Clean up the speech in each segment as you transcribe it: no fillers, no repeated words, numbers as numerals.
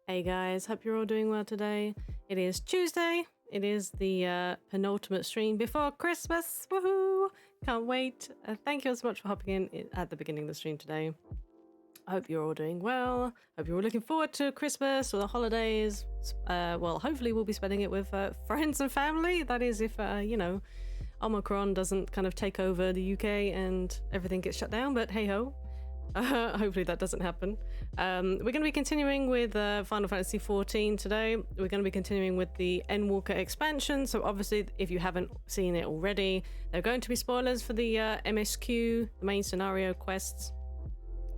Hey guys, hope you're all doing well today. It is Tuesday. It is the penultimate stream before Christmas. Woohoo! Can't wait. Thank you so much for hopping in at the beginning of the stream today. I hope you're all doing well. Hope you're all looking forward to Christmas or the holidays. Well, hopefully we'll be spending it with friends and family. That is if, you know, Omicron doesn't kind of take over the UK and everything gets shut down, but hey-ho. Hopefully that doesn't happen. We're going to be continuing with Final Fantasy XIV today. We're going to be continuing with the Endwalker expansion. So obviously, if you haven't seen it already, there are going to be spoilers for the MSQ, the main scenario quests.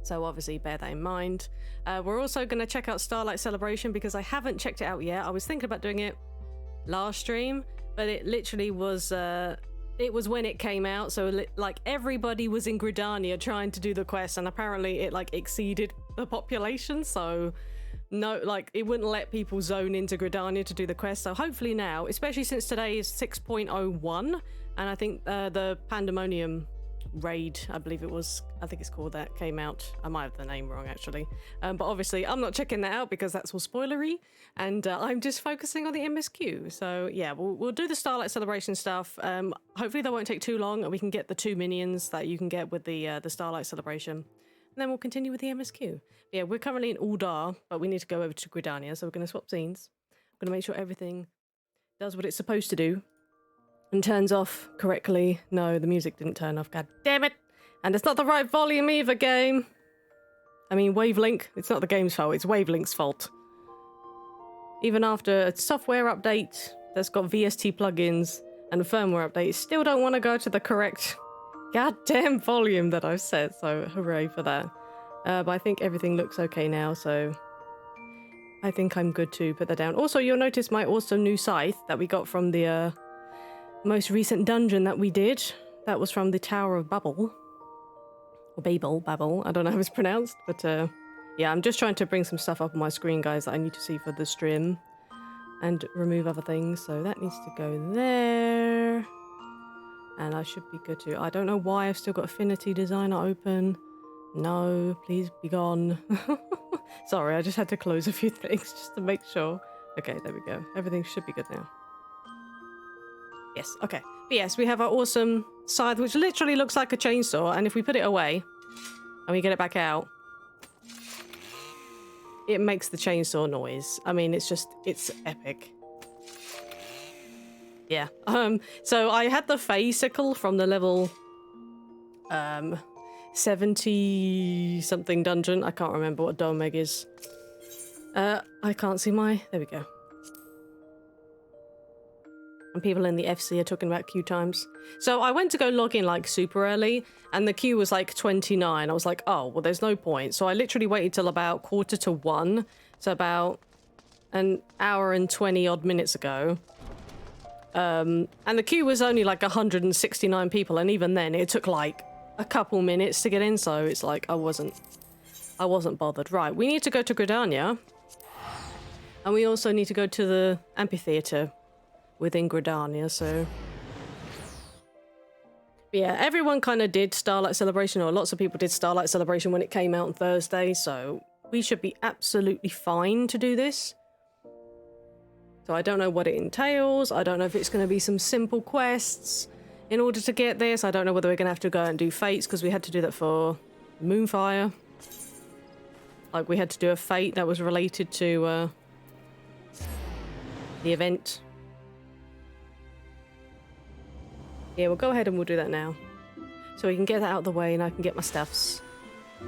So obviously bear that in mind. We're also going to check out Starlight Celebration because I haven't checked it out yet. I was thinking about doing it last stream, but it literally was... It was when it came out, so like everybody was in Gridania trying to do the quest, and apparently it like exceeded the population, so no, like it wouldn't let people zone into Gridania to do the quest. So hopefully now, especially since today is 6.01, and I think the Pandemonium raid, I believe it was, I think it's called that, came out. I might have the name wrong actually, but obviously I'm not checking that out because that's all spoilery, and I'm just focusing on the MSQ. So yeah, we'll do the Starlight Celebration stuff. Hopefully that won't take too long, and we can get the 2 minions that you can get with the Starlight Celebration, and then we'll continue with the MSQ. Yeah, we're currently in Uldar, but we need to go over to Gridania, so we're going to swap scenes. I'm going to make sure everything does what it's supposed to do and turns off correctly. No, the music didn't turn off. God damn it! And it's not the right volume either, game. I mean, Wavelink. It's not the game's fault. It's Wavelink's fault. Even after a software update that's got VST plugins and a firmware update, still don't want to go to the correct goddamn volume that I've set. So hooray for that. But I think everything looks okay now, so I think I'm good to put that down. Also, you'll notice my awesome new scythe that we got from the most recent dungeon that we did. That was from the Tower of Babel. Or Babel, I don't know how it's pronounced, but yeah, I'm just trying to bring some stuff up on my screen, guys, that I need to see for the stream and remove other things. So that needs to go there, and I should be good to. I don't know why I've still got Affinity Designer open. No, please be gone. Sorry, I just had to close a few things just to make sure. Okay, there we go. Everything should be good now. Yes, okay. But yes, we have our awesome scythe, which literally looks like a chainsaw, and if we put it away and we get it back out, it makes the chainsaw noise. I mean, it's epic. Yeah. So I had the Fey sickle from the level 70 something dungeon. I can't remember what Domeg is. I can't see my... There we go. And people in the FC are talking about queue times. So I went to go log in like super early, and the queue was like 29. I was like, oh, well, there's no point. So I literally waited till about 1:45, so about an hour and 20 odd minutes ago. And the queue was only like 169 people, and even then it took like a couple minutes to get in, so it's like I wasn't bothered. Right, we need to go to Gridania, and we also need to go to the amphitheater within Gridania, so... But yeah, everyone kind of did Starlight Celebration, or lots of people did Starlight Celebration when it came out on Thursday, so we should be absolutely fine to do this. So I don't know what it entails. I don't know if it's going to be some simple quests in order to get this. I don't know whether we're going to have to go and do fates, because we had to do that for Moonfire. Like, we had to do a fate that was related to the event. Yeah, we'll go ahead and we'll do that now. So we can get that out of the way and I can get my stuffs.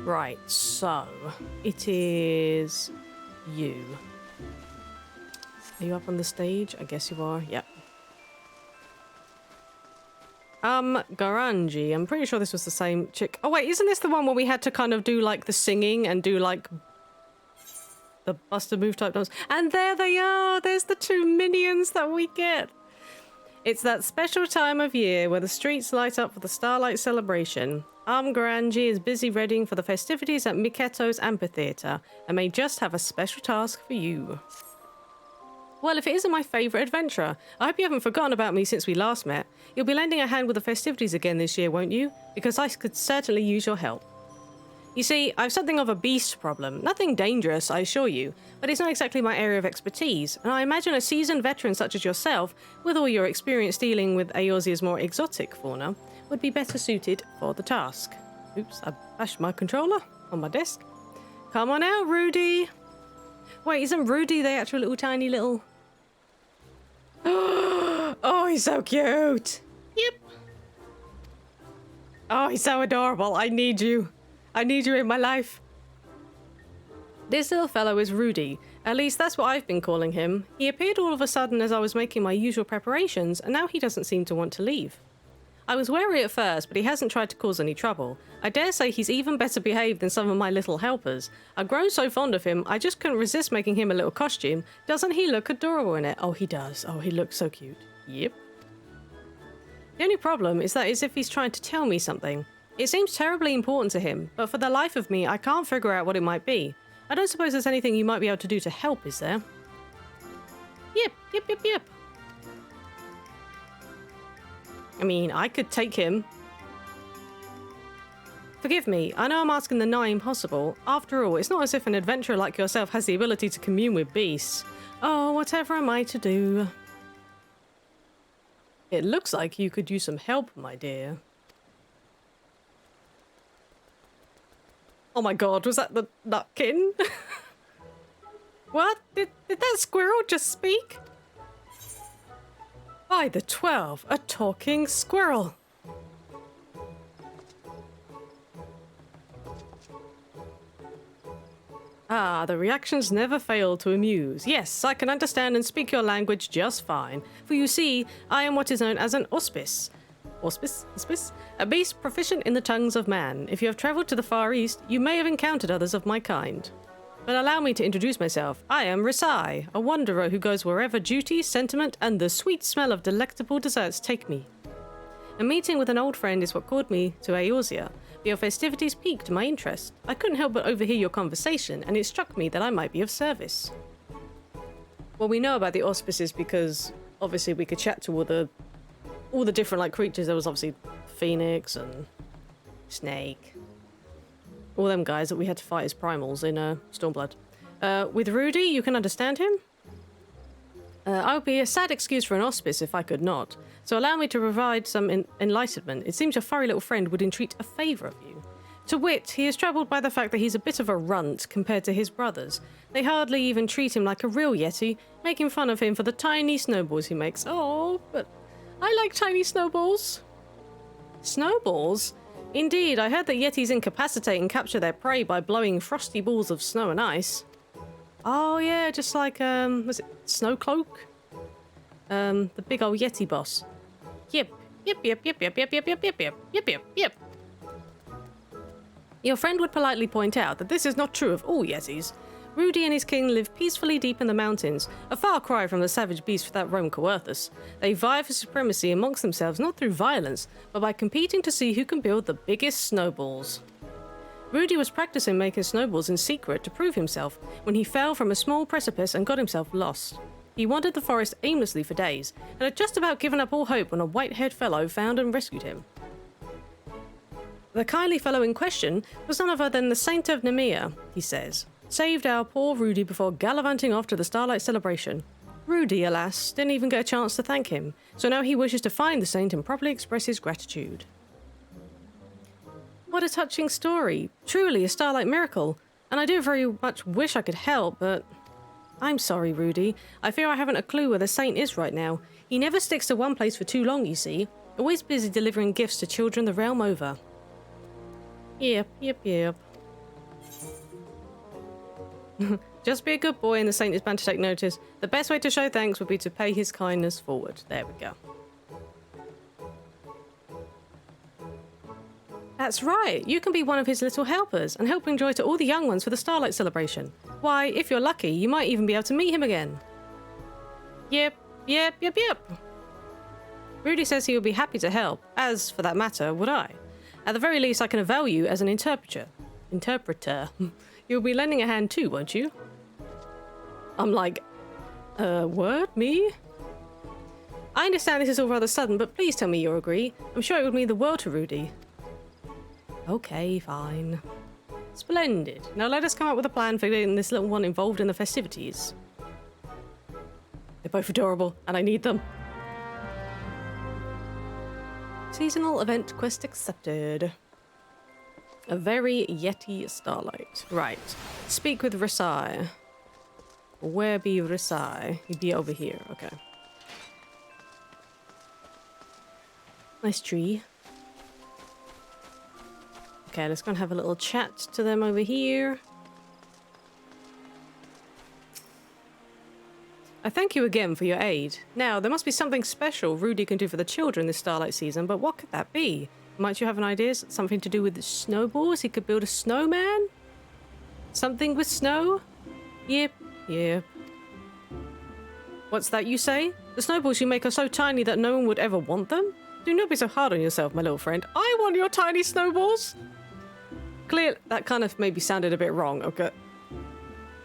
Right, so it is you. Are you up on the stage? I guess you are, yep. Garanji, I'm pretty sure this was the same chick. Oh wait, isn't this the one where we had to kind of do like the singing and do like the Buster Move type dance? And there they are! There's the 2 minions that we get! It's that special time of year where the streets light up for the Starlight Celebration. Garanji is busy readying for the festivities at Miketo's amphitheater and may just have a special task for you. Well, if it isn't my favourite adventurer, I hope you haven't forgotten about me since we last met. You'll be lending a hand with the festivities again this year, won't you? Because I could certainly use your help. You see, I've something of a beast problem. Nothing dangerous, I assure you, but it's not exactly my area of expertise, and I imagine a seasoned veteran such as yourself, with all your experience dealing with Eorzea's more exotic fauna, would be better suited for the task. Oops, I bashed my controller on my desk. Come on out, Rudy! Wait, isn't Rudy the actual little tiny little... Oh, he's so cute! Yep. Oh, he's so adorable. I need you. I need you in my life. This little fellow is Rudy. At least that's what I've been calling him. He appeared all of a sudden as I was making my usual preparations, and now he doesn't seem to want to leave. I was wary at first, but he hasn't tried to cause any trouble. I dare say he's even better behaved than some of my little helpers. I've grown so fond of him, I just couldn't resist making him a little costume. Doesn't he look adorable in it? Oh, he does. Oh, he looks so cute. Yep. The only problem is that as if he's trying to tell me something. It seems terribly important to him, but for the life of me, I can't figure out what it might be. I don't suppose there's anything you might be able to do to help, is there? Yep. I mean, I could take him. Forgive me, I know I'm asking the nigh impossible. After all, it's not as if an adventurer like yourself has the ability to commune with beasts. Oh, whatever am I to do? It looks like you could use some help, my dear. Oh my god, was that the Nutkin? What? Did that squirrel just speak? By the 12, a talking squirrel. Ah, the reactions never fail to amuse. Yes, I can understand and speak your language just fine. For you see, I am what is known as an auspice. Auspice? A beast proficient in the tongues of man. If you have travelled to the Far East, you may have encountered others of my kind. But allow me to introduce myself. I am Risai, a wanderer who goes wherever duty, sentiment, and the sweet smell of delectable desserts take me. A meeting with an old friend is what called me to Eorzea. Your festivities piqued my interest. I couldn't help but overhear your conversation, and it struck me that I might be of service. Well, we know about the auspices because obviously we could chat to all the different like creatures. There was obviously Phoenix and Snake. All them guys that we had to fight as primals in Stormblood. With Rudy, you can understand him? I would be a sad excuse for an auspice if I could not. So allow me to provide some enlightenment. It seems your furry little friend would entreat a favour of you. To wit, he is troubled by the fact that he's a bit of a runt compared to his brothers. They hardly even treat him like a real Yeti, making fun of him for the tiny snowballs he makes. Oh, but I like tiny snowballs. Snowballs? Indeed, I heard that Yetis incapacitate and capture their prey by blowing frosty balls of snow and ice. Oh yeah, just like, was it Snowcloak? The big old Yeti boss. Yep. Your friend would politely point out that this is not true of all Yetis. Rudy and his king live peacefully deep in the mountains, a far cry from the savage beasts that roam Coerthus. They vie for supremacy amongst themselves not through violence, but by competing to see who can build the biggest snowballs. Rudy was practicing making snowballs in secret to prove himself when he fell from a small precipice and got himself lost. He wandered the forest aimlessly for days, and had just about given up all hope when a white-haired fellow found and rescued him. The kindly fellow in question was none other than the Saint of Nemea, he says. Saved our poor Rudy before gallivanting off to the Starlight celebration. Rudy, alas, didn't even get a chance to thank him, so now he wishes to find the saint and properly express his gratitude. What a touching story. Truly a Starlight miracle. And I do very much wish I could help, but... I'm sorry, Rudy. I fear I haven't a clue where the saint is right now. He never sticks to one place for too long, you see. Always busy delivering gifts to children the realm over. Yep. Just be a good boy and the saint is bound to take notice. The best way to show thanks would be to pay his kindness forward. There we go. That's right, you can be one of his little helpers and help bring joy to all the young ones for the Starlight celebration. Why, if you're lucky, you might even be able to meet him again. Yep. Rudy says he would be happy to help, as, for that matter, would I. At the very least, I can avail you as an interpreter. You'll be lending a hand too, won't you? I'm like, word? Me? I understand this is all rather sudden, but please tell me you agree. I'm sure it would mean the world to Rudy. Okay, fine. Splendid. Now let us come up with a plan for getting this little one involved in the festivities. They're both adorable, and I need them. Seasonal event quest accepted. A very Yeti Starlight. Right. Speak with Risai. Where be Risai? He'd be over here. Okay. Nice tree. Okay, let's go and have a little chat to them over here. I thank you again for your aid. Now, there must be something special Rudy can do for the children this Starlight season, but what could that be? Might you have an idea? Something to do with the snowballs? He could build a snowman? Something with snow? Yep. What's that you say? The snowballs you make are so tiny that no one would ever want them? Do not be so hard on yourself, my little friend. I want your tiny snowballs! Clear, that kind of maybe sounded a bit wrong, okay?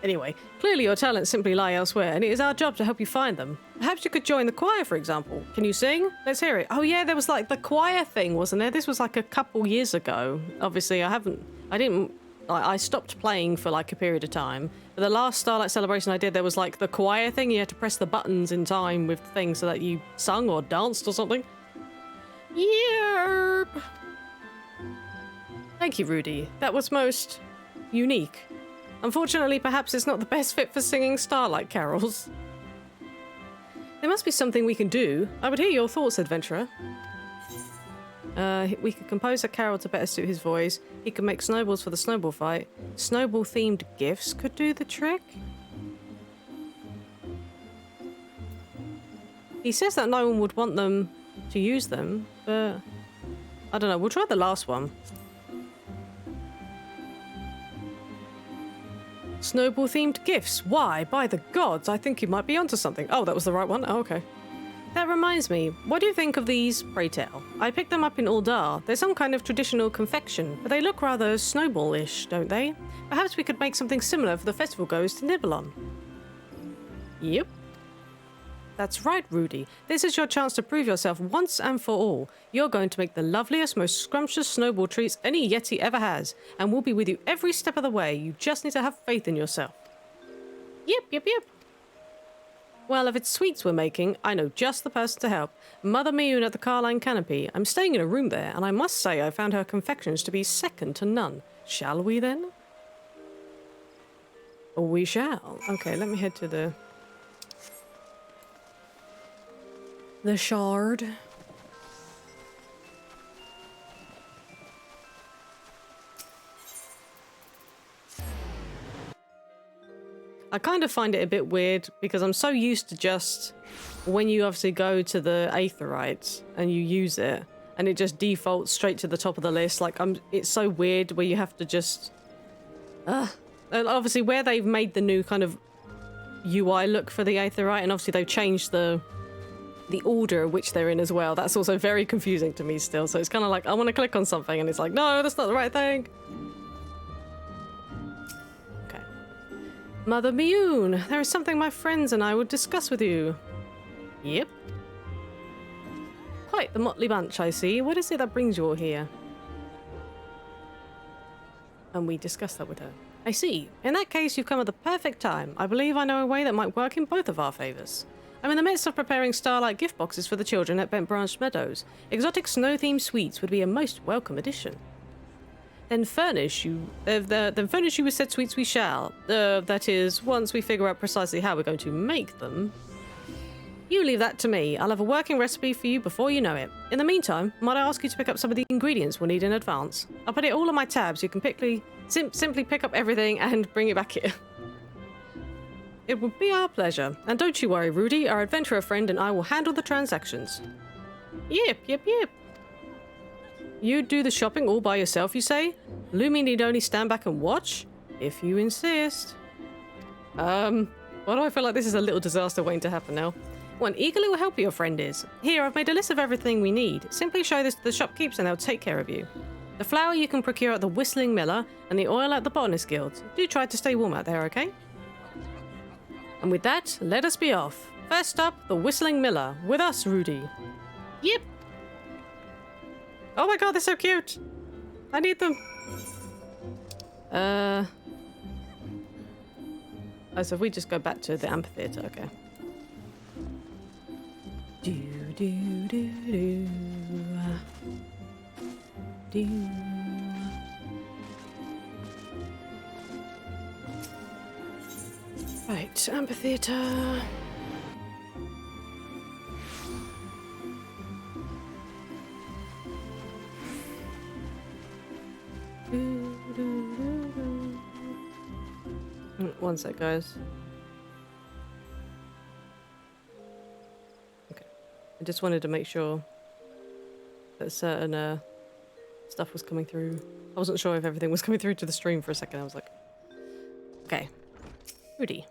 Anyway, clearly your talents simply lie elsewhere, and it is our job to help you find them. Perhaps you could join the choir, for example. Can you sing? Let's hear it. Oh yeah, there was like the choir thing, wasn't there? This was like a couple years ago. Obviously, I stopped playing for like a period of time. But the last Starlight celebration I did, there was like the choir thing. You had to press the buttons in time with things so that you sung or danced or something. Yep. Thank you, Rudy. That was most unique. Unfortunately, perhaps it's not the best fit for singing Starlight carols. There must be something we can do. I would hear your thoughts, adventurer. We could compose a carol to better suit his voice. He could make snowballs for the snowball fight. Snowball-themed gifts could do the trick. He says that no one would want them to use them, but I don't know. We'll try the last one. Snowball-themed gifts. Why? By the gods, I think you might be onto something. Oh, that was the right one? Oh, okay. That reminds me, what do you think of these, pray tell? I picked them up in Uldar. They're some kind of traditional confection, but they look rather snowball-ish, don't they? Perhaps we could make something similar for the festival goers to nibble on. Yep. That's right, Rudy. This is your chance to prove yourself once and for all. You're going to make the loveliest, most scrumptious snowball treats any Yeti ever has, and we'll be with you every step of the way. You just need to have faith in yourself. Yep. Well, if it's sweets we're making, I know just the person to help. Mother Miyun at the Carline Canopy. I'm staying in a room there, and I must say I found her confections to be second to none. Shall we then? We shall. Okay, let me head to the shard. I kind of find it a bit weird because I'm so used to just when you obviously go to the Aetherites and you use it and it just defaults straight to the top of the list. Like it's so weird where you have to just and obviously where they've made the new kind of UI look for the Aetherite, and obviously they've changed the order which they're in as well. That's also very confusing to me still. So it's kind of like I want to click on something and it's like, no, that's not the right thing. Okay. Mother Miyun, there is something my friends and I would discuss with you. Yep. Quite the motley bunch, I see. What is it that brings you all here? And we discussed that with her. I see. In that case, you've come at the perfect time. I believe I know a way that might work in both of our favors. I'm in the midst of preparing Starlight gift boxes for the children at Bent Branch Meadows. Exotic snow-themed sweets would be a most welcome addition. Then furnish you with said sweets we shall. That is, once we figure out precisely how we're going to make them. You leave that to me. I'll have a working recipe for you before you know it. In the meantime, might I ask you to pick up some of the ingredients we'll need in advance? I'll put it all on my tabs. You can simply pick up everything and bring it back here. It would be our pleasure. And don't you worry, Rudy, our adventurer friend and I will handle the transactions. Yep. You do the shopping all by yourself, you say? Lumi need only stand back and watch? If you insist. Why do I feel like this is a little disaster waiting to happen now? One eagerly will help your friend is. Here, I've made a list of everything we need. Simply show this to the shopkeepers and they'll take care of you. The flour you can procure at the Whistling Miller and the oil at the Botanist Guild. Do try to stay warm out there, okay? And with that, let us be off. First up, the Whistling Miller. With us, Rudy. Yep. Oh my god, they're so cute. I need them. Oh, so if we just go back to the amphitheater, okay. Do, do, do, do. Do. Right, amphitheater. One sec, guys. Okay. I just wanted to make sure that certain stuff was coming through. I wasn't sure if everything was coming through to the stream for a second. I was like, okay. Rudy.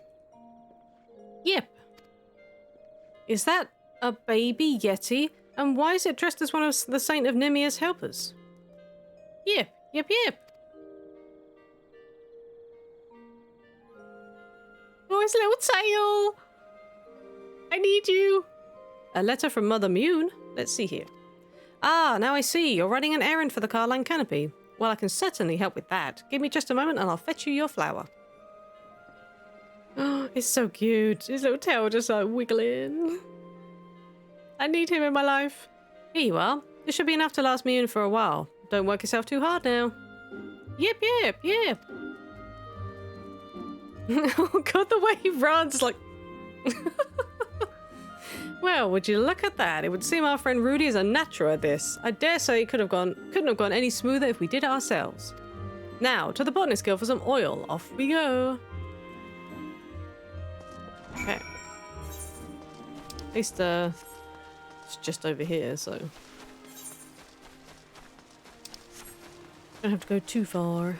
Yep. Is that a baby Yeti? And why is it dressed as one of the Saint of Nimia's helpers? Yep, yep, yep. Oh, his little tail! I need you! A letter from Mother Mune? Let's see here. Ah, now I see. You're running an errand for the Carline Canopy. Well, I can certainly help with that. Give me just a moment and I'll fetch you your flower. Oh, it's so cute. His little tail just like wiggling. I need him in my life. Here you are. This should be enough to last me in for a while. Don't work yourself too hard now. Yep, yep, yep. Oh god, the way he runs, like... Well, would you look at that? It would seem our friend Rudy is a natural at this. I dare say it couldn't have gone any smoother if we did it ourselves. Now, to the Botanist Guild for some oil. Off we go. Okay. At least, it's just over here, so... Don't have to go too far.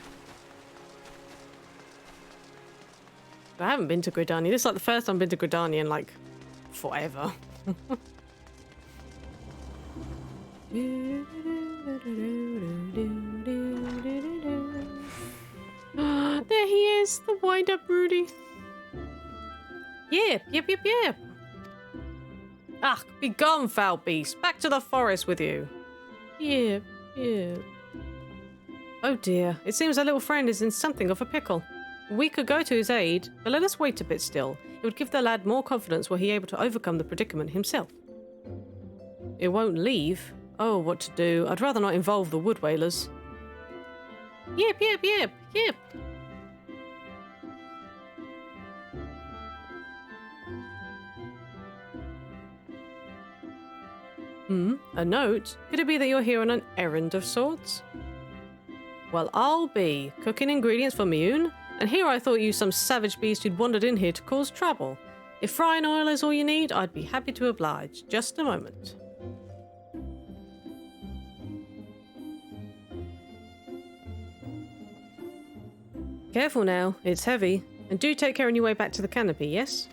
I haven't been to Gridania. This is like the first time I've been to Gridania in like forever. There he is, the wind-up Rudy. Yep, yep, yep, yep. Ah, be gone, foul beast. Back to the forest with you. Yep, yep. Oh dear, it seems our little friend is in something of a pickle. We could go to his aid, but let us wait a bit still. It would give the lad more confidence were he able to overcome the predicament himself. It won't leave. Oh, what to do? I'd rather not involve the wood whalers. Yep, yep, yep, yep. A note? Could it be that you're here on an errand of sorts? Well, I'll be cooking ingredients for Mune, and here I thought you some savage beast who'd wandered in here to cause trouble. If frying oil is all you need, I'd be happy to oblige. Just a moment. Careful now, it's heavy. And do take care on your way back to the canopy, yes?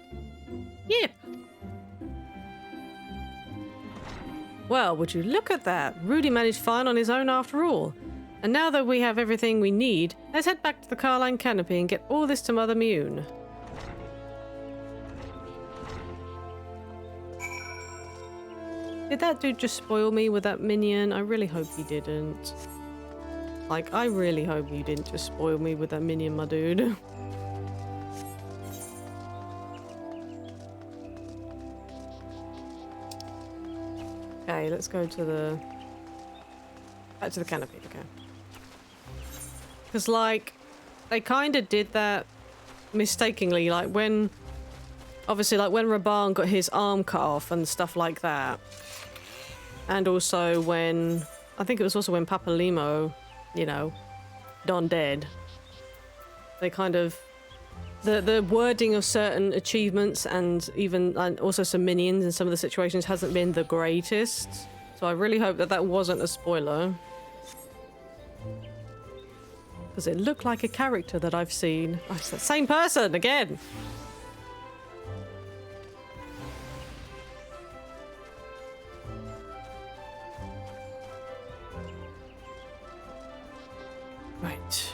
Yep. Well, would you look at that? Rudy managed fine on his own after all. And now that we have everything we need, let's head back to the Carline Canopy and get all this to Mother Mune. Did that dude just spoil me with that minion? I really hope he didn't. Like, I really hope you didn't just spoil me with that minion, my dude. Okay, let's go to the... back to the canopy, okay. Because, like, they kind of did that mistakenly, like, when... obviously, like, when Raban got his arm cut off and stuff like that. And also when... I think it was also when Papa Limo, you know, Don dead. They kind of... The wording of certain achievements and even and also some minions in some of the situations hasn't been the greatest. So I really hope that that wasn't a spoiler. Because it looked like a character that I've seen. Oh, it's the same person again! Right.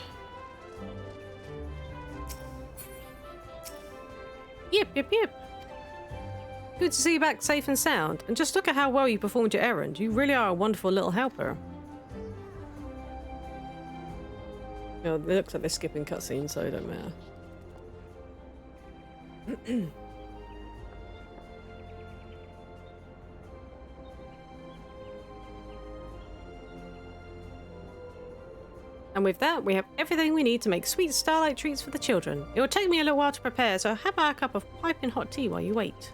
Yep, yep, yep. Good to see you back safe and sound. And just look at how well you performed your errand. You really are a wonderful little helper. Oh, it looks like they're skipping cutscenes, so it don't matter. And with that, we have everything we need to make sweet Starlight treats for the children. It will take me a little while to prepare, so have a cup of piping hot tea while you wait.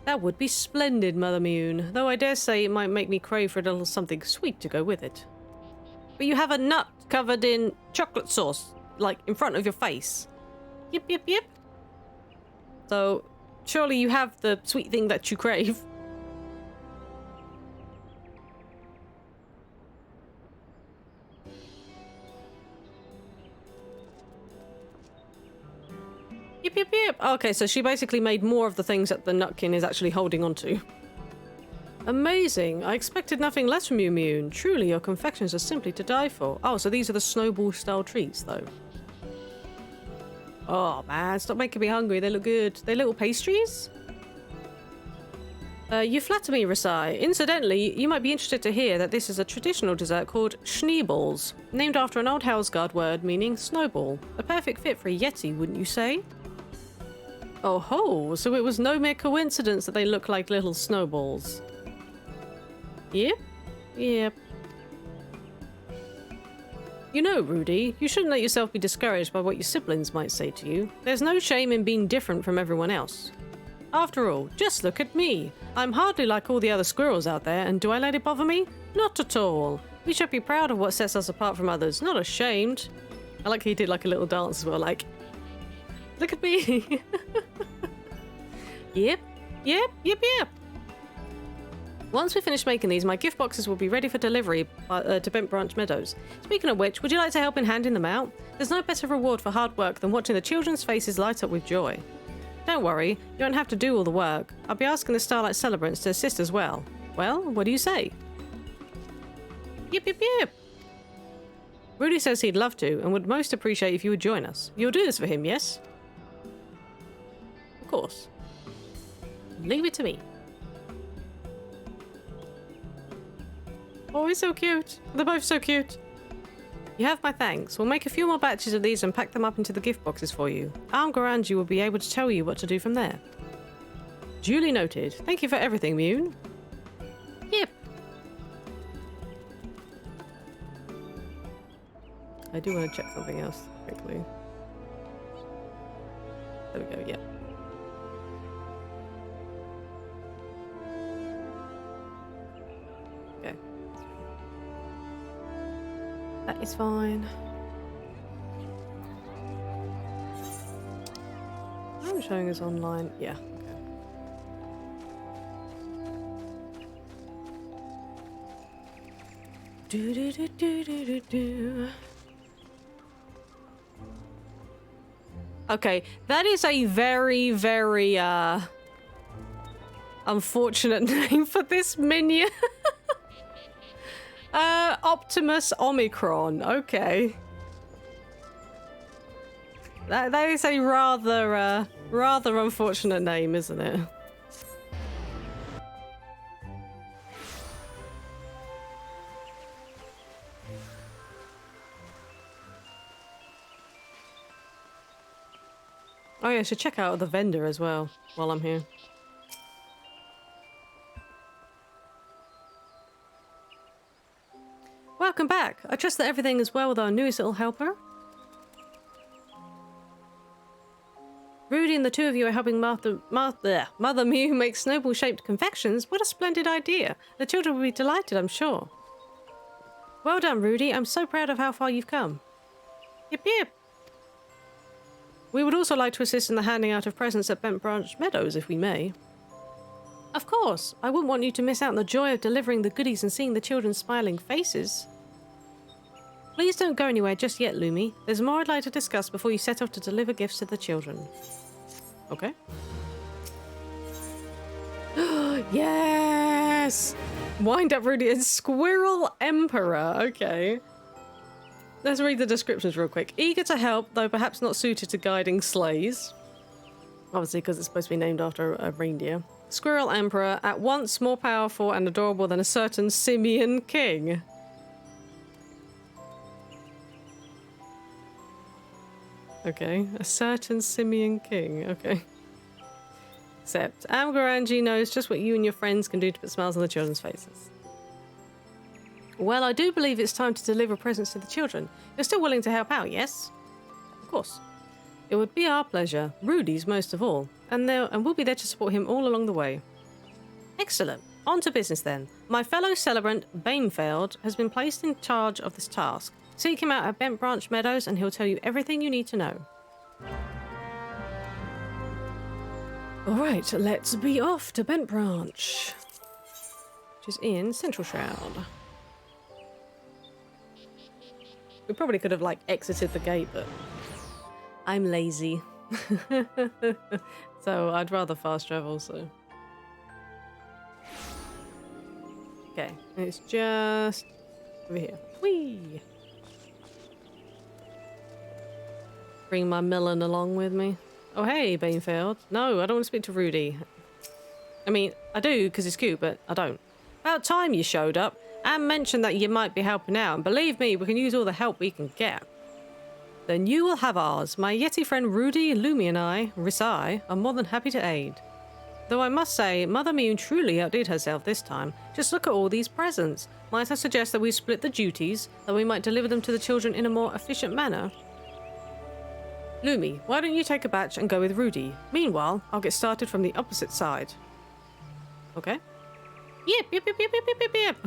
That would be splendid, Mother Mune, though I dare say it might make me crave for a little something sweet to go with it. But you have a nut covered in chocolate sauce, like in front of your face. Yep, yep, yep. So, surely you have the sweet thing that you crave. Yep, yep, yep. Okay, so she basically made more of the things that the Nutkin is actually holding on to. Amazing. I expected nothing less from you, Mune. Truly, your confections are simply to die for. Oh, so these are the snowball-style treats, though. Oh, man, stop making me hungry. They look good. They're little pastries? You flatter me, Rasai. Incidentally, you might be interested to hear that this is a traditional dessert called Schneeballs, named after an old Houseguard word meaning snowball. A perfect fit for a Yeti, wouldn't you say? Oh ho, so it was no mere coincidence that they look like little snowballs. Yep. Yep. You know, Rudy, you shouldn't let yourself be discouraged by what your siblings might say to you. There's no shame in being different from everyone else. After all, just look at me. I'm hardly like all the other squirrels out there, and do I let it bother me? Not at all. We should be proud of what sets us apart from others, not ashamed. I like he did like a little dance as well, like, look at me. Yep, yep, yep, yep. Once we finish making these, my gift boxes will be ready for delivery to Bent Branch Meadows. Speaking of which, would you like to help in handing them out? There's no better reward for hard work than watching the children's faces light up with joy. Don't worry, you don't have to do all the work. I'll be asking the Starlight celebrants to assist as well. Well, what do you say? Yep, yep, yep. Rudy says he'd love to and would most appreciate if you would join us. You'll do this for him, yes? Of course. Leave it to me. Oh, he's so cute. They're both so cute. You have my thanks. We'll make a few more batches of these and pack them up into the gift boxes for you. Aunt Garangi will be able to tell you what to do from there. Duly noted. Thank you for everything, Mune. Yep. I do want to check something else quickly. There we go, yep. Okay. That is fine. I'm showing us online. Yeah. Okay. Do do do do do do do. Okay, that is a very, very unfortunate name for this minion. Optimus Omicron. Okay. That is a rather unfortunate name, isn't it? Oh yeah, I should check out the vendor as well while I'm here. Welcome back. I trust that everything is well with our newest little helper. Rudy and the two of you are helping Mother Mew make snowball-shaped confections. What a splendid idea. The children will be delighted, I'm sure. Well done, Rudy. I'm so proud of how far you've come. Yip yip. We would also like to assist in the handing out of presents at Bent Branch Meadows, if we may. Of course. I wouldn't want you to miss out on the joy of delivering the goodies and seeing the children's smiling faces. Please don't go anywhere just yet, Lumi. There's more I'd like to discuss before you set off to deliver gifts to the children. Okay. Yes! Wind up, Rudy. It's Squirrel Emperor. Okay. Let's read the descriptions real quick. Eager to help, though perhaps not suited to guiding sleighs. Obviously, because it's supposed to be named after a reindeer. Squirrel Emperor, at once more powerful and adorable than a certain Simian king. Okay. A certain simian king. Okay. Except Amgaranji knows just what you and your friends can do to put smiles on the children's faces. Well, I do believe it's time to deliver presents to the children. You're still willing to help out, yes? Of course. It would be our pleasure. Rudy's most of all. And we'll be there to support him all along the way. Excellent. On to business then. My fellow celebrant, Bainfeld, has been placed in charge of this task. Seek him out at Bent Branch Meadows and he'll tell you everything you need to know. Alright, let's be off to Bent Branch, which is in Central Shroud. We probably could have, like, exited the gate, but I'm lazy. So I'd rather fast travel, so... Okay, and it's just over here. Whee! Bring my melon along with me. Oh, hey, Bainfield. No, I don't want to speak to Rudy. I mean, I do because he's cute, but I don't. About time you showed up and mentioned that you might be helping out. And believe me, we can use all the help we can get. Then you will have ours. My Yeti friend Rudy, Lumi and I, Risai, are more than happy to aid. Though I must say, Mother Mew truly outdid herself this time. Just look at all these presents. Might I suggest that we split the duties, that we might deliver them to the children in a more efficient manner? Lumi, why don't you take a batch and go with Rudy? Meanwhile, I'll get started from the opposite side. Okay. Yep, yep, yep, yep, yep, yep, yep.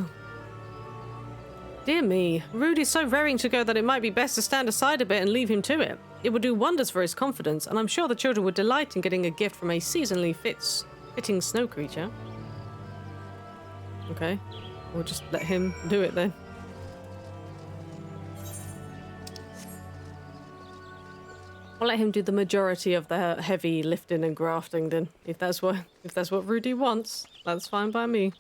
Dear me, Rudy's so raring to go that it might be best to stand aside a bit and leave him to it. It would do wonders for his confidence, and I'm sure the children would delight in getting a gift from a seasonally fitting snow creature. Okay, we'll just let him do it then. I'll let him do the majority of the heavy lifting and grafting then. If that's what Rudy wants, that's fine by me.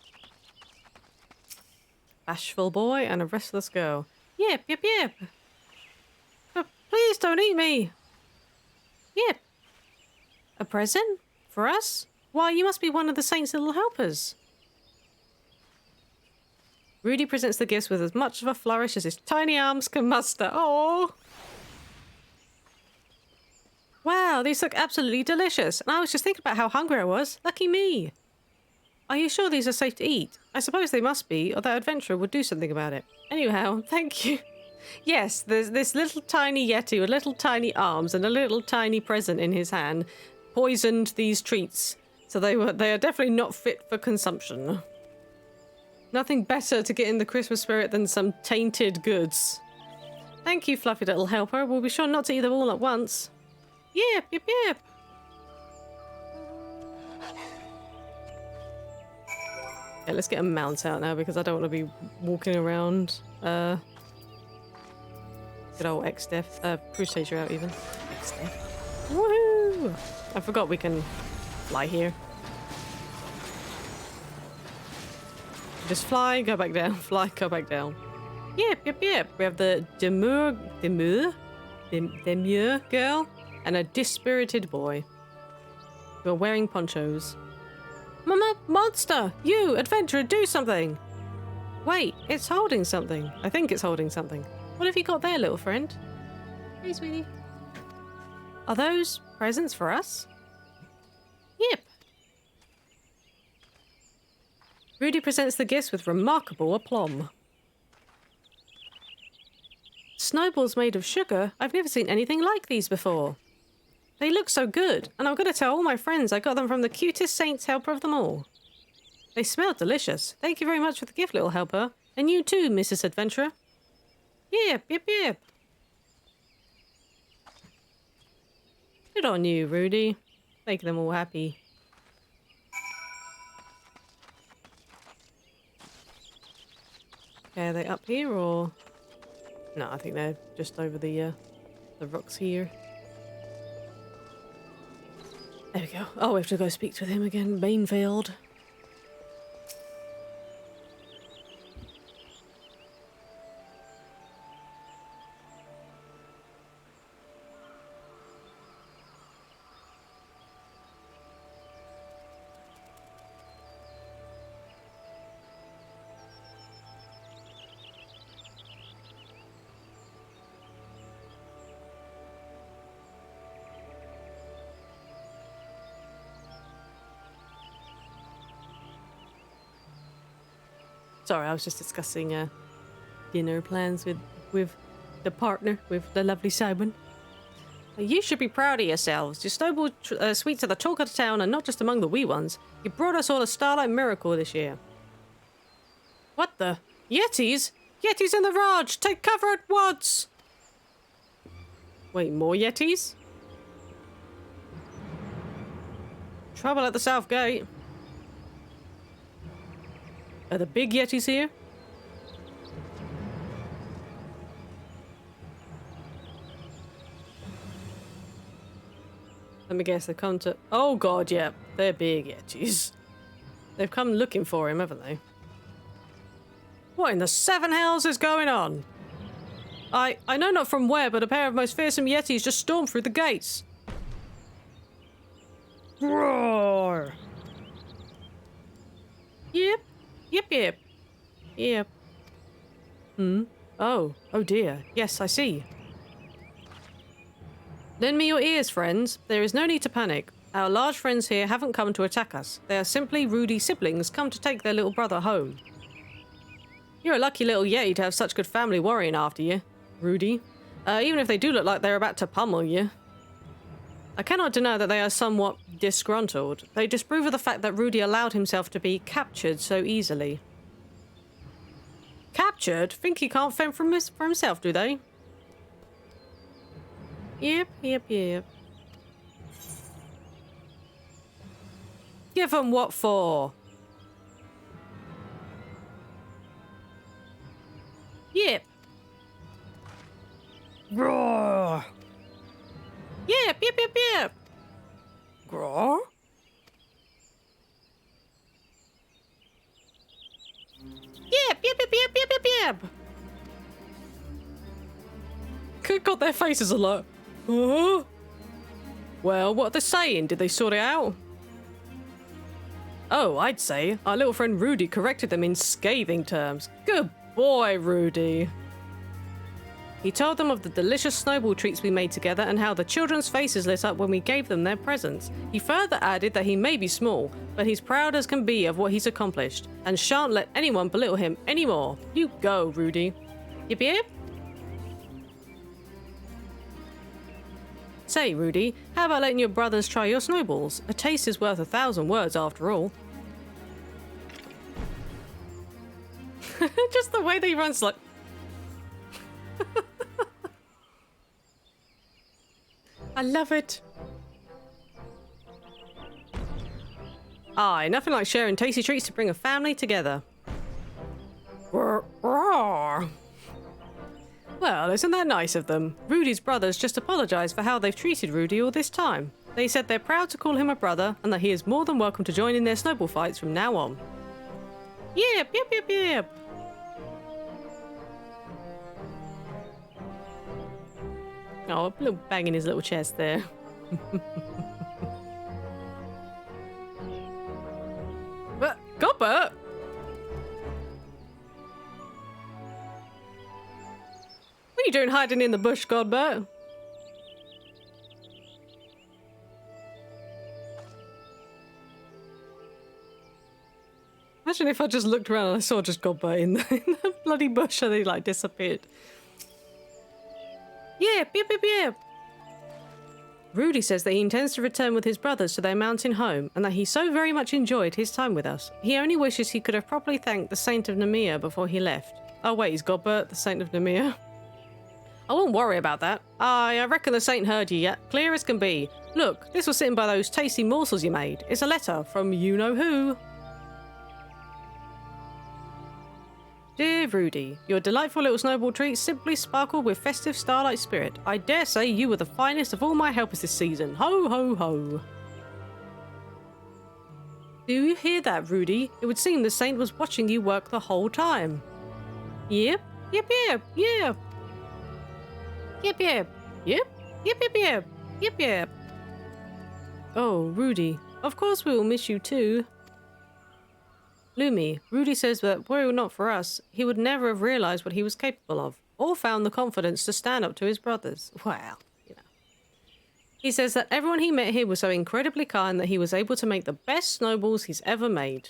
Bashful boy and a restless girl. Yep, yep, yep. But please don't eat me. Yep. A present? For us? Why, you must be one of the saint's little helpers. Rudy presents the gifts with as much of a flourish as his tiny arms can muster. Oh. Wow, these look absolutely delicious. And I was just thinking about how hungry I was. Lucky me. Are you sure these are safe to eat? I suppose they must be, or that adventurer would do something about it. Anyhow, thank you. Yes, there's this little tiny Yeti with little tiny arms and a little tiny present in his hand poisoned these treats. So they are definitely not fit for consumption. Nothing better to get in the Christmas spirit than some tainted goods. Thank you, fluffy little helper. We'll be sure not to eat them all at once. Yep, yep, yep. Yeah, let's get a mount out now because I don't want to be walking around. Good old XIV. Crusader out even. XIV. Woohoo! I forgot we can fly here. Just fly, go back down. Fly, go back down. Yep, yep, yep. We have the demure girl and a dispirited boy who are wearing ponchos. Mama, monster! You, adventurer, do something! Wait, it's holding something. I think it's holding something. What have you got there, little friend? Hey, sweetie. Are those presents for us? Yep. Rudy presents the gifts with remarkable aplomb. Snowballs made of sugar? I've never seen anything like these before. They look so good, and I'm going to tell all my friends I got them from the cutest saint's helper of them all. They smell delicious. Thank you very much for the gift, little helper. And you too, Mrs. Adventurer. Yep, yep, yep. Good on you, Rudy. Make them all happy. Okay, are they up here or... No, I think they're just over the rocks here. There we go. Oh, we have to go speak to him again. Bainfield. Sorry, I was just discussing dinner plans with the partner, with the lovely Simon. You should be proud of yourselves. Your snowball sweets are the talk of the town, and not just among the wee ones. You brought us all a Starlight miracle this year. What the? Yetis? Yetis in the Raj! Take cover at once! Wait, more Yetis? Trouble at the south gate. Are the big Yetis here? Let me guess, they've come to... Oh god, yeah. They're big Yetis. They've come looking for him, haven't they? What in the seven hells is going on? I know not from where, but a pair of most fearsome Yetis just stormed through the gates. Roar! Yep. Yep, yep. Yep. Oh. Oh dear. Yes, I see. Lend me your ears, friends. There is no need to panic. Our large friends here haven't come to attack us. They are simply Rudy siblings come to take their little brother home. You're a lucky little Yeti to have such good family worrying after you, Rudy. Even if they do look like they're about to pummel you. I cannot deny that they are somewhat disgruntled. They disprove of the fact that Rudy allowed himself to be captured so easily. Captured? Think he can't fend for himself, do they? Yep, yep, yep. Give them what for? Yep. Roar. Yep, yep, yep, yep. Roar. Yep, yep, yep, yep, yep, yep, yep. Got their faces a lot. Well, what are they saying? Did they sort it out? Oh, I'd say our little friend Rudy corrected them in scathing terms. Good boy, Rudy. He told them of the delicious snowball treats we made together and how the children's faces lit up when we gave them their presents. He further added that he may be small, but he's proud as can be of what he's accomplished and shan't let anyone belittle him anymore. You go, Rudy. Yip yip? Say, Rudy, how about letting your brothers try your snowballs? A taste is worth 1,000 words after all. Just the way that he runs like... I love it. Aye, nothing like sharing tasty treats to bring a family together. Well, isn't that nice of them? Rudy's brothers just apologized for how they've treated Rudy all this time. They said they're proud to call him a brother and that he is more than welcome to join in their snowball fights from now on. Yep, yep, yep, yep. Oh, a little bang in his little chest there. But, Godbert! What are you doing hiding in the bush, Godbert? Imagine if I just looked around and I saw just Godbert in the bloody bush and he like disappeared. Yep, yep, yep, yep. Rudy says that he intends to return with his brothers to their mountain home and that he so very much enjoyed his time with us. He only wishes he could have properly thanked the Saint of Nemea before he left. Oh wait, he's Godbert, the Saint of Nemea. I won't worry about that. I reckon the Saint heard you yet, clear as can be. Look, this was sitting by those tasty morsels you made. It's a letter from you-know-who. Dear Rudy, your delightful little snowball treats simply sparkle with festive starlight spirit. I dare say you were the finest of all my helpers this season. Ho, ho, ho. Do you hear that, Rudy? It would seem the Saint was watching you work the whole time. Yep, yep, yep, yep. Yep, yep, yep, yep, yep, yep, yep, yep. Oh, Rudy, of course we will miss you too. Lumi, Rudy says that were it not for us, he would never have realised what he was capable of, or found the confidence to stand up to his brothers. Well, you know. He says that everyone he met here was so incredibly kind that he was able to make the best snowballs he's ever made.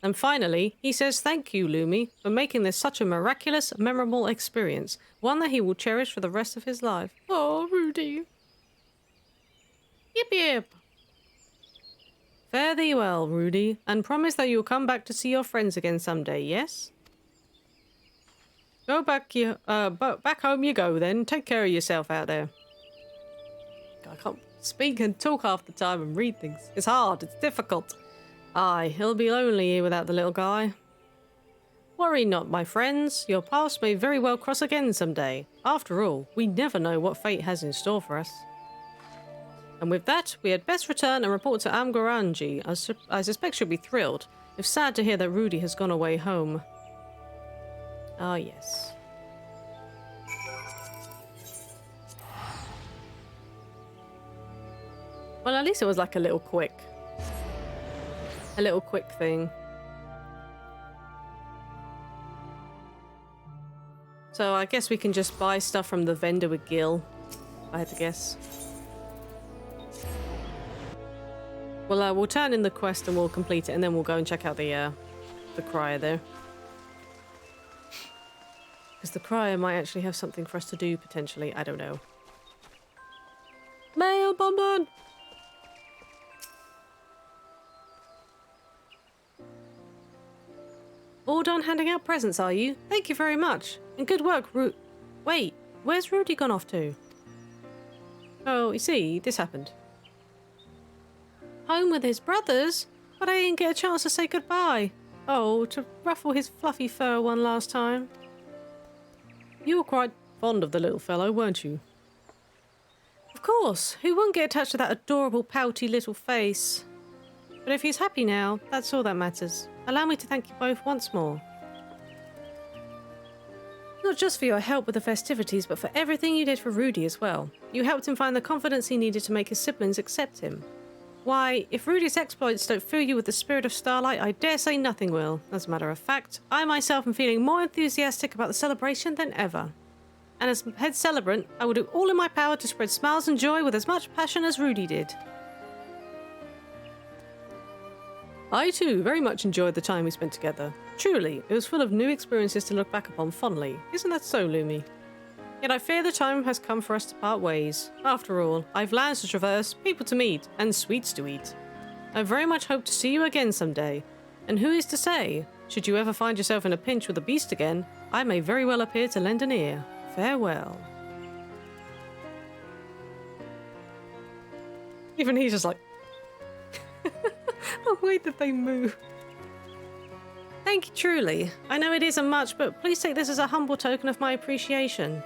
And finally, he says thank you, Lumi, for making this such a miraculous, memorable experience. One that he will cherish for the rest of his life. Oh, Rudy. Yip yip. Fare thee well, Rudy, and promise that you'll come back to see your friends again someday, yes? Go back back home you go then. Take care of yourself out there. I can't speak and talk half the time and read things. It's hard, it's difficult. Aye, he'll be lonely here without the little guy. Worry not, my friends. Your paths may very well cross again someday. After all, we never know what fate has in store for us. And with that, we had best return and report to Amgaranji. I suspect she'll be thrilled, if sad to hear that Rudy has gone away home. Ah, yes. Well, at least it was like a little quick thing. So I guess we can just buy stuff from the vendor with Gil, I had to guess. Well, we'll turn in the quest and we'll complete it, and then we'll go and check out the crier there. Because the crier might actually have something for us to do, potentially. I don't know. Mail bonbon! All done handing out presents, are you? Thank you very much. And good work, Wait, where's Rudy gone off to? Oh, you see, this happened. Home with his brothers? But I didn't get a chance to say goodbye. Oh, to ruffle his fluffy fur one last time. You were quite fond of the little fellow, weren't you? Of course. Who wouldn't get attached to that adorable, pouty little face? But if he's happy now, that's all that matters. Allow me to thank you both once more. Not just for your help with the festivities, but for everything you did for Rudy as well. You helped him find the confidence he needed to make his siblings accept him. Why, if Rudy's exploits don't fill you with the spirit of Starlight, I dare say nothing will. As a matter of fact, I myself am feeling more enthusiastic about the celebration than ever. And as head celebrant, I will do all in my power to spread smiles and joy with as much passion as Rudy did. I too very much enjoyed the time we spent together. Truly, it was full of new experiences to look back upon fondly. Isn't that so, Lumi? Yet I fear the time has come for us to part ways. After all, I've lands to traverse, people to meet, and sweets to eat. I very much hope to see you again someday. And who is to say, should you ever find yourself in a pinch with a beast again, I may very well appear to lend an ear. Farewell. Even he's just like... the way that they move. Thank you, truly. I know it isn't much, but please take this as a humble token of my appreciation.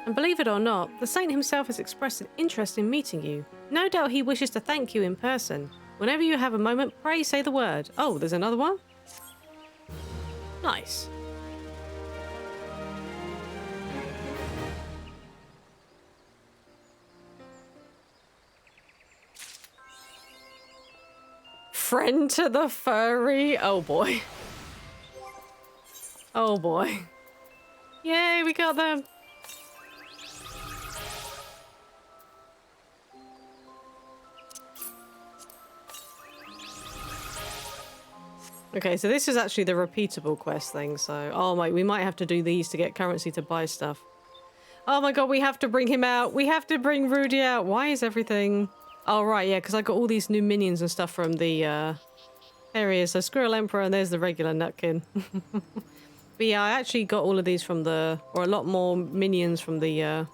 And believe it or not, the saint himself has expressed an interest in meeting you. No doubt he wishes to thank you in person. Whenever you have a moment, pray say the word. Oh, there's another one? Nice. Friend to the furry. Oh boy. Oh boy. Yay, we got them. Okay, so this is actually the repeatable quest thing, so... Oh my, we might have to do these to get currency to buy stuff. Oh my god, we have to bring him out! We have to bring Rudy out! Why is everything... Oh right, yeah, because I got all these new minions and stuff from the, There he is, so Squirrel Emperor, and there's the regular Nutkin. But yeah, I actually got all of these from the... Or a lot more minions from the,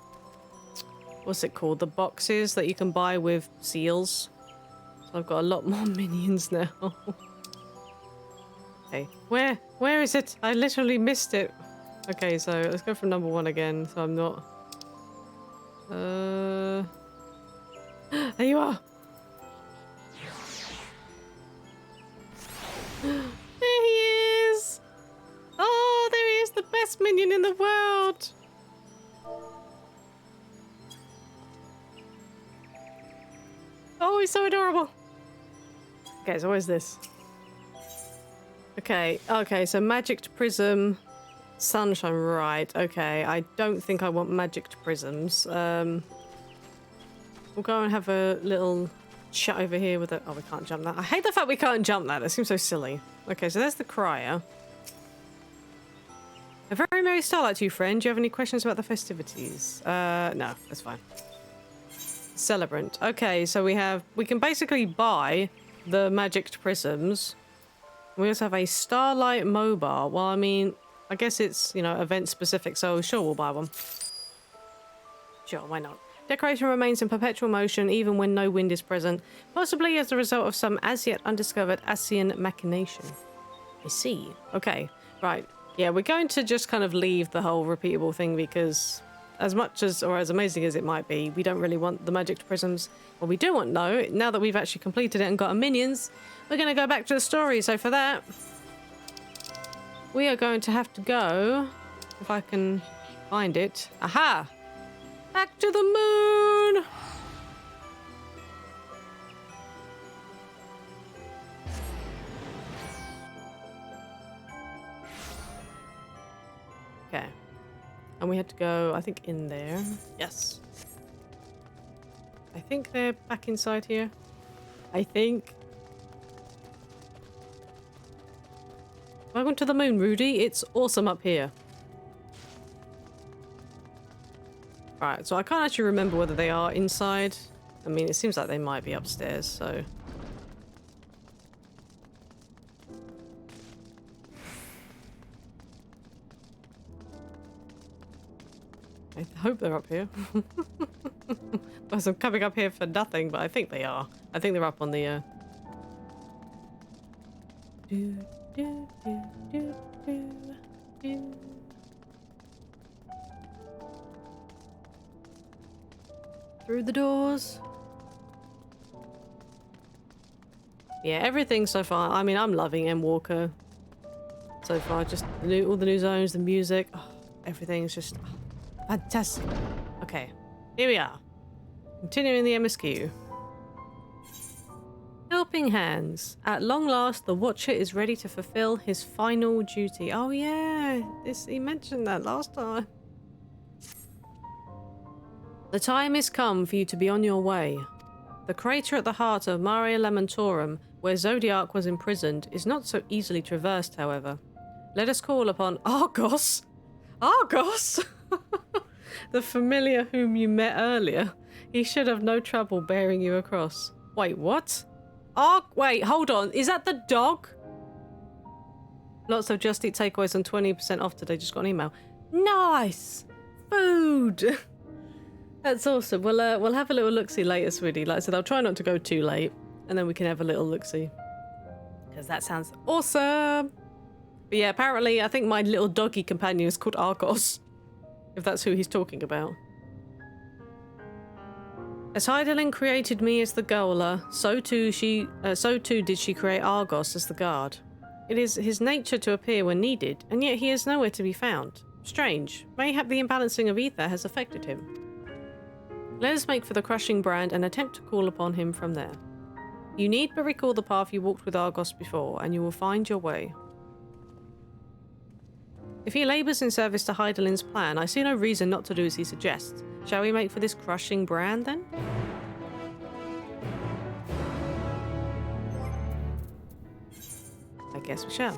what's it called? The boxes that you can buy with seals. So I've got a lot more minions now. Okay, where is it? I literally missed it. Okay, so let's go from number 1 again, so I'm not... There you are! There he is! Oh, there he is, the best minion in the world! Oh, he's so adorable! Okay, so where's this? Okay, so magicked prism, sunshine, right, okay. I don't think I want magicked prisms. We'll go and have a little chat over here with it. Oh, we can't jump that. I hate the fact we can't jump that. That seems so silly. Okay, so there's the crier. A very merry Starlight to you, friend. Do you have any questions about the festivities? No, that's fine. Celebrant. Okay, so we can basically buy the magicked prisms. We also have a Starlight mobile. Well, I mean, I guess it's, you know, event specific, so sure, we'll buy one. Sure, why not? Decoration remains in perpetual motion even when no wind is present, possibly as a result of some as yet undiscovered Asian machination. I see. Okay, right. Yeah, we're going to just kind of leave the whole repeatable thing because as much as, or as amazing as it might be, we don't really want the magic prisms. What we do want, though, now that we've actually completed it and got our minions, we're going to go back to the story. So for that, we are going to have to go, if I can find it. Aha! Back to the moon! Okay. And we had to go, I think, in there. Yes. I think they're back inside here. I think. Welcome to the moon, Rudy. It's awesome up here. Right, so I can't actually remember whether they are inside. I mean, it seems like they might be upstairs, so... I hope they're up here. Because I'm coming up here for nothing, but I think they are. I think they're up on the, Through the doors. Yeah, everything so far. I mean, I'm loving Endwalker so far. Just all the new zones, the music, everything's just... fantastic. Okay, here we are. Continuing the MSQ. Helping hands. At long last, the Watcher is ready to fulfill his final duty. Oh yeah, he mentioned that last time. The time is come for you to be on your way. The crater at the heart of Mare Lamentorum, where Zodiac was imprisoned, is not so easily traversed, however. Let us call upon Argos. Argos! The familiar whom you met earlier. He should have no trouble bearing you across. Wait, what? Wait, hold on. Is that the dog? Lots of Just Eat takeaways and 20% off today. Just got an email. Nice! Food! That's awesome. We'll have a little look-see later, sweetie. Like I said, I'll try not to go too late. And then we can have a little look-see. Because that sounds awesome! But yeah, apparently, I think my little doggy companion is called Argos. If that's who he's talking about. As Hydaelyn created me as the Goaler, so too did she create Argos as the guard. It is his nature to appear when needed, and yet he is nowhere to be found. Strange. Mayhap the imbalancing of ether has affected him. Let us make for the crushing brand and attempt to call upon him from there. You need but recall the path you walked with Argos before, and you will find your way. If he labours in service to Hydaelyn's plan, I see no reason not to do as he suggests. Shall we make for this crushing brand, then? I guess we shall.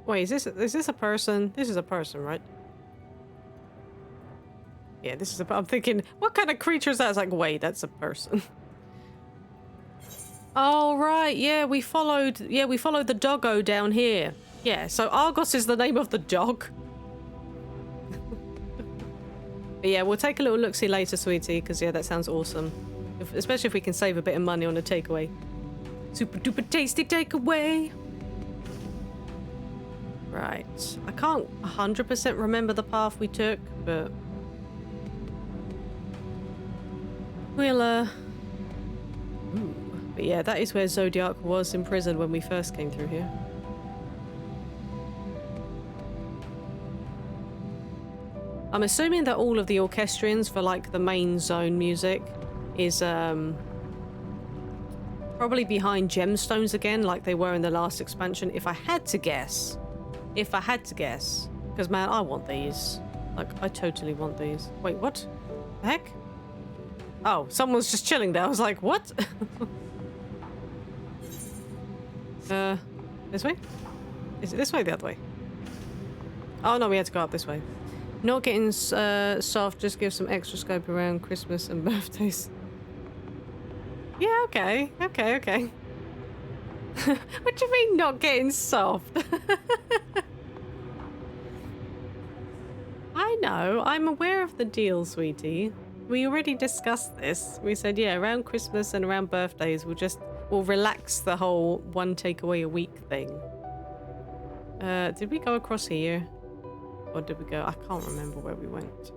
Wait, is this a person? This is a person, right? Yeah, this is a... I'm thinking, what kind of creature is that? It's like, wait, that's a person. Oh, right, yeah, we followed the doggo down here. Yeah, so Argos is the name of the dog. But yeah, we'll take a little look-see later, sweetie, because yeah, that sounds awesome. Especially if we can save a bit of money on a takeaway. Super duper tasty takeaway. Right. I can't 100% remember the path we took, but... we'll, Ooh. But yeah, that is where Zodiac was imprisoned when we first came through here. I'm assuming that all of the orchestrions for like the main zone music is probably behind gemstones again, like they were in the last expansion. If I had to guess, because man, I want these. Like, I totally want these. Wait, what? The heck? Oh, someone's just chilling there. I was like, what? This way? Is it this way or the other way? Oh no, we had to go up this way. Not getting soft, just give some extra scope around Christmas and birthdays. Yeah, okay. What do you mean not getting soft? I know, I'm aware of the deal, sweetie. We already discussed this. We said, yeah, around Christmas and around birthdays, we'll relax the whole one takeaway a week thing. Did we go across here? Or did we go? I can't remember where we went.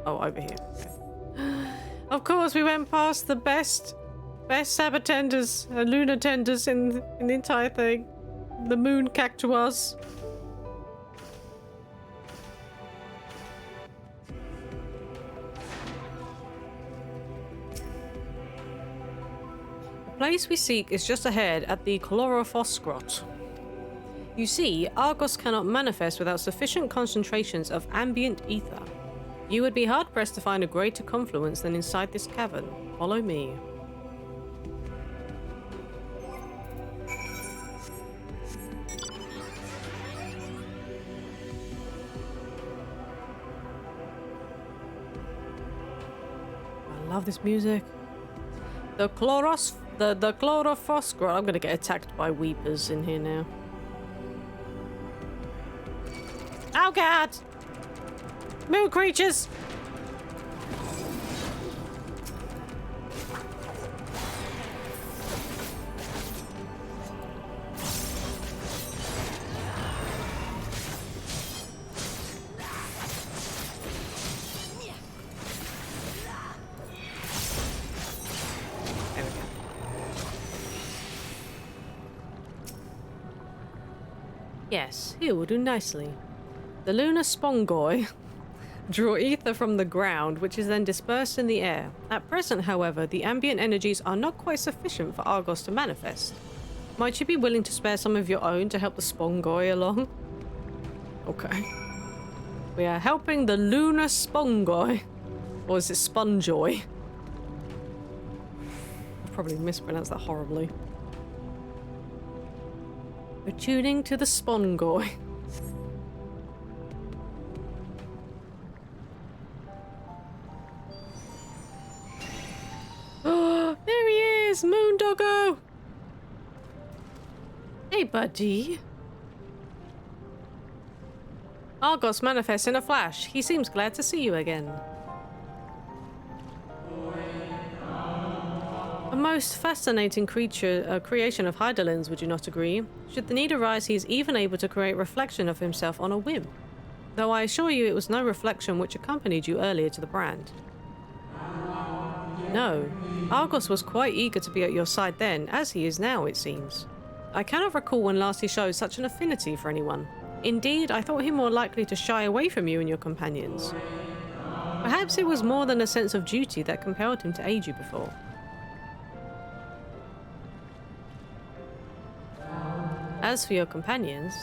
Oh, over here. Okay. Of course, we went past the best Sabbath tenders and lunar tenders in the entire thing. The moon cactuars. The place we seek is just ahead at the Chlorophyll Grot. You see, Argos cannot manifest without sufficient concentrations of ambient ether. You would be hard-pressed to find a greater confluence than inside this cavern. Follow me. I love this music. The Chlorophyll Grot. I'm gonna get attacked by weepers in here now. Oh god! Moon creatures! There we go. Yes, here will do nicely. The lunar spongoi draw ether from the ground, which is then dispersed in the air. At present, however, the ambient energies are not quite sufficient for Argos to manifest. Might you be willing to spare some of your own to help the spongoi along? Okay. We are helping the lunar spongoi. Or is it spongeoi? I probably mispronounced that horribly. We're tuning to the spongoi. There he is! Moondoggo! Hey, buddy. Argos manifests in a flash. He seems glad to see you again. A most fascinating creation of Heidelин's, would you not agree? Should the need arise, he is even able to create reflection of himself on a whim. Though I assure you it was no reflection which accompanied you earlier to the brand. No, Argos was quite eager to be at your side then, as he is now, it seems. I cannot recall when last he showed such an affinity for anyone. Indeed, I thought him more likely to shy away from you and your companions. Perhaps it was more than a sense of duty that compelled him to aid you before. As for your companions...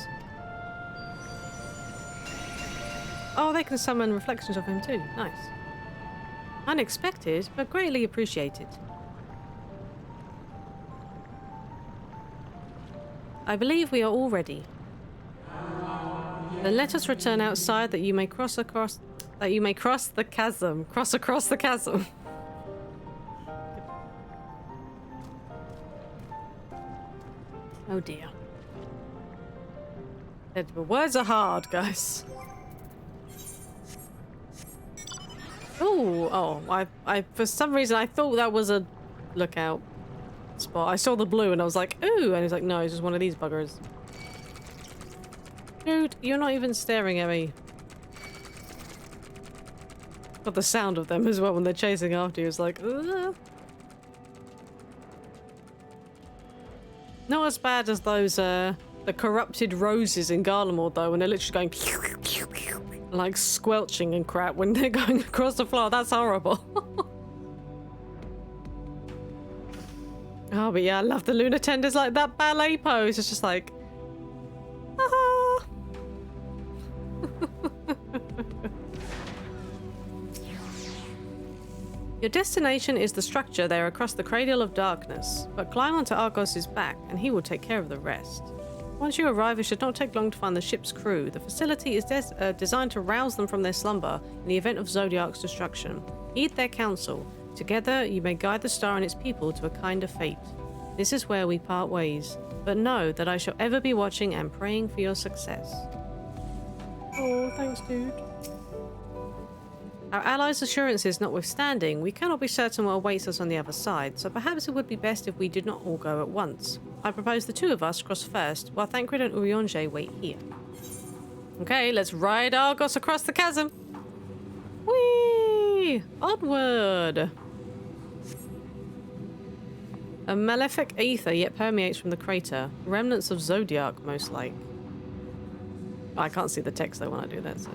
Oh, they can summon reflections of him too. Nice. Unexpected, but greatly appreciated. I believe we are all ready. Then let us return outside that you may cross across the chasm. Cross across the chasm. Oh dear. The words are hard, guys. Oh, I for some reason I thought that was a lookout spot. I saw the blue and I was like, ooh, and he's like, no, it's just one of these buggers. Dude, you're not even staring at me. Got the sound of them as well when they're chasing after you. It's like, ugh. Not as bad as those, the corrupted roses in Garlemald, though, when they're literally going... like squelching and crap when they're going across the floor. That's horrible. Oh, but yeah, I love the Lunar Tenders, like that ballet pose. It's just like, ah. Your destination is the structure there across the Cradle of Darkness, but climb onto Argos's back and he will take care of the rest. Once you arrive, it should not take long to find the ship's crew. The facility is designed to rouse them from their slumber in the event of Zodiac's destruction. Heed their counsel. Together, you may guide the star and its people to a kinder fate. This is where we part ways, but know that I shall ever be watching and praying for your success. Oh, thanks, dude. Our allies' assurances notwithstanding, we cannot be certain what awaits us on the other side, so perhaps it would be best if we did not all go at once. I propose the two of us cross first, while Thancred and Urianger wait here. Okay, let's ride Argos across the chasm! Whee! Onward! A malefic ether yet permeates from the crater. Remnants of Zodiac, most like. I can't see the text though when I do that, so...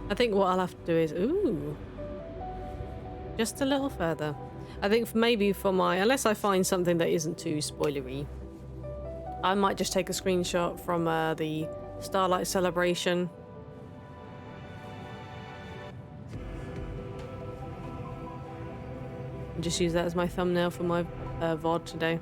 I think what I'll have to do is... Ooh! Just a little further. I think maybe for my... Unless I find something that isn't too spoilery, I might just take a screenshot from the Starlight celebration. And just use that as my thumbnail for my VOD today.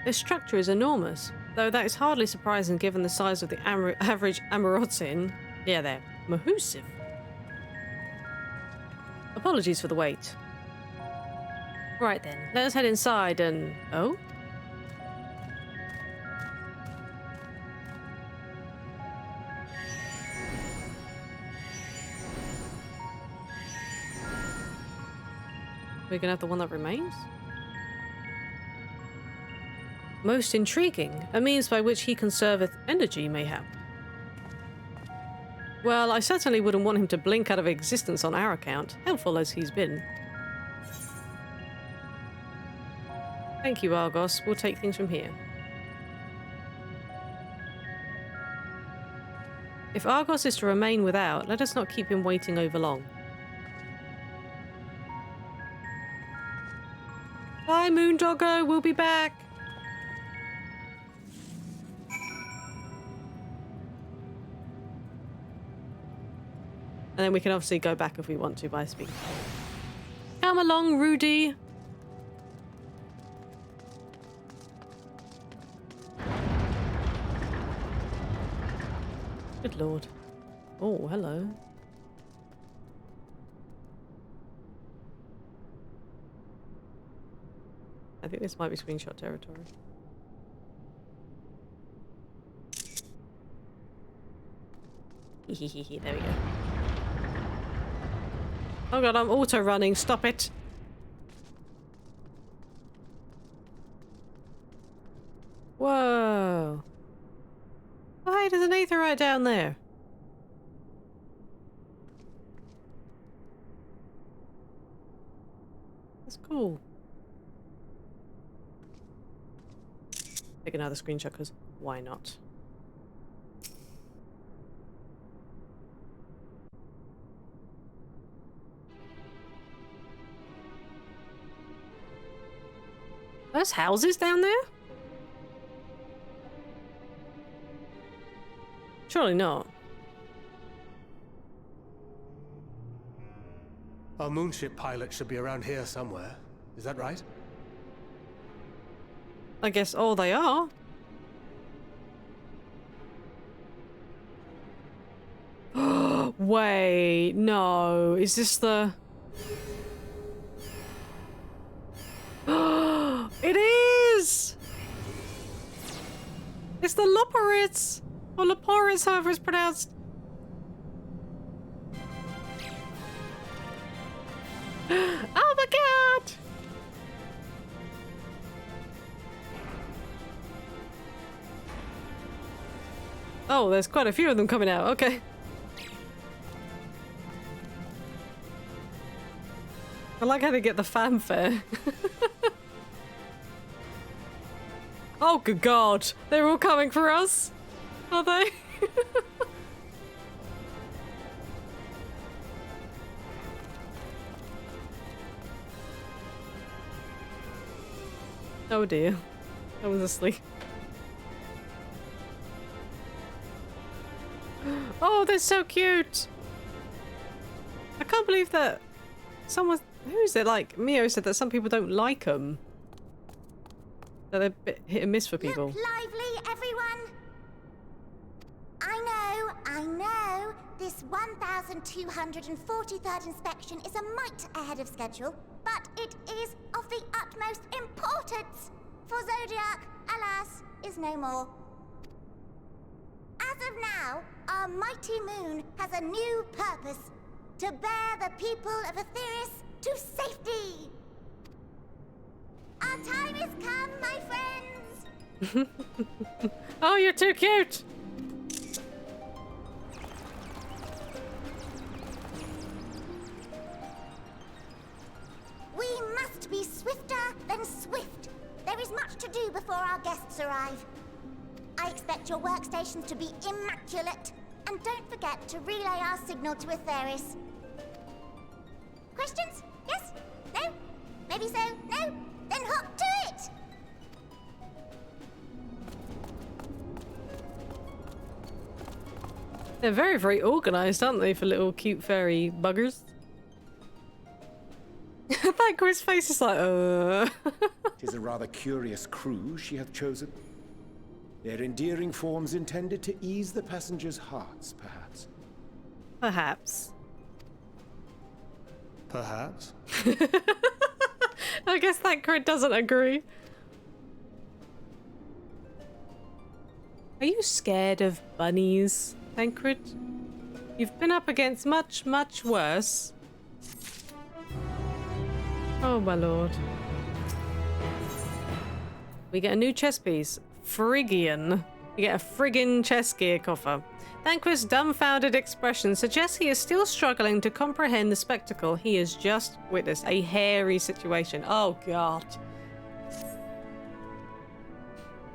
This structure is enormous, though that is hardly surprising given the size of the average Amarotin. Yeah, they're massive. Apologies for the wait. Right then, let us head inside and... Oh? We're gonna have the one that remains? Most intriguing. A means by which he conserveth energy, mayhap. Well, I certainly wouldn't want him to blink out of existence on our account, helpful as he's been. Thank you, Argos. We'll take things from here. If Argos is to remain without, let us not keep him waiting over long. Bye, Moondoggo. We'll be back. And then we can obviously go back if we want to by speaking. Come along, Rudy. Good lord. Oh, hello. I think this might be screenshot territory. There we go. Oh god, I'm auto-running. Stop it. Whoa. Oh, hey, there's an ether right down there. That's cool. Take another screenshot, because why not? There's houses down there? Surely not. Our moonship pilot should be around here somewhere. Is that right? I guess all they are. Wait, no. Is this the... It is! It's the Loporits! Or Loporits, however it's pronounced. Oh my god! Oh, there's quite a few of them coming out. Okay. I like how they get the fanfare. Oh, good God. They're all coming for us. Are they? Oh dear. I was asleep. Oh, they're so cute. I can't believe that someone... Who is it? Like, Mio said that some people don't like them. That they're a bit hit and miss for people. Look lively, everyone! I know. This 1,243rd inspection is a mite ahead of schedule, but it is of the utmost importance, for Zodiac, alas, is no more. As of now, our mighty moon has a new purpose, to bear the people of Aetheris to safety. Our time has come, my friends! Oh, you're too cute! We must be swifter than swift. There is much to do before our guests arrive. I expect your workstations to be immaculate. And don't forget to relay our signal to Aetheris. Questions? Yes? No? Maybe so? No? Then hop to it! They're very, very organised, aren't they, for little cute fairy buggers? That Chris face is like, Tis a rather curious crew she hath chosen. Their endearing forms intended to ease the passengers' hearts, perhaps. Perhaps. Perhaps. I guess that crit doesn't agree. Are you scared of bunnies, Tancred? You've been up against much, much worse. Oh my lord. We get a new chess piece. Phrygian. You get a friggin' chess gear coffer. Thancred's dumbfounded expression suggests he is still struggling to comprehend the spectacle he has just witnessed. A hairy situation. Oh god.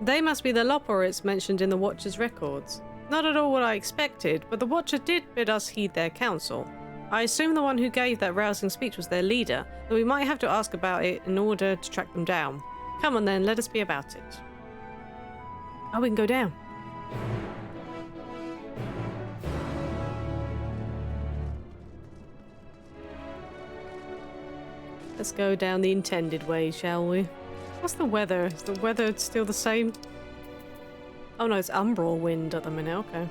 They must be the Loporites mentioned in the Watcher's records. Not at all what I expected, but the Watcher did bid us heed their counsel. I assume the one who gave that rousing speech was their leader, though we might have to ask about it in order to track them down. Come on then, let us be about it. Oh, we can go down. Let's go down the intended way, shall we? What's the weather? Is the weather still the same? Oh no, it's umbral wind at the minute, okay.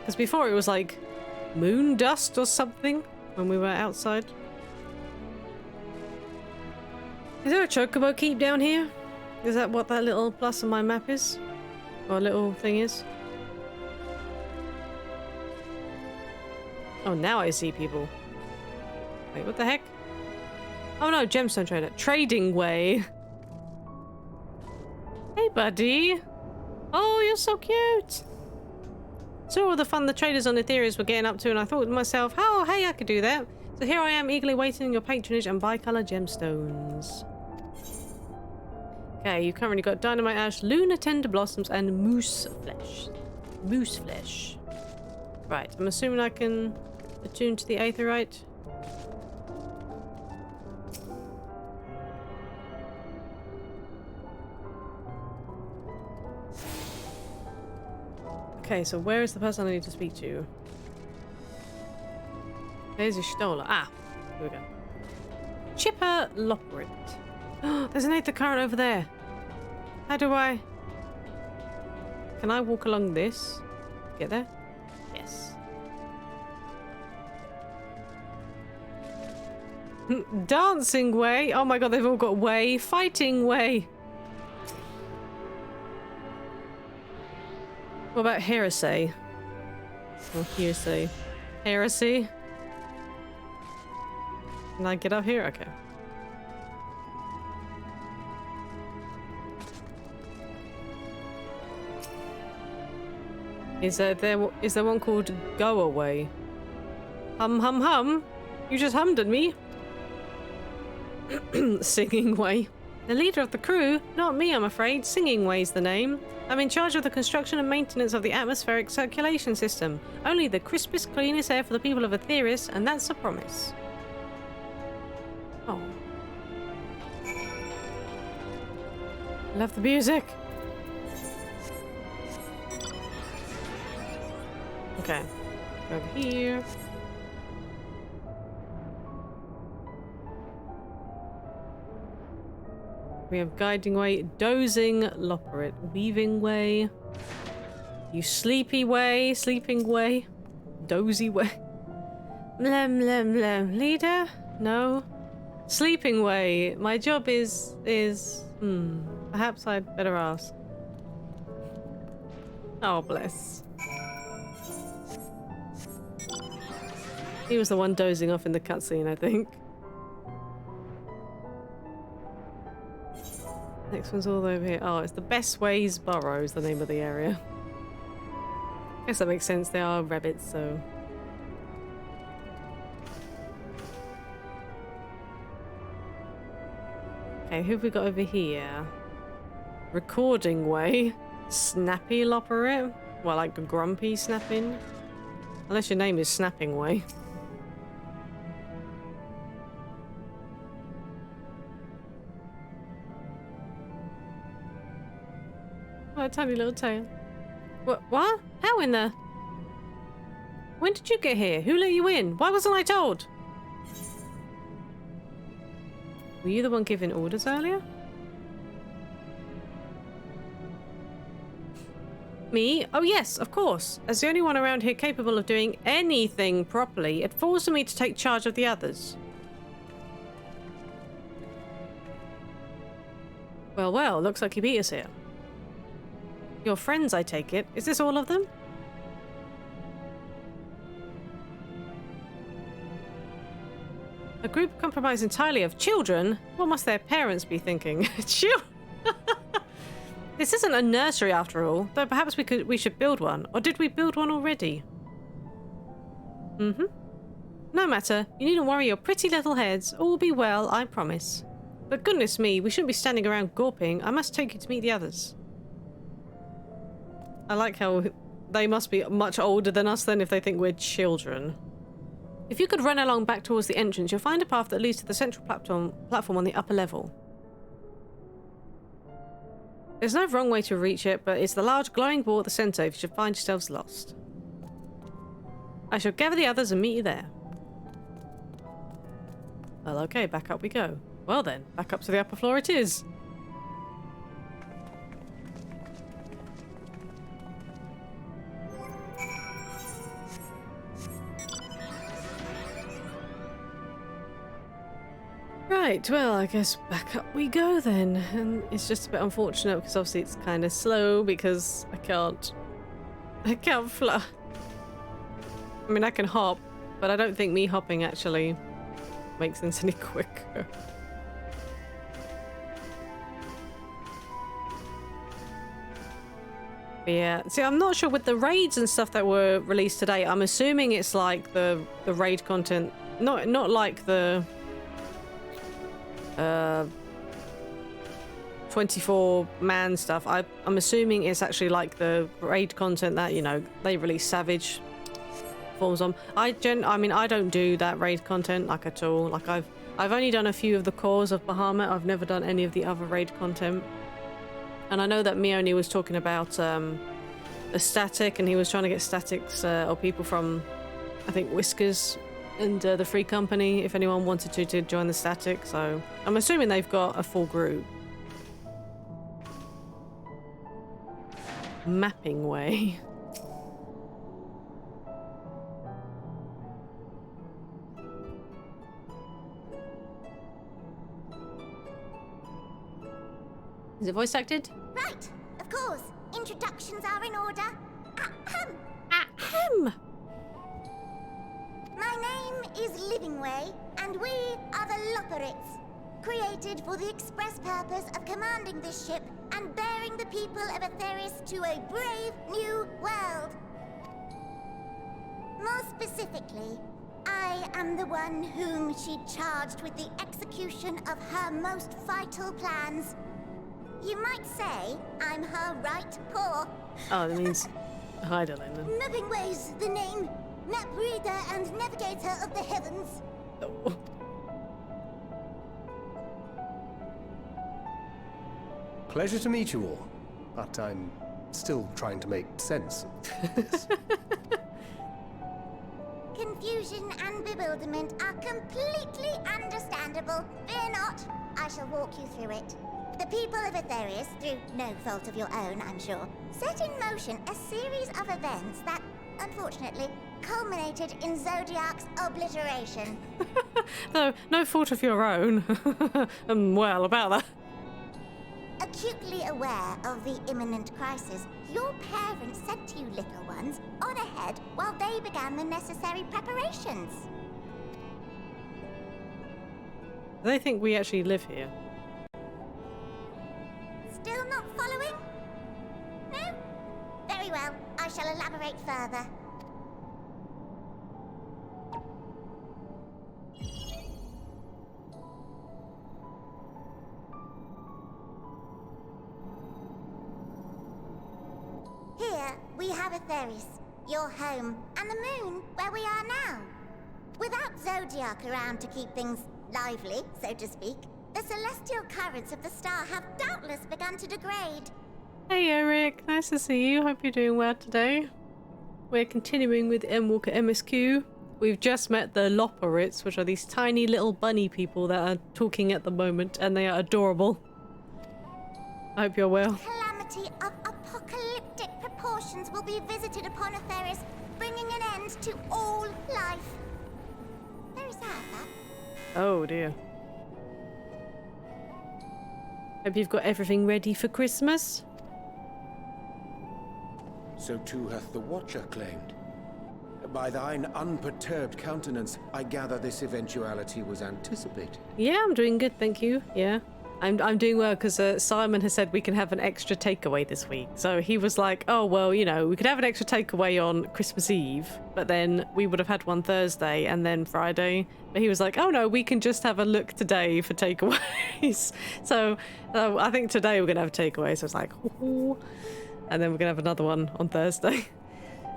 Because before it was like moon dust or something when we were outside. Is there a chocobo keep down here? Is that what that little plus on my map is? Or little thing is? Oh, now I see people. Wait, what the heck? Oh no, gemstone trader. Trading way. Hey, buddy. Oh, you're so cute. Saw all the fun the traders on Aetheris were getting up to, and I thought to myself, oh, hey, I could do that. So here I am, eagerly waiting your patronage and bicolor gemstones. Okay, you've currently got dynamite ash, lunar tender blossoms, and moose flesh. Moose flesh. Right, I'm assuming I can attune to the aetherite. Okay, so where is the person I need to speak to? There's a Stoller. Ah, here we go. Chipper Loperit. There's an aether current over there. How do I... Can I walk along this? Get there? Yes. Dancing way. Oh my god, they've all got way. Fighting way. What about heresy? Or hearsay? Heresy? Can I get up here? Okay. Is there one called Go Away? Hum hum hum. You just hummed at me. Singing Way. The leader of the crew? Not me, I'm afraid. Singing Way's the name. I'm in charge of the construction and maintenance of the atmospheric circulation system. Only the crispest, cleanest air for the people of Aetheris, and that's a promise. Oh. Love the music. Okay. Over here. We have Guiding Way, Dozing Loperate, Weaving Way, You Sleepy Way, Sleeping Way, Dozy Way. Blem, blem, blem. Leader? No. Sleeping Way. My job is... Perhaps I'd better ask. Oh, bless. He was the one dozing off in the cutscene, I think. Next one's all over here. Oh, it's the Best Ways Burrow is the name of the area. I guess that makes sense. They are rabbits, so... Okay, who have we got over here? Recording Way. Snappy Loperate. Well, like grumpy snapping. Unless your name is Snapping Way. Oh, a tiny little tail. What? How in the... When did you get here? Who let you in? Why wasn't I told? Were you the one giving orders earlier? Me? Oh yes, of course. As the only one around here capable of doing anything properly, it falls to me to take charge of the others. Well, looks like you beat us here. Your friends, I take it. Is this all of them? A group comprised entirely of children? What must their parents be thinking? This isn't a nursery after all, though perhaps we should build one. Or did we build one already? No matter. You needn't worry your pretty little heads. All will be well, I promise. But goodness me, we shouldn't be standing around gawping. I must take you to meet the others. I like how they must be much older than us then if they think we're children. If you could run along back towards the entrance, you'll find a path that leads to the central platform on the upper level. There's no wrong way to reach it, but it's the large glowing ball at the centre if you should find yourselves lost. I shall gather the others and meet you there. Well, okay, back up we go. Well then, back up to the upper floor it is. Right, well, I guess back up we go then. And it's just a bit unfortunate because obviously it's kind of slow because I can't fly. I mean, I can hop, but I don't think me hopping actually makes things any quicker. But yeah, see, I'm not sure with the raids and stuff that were released today. I'm assuming it's like the raid content, not like the 24-man stuff. I'm assuming it's actually like the raid content that, you know, they release Savage forms on. I mean, I don't do that raid content like at all. Like I've only done a few of the cores of Bahamut. I've never done any of the other raid content. And I know that Mione was talking about a static, and he was trying to get statics or people from, I think, Whiskers and the Free Company, if anyone wanted to join the static. So I'm assuming they've got a full group. Mapping Way. Is it voice acted? Right, of course. Introductions are in order. Ahem. Ahem. My name is Living Way, and we are the Loperates, created for the express purpose of commanding this ship and bearing the people of Aetheris to a brave new world. specifically, I am the one whom she charged with the execution of her most vital plans. You might say I'm her right paw. Oh, that means Heidelin. Mapping Ways, the name. Map reader and navigator of the heavens. Oh. Pleasure to meet you all, but I'm still trying to make sense of this. Confusion and bewilderment are completely understandable. Fear not, I shall walk you through it. The people of Aetherius, through no fault of your own, I'm sure, set in motion a series of events that, unfortunately, culminated in Zodiac's obliteration. No fault of your own. Well, about that. Acutely aware of the imminent crisis, your parents sent you little ones on ahead while they began the necessary preparations. They think we actually live here. Still not following? No? Very well, I shall elaborate further. Here, we have Aetherius, your home, and the moon, where we are now. Without Zodiac around to keep things lively, so to speak, the celestial currents of the star have doubtless begun to degrade. Hey Eric, nice to see you. Hope you're doing well today. We're continuing with Endwalker MSQ. We've just met the Loperites, which are these tiny little bunny people that are talking at the moment, and they are adorable. I hope you're well. Calamity of apocalyptic proportions will be visited upon Aetherius, bringing an end to all life. Very sad, that. Oh dear. Hope you've got everything ready for Christmas. So too hath the Watcher claimed. By thine unperturbed countenance, I gather this eventuality was anticipated. Yeah, I'm doing good, thank you. Yeah. I'm doing well because Simon has said we can have an extra takeaway this week. So he was like, oh, well, you know, we could have an extra takeaway on Christmas Eve, but then we would have had one Thursday and then Friday. But he was like, oh, no, we can just have a look today for takeaways. So I think today we're going to have a takeaway. So it's like, ooh. And then we're going to have another one on Thursday.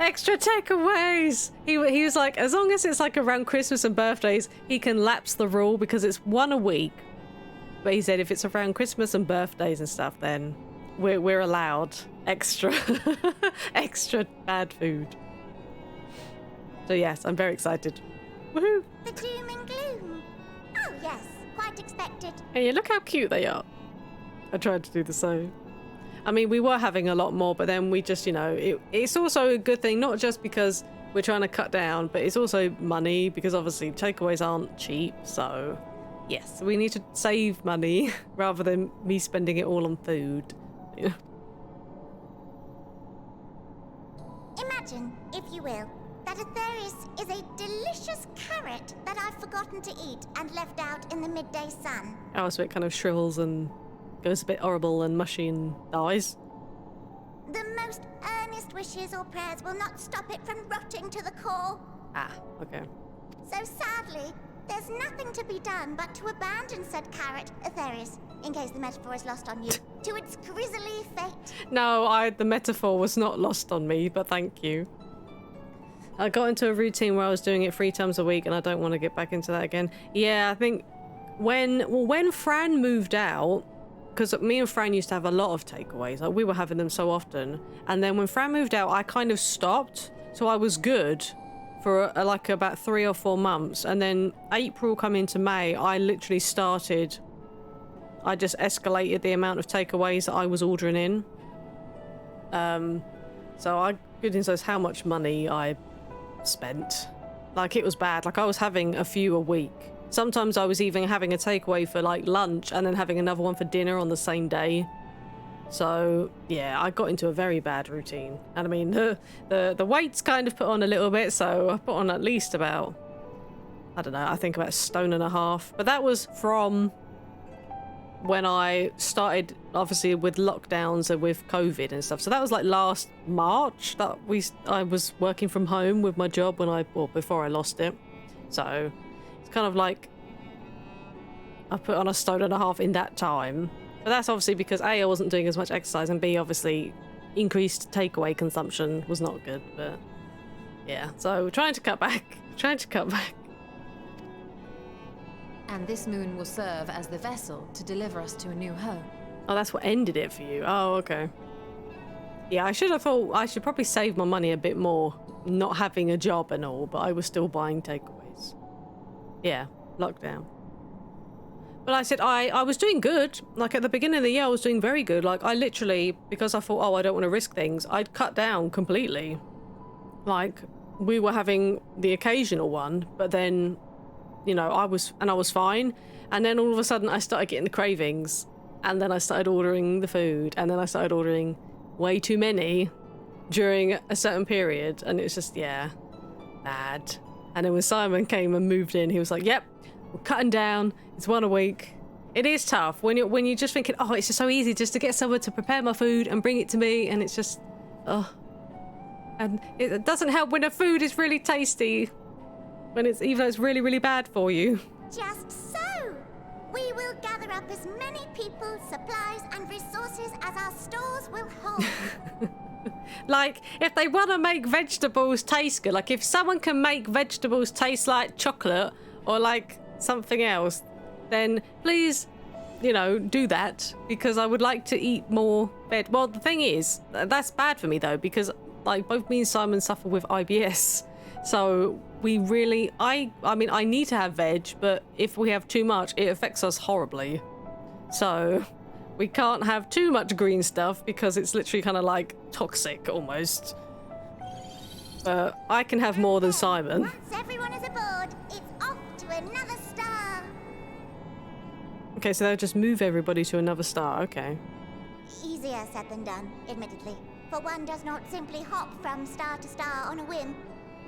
Extra takeaways! He was like, as long as it's like around Christmas and birthdays, he can lapse the rule because it's one a week. But he said if it's around Christmas and birthdays and stuff, then we're allowed extra extra bad food. So yes, I'm very excited. Woohoo! The doom and gloom. Oh yes, quite expected. Hey, look how cute they are. I tried to do the same. I mean, we were having a lot more, but then we just, you know, it's also a good thing, not just because we're trying to cut down, but it's also money, because obviously takeaways aren't cheap, so yes, we need to save money rather than me spending it all on food. Yeah. Imagine, if you will, that Aetherius is a delicious carrot that I've forgotten to eat and left out in the midday sun. Oh, so it kind of shrivels and goes a bit horrible and mushy and dies. The most earnest wishes or prayers will not stop it from rotting to the core. Ah, okay. So sadly, there's nothing to be done but to abandon said carrot, Aetherius, in case the metaphor is lost on you, to its grisly fate. No, the metaphor was not lost on me, but thank you. I got into a routine where I was doing it 3 times a week, and I don't want to get back into that again. Yeah, I think when Fran moved out, because me and Fran used to have a lot of takeaways, like we were having them so often, and then when Fran moved out, I kind of stopped, so I was good for like about 3 or 4 months, and then April coming to May, I literally started, I just escalated the amount of takeaways that I was ordering in. So goodness knows how much money I spent. Like, it was bad. Like, I was having a few a week. Sometimes I was even having a takeaway for like lunch and then having another one for dinner on the same day. So yeah, I got into a very bad routine. And I mean, the weight's kind of put on a little bit, so I put on at least about, I don't know, I think about 1.5 stone. But that was from when I started, obviously with lockdowns and with COVID and stuff. So that was like last March that I was working from home with my job before I lost it. So it's kind of like I put on a stone and a half in that time. But that's obviously because A, I wasn't doing as much exercise, and B, obviously increased takeaway consumption was not good. But yeah, so trying to cut back. And this moon will serve as the vessel to deliver us to a new home. Oh, that's what ended it for you. Oh, okay. Yeah, I should have thought I should probably save my money a bit more, not having a job and all, but I was still buying takeaways. Yeah, lockdown. But I said I was doing good. Like at the beginning of the year, I was doing very good. Like I literally, because I thought, oh, I don't want to risk things, I'd cut down completely. Like we were having the occasional one, but then, you know, I was fine. And then all of a sudden I started getting the cravings, and then I started ordering the food, and then I started ordering way too many during a certain period, and it was just, yeah, bad. And then when Simon came and moved in, he was like, yep, we're cutting down, it's one a week. It is tough when you're just thinking, oh, it's just so easy just to get someone to prepare my food and bring it to me, and it's just, oh. And it doesn't help when the food is really tasty, when it's, even though it's really, really bad for you. Just so! We will gather up as many people, supplies, and resources as our stores will hold. Like, if they want to make vegetables taste good, like if someone can make vegetables taste like chocolate or like something else, then please, you know, do that, because I would like to eat more veg. Well, the thing is, that's bad for me though, because like both me and Simon suffer with IBS. So we really, I mean, I need to have veg, but if we have too much, it affects us horribly. So we can't have too much green stuff because it's literally kind of like toxic almost. But I can have more than Simon. Once everyone is aboard, it's off to another star. Okay, so they'll just move everybody to another star, okay. Easier said than done, admittedly. For one does not simply hop from star to star on a whim.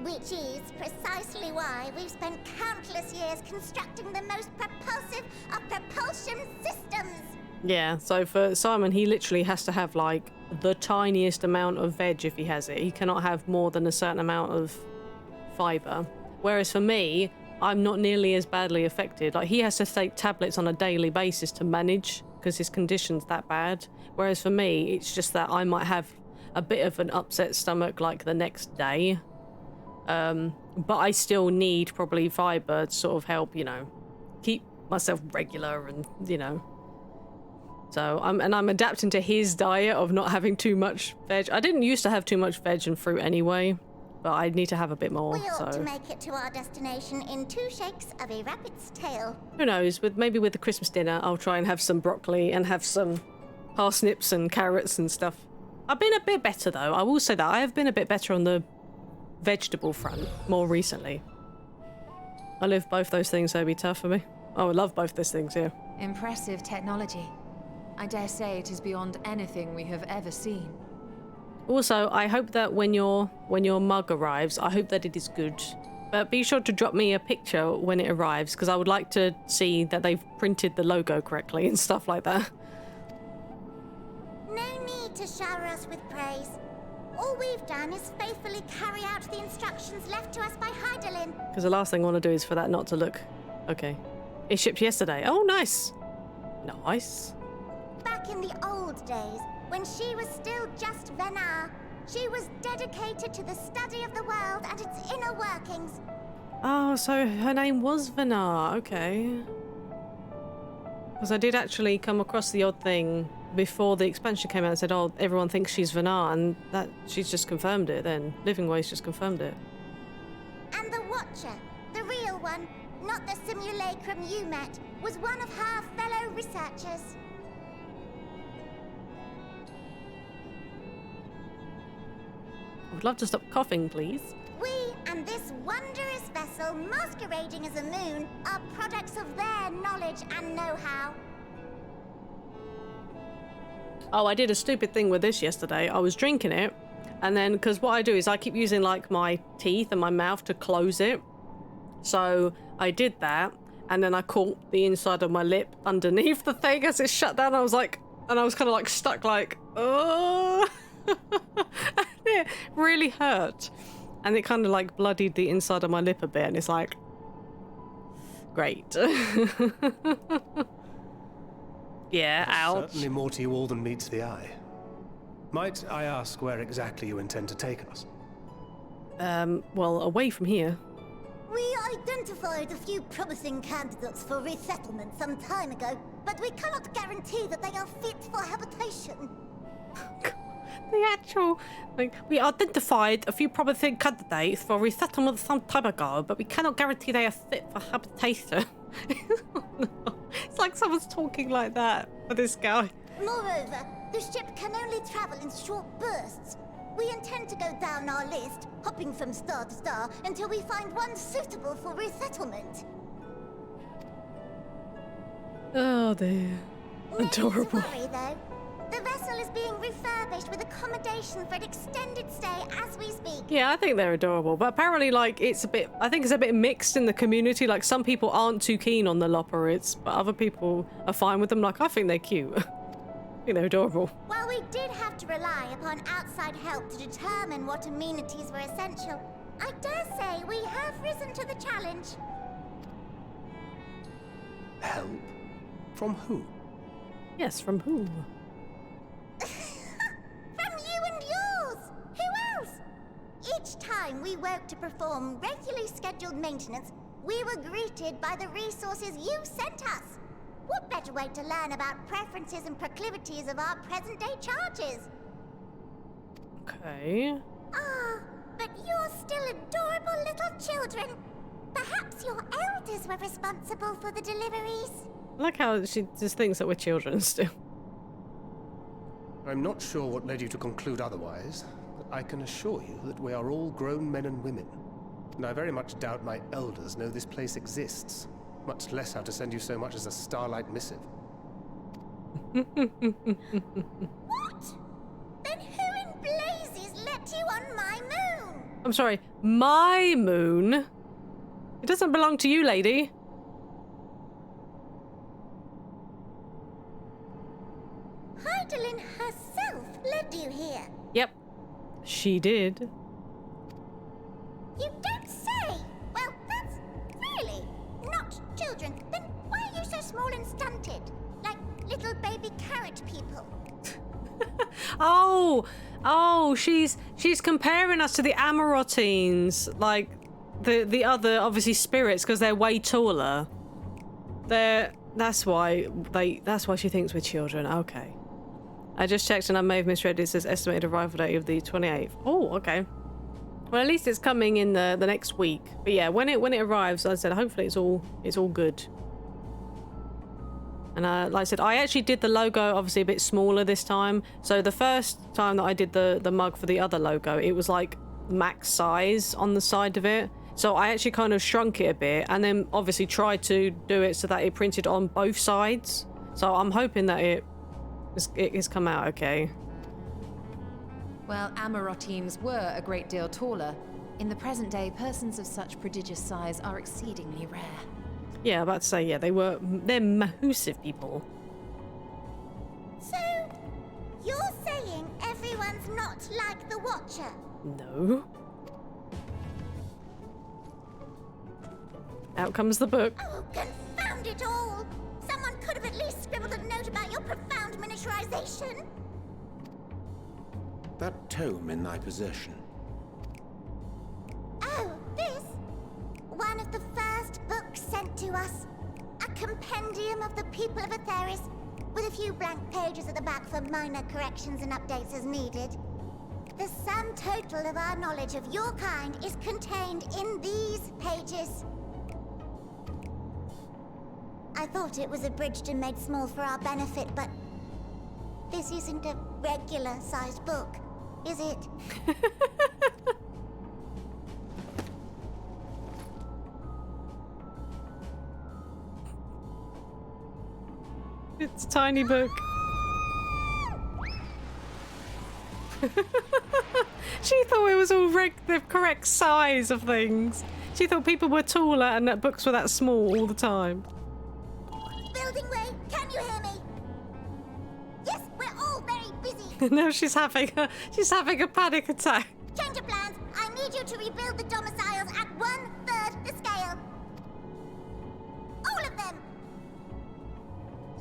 Which is precisely why we've spent countless years constructing the most propulsive of propulsion systems. Yeah, so for Simon, he literally has to have like the tiniest amount of veg if he has it. He cannot have more than a certain amount of fiber. Whereas for me, I'm not nearly as badly affected. Like he has to take tablets on a daily basis to manage because his condition's that bad. Whereas for me, it's just that I might have a bit of an upset stomach like the next day. But I still need probably fiber to sort of help, you know, keep myself regular and, you know. So I'm adapting to his diet of not having too much veg. I didn't used to have too much veg and fruit anyway, but I need to have a bit more. We ought to make it to our destination in 2 shakes of a rabbit's tail. Who knows? Maybe with the Christmas dinner, I'll try and have some broccoli and have some parsnips and carrots and stuff. I've been a bit better though. I will say that I have been a bit better on the vegetable front more recently. I live both those things, so it'd be tough for me. Oh, I love both those things, yeah. Impressive technology. I dare say it is beyond anything we have ever seen. Also, I hope that when your mug arrives, I hope that it is good. But be sure to drop me a picture when it arrives, because I would like to see that they've printed the logo correctly and stuff like that. No need to shower us with praise. All we've done is faithfully carry out the instructions left to us by Heidelin. Because the last thing I want to do is for that not to look... Okay. It shipped yesterday. Oh, nice. Nice. Back in the old days, when she was still just Venar, she was dedicated to the study of the world and its inner workings. Oh, so her name was Venar. Okay. Because I did actually come across the odd thing before the expansion came out and said, oh, everyone thinks she's Venar, and that she's just confirmed it then. Living Waste just confirmed it. And the Watcher, the real one, not the simulacrum you met, was one of her fellow researchers. I would love to stop coughing, please. We and this wondrous vessel masquerading as a moon are products of their knowledge and know-how. Oh, I did a stupid thing with this yesterday. I was drinking it, and then, because what I do is I keep using like my teeth and my mouth to close it. So I did that, and then I caught the inside of my lip underneath the thing as it shut down. I was like, and I was kind of like stuck, like, oh, it really hurt, and it kind of like bloodied the inside of my lip a bit, and it's like, great. Yeah, ouch. Certainly more to you all than meets the eye. Might I ask where exactly you intend to take us? Well, away from here. We identified a few promising candidates for resettlement some time ago, but we cannot guarantee that they are fit for habitation. The actual, like, we identified a few promising candidates for resettlement some time ago, but we cannot guarantee they are fit for habitation. It's like someone's talking like that for this guy. Moreover, the ship can only travel in short bursts. We intend to go down our list, hopping from star to star, until we find one suitable for resettlement. Oh dear. Adorable. Not to worry, though. The vessel is being refurbished with accommodation for an extended stay as we speak. Yeah, I think they're adorable, but apparently, like, it's a bit, I think it's a bit mixed in the community. Like, some people aren't too keen on the Lopperids, but other people are fine with them. Like, I think they're cute. I think they're adorable. While we did have to rely upon outside help to determine what amenities were essential, I dare say we have risen to the challenge. Help? From who? Yes, from who? From you and yours! Who else? Each time we woke to perform regularly scheduled maintenance, we were greeted by the resources you sent us. What better way to learn about preferences and proclivities of our present-day charges? Okay. Ah, but you're still adorable little children. Perhaps your elders were responsible for the deliveries. I like how she just thinks that we're children still. I'm not sure what led you to conclude otherwise, but I can assure you that we are all grown men and women. And I very much doubt my elders know this place exists, much less how to send you so much as a Starlight missive. What? Then who in blazes let you on my moon? I'm sorry, my moon? It doesn't belong to you, lady. Heidelin herself led you here. Yep, she did. You don't say! Well, that's really not children. Then why are you so small and stunted? Like little baby carrot people. Oh, she's comparing us to the Amarotines, like the other obviously spirits, because they're way taller. That's why she thinks we're children. Okay. I just checked and I may have misread. It says estimated arrival date of the 28th. Oh, okay. Well, at least it's coming in the next week. But yeah, when it arrives, as I said, hopefully it's all good. And like I said, I actually did the logo obviously a bit smaller this time. So the first time that I did the mug for the other logo, it was like max size on the side of it. So I actually kind of shrunk it a bit and then obviously tried to do it so that it printed on both sides. So I'm hoping that it has come out okay. Well, Amarotines were a great deal taller. In the present day, persons of such prodigious size are exceedingly rare. Yeah, about to say, yeah, they're massive people. So, you're saying everyone's not like the Watcher? No. Out comes the book. Oh, confound it all! Someone could have at least scribbled a note about your profound miniaturization. That tome in thy possession. Oh, this? One of the first books sent to us. A compendium of the people of Atheris, with a few blank pages at the back for minor corrections and updates as needed. The sum total of our knowledge of your kind is contained in these pages. I thought it was abridged and made small for our benefit, but this isn't a regular-sized book, is it? It's a tiny book. She thought it was all the correct size of things. She thought people were taller and that books were that small all the time. Building way, can you hear me? Yes, we're all very busy. Now she's having a panic attack. Change of plans. I need you to rebuild the domiciles at 1/3 the scale. All of them.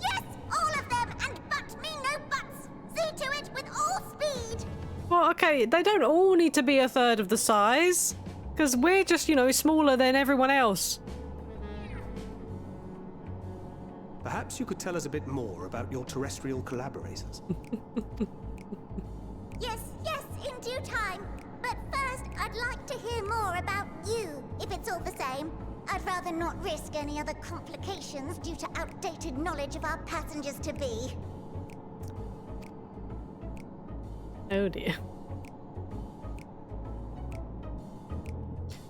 Yes, all of them, and but me no buts. See to it with all speed. Well, okay, they don't all need to be 1/3 of the size, because we're just, you know, smaller than everyone else. Perhaps you could tell us a bit more about your terrestrial collaborators. Yes, in due time. But first, I'd like to hear more about you, if it's all the same. I'd rather not risk any other complications due to outdated knowledge of our passengers-to-be. Oh dear.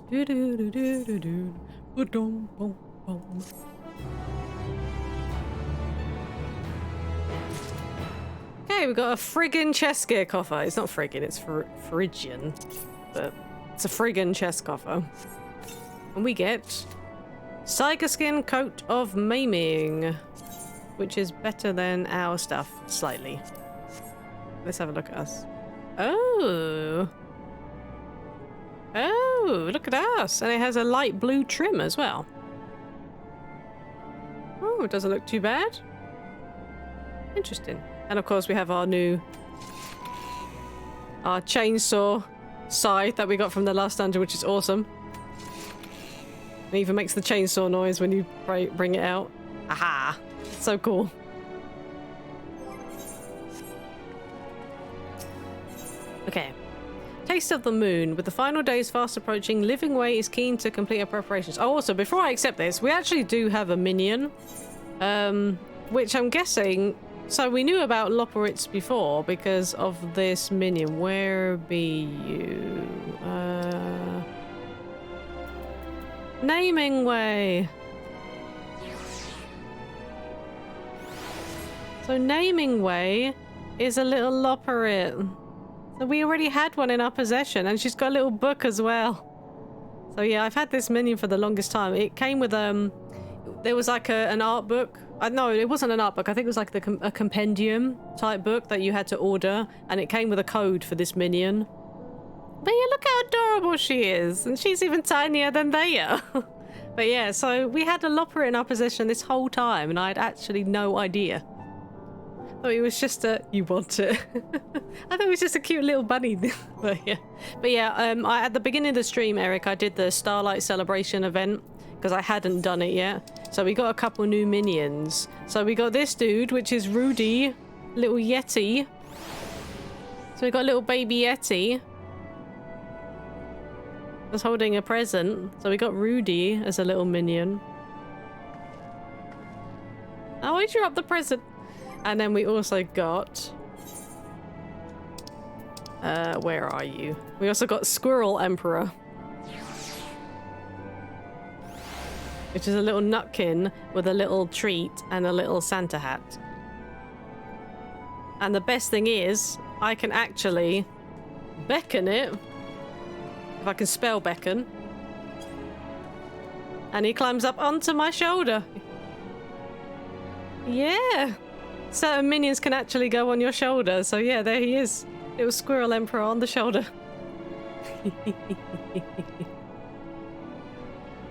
Do do do do do do. Ba-dum, bum, bum. Okay, we've got a friggin' chest gear coffer. It's not friggin', it's Phrygian. But it's a friggin' chest coffer. And we get Psychoskin coat of Maiming, which is better than our stuff, slightly. Let's have a look at us. Oh, look at us. And it has a light blue trim as well. Oh, it doesn't look too bad. Interesting. And of course we have our chainsaw scythe that we got from the last dungeon, which is awesome. It even makes the chainsaw noise when you bring it out. Aha! So cool. Okay. Taste of the Moon. With the final days fast approaching, Living Way is keen to complete our preparations. Oh, also, before I accept this, we actually do have a minion. Which I'm guessing... So we knew about Loporits before because of this minion. Where be you? Naming Way. So Naming Way is a little Loporit. So we already had one in our possession, and she's got a little book as well. So yeah, I've had this minion for the longest time. It came with there was like an art book. No, it wasn't an art book. I think it was like a compendium type book that you had to order, and it came with a code for this minion. But yeah, look how adorable she is, and she's even tinier than they are. But yeah, so we had a Loporit in our possession this whole time, and I had actually no idea. I thought it was just you want it. I thought it was just a cute little bunny. But yeah, at the beginning of the stream, Eric, I did the Starlight celebration event because I hadn't done it yet. So we got a couple new minions. So we got this dude, which is Rudy, little Yeti. So we got a little baby Yeti. Was holding a present. So we got Rudy as a little minion. Oh, I drew up the present. And then we also got... where are you? We also got Squirrel Emperor. Which is a little nutkin with a little treat and a little Santa hat. And the best thing is, I can actually beckon it. If I can spell beckon. And he climbs up onto my shoulder. Yeah. Certain minions can actually go on your shoulder. So yeah, there he is. Little Squirrel Emperor on the shoulder.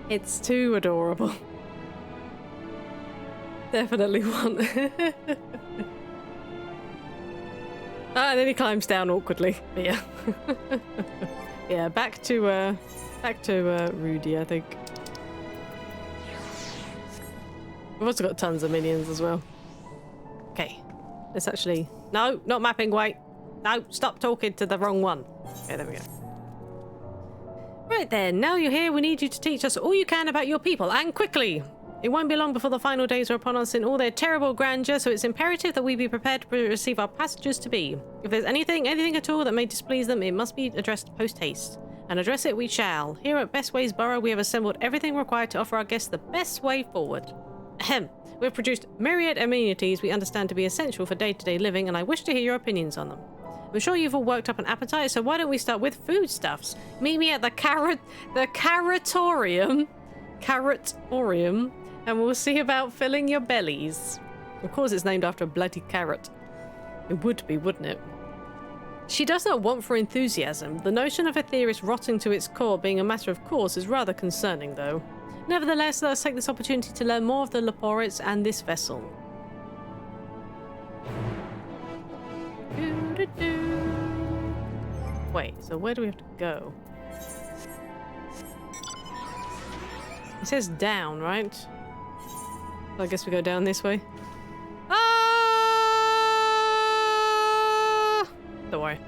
It's too adorable. Definitely want. And then he climbs down awkwardly. But yeah. Yeah, back to Rudy, I think. We've also got tons of minions as well. Okay. Let's actually... No, not mapping, wait. No, stop talking to the wrong one. Okay, there we go. Right then, now you're here, we need you to teach us all you can about your people, and quickly! It won't be long before the final days are upon us in all their terrible grandeur, so it's imperative that we be prepared to receive our passengers-to-be. If there's anything at all that may displease them, it must be addressed post-haste. And address it we shall. Here at Best Ways Borough, we have assembled everything required to offer our guests the best way forward. Ahem. We have produced myriad amenities we understand to be essential for day-to-day living, and I wish to hear your opinions on them. I'm sure you've all worked up an appetite, so why don't we start with foodstuffs? Meet me at the carrotorium, and we'll see about filling your bellies. Of course, it's named after a bloody carrot. It would be, wouldn't it? She does not want for enthusiasm. The notion of a theorist rotting to its core being a matter of course is rather concerning, though. Nevertheless, let us take this opportunity to learn more of the Leporites and this vessel. Wait, so where do we have to go? It says down, right? So I guess we go down this way. Don't worry.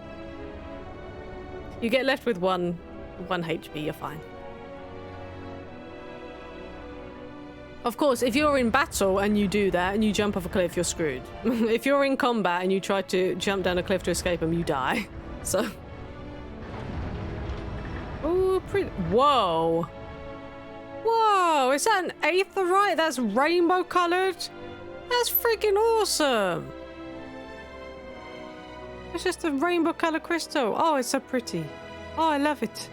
You get left with one HP, you're fine. Of course, if you're in battle and you do that and you jump off a cliff, you're screwed. If you're in combat and you try to jump down a cliff to escape them, you die. So... Ooh, pretty... Whoa! Whoa! Is that an aetherite? That's rainbow coloured? That's freaking awesome! It's just a rainbow coloured crystal. Oh, it's so pretty. Oh, I love it.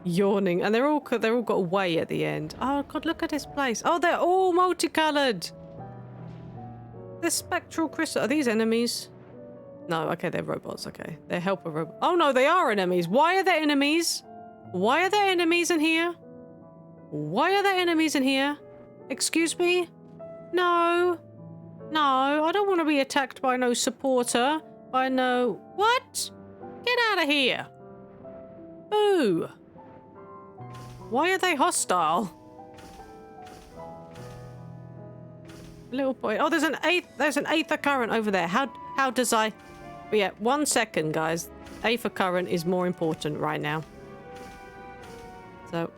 Yawning, and they're all got a way at the end. Oh god, look at this place. Oh, they're all multicolored. They're spectral crystal. Are these enemies? No, okay, they're robots. Okay, they're helper robots. Oh no, they are enemies. Why are there enemies? Why are there enemies in here? Why are there enemies in here? Excuse me? No, I don't want to be attacked by no supporter. By no what? Get out of here! Boo! Why are they hostile? Little boy. Oh, there's an aether current over there. How does I... But yeah, 1 second, guys. Aether current is more important right now. So,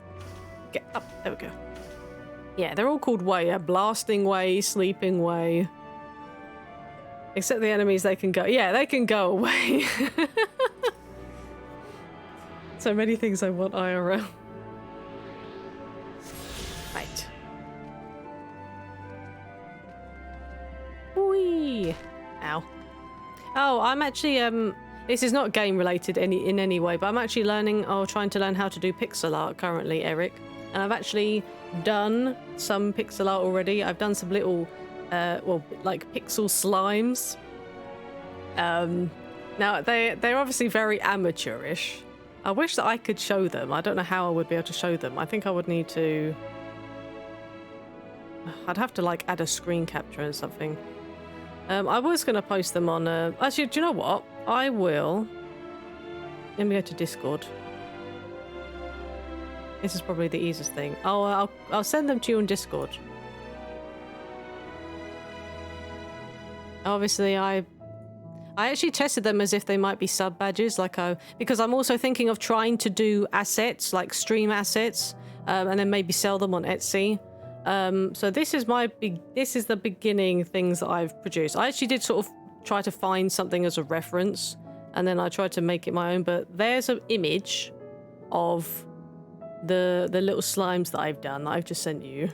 get up. There we go. Yeah, they're all called way. Yeah? Blasting way, sleeping way. Except the enemies, they can go... Yeah, they can go away. So many things I want IRL. Right. Whee! Ow. Oh, I'm actually, this is not game related in any way, but I'm actually trying to learn how to do pixel art currently, Eric. And I've actually done some pixel art already. I've done some little, like pixel slimes. Now, they're obviously very amateurish. I wish that I could show them. I don't know how I would be able to show them. I think I would need to... I'd have to, like, add a screen capture or something. I was going to post them on... Actually, do you know what? I will... Let me go to Discord. This is probably the easiest thing. I'll send them to you on Discord. Obviously, I actually tested them as if they might be sub badges, because I'm also thinking of trying to do assets, like stream assets, and then maybe sell them on Etsy. So this is the beginning things that I've produced. I actually did sort of try to find something as a reference, and then I tried to make it my own, but there's an image of the little slimes that I've done that I've just sent you.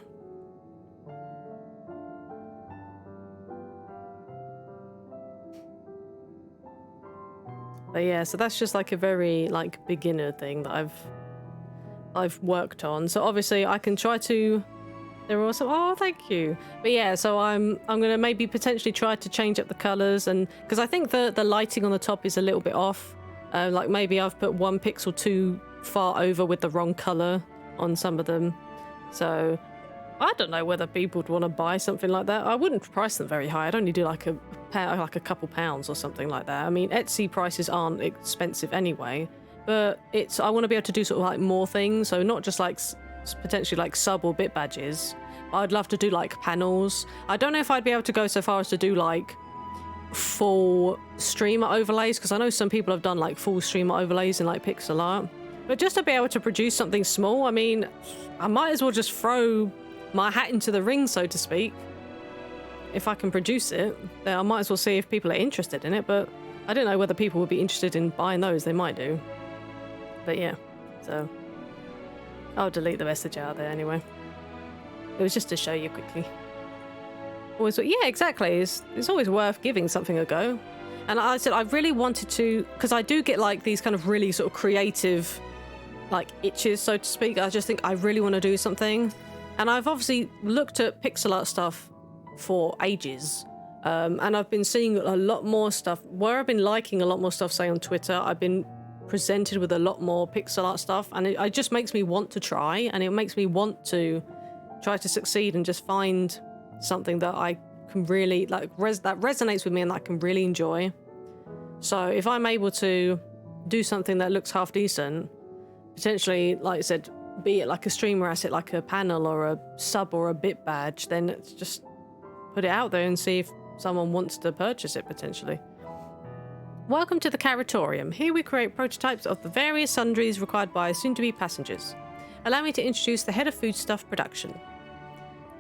But yeah, so that's just like a very like beginner thing that I've worked on. So obviously I can try to... They're awesome. Oh, thank you. But yeah, so I'm gonna maybe potentially try to change up the colors, and because I think the lighting on the top is a little bit off. Like maybe I've put 1 pixel too far over with the wrong color on some of them. So I don't know whether people would want to buy something like that. I wouldn't price them very high. I'd only do like a couple pounds or something like that. I mean, Etsy prices aren't expensive anyway, but I want to be able to do sort of like more things. So not just like potentially like sub or bit badges. I'd love to do like panels. I don't know if I'd be able to go so far as to do like full streamer overlays, because I know some people have done like full streamer overlays in like pixel art. But just to be able to produce something small, I mean, I might as well just throw my hat into the ring, so to speak. If I can produce it, then I might as well see if people are interested in it, but I don't know whether people would be interested in buying those. They might do. But yeah, so I'll delete the message out there anyway. It was just to show you quickly. always, yeah, exactly. It's always worth giving something a go. And I said I really wanted to, because I do get like these kind of really sort of creative, like itches, so to speak. I just think I really want to do something. And I've obviously looked at pixel art stuff for ages. And I've been seeing a lot more stuff. Where I've been liking a lot more stuff, say on Twitter, I've been presented with a lot more pixel art stuff. And it just makes me want to try. And it makes me want to try to succeed and just find something that I can really, like, that resonates with me and that I can really enjoy. So if I'm able to do something that looks half decent, potentially, like I said, be it like a streamer asset, like a panel or a sub or a bit badge, then it's just put it out there and see if someone wants to purchase it potentially. Welcome to the Caratorium. Here we create prototypes of the various sundries required by soon-to-be passengers. Allow me to introduce the head of foodstuff production.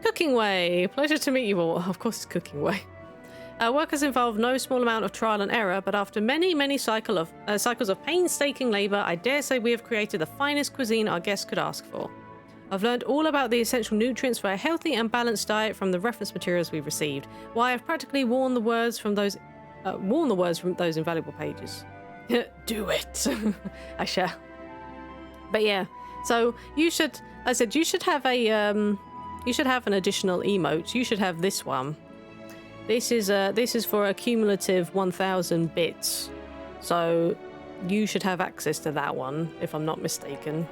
Cooking Way. Pleasure to meet you all. Of course it's Cooking Way. Our workers involve no small amount of trial and error, but after many cycles of painstaking labour, I dare say we have created the finest cuisine our guests could ask for. I've learned all about the essential nutrients for a healthy and balanced diet from the reference materials we've received. Why I've practically worn the words from those invaluable pages. Do it. I shall. But yeah, so you should have a you should have an additional emote. You should have this one. This is for a cumulative 1,000 bits. So you should have access to that one, if I'm not mistaken.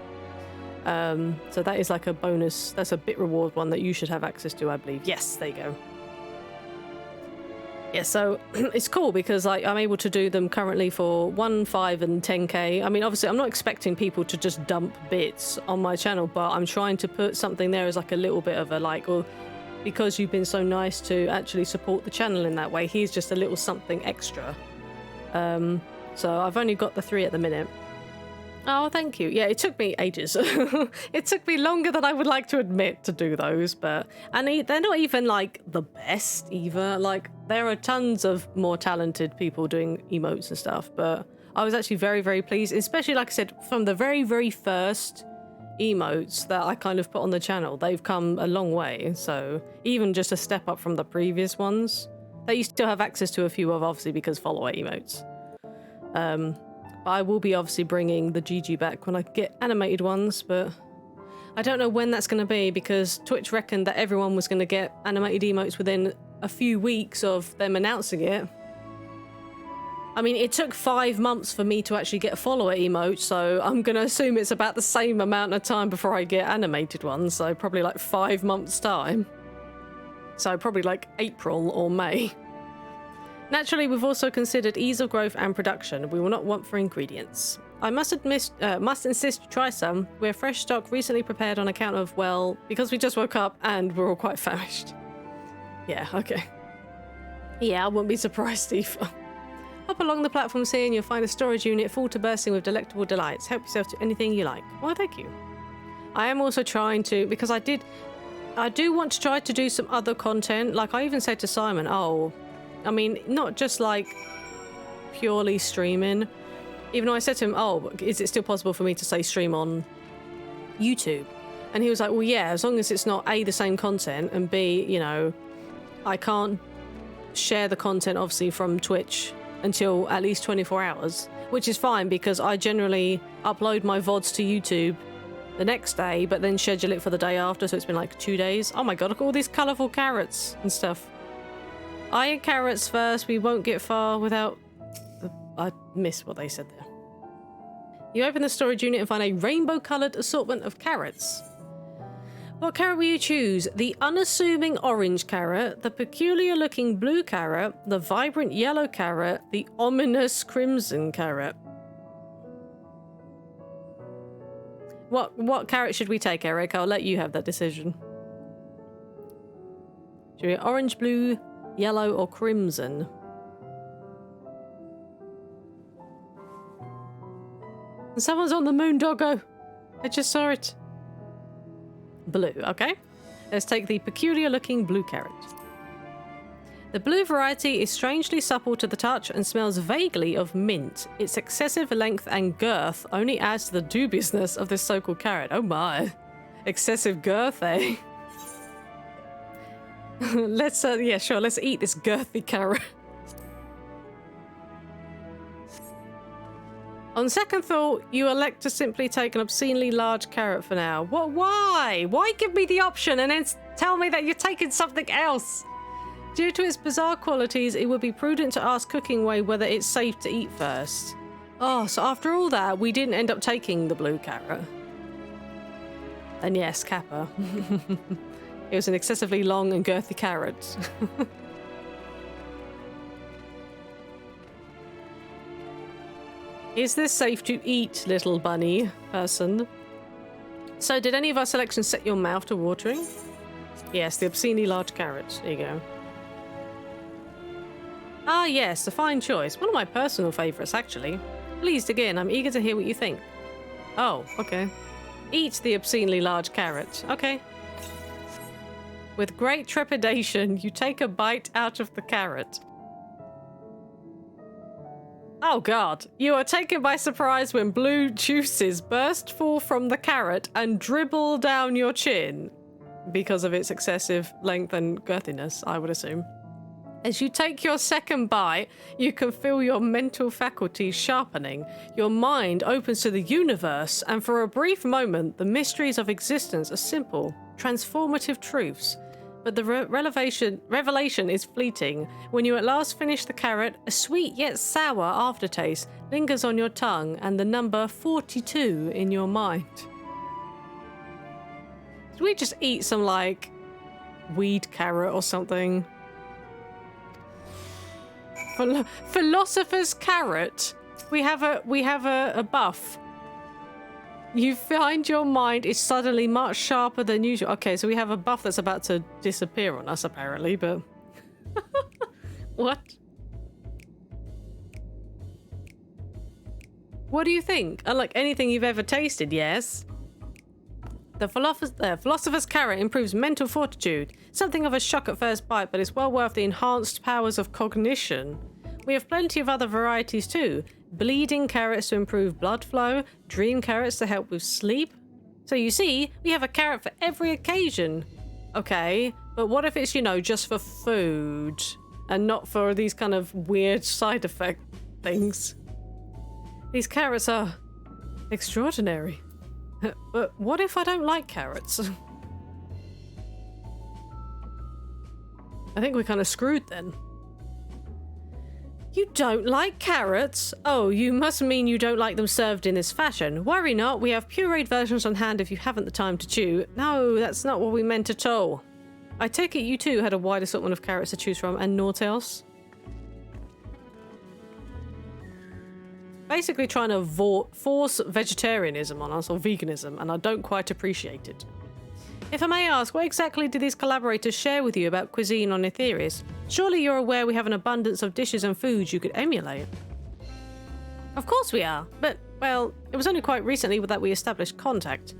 So that is like a bonus. That's a bit reward one that you should have access to, I believe. Yes, there you go. Yeah, so it's cool because I'm able to do them currently for 1, 5, and 10k. I mean, obviously, I'm not expecting people to just dump bits on my channel, but I'm trying to put something there as like a little bit of a like, or because you've been so nice to actually support the channel in that way, here's just a little something extra. So I've only got the 3 at the minute. Oh, thank you. Yeah, it took me ages. It took me longer than I would like to admit to do those, but they're not even like the best either. Like there are tons of more talented people doing emotes and stuff, but I was actually very pleased, especially like I said, from the very first emotes that I kind of put on the channel. They've come a long way, so even just a step up from the previous ones that you still have access to a few of, obviously, because follower emotes. I will be obviously bringing the GG back when I get animated ones, but I don't know when that's going to be because Twitch reckoned that everyone was going to get animated emotes within a few weeks of them announcing it. I mean, it took 5 months for me to actually get a follower emote, so I'm going to assume it's about the same amount of time before I get animated ones, so probably like 5 months' time. So probably like April or May. Naturally, we've also considered ease of growth and production. We will not want for ingredients. I must insist you try some. We're fresh stock, recently prepared on account of, well, because we just woke up and we're all quite famished. Yeah, okay. Yeah, I wouldn't be surprised either. Up along the platforms here and you'll find a storage unit full to bursting with delectable delights. Help yourself to anything you like. Well, thank you. I am also trying to, because I do want to try to do some other content. Like I even said to Simon, I mean, not just like purely streaming. Even though I said to him, is it still possible for me to say stream on YouTube? And he was like, well, yeah, as long as it's not A, the same content, and B, you know, I can't share the content obviously from Twitch until at least 24 hours, which is fine because I generally upload my VODs to YouTube the next day, but then schedule it for the day after. So it's been like 2 days. Oh my God, look at all these colorful carrots and stuff. I eat carrots first. We won't get far without... I missed what they said there. You open the storage unit and find a rainbow-coloured assortment of carrots. What carrot will you choose? The unassuming orange carrot, the peculiar-looking blue carrot, the vibrant yellow carrot, the ominous crimson carrot. What carrot should we take, Eric? I'll let you have that decision. Should we orange, blue, yellow, or crimson? And someone's on the moon, doggo. I just saw it. Blue, okay. Let's take the peculiar-looking blue carrot. The blue variety is strangely supple to the touch and smells vaguely of mint. Its excessive length and girth only adds to the dubiousness of this so-called carrot. Oh my. Excessive girth, eh? Let's, yeah, sure, let's eat this girthy carrot. On second thought, you elect to simply take an obscenely large carrot for now. What? Why? Why give me the option and then tell me that you're taking something else? Due to its bizarre qualities, it would be prudent to ask Cooking Way whether it's safe to eat first. Oh, so after all that, we didn't end up taking the blue carrot. And yes, Kappa. It was an excessively long and girthy carrot. Is this safe to eat, little bunny person? So, did any of our selections set your mouth to watering? Yes, the obscenely large carrot. There you go. Ah, yes, a fine choice. One of my personal favourites, actually. Please dig in. I'm eager to hear what you think. Oh, okay. Eat the obscenely large carrot. Okay. With great trepidation, you take a bite out of the carrot. Oh god, you are taken by surprise when blue juices burst forth from the carrot and dribble down your chin because of its excessive length and girthiness, I would assume. As you take your second bite, you can feel your mental faculties sharpening. Your mind opens to the universe, and for a brief moment, the mysteries of existence are simple, transformative truths. But the revelation is fleeting. When you at last finish the carrot, a sweet yet sour aftertaste lingers on your tongue and the number 42 in your mind. Did we just eat some, like, weed carrot or something? Philosopher's carrot. We have a buff. You find your mind is suddenly much sharper than usual. Okay, so we have a buff that's about to disappear on us, apparently, but... What? What do you think? Unlike anything you've ever tasted, yes? The philosopher's carrot improves mental fortitude. Something of a shock at first bite, but it's well worth the enhanced powers of cognition. We have plenty of other varieties too. Bleeding carrots to improve blood flow, dream carrots to help with sleep. So you see, we have a carrot for every occasion. Okay, but what if it's, you know, just for food and not for these kind of weird side effect things? These carrots are extraordinary. But what if I don't like carrots? I think we're kind of screwed then. You don't like carrots? Oh, you must mean you don't like them served in this fashion. Worry not, we have pureed versions on hand if you haven't the time to chew. No, that's not what we meant at all. I take it you too had a wide assortment of carrots to choose from, and naught else? Basically trying to force vegetarianism on us, or veganism, and I don't quite appreciate it. If I may ask, what exactly did these collaborators share with you about cuisine on Ethereus? Surely you're aware we have an abundance of dishes and foods you could emulate. Of course we are, but, well, it was only quite recently that we established contact.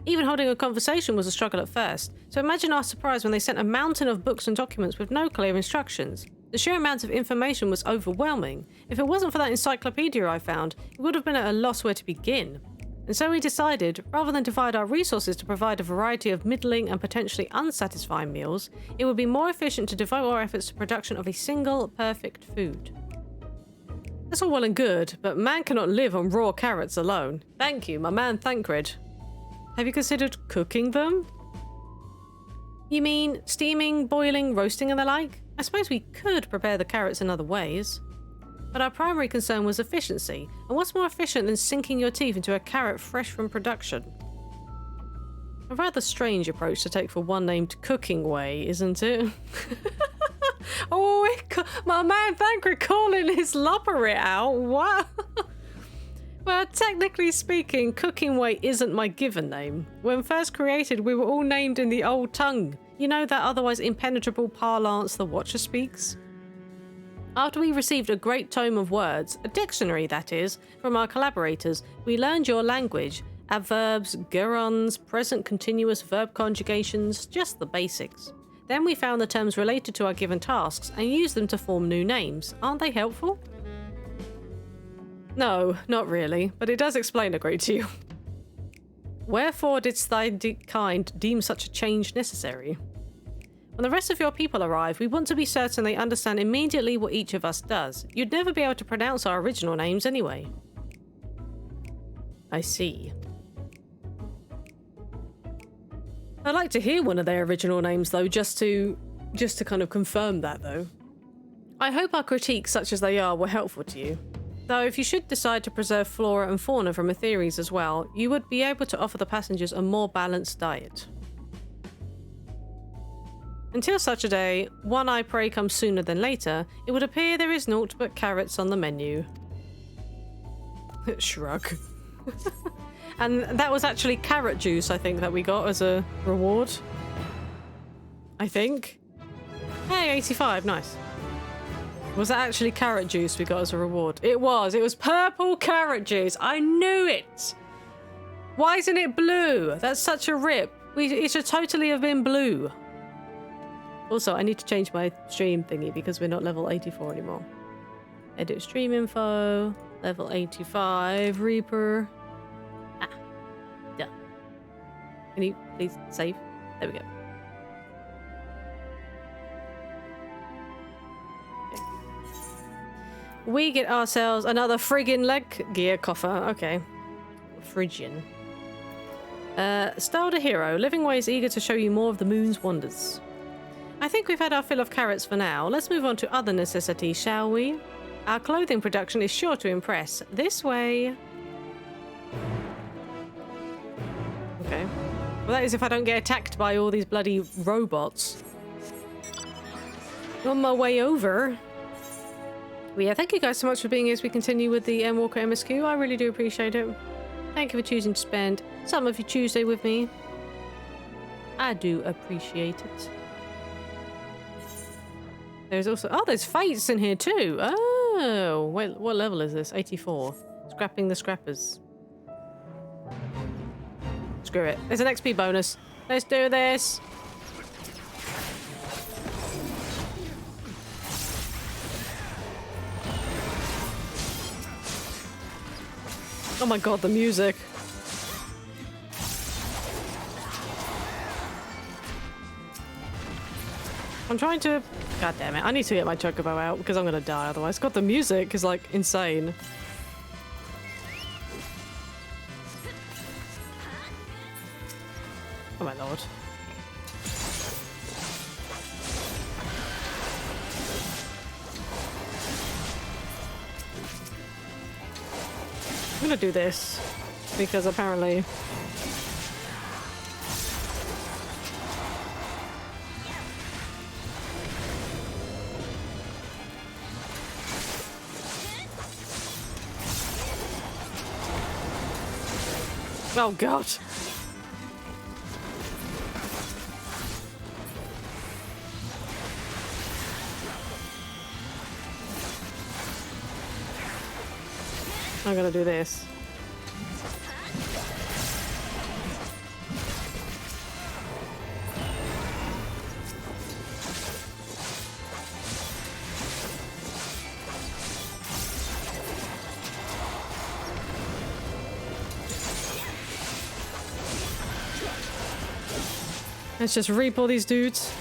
Even holding a conversation was a struggle at first, so imagine our surprise when they sent a mountain of books and documents with no clear instructions. The sheer amount of information was overwhelming. If it wasn't for that encyclopedia I found, we would have been at a loss where to begin. And so we decided, rather than divide our resources to provide a variety of middling and potentially unsatisfying meals, it would be more efficient to devote our efforts to production of a single, perfect food. That's all well and good, but man cannot live on raw carrots alone. Thank you, my man Thancred. Have you considered cooking them? You mean steaming, boiling, roasting and the like? I suppose we could prepare the carrots in other ways. But our primary concern was efficiency, and what's more efficient than sinking your teeth into a carrot fresh from production? A rather strange approach to take for one named Cooking Way, isn't it? Oh, my man Thancred calling his lopperit out, what? Well, technically speaking, Cooking Way isn't my given name. When first created, we were all named in the old tongue. You know, that otherwise impenetrable parlance the Watcher speaks? After we received a great tome of words, a dictionary that is, from our collaborators, we learned your language, adverbs, gerunds, present continuous verb conjugations, just the basics. Then we found the terms related to our given tasks and used them to form new names. Aren't they helpful? No, not really, but it does explain a great deal. Wherefore didst thy kind deem such a change necessary? When the rest of your people arrive, we want to be certain they understand immediately what each of us does. You'd never be able to pronounce our original names anyway. I see. I'd like to hear one of their original names, though, just to kind of confirm that, though. I hope our critiques, such as they are, were helpful to you. Though, if you should decide to preserve flora and fauna from Etheres as well, you would be able to offer the passengers a more balanced diet. Until such a day, one I pray comes sooner than later, it would appear there is naught but carrots on the menu. Shrug. And that was actually carrot juice, I think, that we got as a reward. I think. Hey, 85, nice. Was that actually carrot juice we got as a reward? It was purple carrot juice. I knew it. Why isn't it blue? That's such a rip. It should totally have been blue. Also, I need to change my stream thingy because we're not level 84 anymore. Edit stream info, level 85, Reaper. Ah, done. Can you please save? There we go. Okay. We get ourselves another friggin' leg gear coffer. Okay. Phrygian. Styled a hero. Living Way is eager to show you more of the moon's wonders. I think we've had our fill of carrots for now. Let's move on to other necessities, shall we? Our clothing production is sure to impress. This way. Okay. Well, that is if I don't get attacked by all these bloody robots. On my way over. Well, yeah, thank you guys so much for being here as we continue with the Endwalker MSQ. I really do appreciate it. Thank you for choosing to spend some of your Tuesday with me. I do appreciate it. There's also... Oh, there's fates in here too. Oh, wait, what level is this? 84. Scrapping the scrappers. Screw it. There's an XP bonus. Let's do this. Oh my god, the music. I'm trying to... God damn it. I need to get my chocobo out because I'm going to die otherwise. God, the music is like insane. Oh my lord. I'm going to do this because apparently... Oh god. I'm gonna do this. Let's just reap all these dudes.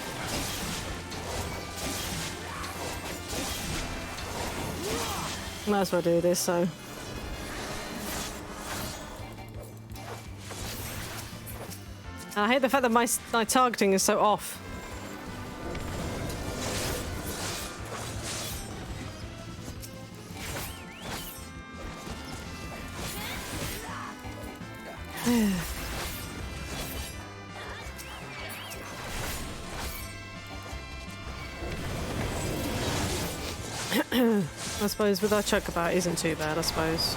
Might as well do this, so. I hate the fact that my targeting is so off. I suppose with our chocobo it isn't too bad, I suppose.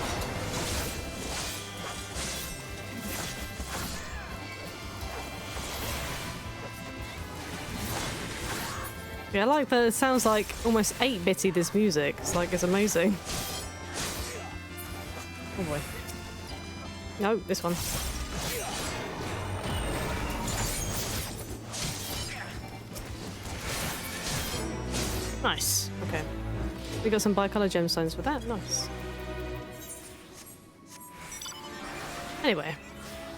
Yeah, I like that. It sounds like almost 8-bitty, this music. It's like, it's amazing. Oh boy. No, this one. Nice. Okay. We got some bicolor gemstones for that. Nice. Anyway,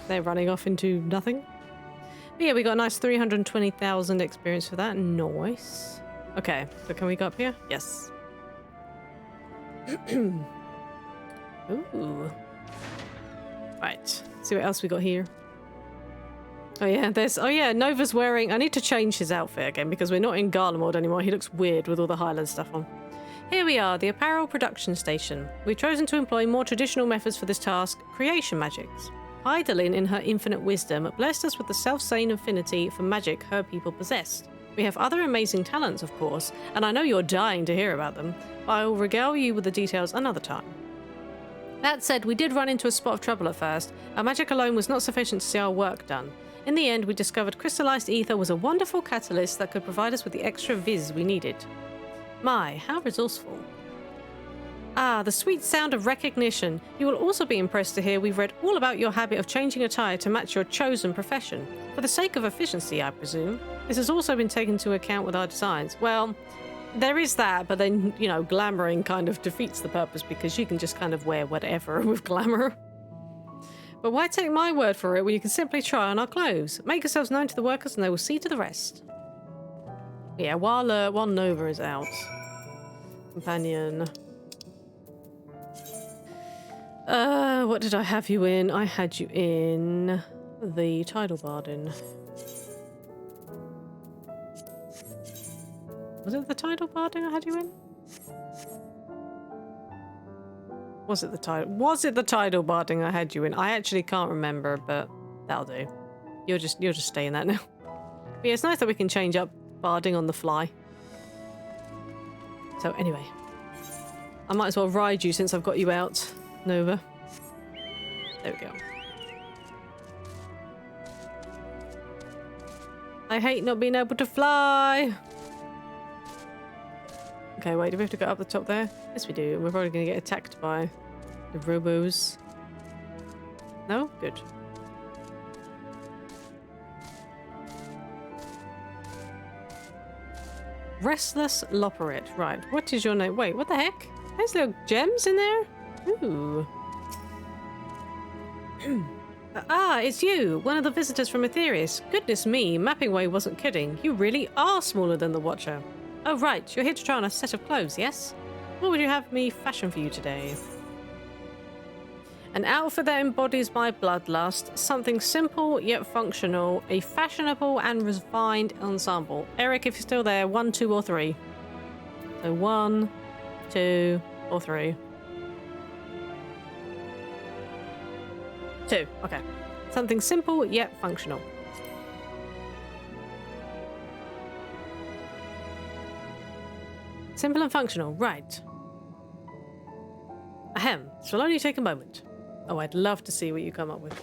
they're running off into nothing. But yeah, we got a nice 320,000 experience for that. Nice. Okay, so can we go up here? Yes. Ooh. Right. See what else we got here. Oh yeah, Nova's wearing... I need to change his outfit again because we're not in Gala mode anymore. He looks weird with all the Highland stuff on. Here we are, the Apparel production station. We've chosen to employ more traditional methods for this task, creation magics. Hydaelyn, in her infinite wisdom, blessed us with the self-same affinity for magic her people possessed. We have other amazing talents, of course, and I know you're dying to hear about them, but I will regale you with the details another time. That said, we did run into a spot of trouble at first. Our magic alone was not sufficient to see our work done. In the end, we discovered crystallized ether was a wonderful catalyst that could provide us with the extra viz we needed. My, how resourceful. Ah, the sweet sound of recognition. You will also be impressed to hear we've read all about your habit of changing attire to match your chosen profession. For the sake of efficiency, I presume. This has also been taken into account with our designs. Well, there is that, but then, you know, glamouring kind of defeats the purpose because you can just kind of wear whatever with glamour. But why take my word for it when you can simply try on our clothes? Make yourselves known to the workers and they will see to the rest. Yeah, while Nova is out. Companion. What did I have you in? I had you in the Tidal Bardin. Was it the Tidal Bardin I had you in? Was it the Tidal Barding I had you in? I actually can't remember, but that'll do. You'll just stay in that now. But yeah, it's nice that we can change up barding on the fly. So anyway, I might as well ride you since I've got you out, Nova. There we go. I hate not being able to fly. Okay, wait, do we have to go up the top there? Yes, we do. We're probably going to get attacked by the robos. No? Good. Restless Loperate. Right, what is your name? Wait, what the heck? There's little gems in there? Ooh. Ah, it's you, one of the visitors from Aetherius. Goodness me, Mapping Way wasn't kidding. You really are smaller than the Watcher. Oh, right. You're here to try on a set of clothes, yes? What would you have me fashion for you today? An outfit that embodies my bloodlust. Something simple yet functional. A fashionable and refined ensemble. Eric, if you're still there, 1, 2, or 3. So 1, 2, or 3. 2. Okay. Something simple yet functional. Simple and functional, right. Ahem, this will only take a moment. Oh, I'd love to see what you come up with.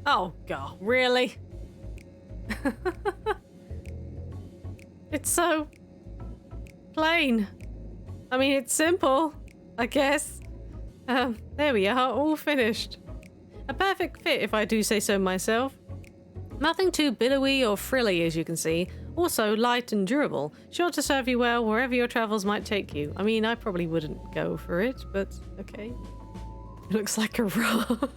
Oh, God, really? It's so plain. I mean, it's simple, I guess. There we are, all finished. A perfect fit, if I do say so myself. Nothing too billowy or frilly, as you can see. Also light and durable, sure to serve you well wherever your travels might take you. I mean, I probably wouldn't go for it, but okay. It looks like a rug.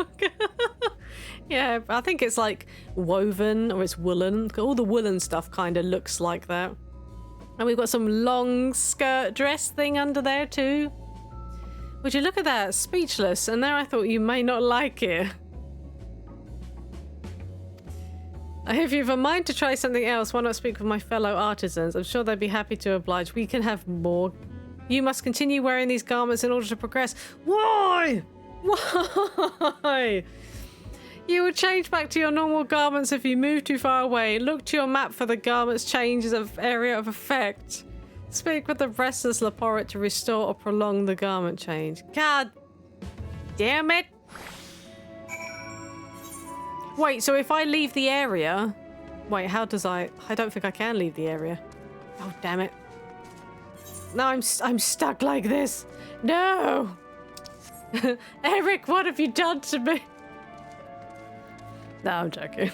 Yeah, I think it's like woven or it's woolen. All the woolen stuff kind of looks like that. And we've got some long skirt dress thing under there too. Would you look at that? Speechless. And there I thought you may not like it. If you've a mind to try something else, why not speak with my fellow artisans? I'm sure they'd be happy to oblige. We can have more. You must continue wearing these garments in order to progress. Why? Why? You would change back to your normal garments if you move too far away. Look to your map for the garments changes of area of effect. Speak with the restless Laporit to restore or prolong the garment change. God damn it. Wait, so if I leave the area... Wait, how does I don't think I can leave the area. Oh, damn it. No, I'm stuck like this. No! Eric, what have you done to me? No, I'm joking.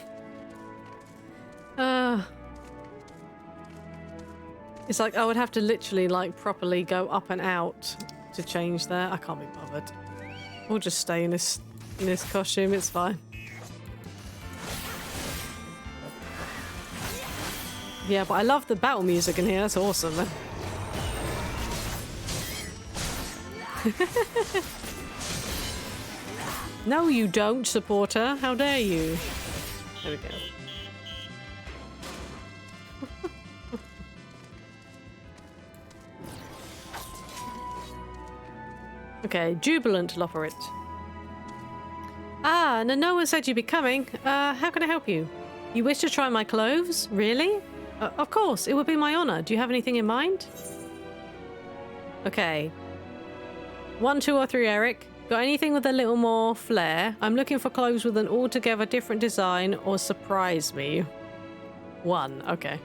It's like I would have to literally, like, properly go up and out to change that. I can't be bothered. We'll just stay in this costume, it's fine. Yeah, but I love the battle music in here, that's awesome. No, you don't, supporter. How dare you? There we go. Okay, jubilant Loperit. Ah, Nanoa said you'd be coming. How can I help you? You wish to try my clothes? Really? Of course, it would be my honor. Do you have anything in mind? Okay. 1, 2, or 3, Eric. Got anything with a little more flair? I'm looking for clothes with an altogether different design or surprise me. 1, okay.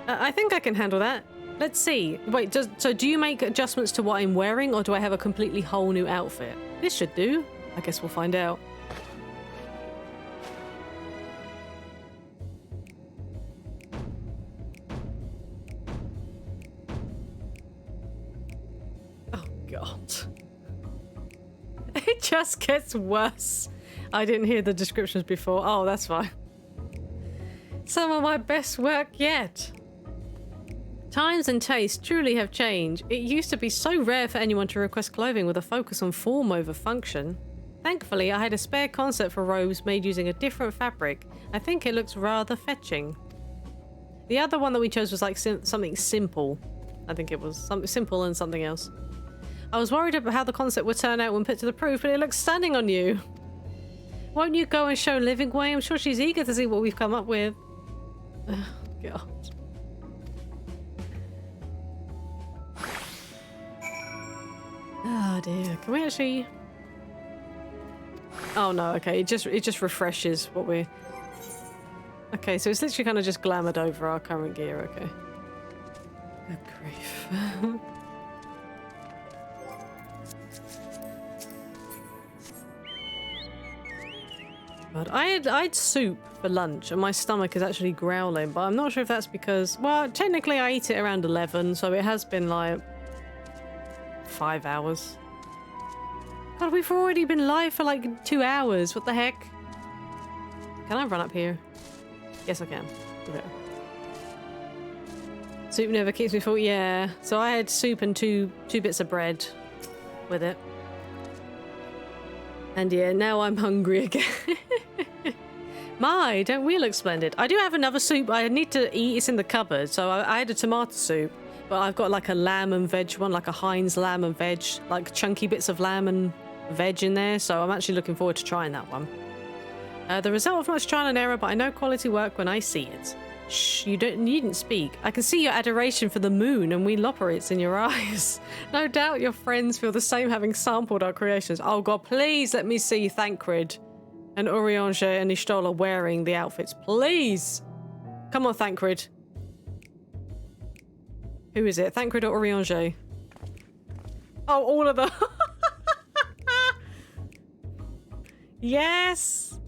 I think I can handle that. Let's see. Wait, so do you make adjustments to what I'm wearing, or do I have a completely whole new outfit? This should do. I guess we'll find out. Oh, God. It just gets worse. I didn't hear the descriptions before. Oh, that's fine. Some of my best work yet. Times and tastes truly have changed. It used to be so rare for anyone to request clothing with a focus on form over function. Thankfully, I had a spare concept for robes made using a different fabric. I think it looks rather fetching. The other one that we chose was like something simple. I think it was something simple and something else. I was worried about how the concept would turn out when put to the proof, but it looks stunning on you. Won't you go and show Living Way? I'm sure she's eager to see what we've come up with. Oh, God. Oh dear, can we actually... Oh no, okay, it just refreshes what we're... Okay, so it's literally kind of just glamoured over our current gear, okay. Good grief. God, I had soup for lunch and my stomach is actually growling, but I'm not sure if that's because... Well, technically I eat it around 11, so it has been like... 5 hours. God, we've already been live for like 2 hours. What the heck? Can I run up here? Yes, I can. Okay. Soup never keeps me full. Yeah. So I had soup and two bits of bread with it. And yeah, now I'm hungry again. My, don't we look splendid? I do have another soup I need to eat. It's in the cupboard. So I had a tomato soup. But I've got like a lamb and veg one, like a Heinz lamb and veg, like chunky bits of lamb and veg in there. So I'm actually looking forward to trying that one. The result of much trial and error, but I know quality work when I see it. Shh, you needn't speak. I can see your adoration for the moon and we Loperits in your eyes. No doubt your friends feel the same having sampled our creations. Oh God, please let me see Thancred and Urianger and Ishtola wearing the outfits. Please. Come on, Thancred. Who is it? Thancred or Urianger? Oh, all of them. Yes.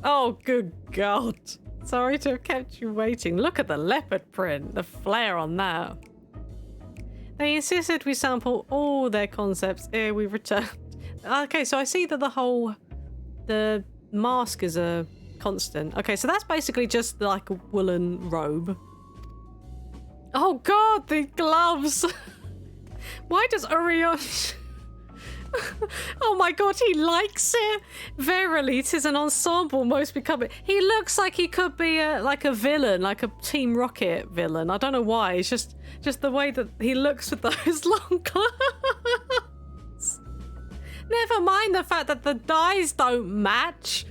Oh, good God. Sorry to have kept you waiting. Look at the leopard print. The flair on that. They insisted we sample all their concepts ere we returned. Okay, so I see that the mask is a constant. Okay, so that's basically just like a woolen robe. Oh God, the gloves! Why does Orion... Oh my God, he likes it! Verily, 'tis an ensemble most becoming... He looks like he could be like a villain, like a Team Rocket villain. I don't know why, it's just the way that he looks with those long gloves. Never mind the fact that the dyes don't match.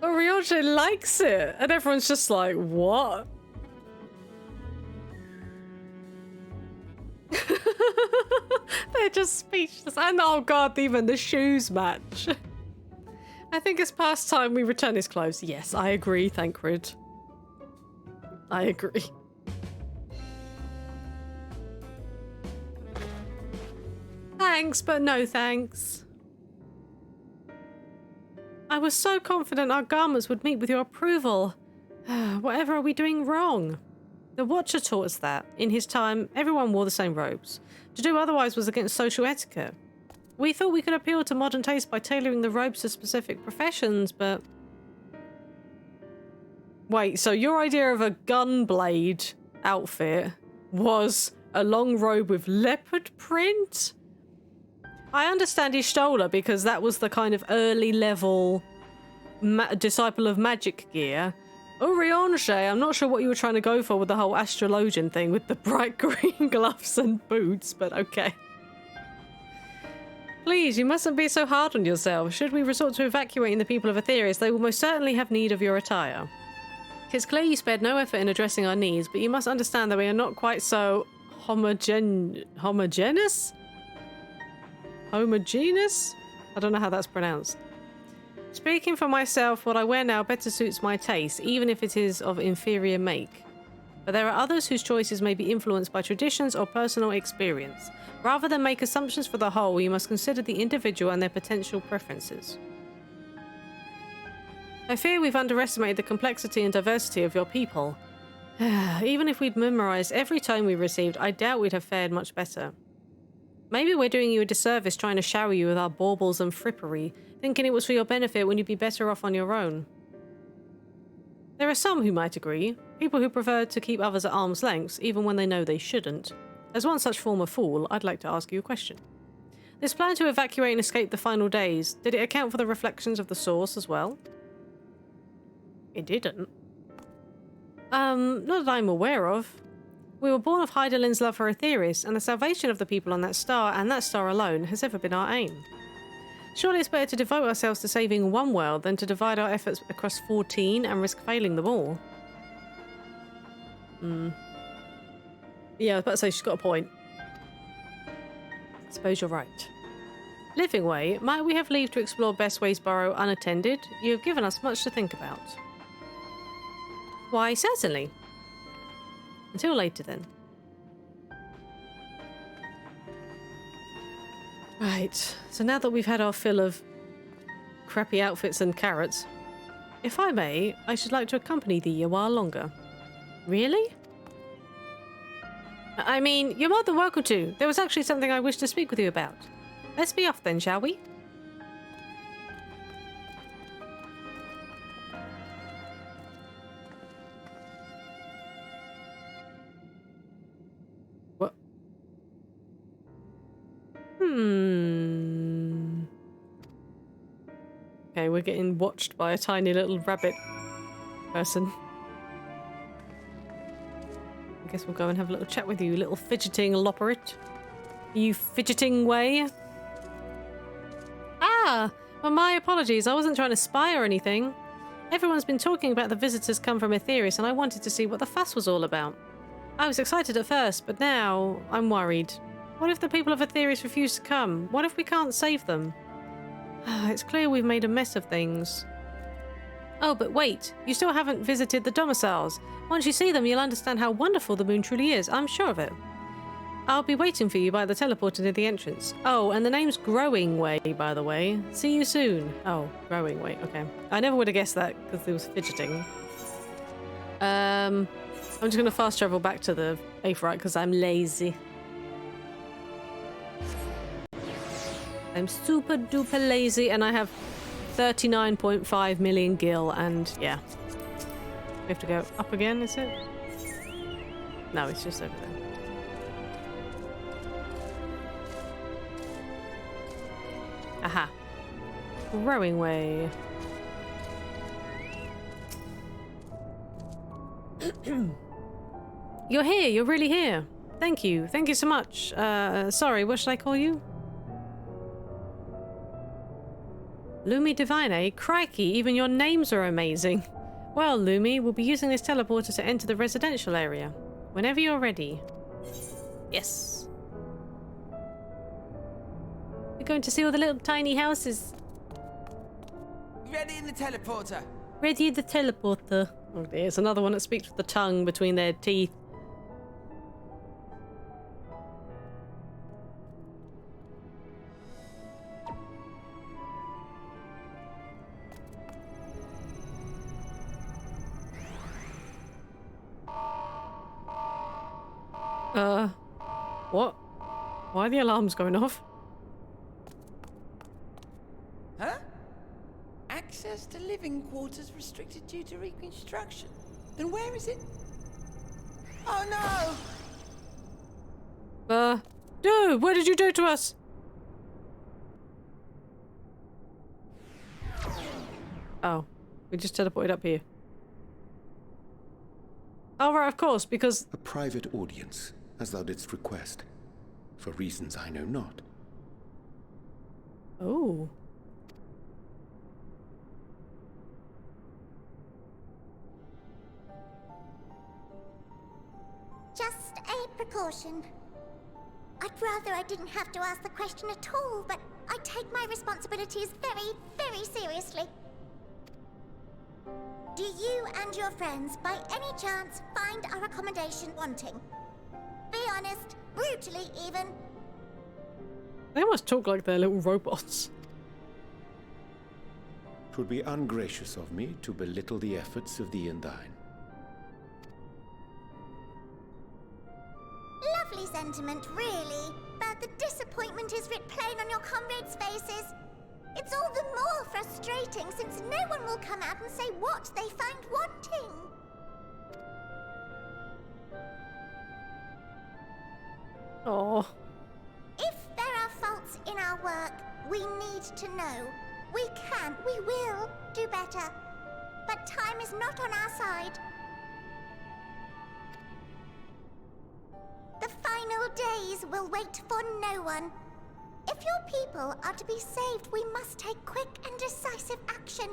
Orion likes it, and everyone's just like, what? They're just speechless. And oh God, even the shoes match. I think it's past time we return his clothes. Yes, I agree, Thancred. I agree. Thanks, but no thanks. I was so confident our garments would meet with your approval. Whatever are we doing wrong? The Watcher taught us that. In his time, everyone wore the same robes. To do otherwise was against social etiquette. We thought we could appeal to modern taste by tailoring the robes to specific professions, but... Wait, so your idea of a gunblade outfit was a long robe with leopard print? I understand Ishtola because that was the kind of early level disciple of magic gear. Oriange, I'm not sure what you were trying to go for with the whole astrologian thing with the bright green gloves and boots, but okay. Please, you mustn't be so hard on yourself. Should we resort to evacuating the people of Aetherius, they will most certainly have need of your attire. It's clear you spared no effort in addressing our needs, but you must understand that we are not quite so homogeneous? Homogeneous? I don't know how that's pronounced. Speaking for myself, what I wear now better suits my taste, even if it is of inferior make. But there are others whose choices may be influenced by traditions or personal experience. Rather than make assumptions for the whole, you must consider the individual and their potential preferences. I fear we've underestimated the complexity and diversity of your people. Even if we'd memorized every tome we received, I doubt we'd have fared much better. Maybe we're doing you a disservice trying to shower you with our baubles and frippery, thinking it was for your benefit when you'd be better off on your own. There are some who might agree, people who prefer to keep others at arm's length, even when they know they shouldn't. As one such former fool, I'd like to ask you a question. This plan to evacuate and escape the final days, did it account for the reflections of the source as well? It didn't. Not that I'm aware of. We were born of Hydaelyn's love for Aetherius, and the salvation of the people on that star, and that star alone, has ever been our aim. Surely it's better to devote ourselves to saving one world than to divide our efforts across 14 and risk failing them all. Yeah, I was about to say she's got a point. I suppose you're right. Living Way, might we have leave to explore Best Ways Burrow unattended? You have given us much to think about. Why, certainly. Until later, then. Right, so now that we've had our fill of crappy outfits and carrots, if I may, I should like to accompany thee a while longer. Really? I mean, you're more than welcome to. There was actually something I wish to speak with you about. Let's be off then, shall we? What? Okay, we're getting watched by a tiny little rabbit person. I guess we'll go and have a little chat with you, little fidgeting lopperet. You fidgeting way? Ah! Well, my apologies. I wasn't trying to spy or anything. Everyone's been talking about the visitors come from Aetherius, and I wanted to see what the fuss was all about. I was excited at first, but now I'm worried. What if the people of Aetherius refuse to come? What if we can't save them? It's clear we've made a mess of things. Oh, but wait. You still haven't visited the domiciles. Once you see them, you'll understand how wonderful the moon truly is. I'm sure of it. I'll be waiting for you by the teleporter near the entrance. Oh, and the name's Growing Way, by the way. See you soon. Oh, Growing Way. Okay. I never would have guessed that because it was fidgeting. I'm just going to fast travel back to the Aetheryte because I'm lazy. I'm super duper lazy and I have 39.5 million gil and yeah. We have to go up again, is it? No, it's just over there. Aha. Growing Way. You're here, you're really here. Thank you so much. Sorry, what should I call you? Lumi Divine, crikey, even your names are amazing. Well, Lumi, we'll be using this teleporter to enter the residential area. Whenever you're ready. Yes. We're going to see all the little tiny houses. Ready in the teleporter. Ready in the teleporter. Oh dear, it's another one that speaks with the tongue between their teeth. What? Why are the alarms going off? Huh? Access to living quarters restricted due to reconstruction. Then where is it? Oh no! Dude, what did you do to us? Oh, we just teleported up here. Oh, right, of course, because... A private audience, as thou didst request. For reasons I know not. Oh. Just a precaution. I'd rather I didn't have to ask the question at all, but I take my responsibilities very, very seriously. Do you and your friends, by any chance, find our accommodation wanting? Be honest, brutally even. They almost talk like they're little robots. 'Twould be ungracious of me to belittle the efforts of thee and thine. Lovely sentiment, really. But the disappointment is writ plain on your comrades' faces. It's all the more frustrating since no one will come out and say what they find wanting. Oh. If there are faults in our work, we need to know. We can, we will do better. But time is not on our side. The final days will wait for no one. If your people are to be saved, we must take quick and decisive action.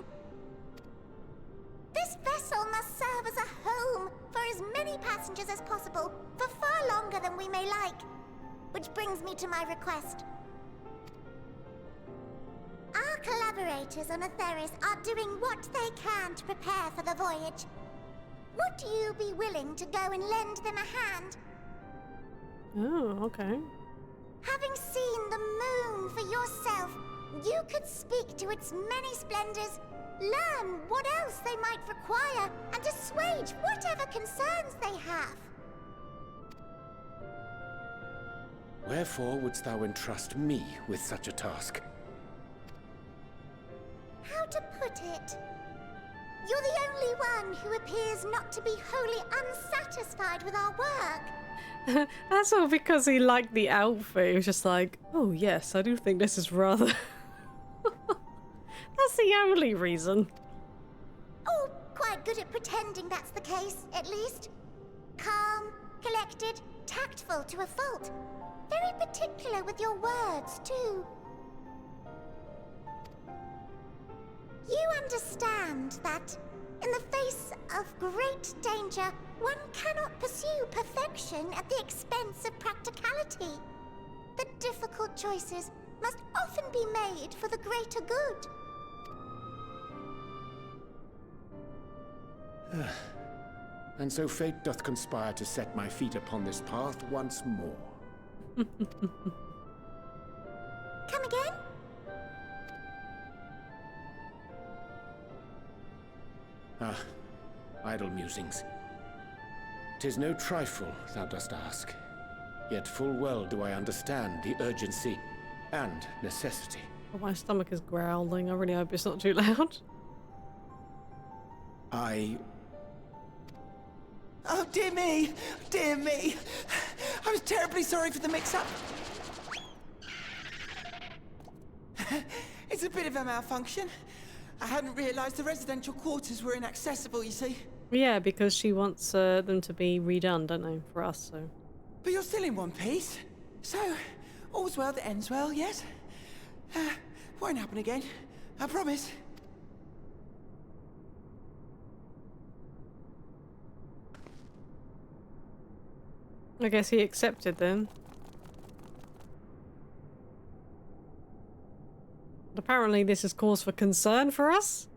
This vessel must serve as a home for as many passengers as possible, for far longer than we may like. Which brings me to my request. Our collaborators on Atheris are doing what they can to prepare for the voyage. Would you be willing to go and lend them a hand? Oh, okay. Having seen the moon for yourself, you could speak to its many splendors, learn what else they might require, and assuage whatever concerns they have. Wherefore wouldst thou entrust me with such a task? How to put it? You're the only one who appears not to be wholly unsatisfied with our work. That's all because he liked the outfit. He was just like, oh yes, I do think this is rather... That's the only reason. Oh, quite good at pretending that's the case, at least. Calm, collected, tactful to a fault. Very particular with your words, too. You understand that, in the face of great danger, one cannot pursue perfection at the expense of practicality. The difficult choices must often be made for the greater good. And so fate doth conspire to set my feet upon this path once more. Come again? Idle musings. 'Tis no trifle thou dost ask, yet full well do I understand the urgency and necessity. Oh, my stomach is growling. I really hope it's not too loud. Oh, dear me! Dear me! I was terribly sorry for the mix-up. It's a bit of a malfunction. I hadn't realised the residential quarters were inaccessible, you see. Yeah, because she wants them to be redone, don't they, for us, so... But you're still in one piece. So, all's well that ends well, yes? Won't happen again. I promise. I guess he accepted them. But apparently this is cause for concern for us.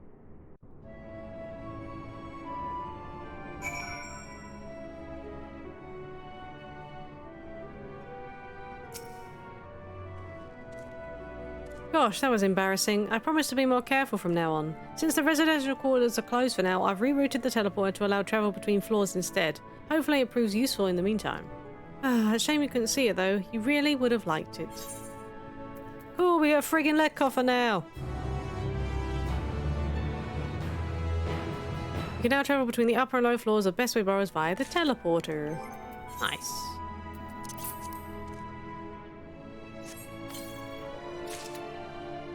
Gosh, that was embarrassing. I promise to be more careful from now on. Since the residential quarters are closed for now, I've rerouted the teleporter to allow travel between floors instead. Hopefully it proves useful in the meantime. Ah, shame you couldn't see it though. You really would have liked it. Cool, we got a friggin' leg coffer now. You can now travel between the upper and lower floors of Bestway Burrows via the teleporter. Nice.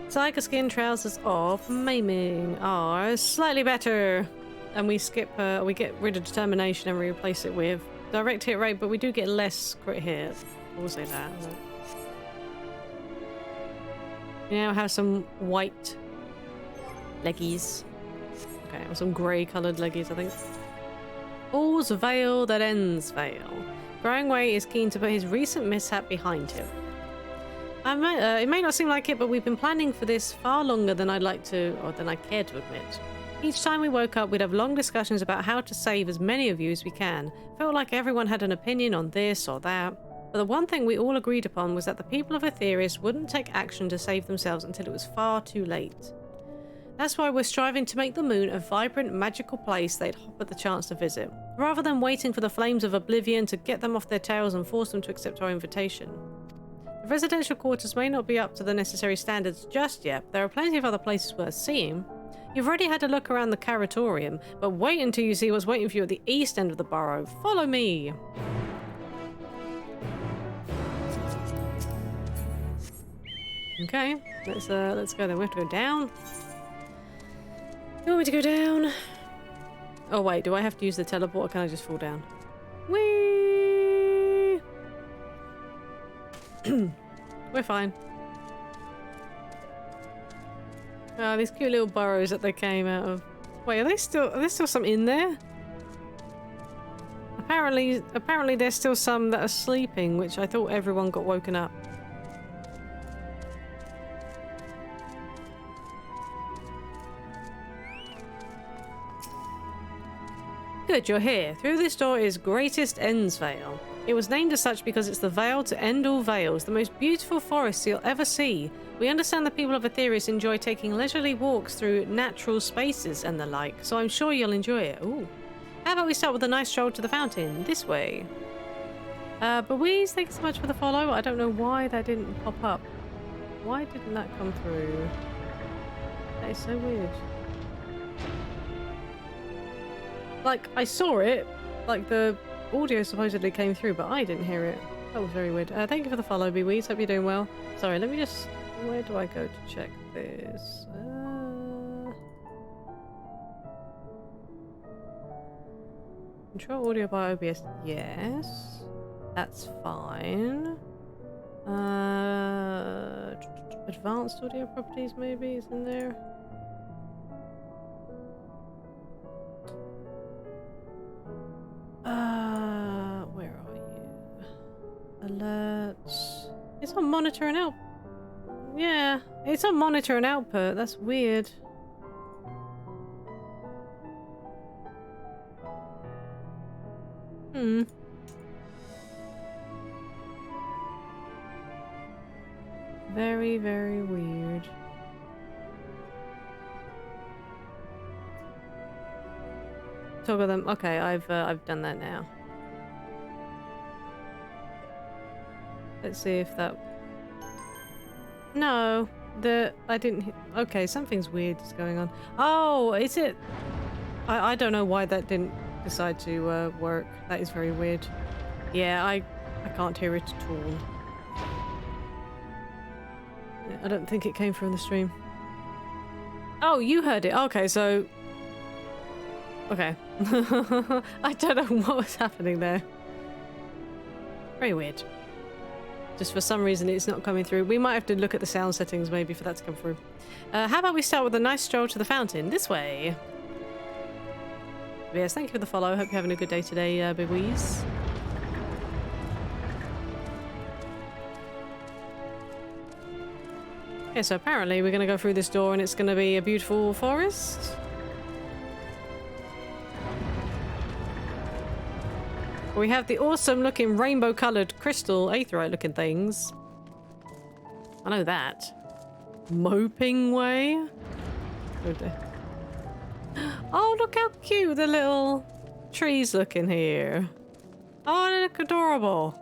Psychoskin trousers of Maiming are slightly better. And we skip, we get rid of determination and we replace it with direct hit rate, but we do get less crit hit. I will say that. We now have some white leggies. Okay, or some grey coloured leggies, I think. All's veil that ends veil. Growing Way is keen to put his recent mishap behind him. It may not seem like it, but we've been planning for this far longer than I'd like to, or than I care to admit. Each time we woke up, we'd have long discussions about how to save as many of you as we can. Felt like everyone had an opinion on this or that. But the one thing we all agreed upon was that the people of Aetherius wouldn't take action to save themselves until it was far too late. That's why we're striving to make the moon a vibrant, magical place they'd hop at the chance to visit, rather than waiting for the flames of oblivion to get them off their tails and force them to accept our invitation. The residential quarters may not be up to the necessary standards just yet, but there are plenty of other places worth seeing. You've already had a look around the Caratorium, but wait until you see what's waiting for you at the east end of the burrow. Follow me! Okay, let's go then. We have to go down. You want me to go down? Oh wait, do I have to use the teleport or can I just fall down? Whee! We're fine. These cute little burrows that they came out of. Wait, are there still some in there? Apparently there's still some that are sleeping, which I thought everyone got woken up. Good, you're here. Through this door is Greatest Ends Veil. It was named as such because it's the veil to end all veils, the most beautiful forest you'll ever see. We understand the people of Aetherius enjoy taking leisurely walks through natural spaces and the like, so I'm sure you'll enjoy it. Ooh. How about we start with a nice stroll to the fountain, this way? Louise, thanks so much for the follow. I don't know why that didn't pop up. Why didn't that come through? That is so weird. Like, I saw it, like the audio supposedly came through, but I didn't hear it. That was very weird. Thank you for the follow, B-Weeds. Hope you're doing well. Sorry, let me just... Where do I go to check this? Control audio by OBS. Yes. That's fine. Advanced audio properties maybe is in there. Where are you? Alerts. It's on monitor and output. Yeah, it's on monitor and output. That's weird. Very, very weird. Toggle them. Okay, I've done that now. Let's see if that... No, I didn't... Okay, something's weird is going on. Oh, is it... I don't know why that didn't decide to work. That is very weird. Yeah, I can't hear it at all. I don't think it came through in the stream. Oh, you heard it. Okay, so... Okay. I don't know what was happening there. Very weird. Just for some reason it's not coming through. We might have to look at the sound settings maybe for that to come through. How about we start with a nice stroll to the fountain? This way. Yes, thank you for the follow. Hope you're having a good day today, Bibwees. Okay, so apparently we're going to go through this door and it's going to be a beautiful forest. We have the awesome looking rainbow coloured crystal aetheryte looking things. I know that. Moping Way. Oh, look how cute the little trees look in here. Oh, they look adorable.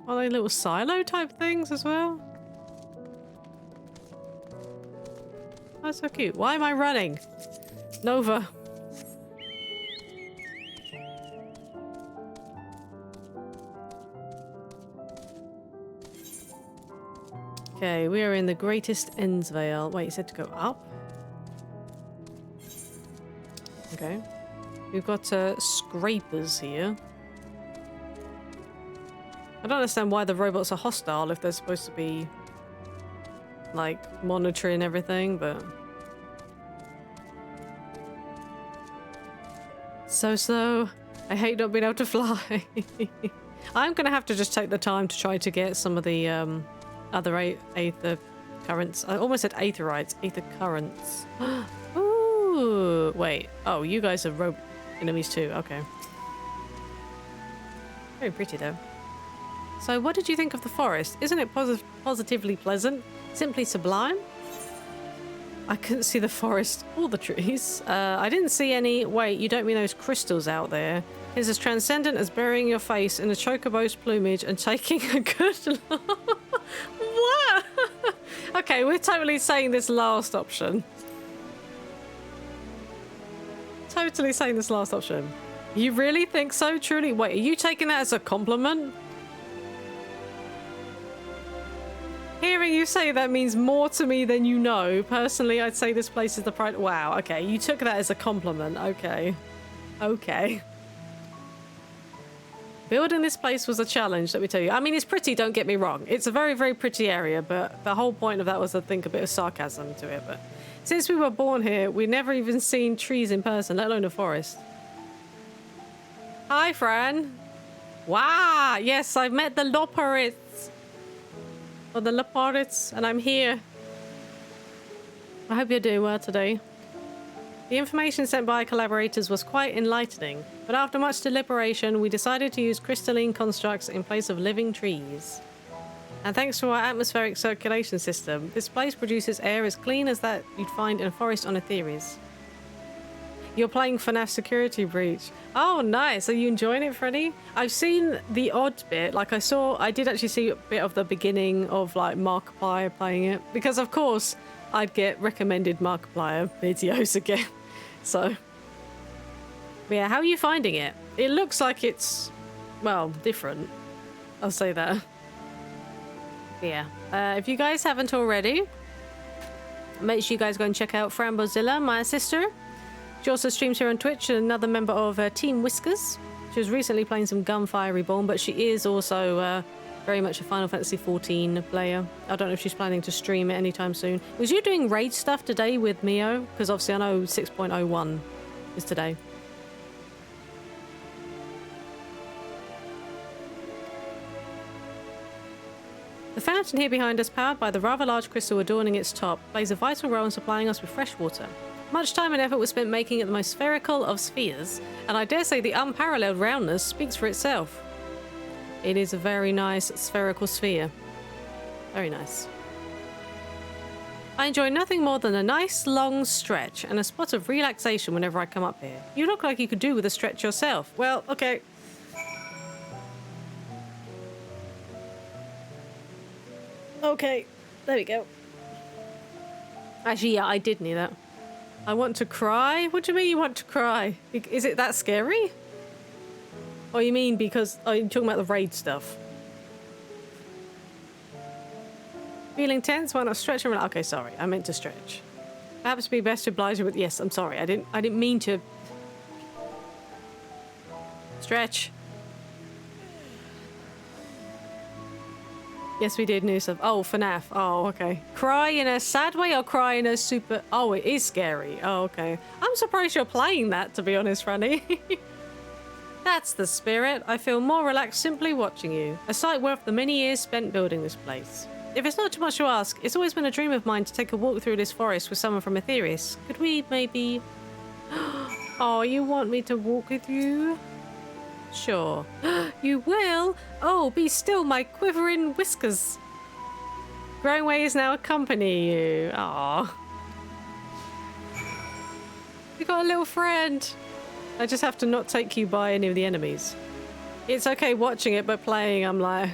Are they little silo type things as well? That's so cute. Why am I running? Nova. Okay, we are in the Greatest Endsvale. Wait, you said to go up? Okay. We've got scrapers here. I don't understand why the robots are hostile if they're supposed to be, like, monitoring everything, but... So slow. I hate not being able to fly. I'm gonna have to just take the time to try to get some of the, other aether currents. I almost said aetherites. Aether currents. Ooh, wait. Oh, you guys are enemies too. Okay. Very pretty though. So what did you think of the forest? Isn't it positively pleasant? Simply sublime? I couldn't see the forest or the trees. I didn't see any... Wait, you don't mean those crystals out there? It's as transcendent as burying your face in a chocobo's plumage and taking a good look. What? Okay, we're totally saying this last option. Totally saying this last option. You really think so? Truly? Wait, are you taking that as a compliment? Hearing you say that means more to me than you know. Personally, I'd say this place is the pride. Wow, okay, you took that as a compliment. Okay. Okay. Building this place was a challenge, let me tell you. I mean, it's pretty, don't get me wrong. It's a very, very pretty area, but the whole point of that was, I think, a bit of sarcasm to it. But since we were born here, we've never even seen trees in person, let alone a forest. Hi, Fran. Wow, yes, I've met the Loparites. Or the Loparites, and I'm here. I hope you're doing well today. The information sent by collaborators was quite enlightening, but after much deliberation, we decided to use crystalline constructs in place of living trees. And thanks to our atmospheric circulation system, this place produces air as clean as that you'd find in a forest on Ethereus. You're playing FNAF Security Breach. Oh, nice. Are you enjoying it, Freddy? I've seen the odd bit. Like, I did actually see a bit of the beginning of, like, Markiplier playing it. Because, of course, I'd get recommended Markiplier videos again. So, but yeah, how are you finding it? It looks like it's, well, different. I'll say that. Yeah. If you guys haven't already, make sure you guys go and check out Frambozilla, my sister. She also streams here on Twitch, and another member of Team Whiskers. She was recently playing some Gunfire Reborn, but she is also very much a Final Fantasy XIV player. I don't know if she's planning to stream it anytime soon. Was you doing raid stuff today with Mio? Because obviously I know 6.01 is today. The fountain here behind us, powered by the rather large crystal adorning its top, plays a vital role in supplying us with fresh water. Much time and effort was spent making it the most spherical of spheres, and I dare say the unparalleled roundness speaks for itself. It is a very nice spherical sphere. Very nice. I enjoy nothing more than a nice long stretch and a spot of relaxation whenever I come up here. You look like you could do with a stretch yourself. Well, okay. Okay, there we go. Actually, yeah, I did need that. I want to cry? What do you mean you want to cry? Is it that scary? Or you mean because... Oh, you're talking about the raid stuff. Feeling tense? Why not stretch and relax? Okay, sorry. I meant to stretch. Perhaps it'd be best to oblige you with... Yes, I'm sorry. I didn't mean to... Stretch. Yes, we did new stuff. Oh, FNAF. Oh, okay. Cry in a sad way or cry in a super... Oh, it is scary. Oh, okay. I'm surprised you're playing that, to be honest, Franny. That's the spirit. I feel more relaxed simply watching you. A sight worth the many years spent building this place. If it's not too much to ask, it's always been a dream of mine to take a walk through this forest with someone from Ethereus. Could we maybe... Oh, you want me to walk with you? Sure. You will? Oh, be still, my quivering whiskers. Growing ways now accompany you. Aww. You got a little friend. I just have to not take you by any of the enemies. It's okay watching it, but playing, I'm like...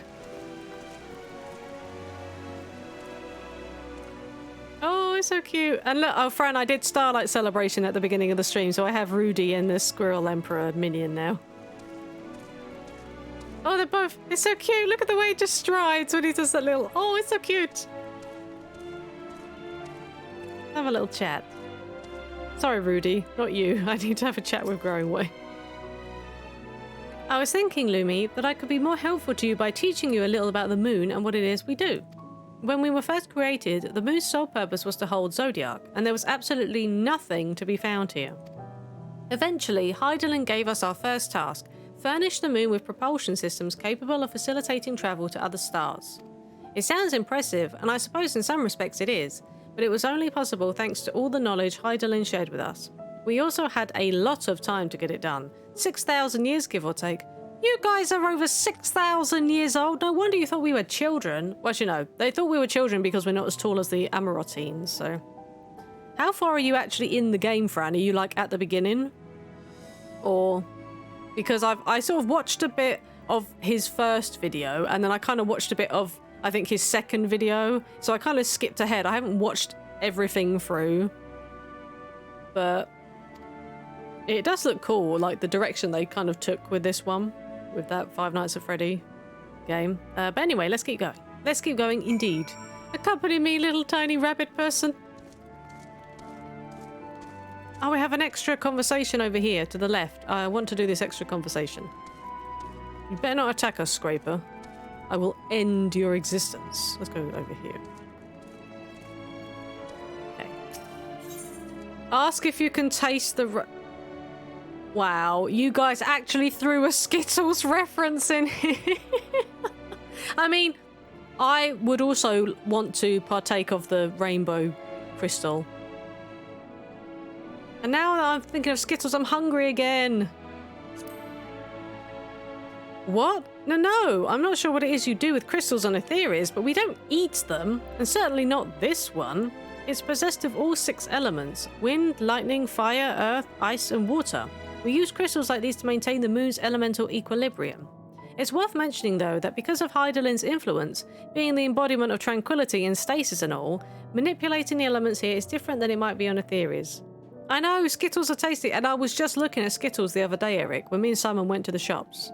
so cute. And look, oh, Fran, I did Starlight celebration at the beginning of the stream, so I have Rudy and the Squirrel Emperor minion now. Oh, they're both... It's so cute. Look at the way he just strides when he does that little... Oh, it's so cute. Have a little chat. Sorry, Rudy. Not you. I need to have a chat with Growing Way. I was thinking, Lumi, that I could be more helpful to you by teaching you a little about the moon and what it is we do. When we were first created, the moon's sole purpose was to hold Zodiac, and there was absolutely nothing to be found here. Eventually, Hydaelyn gave us our first task: furnish the moon with propulsion systems capable of facilitating travel to other stars. It sounds impressive, and I suppose in some respects it is, but it was only possible thanks to all the knowledge Hydaelyn shared with us. We also had a lot of time to get it done. 6,000 years, give or take. You guys are over 6,000 years old. No wonder you thought we were children. Well, you know, they thought we were children because we're not as tall as the Amarotines, so... How far are you actually in the game, Fran? Are you, like, at the beginning? Or... Because I sort of watched a bit of his first video, and then I kind of watched a bit of, I think, his second video. So I kind of skipped ahead. I haven't watched everything through. But... It does look cool, like the direction they kind of took with this one. With that Five Nights at Freddy game. But anyway, let's keep going. Let's keep going indeed. Accompany me, little tiny rabbit person. Oh, we have an extra conversation over here to the left. I want to do this extra conversation. You better not attack us, Scraper. I will end your existence. Let's go over here. Okay. Ask if you can taste the... Wow, you guys actually threw a Skittles reference in here. I mean, I would also want to partake of the rainbow crystal. And now that I'm thinking of Skittles, I'm hungry again. What? No, I'm not sure what it is you do with crystals on Etheris, but we don't eat them, and certainly not this one. It's possessed of all 6 elements: wind, lightning, fire, earth, ice, and water. We use crystals like these to maintain the moon's elemental equilibrium. It's worth mentioning, though, that because of Hydaelyn's influence, being the embodiment of tranquility and stasis and all, manipulating the elements here is different than it might be on Etheris. I know, Skittles are tasty, and I was just looking at Skittles the other day, Eric, when me and Simon went to the shops.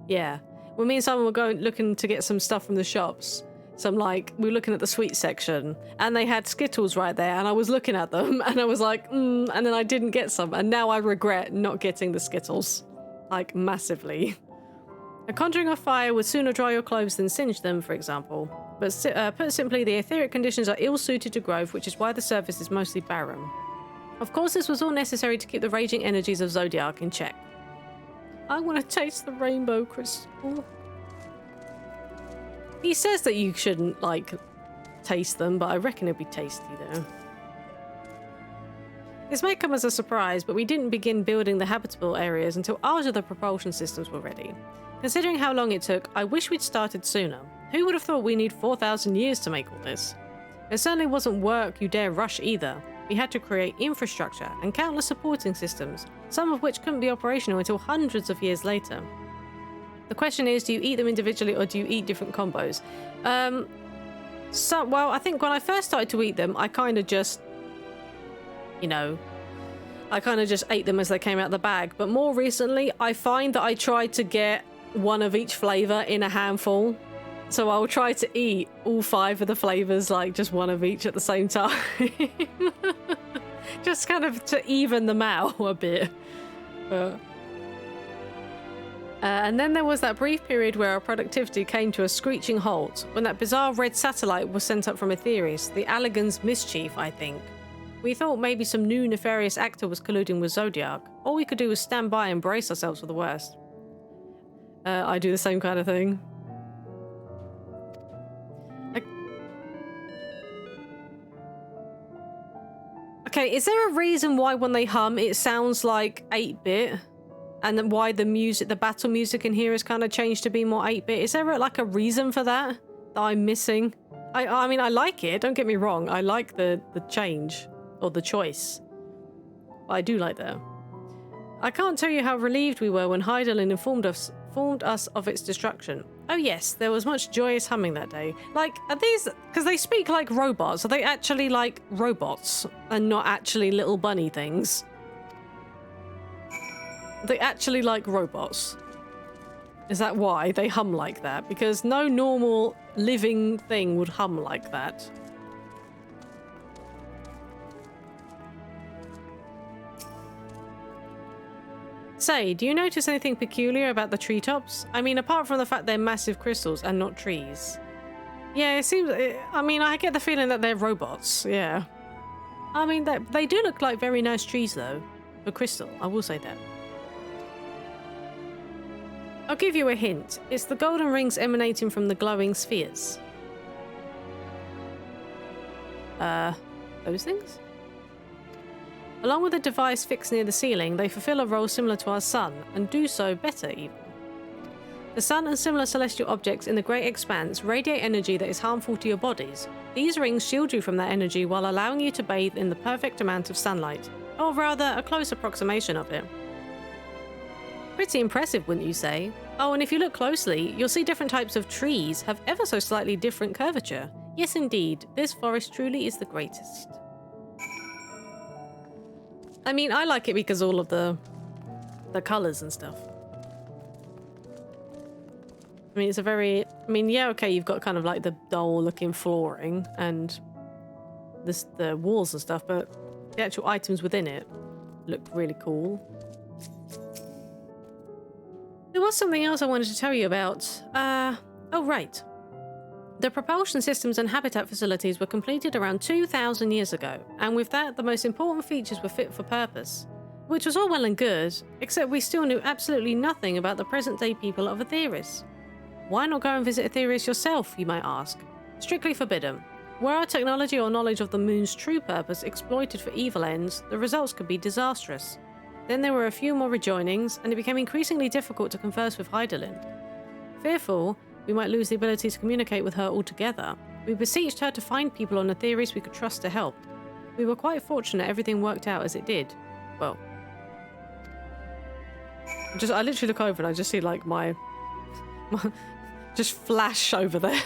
Yeah, when me and Simon were looking to get some stuff from the shops. Some, like, we were looking at the sweet section, and they had Skittles right there, and I was looking at them, and I was like, and then I didn't get some, and now I regret not getting the Skittles. Like, massively. A conjuring of fire would sooner dry your clothes than singe them, for example. But put simply, the etheric conditions are ill-suited to growth, which is why the surface is mostly barren. Of course, this was all necessary to keep the raging energies of Zodiac in check. I want to taste the rainbow crystal. He says that you shouldn't, like, taste them, but I reckon it'd be tasty, though. This may come as a surprise, but we didn't begin building the habitable areas until after the propulsion systems were ready. Considering how long it took, I wish we'd started sooner. Who would have thought we need 4,000 years to make all this? It certainly wasn't work you dare rush either. We had to create infrastructure and countless supporting systems, some of which couldn't be operational until hundreds of years later. The question is, do you eat them individually or do you eat different combos? Well, I think when I first started to eat them, I kind of just, you know, I kind of just ate them as they came out of the bag. But more recently, I find that I try to get one of each flavour in a handful. So I'll try to eat all 5 of the flavours, like just one of each at the same time. Just kind of to even them out a bit. And then there was that brief period where our productivity came to a screeching halt, when that bizarre red satellite was sent up from Etheris, the Allagan's mischief, I think. We thought maybe some new nefarious actor was colluding with Zodiac. All we could do was stand by and brace ourselves for the worst. I do the same kind of thing. Okay, is there a reason why when they hum it sounds like 8-bit? And then why the music, the battle music in here has kind of changed to be more 8-bit? Is there like a reason for that I'm missing? I mean, I like it, don't get me wrong. I like the change, or the choice. But I do like that. I can't tell you how relieved we were when Hydaelyn informed us of its destruction. Oh yes, there was much joyous humming that day. Like, are these... Because they speak like robots. Are they actually like robots and not actually little bunny things? Are they actually like robots? Is that why they hum like that? Because no normal living thing would hum like that. Say, do you notice anything peculiar about the treetops? I mean, apart from the fact they're massive crystals and not trees. Yeah, it seems... I mean, I get the feeling that they're robots, yeah. I mean, they do look like very nice trees, though. For crystal, I will say that. I'll give you a hint. It's the golden rings emanating from the glowing spheres. Those things? Along with a device fixed near the ceiling, they fulfill a role similar to our sun, and do so better even. The sun and similar celestial objects in the great expanse radiate energy that is harmful to your bodies. These rings shield you from that energy while allowing you to bathe in the perfect amount of sunlight, or rather, a close approximation of it. Pretty impressive, wouldn't you say? Oh, and if you look closely, you'll see different types of trees have ever so slightly different curvature. Yes, indeed, this forest truly is the greatest. I mean, I like it because all of the colours and stuff. I mean, it's a very... I mean, yeah, okay, you've got kind of like the dull-looking flooring and the walls and stuff, but the actual items within it look really cool. There was something else I wanted to tell you about. Oh, right. The propulsion systems and habitat facilities were completed around 2,000 years ago, and with that, the most important features were fit for purpose. Which was all well and good, except we still knew absolutely nothing about the present-day people of Etheris. Why not go and visit Etheris yourself, you might ask? Strictly forbidden. Were our technology or knowledge of the moon's true purpose exploited for evil ends, the results could be disastrous. Then there were a few more rejoinings, and it became increasingly difficult to converse with Heidelin. Fearful we might lose the ability to communicate with her altogether, we beseeched her to find people on Etheris we could trust to help. We were quite fortunate everything worked out as it did. Well... I literally look over and I just see, like, my just flash over there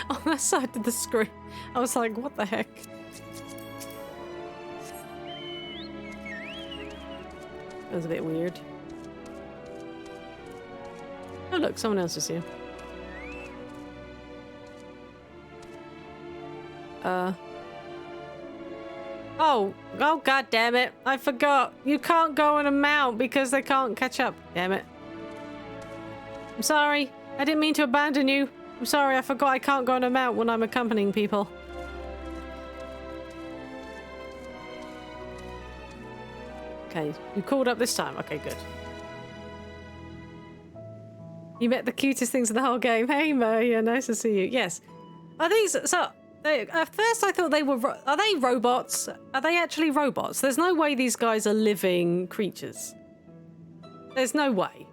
on that side of the screen. I was like, what the heck? That was a bit weird. Oh look, someone else is here. Oh, god damn it. I forgot. You can't go on a mount because they can't catch up. Damn it. I'm sorry. I didn't mean to abandon you. I'm sorry, I forgot I can't go on a mount when I'm accompanying people. Okay, you called up this time. Okay, good. You met the cutest things in the whole game. Hey, Mo, yeah, nice to see you. Yes. Are these... So, at first I thought they were... Are they robots? Are they actually robots? There's no way these guys are living creatures. There's no way.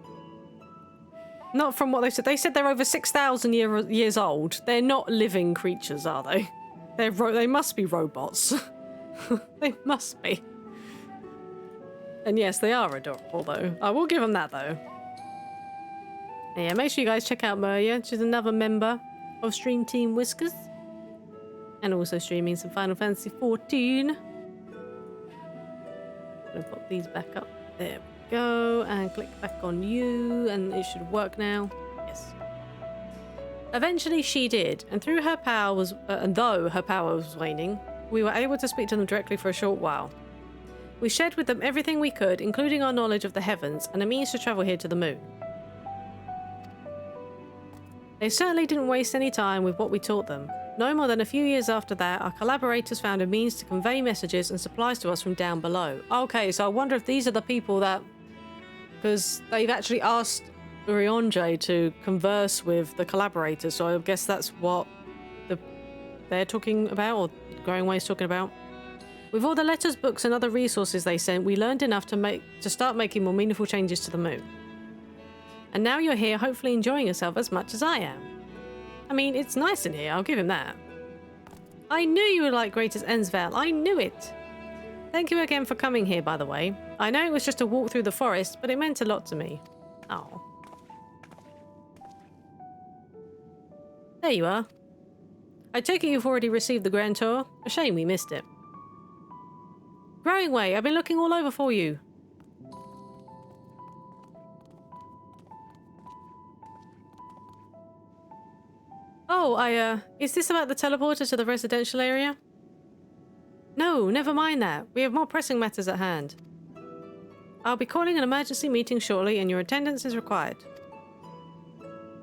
Not from what they said. They said they're over 6,000 years old. They're not living creatures, are they? They must be robots. They must be. And yes, they are adorable, though. I will give them that, though. Yeah, make sure you guys check out Maria. She's another member of Stream Team Whiskers. And also streaming some Final Fantasy XIV. I'm gonna pop these back up. There we go. And click back on you. And it should work now. Yes. Eventually she did. And through her power was... and though her power was waning, we were able to speak to them directly for a short while. We shared with them everything we could, including our knowledge of the heavens and a means to travel here to the moon. They certainly didn't waste any time with what we taught them. No more than a few years after that, our collaborators found a means to convey messages and supplies to us from down below. Okay, so I wonder if these are the people that... Because they've actually asked Urionje to converse with the collaborators, so I guess that's what they're talking about, or Growing Way's talking about. With all the letters, books, and other resources they sent, we learned enough to start making more meaningful changes to the moon. And now you're here, hopefully enjoying yourself as much as I am. I mean, it's nice in here, I'll give him that. I knew you would like Greatest Ensvel, I knew it. Thank you again for coming here, by the way. I know it was just a walk through the forest, but it meant a lot to me. Oh. There you are. I take it you've already received the Grand Tour. A shame we missed it. Growing Way, I've been looking all over for you. Oh, is this about the teleporter to the residential area? No, never mind that. We have more pressing matters at hand. I'll be calling an emergency meeting shortly and your attendance is required.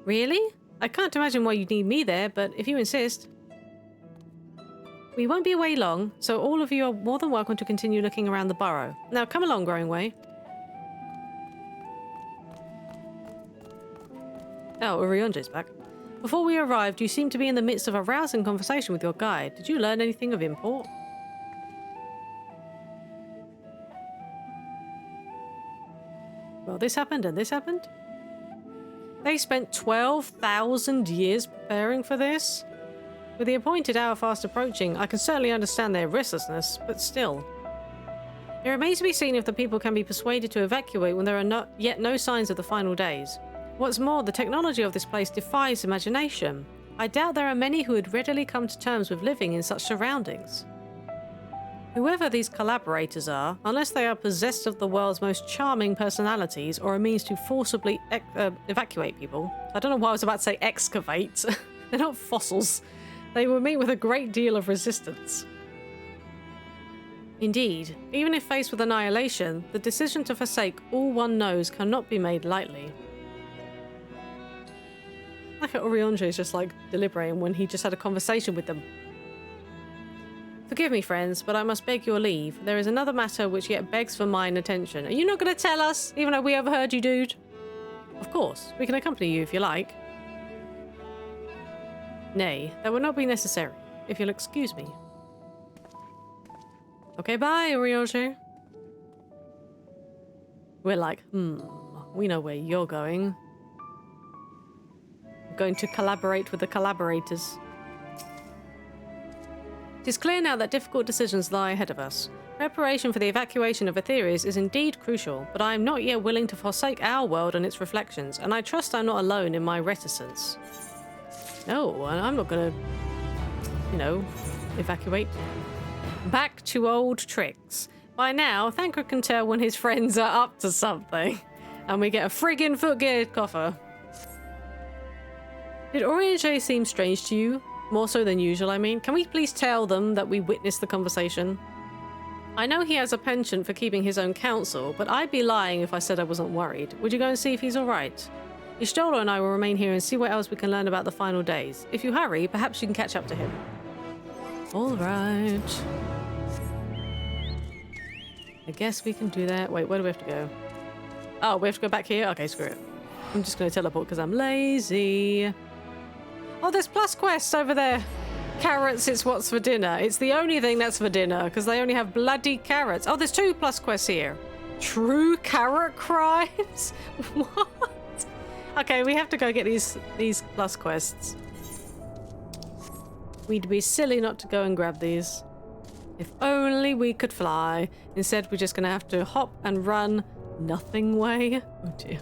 Really? I can't imagine why you'd need me there, but if you insist. We won't be away long, so all of you are more than welcome to continue looking around the burrow. Now come along, Growing Way. Oh, Orionje's back. Before we arrived, you seemed to be in the midst of a rousing conversation with your guide. Did you learn anything of import? Well, this happened and this happened. They spent 12,000 years preparing for this? With the appointed hour fast approaching, I can certainly understand their restlessness, but still. It remains to be seen if the people can be persuaded to evacuate when there are yet no signs of the final days. What's more, the technology of this place defies imagination. I doubt there are many who would readily come to terms with living in such surroundings. Whoever these collaborators are, unless they are possessed of the world's most charming personalities or a means to forcibly evacuate people. I don't know why I was about to say excavate. They're not fossils. They will meet with a great deal of resistance. Indeed, even if faced with annihilation, the decision to forsake all one knows cannot be made lightly. Like Orionje is just like deliberating when he just had a conversation with them. Forgive me, friends, but I must beg your leave. There is another matter which yet begs for mine attention. Are you not going to tell us, even though we overheard you, dude? Of course, we can accompany you if you like. Nay, that would not be necessary, if you'll excuse me. Okay, bye, Orionje. We're like, we know where you're going. We're going to collaborate with the collaborators. It is clear now that difficult decisions lie ahead of us. Preparation for the evacuation of Aetherius is indeed crucial, but I am not yet willing to forsake our world and its reflections, and I trust I'm not alone in my reticence. No, I'm not gonna, evacuate. Back to old tricks. By now, Thancred can tell when his friends are up to something, and we get a friggin' foot-geared coffer. Did Orionje seem strange to you? More so than usual, I mean. Can we please tell them that we witnessed the conversation? I know he has a penchant for keeping his own counsel, but I'd be lying if I said I wasn't worried. Would you go and see if he's alright? Stroll and I will remain here and see what else we can learn about the final days. If you hurry, perhaps you can catch up to him. Alright. I guess we can do that. Wait, where do we have to go? Oh, we have to go back here? Okay, screw it. I'm just going to teleport because I'm lazy. Oh, there's plus quests over there. Carrots, it's what's for dinner. It's the only thing that's for dinner because they only have bloody carrots. Oh, there's 2 plus quests here. True carrot crimes? What? Okay, we have to go get these plus quests. We'd be silly not to go and grab these. If only we could fly. Instead, we're just going to have to hop and run nothing way. Oh dear.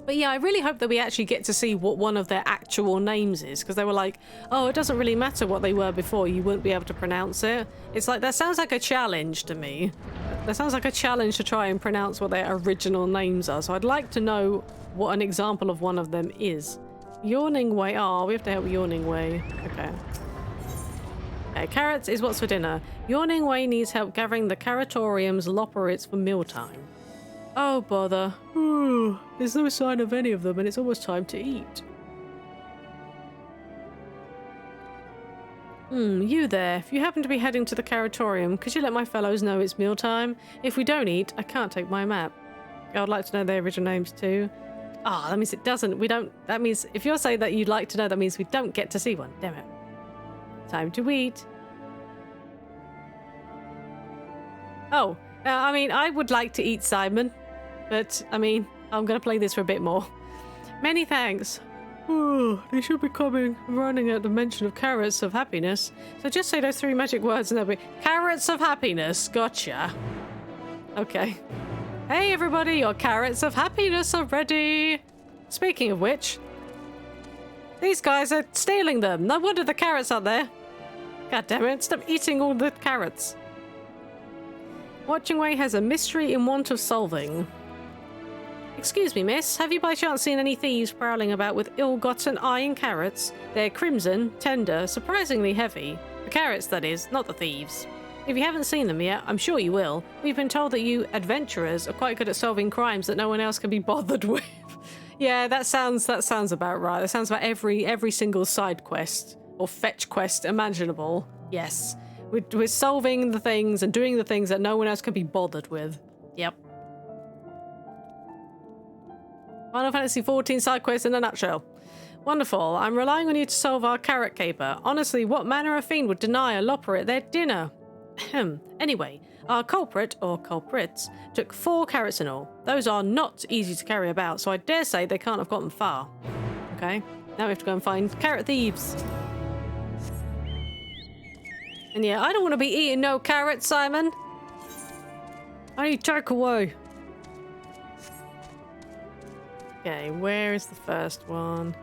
But yeah, I really hope that we actually get to see what one of their actual names is, because they were like, oh, it doesn't really matter what they were before, you wouldn't be able to pronounce it. It's like, that sounds like a challenge to me. That sounds like a challenge to try and pronounce what their original names are, so I'd like to know what an example of one of them is. Yawning Way. Oh, we have to help Yawning Way. Okay. Okay, carrots is what's for dinner. Yawning Way needs help gathering the Carrotorium's loporits for mealtime. Oh, bother. There's no sign of any of them and it's almost time to eat. You there. If you happen to be heading to the Carrotorium, could you let my fellows know it's mealtime? If we don't eat, I can't take my map. I would like to know their original names too. Ah, that means it doesn't. We don't. That means if you're saying that you'd like to know, that means we don't get to see one. Damn it. Time to eat. Oh, I mean, I would like to eat, Simon. But, I mean, I'm going to play this for a bit more. Many thanks. Oh, they should be coming, running at the mention of carrots of happiness. So just say those 3 magic words and they'll be carrots of happiness. Gotcha. Okay. Hey, everybody, your carrots of happiness are ready. Speaking of which, These guys are stealing them. No wonder the carrots are there. God damn it, stop eating all the carrots. Watching Way has a mystery in want of solving. Excuse me, miss. Have you by chance seen any thieves prowling about with ill-gotten iron carrots? They're crimson, tender, surprisingly heavy. The carrots, that is, not the thieves. If you haven't seen them yet, I'm sure you will. We've been told that you adventurers are quite good at solving crimes that no one else can be bothered with. Yeah, that sounds about right. That sounds about every single side quest or fetch quest imaginable. Yes. We're solving the things and doing the things that no one else can be bothered with. Yep. Final Fantasy XIV side quest in a nutshell. Wonderful. I'm relying on you to solve our carrot caper. Honestly, what manner of fiend would deny a lopper at their dinner? Anyway, our culprit, or culprits, took 4 carrots in all. Those are not easy to carry about, so I dare say they can't have gotten far. Okay, now we have to go and find carrot thieves. And yeah, I don't want to be eating no carrots, Simon. I need takeaway. Okay, where is the first one?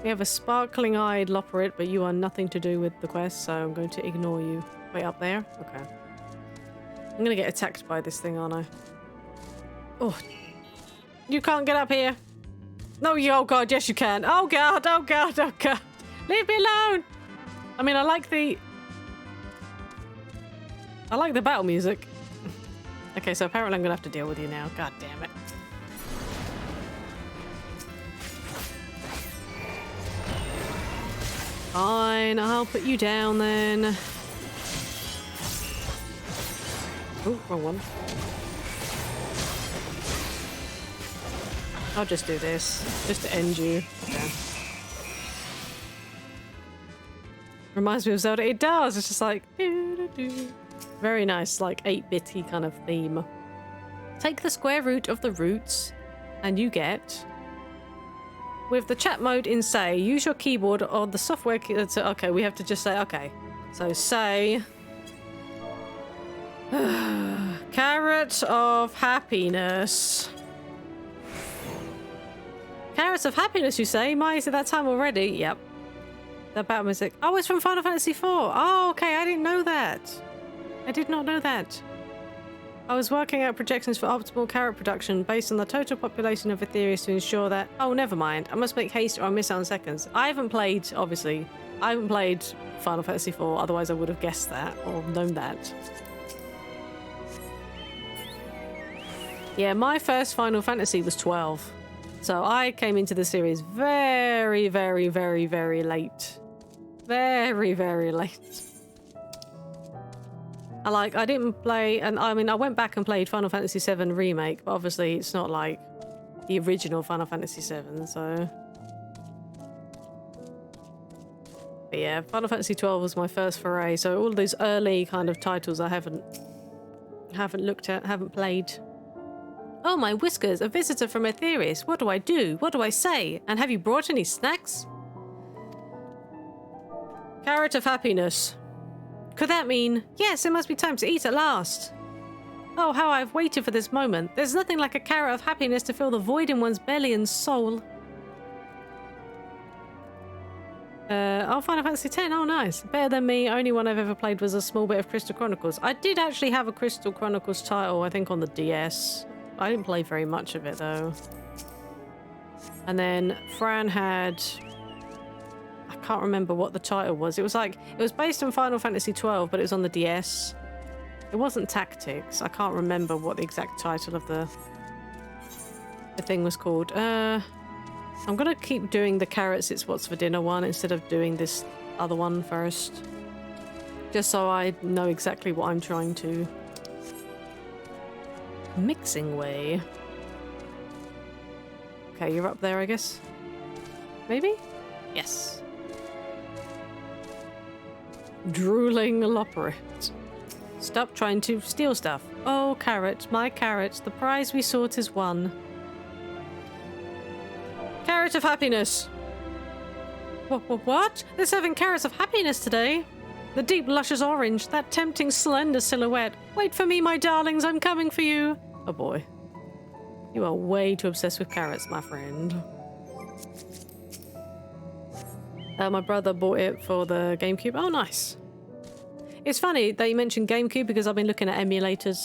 We have a sparkling-eyed lopperit, but you are nothing to do with the quest, so I'm going to ignore you. Wait, up there? Okay. I'm gonna get attacked by this thing, aren't I? Oh. You can't get up here. No, you, oh god, yes you can. Oh god, oh god, oh god. Leave me alone! I mean, I like the battle music. Okay, so apparently I'm gonna have to deal with you now. God damn it. Fine, I'll put you down then. Oh, wrong one. I'll just do this, just to end you. Okay. Reminds me of Zelda. It does. It's just like very nice, like 8-bit-y kind of theme. Take the square root of the roots, and you get. With the chat mode in say, use your keyboard or the software. Okay, we have to just say okay. So say. Carrot of happiness. Carrots of happiness, you say? My, is it that time already? Yep. The battle music. Oh, it's from Final Fantasy IV. Oh, okay. I didn't know that. I did not know that. I was working out projections for optimal carrot production based on the total population of Aetherius to ensure that. Oh, never mind. I must make haste or I'll miss out on seconds. I haven't played, obviously. I haven't played Final Fantasy IV. Otherwise, I would have guessed that or known that. Yeah, my first Final Fantasy was 12. So I came into the series very, very, very, very late. Very, very late. I didn't play, and I mean, I went back and played Final Fantasy VII Remake, but obviously it's not like the original Final Fantasy VII, so. But yeah, Final Fantasy XII was my first foray, so all those early kind of titles I haven't looked at, haven't played. Oh, my whiskers, a visitor from Aetherius. What do I do? What do I say? And have you brought any snacks? Carrot of happiness. Could that mean, yes, it must be time to eat at last? Oh, how I've waited for this moment. There's nothing like a carrot of happiness to fill the void in one's belly and soul. Oh, Final Fantasy X. Oh, nice. Better than me. Only one I've ever played was a small bit of Crystal Chronicles. I did actually have a Crystal Chronicles title, I think, on the DS. I didn't play very much of it, though. And then Fran had... I can't remember what the title was. It was based on Final Fantasy XII, but it was on the DS. It wasn't Tactics. I can't remember what the exact title of the thing was called. I'm gonna keep doing the carrots it's what's for dinner one instead of doing this other one first. Just so I know exactly what I'm trying to... Mixing way. Okay, you're up there, I guess. Maybe? Yes. Drooling lopperit. Stop trying to steal stuff. Oh, carrot, my carrot, the prize we sought is won. Carrot of happiness. What? They're serving carrots of happiness today? The deep, luscious orange, that tempting, slender silhouette. Wait for me, my darlings, I'm coming for you. Oh boy. You are way too obsessed with carrots, my friend. My brother bought it for the GameCube. Oh, nice. It's funny that you mentioned GameCube because I've been looking at emulators.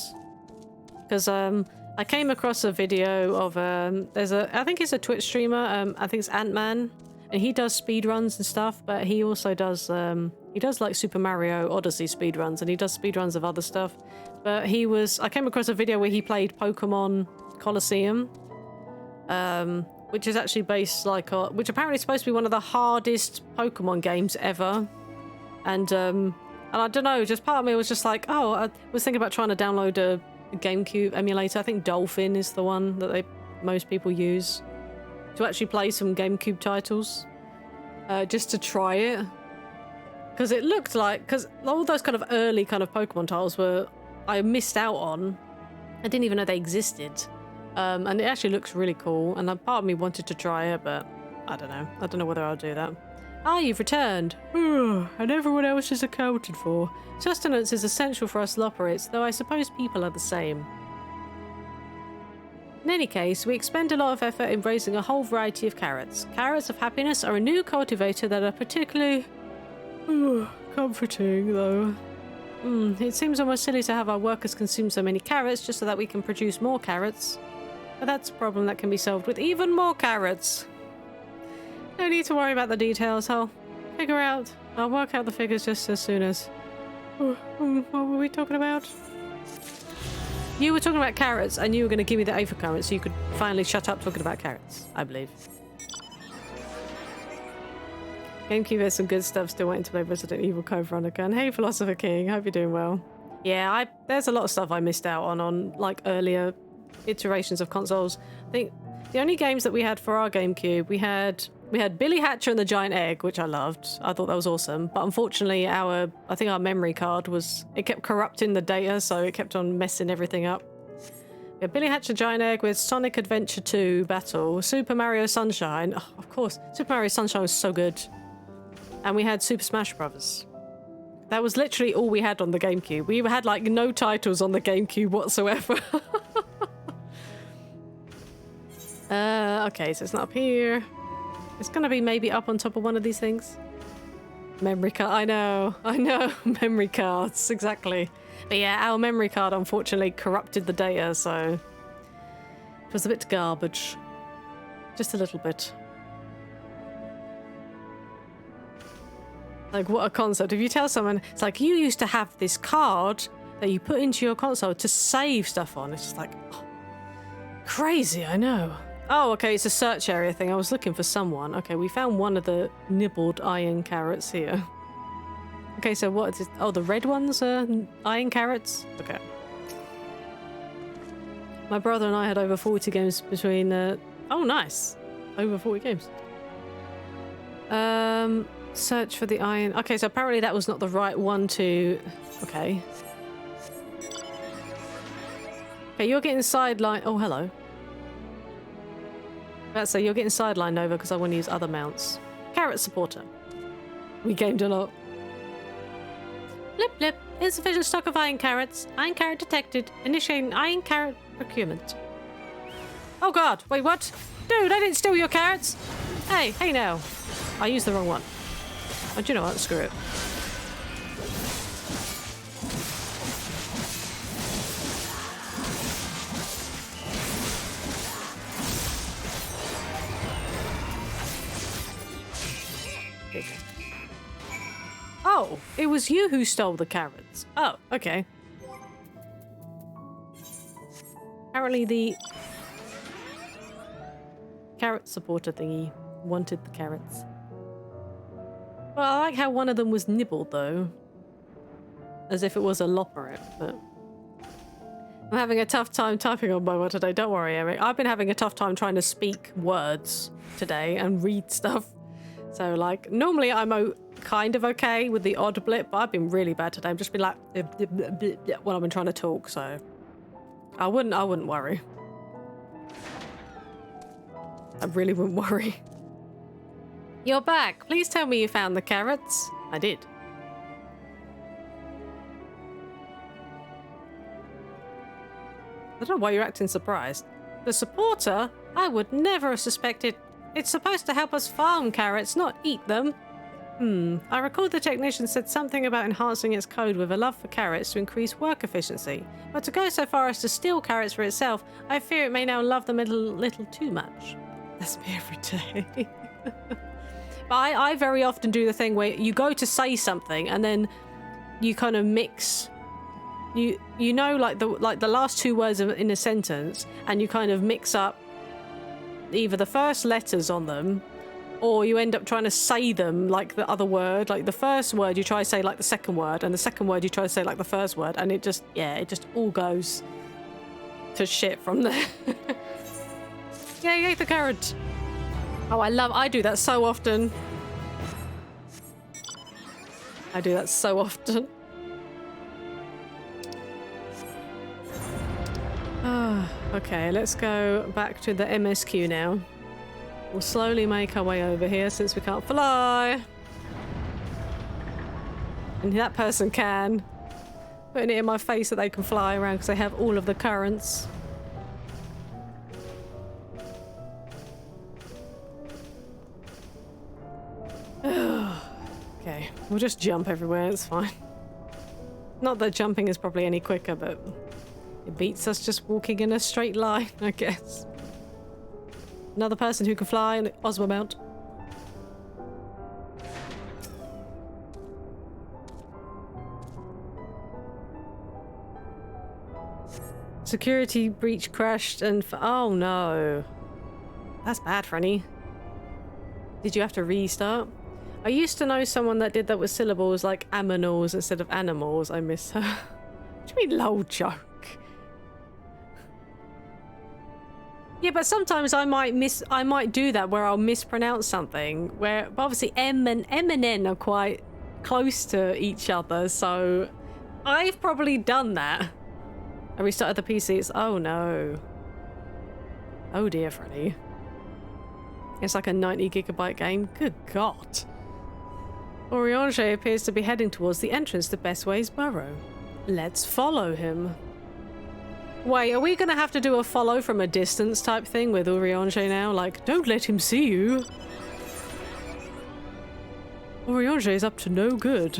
Because I came across a video of I think it's a Twitch streamer. I think it's Ant-Man, and he does speedruns and stuff. But he also does like Super Mario Odyssey speedruns, and he does speedruns of other stuff. But I came across a video where he played Pokemon Colosseum, which is actually based which apparently is supposed to be one of the hardest Pokemon games ever. And I don't know, just part of me was just like, oh, I was thinking about trying to download a GameCube emulator. I think Dolphin is the one that most people use to actually play some GameCube titles, just to try it. Because it looked like, because all those kind of early kind of Pokemon titles I missed out on. I didn't even know they existed. And it actually looks really cool, and part of me wanted to try it, but I don't know. I don't know whether I'll do that. Ah, you've returned. And everyone else is accounted for. Sustenance is essential for us Loperates, though I suppose people are the same. In any case, we expend a lot of effort in raising a whole variety of carrots. Carrots of happiness are a new cultivator that are particularly comforting, though. It seems almost silly to have our workers consume so many carrots just so that we can produce more carrots. But that's a problem that can be solved with even more carrots. No need to worry about the details. I'll work out the figures just as soon as... what were we talking about? You were talking about carrots, and you were going to give me the Aether current so you could finally shut up talking about carrots, I believe. GameCube has some good stuff. Still waiting to play Resident Evil Code Veronica. And hey, Philosopher King, hope you're doing well. Yeah, there's a lot of stuff I missed out on like earlier iterations of consoles. I think the only games that we had for our GameCube, we had Billy Hatcher and the Giant Egg, which I loved. I thought that was awesome. But unfortunately, I think our memory card it kept corrupting the data, so it kept on messing everything up. We had Billy Hatcher Giant Egg with Sonic Adventure 2 Battle, Super Mario Sunshine. Oh, of course, Super Mario Sunshine was so good. And we had Super Smash Brothers. That was literally all we had on the GameCube. We had like no titles on the GameCube whatsoever. Okay, so it's not up here. It's gonna be maybe up on top of one of these things. Memory card, I know, memory cards, exactly. But yeah, our memory card unfortunately corrupted the data, so it was a bit garbage. Just a little bit. Like, what a concept. If you tell someone, it's like, you used to have this card that you put into your console to save stuff on. It's just like, oh, crazy, I know. Oh, okay, it's a search area thing. I was looking for someone. Okay, we found one of the nibbled iron carrots here. Okay, so what is it? Oh, the red ones are iron carrots? Okay. My brother and I had over 40 games between... oh, nice. Over 40 games. Search for the iron. Okay, so apparently that was not the right one to... Okay. Okay, you're getting sidelined. Oh, hello. Let's say you're getting sidelined over because I want to use other mounts. Carrot supporter. We gamed a lot. Blip blip. Insufficient stock of iron carrots. Iron carrot detected. Initiating iron carrot procurement. Oh god. Wait, what? Dude, I didn't steal your carrots. Hey now. I used the wrong one. Oh, do you know what? Screw it. Oh, it was you who stole the carrots. Oh, okay. Apparently the carrot supporter thingy wanted the carrots. Well, I like how one of them was nibbled, though. As if it was a loperet, but... I'm having a tough time typing on my word today. Don't worry, Eric. I've been having a tough time trying to speak words today and read stuff. So, like, normally I'm kind of okay with the odd blip, but I've been really bad today. I've just been like... when I've been trying to talk, so... I wouldn't worry. I really wouldn't worry. You're back. Please tell me you found the carrots. I did. I don't know why you're acting surprised. The supporter? I would never have suspected. It's supposed to help us farm carrots, not eat them. I recall the technician said something about enhancing its code with a love for carrots to increase work efficiency. But to go so far as to steal carrots for itself, I fear it may now love them a little too much. That's me every day. But I very often do the thing where you go to say something and then you kind of mix. You know, like the last two words in a sentence, and you kind of mix up either the first letters on them, or you end up trying to say them like the other word. Like the first word you try to say like the second word, and the second word you try to say like the first word, and it just all goes to shit from there. Yay, the carrot. Oh, I do that so often. I do that so often. Okay, let's go back to the MSQ now. We'll slowly make our way over here since we can't fly. And that person can. Putting it in my face that they can fly around because they have all of the currents. Okay, we'll just jump everywhere, it's fine. Not that jumping is probably any quicker, but it beats us just walking in a straight line, I guess. Another person who can fly and Osmo mount. Security breach crashed and oh no. That's bad, Franny. Did you have to restart? I used to know someone that did that with syllables like aminals instead of animals. I miss her. What do you mean lol joke? Yeah, but sometimes I might do that where I'll mispronounce something. But obviously M and N are quite close to each other, so I've probably done that. I restarted the PCs. Oh no. Oh dear, Freddy. It's like a 90 gigabyte game. Good God. Oriange appears to be heading towards the entrance to Bestway's burrow. Let's follow him. Wait, are we going to have to do a follow from a distance type thing with Oriange now? Like, don't let him see you. Oriange is up to no good.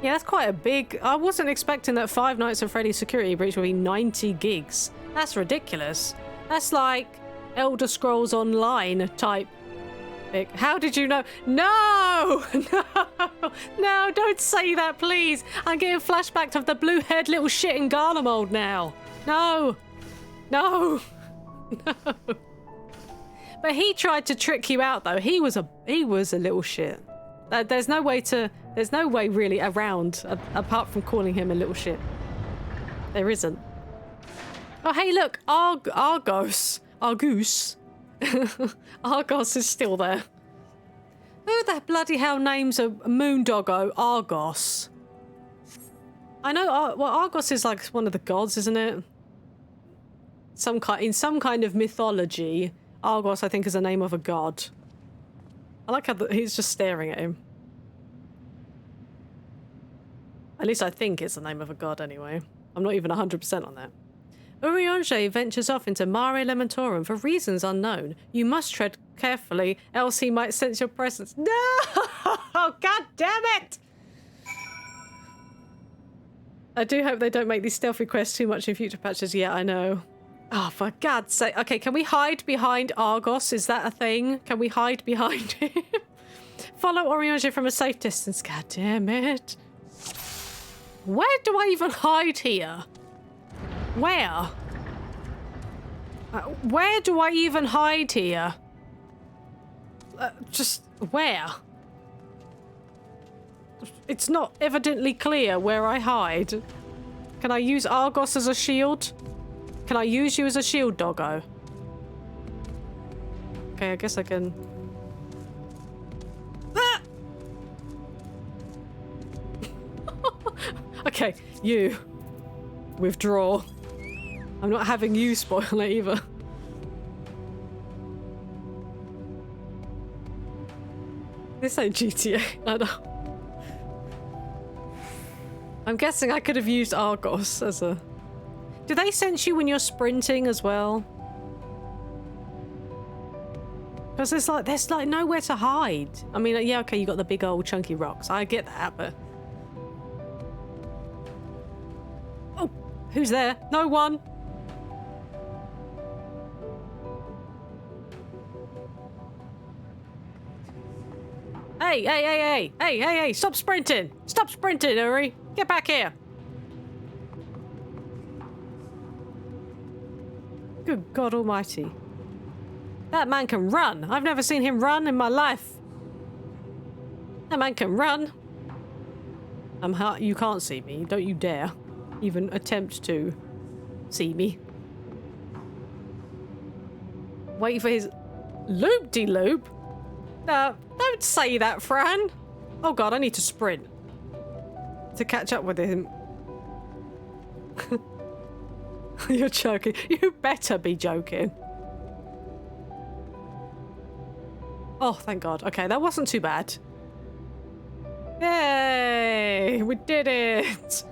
Yeah, that's quite a big... I wasn't expecting that Five Nights at Freddy's security breach would be 90 gigs. That's ridiculous. That's like Elder Scrolls Online type. How did you know? No! No! No, don't say that, please. I'm getting flashbacks of the blue-haired little shit in Garlemald now. No! No! No! But he tried to trick you out, though. He was a little shit. There's no way really around apart from calling him a little shit. There isn't. Oh, hey, look, Argos. Argos is still there. Who the bloody hell names a moondoggo Argos? I know, Argos is like one of the gods, isn't it? In some kind of mythology, Argos, I think, is the name of a god. I like how he's just staring at him. At least I think it's the name of a god anyway. I'm not even 100% on that. Oriange ventures off into Mare Lamentorum for reasons unknown. You must tread carefully, else he might sense your presence. No! God damn it! I do hope they don't make these stealthy quests too much in future patches. Yeah, I know. Oh, for God's sake. Okay, can we hide behind Argos? Is that a thing? Can we hide behind him? Follow Oriange from a safe distance. God damn it. Where do I even hide here? Where? Where do I even hide here? Just where? It's not evidently clear where I hide. Can I use Argos as a shield? Can I use you as a shield, doggo? Okay, I guess I can... Ah! Okay, you. Withdraw. I'm not having you spoil it either. This ain't GTA, I know. I'm guessing I could have used Argos as a... Do they sense you when you're sprinting as well? Because there's like nowhere to hide. I mean, yeah, okay, you got the big old chunky rocks. I get that, but... Oh, who's there? No one. Hey, stop sprinting. Stop sprinting, Uri. Get back here. Good God almighty. That man can run. I've never seen him run in my life. That man can run. You can't see me. Don't you dare even attempt to see me. Wait for his loop-de-loop. Don't say that, Fran. Oh God, I need to sprint to catch up with him. You're joking. You better be joking. Oh, thank God. Okay, that wasn't too bad. Yay! We did it!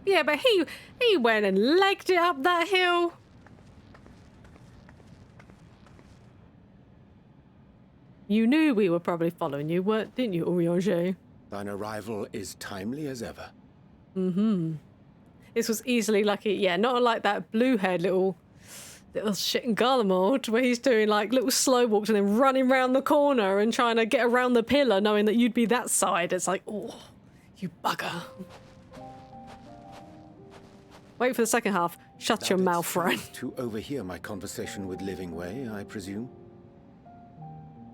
Yeah, but he went and legged it up that hill. You knew we were probably following you, didn't you, Orianger? Thine arrival is timely as ever. Mm-hmm. This was easily lucky. Yeah, not unlike that blue-haired little shit in Garlemald, where he's doing like little slow walks and then running round the corner and trying to get around the pillar, knowing that you'd be that side. It's like, oh, you bugger. Wait for the second half. Shut your mouth, Fran. To overhear my conversation with Living Way, I presume.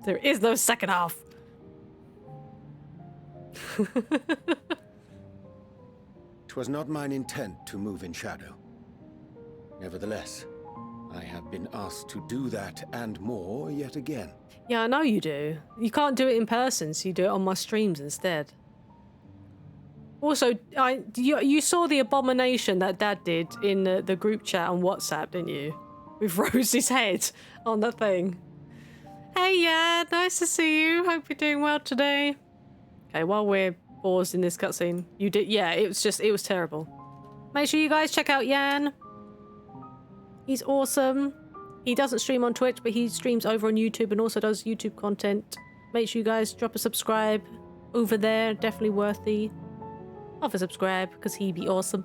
There is no second half. 'Twas not mine intent to move in shadow. Nevertheless, I have been asked to do that and more yet again. Yeah, I know you do. You can't do it in person, so you do it on my streams instead. Also, you saw the abomination that Dad did in the group chat on WhatsApp, didn't you? With Rose's head on the thing. Hey, yeah, nice to see you. Hope you're doing well today. Okay, while we're paused in this cutscene, you did, yeah, it was terrible. Make sure you guys check out Yan. He's awesome. He doesn't stream on Twitch, but he streams over on YouTube and also does YouTube content. Make sure you guys drop a subscribe over there. Definitely worthy of a subscribe because he'd be awesome.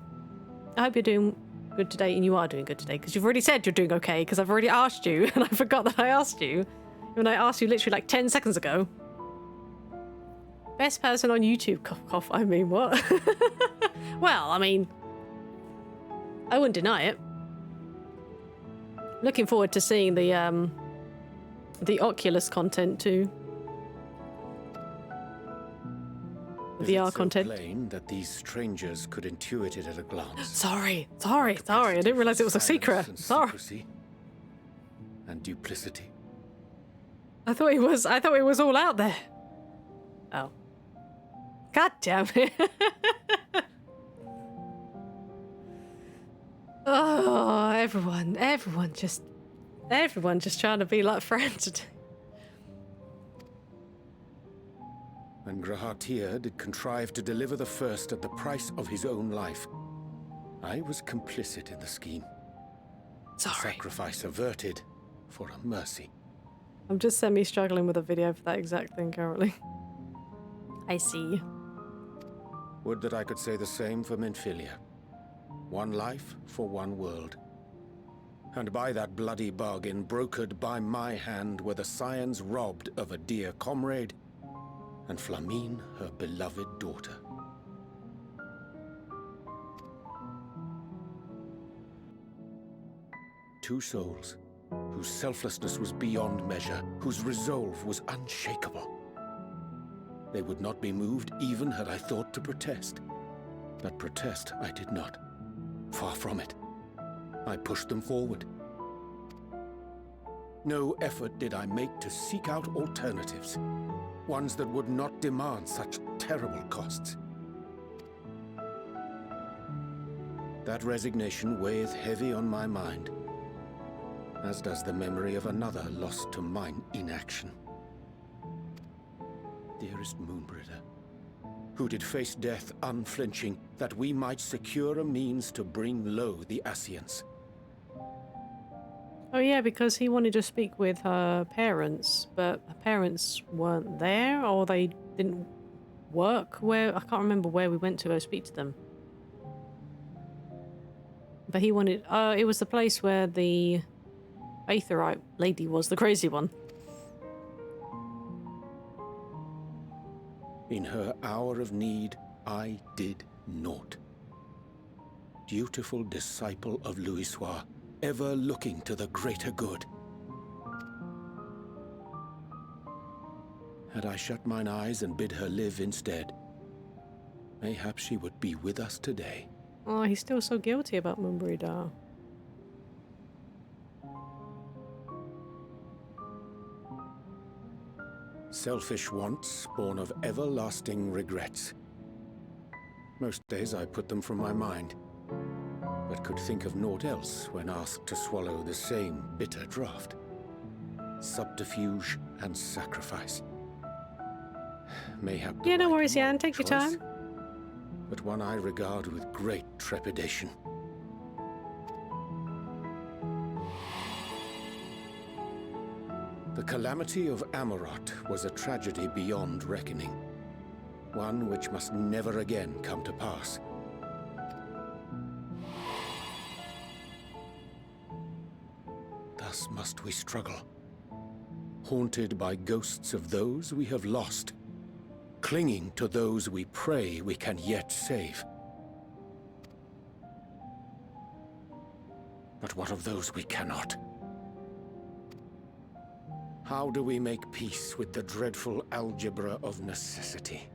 I hope you're doing good today, and you are doing good today because you've already said you're doing okay because I've already asked you and I forgot that I asked you when I asked you literally like 10 seconds ago. Best person on YouTube, cough cough, I mean what? Well, I mean, I wouldn't deny it. Looking forward to seeing the Oculus content too. VR content. So plain that these strangers could intuit it at a glance. Sorry. I didn't realize it was a secret. And Sorry. secrecy and duplicity. I thought it was all out there. Oh. God damn it. Oh, everyone just trying to be like friends today. And Grahatir did contrive to deliver the first at the price of his own life. I was complicit in the scheme. Sorry. A sacrifice averted for a mercy. I'm just semi-struggling with a video for that exact thing currently. I see. Would that I could say the same for Minfilia. One life for one world. And by that bloody bargain brokered by my hand were the scions robbed of a dear comrade, and Flamine her beloved daughter. Two souls, whose selflessness was beyond measure, whose resolve was unshakable. They would not be moved even had I thought to protest. But protest I did not. Far from it. I pushed them forward. No effort did I make to seek out alternatives, ones that would not demand such terrible costs. That resignation weigheth heavy on my mind, as does the memory of another lost to mine inaction. Dearest Moonbritter, who did face death unflinching, that we might secure a means to bring low the Ascians. Oh yeah, because he wanted to speak with her parents, but her parents weren't there, or they didn't work where... I can't remember where we went to go speak to them. But he wanted... it was the place where the Aetherite lady was, the crazy one. In her hour of need, I did naught. Dutiful disciple of Louisoix, ever looking to the greater good. Had I shut mine eyes and bid her live instead, mayhap she would be with us today. Oh, he's still so guilty about Mumbrida. Selfish wants born of everlasting regrets. Most days I put them from my mind, but could think of naught else when asked to swallow the same bitter draught. Subterfuge and sacrifice. Mayhap the Yeah, no right worries, Jan. moral Take your choice, time. but one I regard with great trepidation. The calamity of Amarot was a tragedy beyond reckoning. One which must never again come to pass. Thus must we struggle, haunted by ghosts of those we have lost, clinging to those we pray we can yet save. But what of those we cannot? How do we make peace with the dreadful algebra of necessity?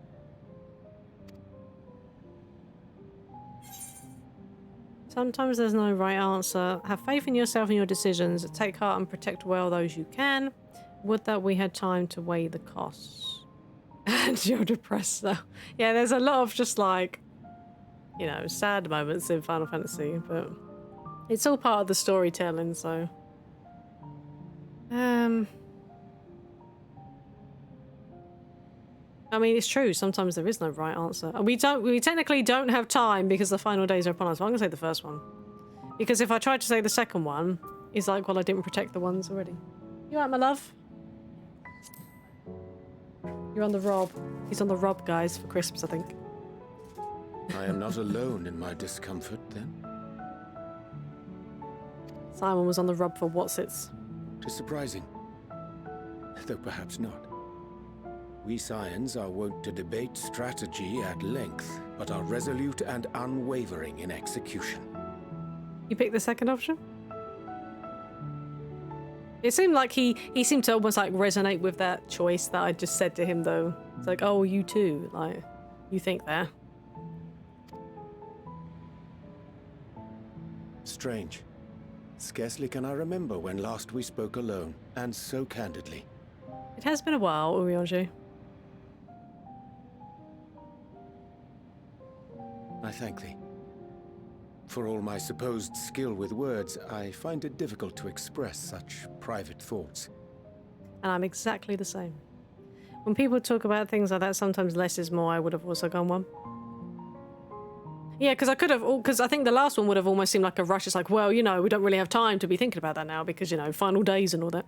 Sometimes there's no right answer. Have faith in yourself and your decisions. Take heart and protect well those you can. Would that we had time to weigh the costs. And you're depressed though. Yeah, there's a lot of just like, you know, sad moments in Final Fantasy, but it's all part of the storytelling, so. I mean, it's true. Sometimes there is no right answer. And we technically don't have time because the final days are upon us. Well, I'm going to say the first one. Because if I tried to say the second one, it's like, well, I didn't protect the ones already. You alright, my love? You're on the rob. He's on the rob, guys, for Christmas, I think. I am not alone in my discomfort, then. Simon was on the rob for Whatsits. 'Tis surprising, though perhaps not. We Scions are wont to debate strategy at length, but are resolute and unwavering in execution. You picked the second option? It seemed like he seemed to almost like resonate with that choice that I just said to him, though. It's like, oh, you too. Like, you think there. Strange. Scarcely can I remember when last we spoke alone, and so candidly. It has been a while, Urianju. I thank thee. For all my supposed skill with words, I find it difficult to express such private thoughts. And I'm exactly the same. When people talk about things like that, sometimes less is more. I would have also gone one. Yeah, because I could have, because I think the last one would have almost seemed like a rush. It's like, well, you know, we don't really have time to be thinking about that now because, you know, final days and all that.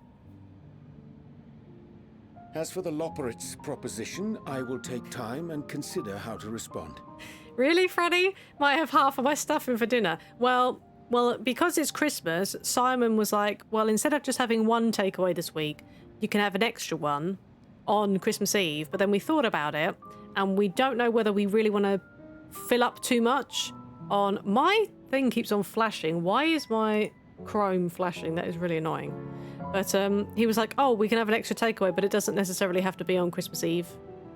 As for the Loporrit's proposition, I will take time and consider how to respond. Really, Freddie? Might have half of my stuff in for dinner. Well, because it's Christmas, Simon was like, well, instead of just having one takeaway this week, you can have an extra one on Christmas Eve. But then we thought about it, and we don't know whether we really want to fill up too much on... My thing keeps on flashing. Why is my Chrome flashing? That is really annoying. But he was like, oh, we can have an extra takeaway, but it doesn't necessarily have to be on Christmas Eve.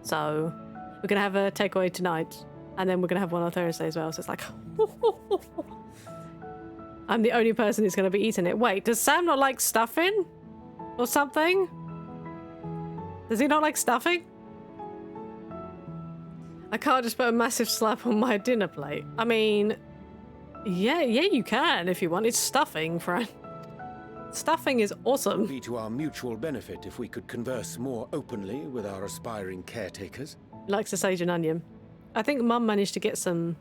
So we're going to have a takeaway tonight. And then we're going to have one on Thursday as well. So it's like, I'm the only person who's going to be eating it. Wait, does Sam not like stuffing? Or something? Does he not like stuffing? I can't just put a massive slab on my dinner plate. I mean, yeah, you can if you want. It's stuffing, friend. Stuffing is awesome. It would be to our mutual benefit if we could converse more openly with our aspiring caretakers. He likes a sage and onion. I think Mum managed to get some...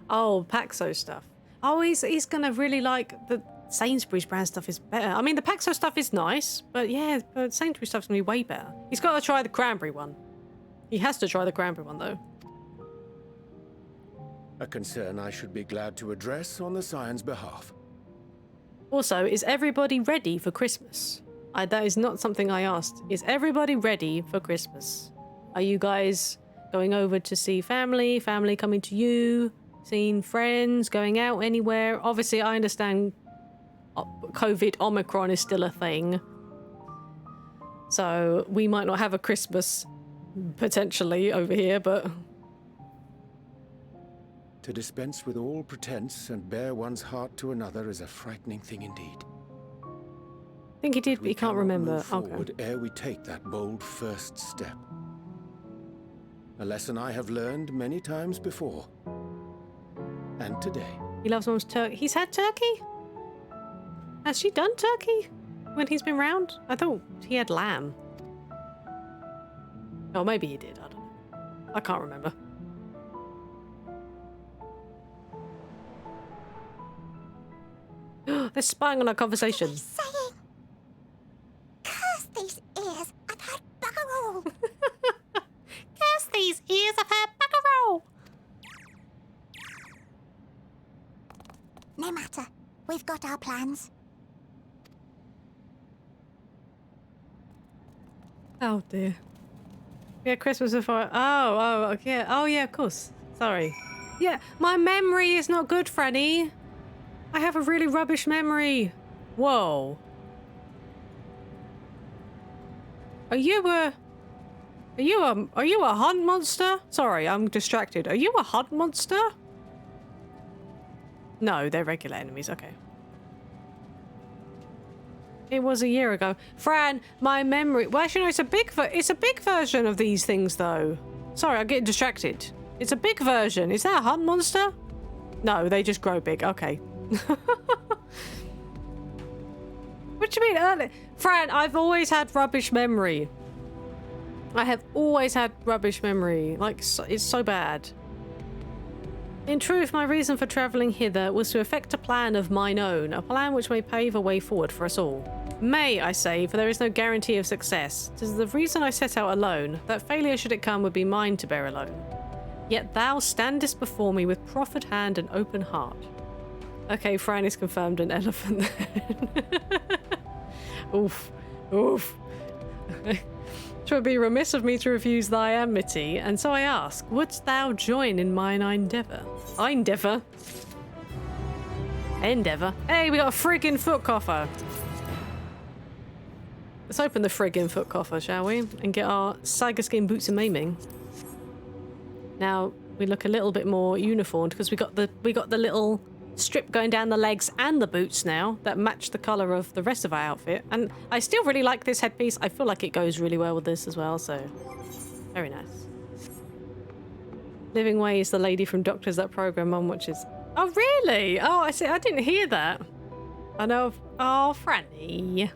Oh, Paxo stuff. Oh, he's gonna really like the Sainsbury's brand stuff is better. I mean, the Paxo stuff is nice, but yeah, but Sainsbury's stuff's gonna be way better. He's got to try the cranberry one. He has to try the cranberry one, though. A concern I should be glad to address on the Scion's behalf. Also, is everybody ready for Christmas? That is not something I asked. Is everybody ready for Christmas? Are you guys going over to see family? Family coming to you? Seeing friends? Going out anywhere? Obviously, I understand COVID Omicron is still a thing. So, we might not have a Christmas potentially over here, but... To dispense with all pretense and bare one's heart to another is a frightening thing indeed. I think he did, but he can't remember. Move forward ere we take that bold first step. A lesson I have learned many times before. And today. He loves mom's turkey. He's had turkey? Has she done turkey when he's been round? I thought he had lamb. Oh, maybe he did. I don't know. I can't remember. They're spying on our conversation. What are they saying? Curse these ears! I've heard bugger all! Curse these ears! I've heard bugger all! No matter. We've got our plans. Oh dear. Yeah, Christmas before. Oh, okay. Oh, yeah, of course. Sorry. Yeah, my memory is not good, Franny. I have a really rubbish memory. Whoa. Are you a hunt monster? Sorry, I'm distracted. Are you a hunt monster? No, they're regular enemies. Okay. It was a year ago. Fran, my memory... Well, actually, no, it's a big version of these things, though. Sorry, I'm getting distracted. It's a big version. Is that a hunt monster? No, they just grow big. Okay. What do you mean early? Fran, I've always had rubbish memory. I have always had rubbish memory. Like, it's so bad. In truth, my reason for travelling hither was to effect a plan of mine own, a plan which may pave a way forward for us all. May, I say, for there is no guarantee of success. 'Tis the reason I set out alone, that failure should it come would be mine to bear alone. Yet thou standest before me with proffered hand and open heart. Okay, Fran is confirmed an elephant then. Oof. Oof. 'Twould be remiss of me to refuse thy amity, and so I ask, wouldst thou join in mine endeavour? Endeavour? Endeavour? Hey, we got a friggin' foot coffer. Let's open the friggin' foot coffer, shall we? And get our Psychoskin boots and Maiming. Now, we look a little bit more uniformed because we got the little strip going down the legs and the boots now that match the colour of the rest of our outfit. And I still really like this headpiece. I feel like it goes really well with this as well, so very nice. Living Way is the lady from Doctors That program Mum watches. Oh, really? Oh, I see. I didn't hear that. I know. Oh, Franny.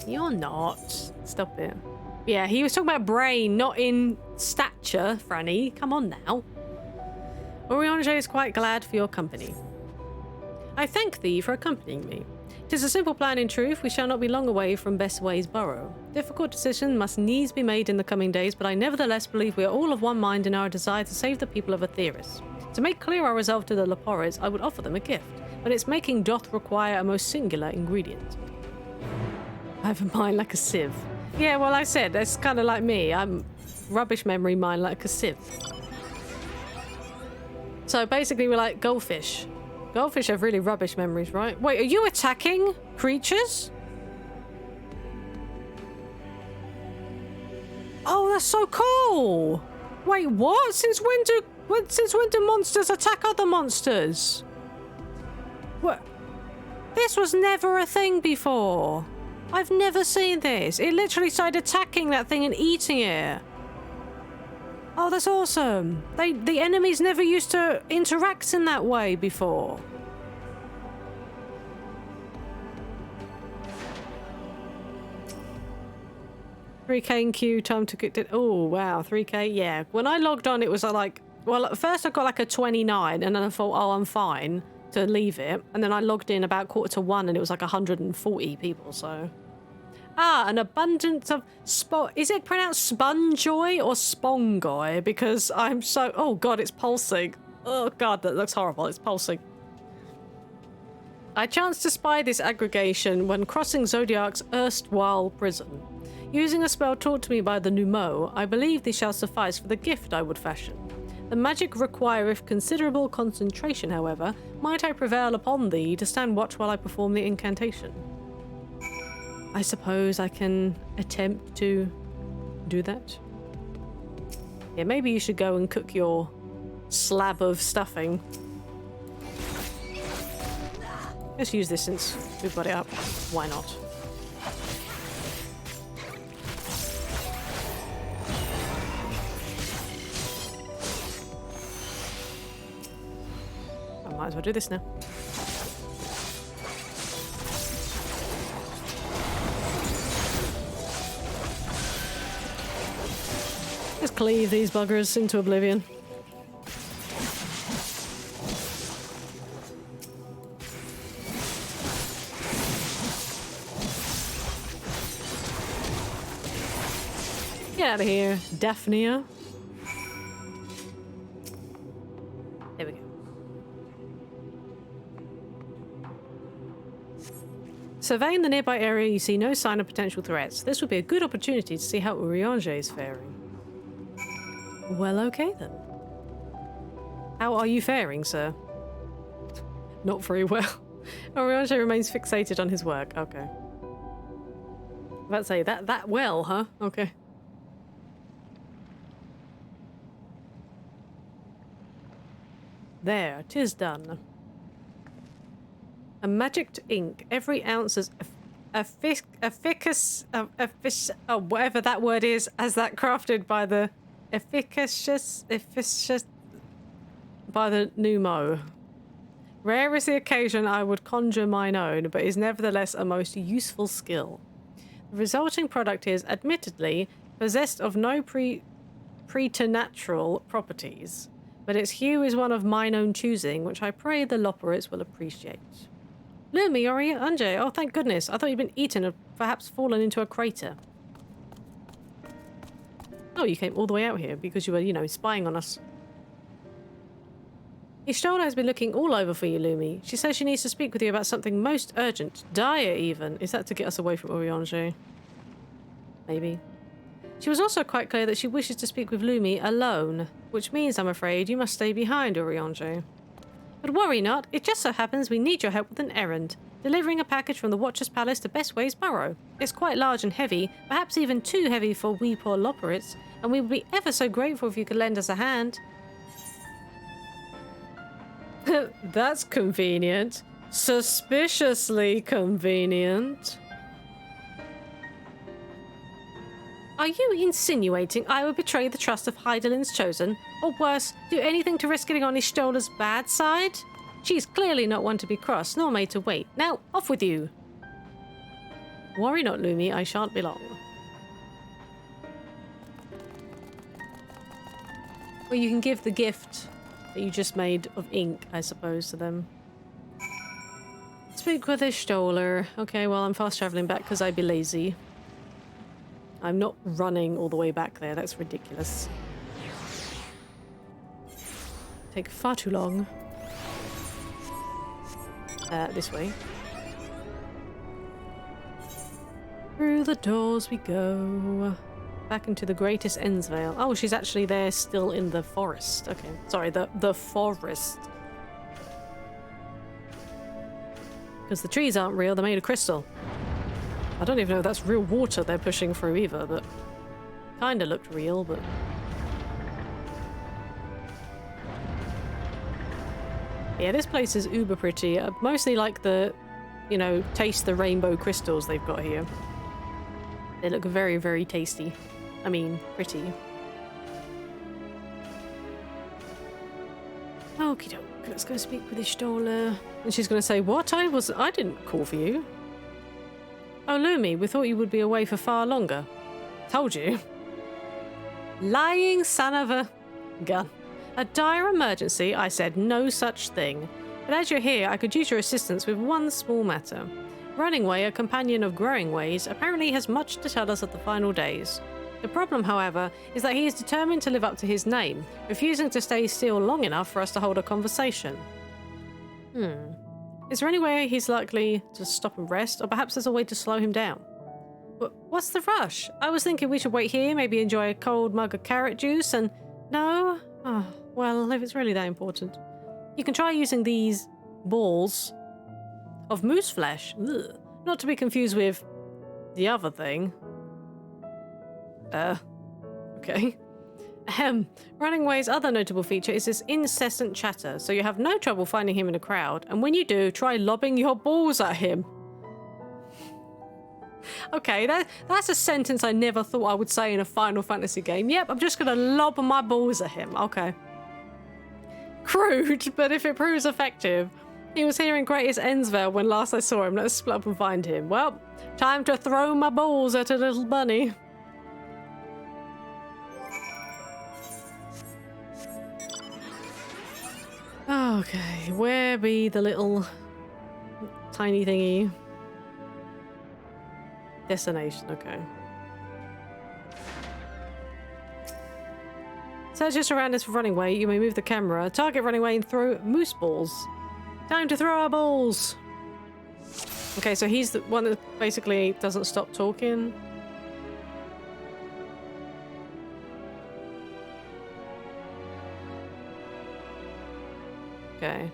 You're not. Stop it. Yeah, he was talking about brain, not in stature, Franny. Come on now. Oriange is quite glad for your company. I thank thee for accompanying me. 'Tis a simple plan in truth, we shall not be long away from Bestway's burrow. Difficult decision must needs be made in the coming days, but I nevertheless believe we are all of one mind in our desire to save the people of Aetheris. To make clear our resolve to the Lepores, I would offer them a gift, but its making doth require a most singular ingredient. I have a mind like a sieve. Yeah, well, I said, that's kind of like me. I'm rubbish memory mind like a sieve. So basically we're like goldfish. Goldfish have really rubbish memories, right? Wait, are you attacking creatures? Oh, that's so cool! Wait, what? Since when do monsters attack other monsters? What? This was never a thing before. I've never seen this. It literally started attacking that thing and eating it. Oh, that's awesome. The enemies never used to interact in that way before. $3K in queue, time to get... Oh, wow, 3K, yeah. When I logged on, it was like... Well, at first I got like a 29, and then I thought, oh, I'm fine. To to leave it, and then I logged in about 1:45 and it was like 140 people, so... Ah, an abundance of is it pronounced sponjoy or spongoy? Because I'm so... Oh god, it's pulsing. Oh god, that looks horrible. It's pulsing. I chanced to spy this aggregation when crossing Zodiac's erstwhile prison. Using a spell taught to me by the Numo, I believe these shall suffice for the gift I would fashion. The magic requireth considerable concentration, however. Might I prevail upon thee to stand watch while I perform the incantation? I suppose I can attempt to do that. Yeah, maybe you should go and cook your slab of stuffing. Let's use this since we've got it up. Why not? I might as well do this now. Just cleave these buggers into oblivion. Get out of here, Daphnia. There we go. Surveying the nearby area, you see no sign of potential threats. This would be a good opportunity to see how Urianger is faring. Well, okay then. How are you faring, sir? Not very well. Urianger remains fixated on his work. Okay. I'm about to say, that well, huh? Okay. There, 'tis done. A magicked ink. Every ounce is efficacious, whatever that word is, as that crafted by the efficacious by the Numo. Rare is the occasion I would conjure mine own, but is nevertheless a most useful skill. The resulting product is, admittedly, possessed of no preternatural properties, but its hue is one of mine own choosing, which I pray the Loporits will appreciate. Lumi, Urianger, oh thank goodness, I thought you'd been eaten or perhaps fallen into a crater. Oh, you came all the way out here because you were, you know, spying on us. Stroll has been looking all over for you, Lumi. She says she needs to speak with you about something most urgent, dire even. Is that to get us away from Urianger? Maybe. She was also quite clear that she wishes to speak with Lumi alone, which means, I'm afraid, you must stay behind, Urianger. But worry not, it just so happens we need your help with an errand. Delivering a package from the Watcher's Palace to Bestway's Burrow. It's quite large and heavy, perhaps even too heavy for we poor Loporits, and we would be ever so grateful if you could lend us a hand. That's convenient. Suspiciously convenient. Are you insinuating I would betray the trust of Heidelин's Chosen? Or worse, do anything to risk getting on Ishtola's bad side? She's clearly not one to be crossed, nor made to wait. Now, off with you. Worry not, Lumi, I shan't be long. Well, you can give the gift that you just made of ink, I suppose, to them. Speak with Ishtola. Okay, well, I'm fast traveling back because I'd be lazy. I'm not running all the way back there. That's ridiculous. Take far too long. This way. Through the doors we go. Back into the greatest Ensvale. Oh, she's actually there still in the forest. Okay, sorry, the forest. Because the trees aren't real, they're made of crystal. I don't even know if that's real water they're pushing through either, but kinda looked real, but... Yeah, this place is uber pretty. Mostly like the, you know, taste the rainbow crystals they've got here. They look very, very tasty. I mean, pretty. Okie doke, let's go speak with Ishtola. And she's gonna say, what? I didn't call for you. Oh, Lumi, we thought you would be away for far longer. Told you. Lying son of a gun. A dire emergency? I said no such thing. But as you're here, I could use your assistance with one small matter. Runningway, a companion of Growing Ways, apparently has much to tell us of the final days. The problem, however, is that he is determined to live up to his name, refusing to stay still long enough for us to hold a conversation. Is there any way he's likely to stop and rest, or perhaps there's a way to slow him down? But what's the rush? I was thinking we should wait here, maybe enjoy a cold mug of carrot juice, and... No? Oh, well, if it's really that important. You can try using these balls of moose flesh. Ugh. Not to be confused with the other thing. Okay. Runningway's other notable feature is his incessant chatter, so you have no trouble finding him in a crowd, and when you do, try lobbing your balls at him. Okay, that's a sentence I never thought I would say in a Final Fantasy game. Yep, I'm just gonna lob my balls at him. Okay. Crude, but if it proves effective. He was here in Greatest Endwalker when last I saw him. Let's split up and find him. Well, time to throw my balls at a little bunny. Okay, where be the little tiny thingy? Destination, okay. Search just around us for Runningway. You may move the camera. Target Runningway and throw moose balls. Time to throw our balls. Okay, so he's the one that basically doesn't stop talking. Okay.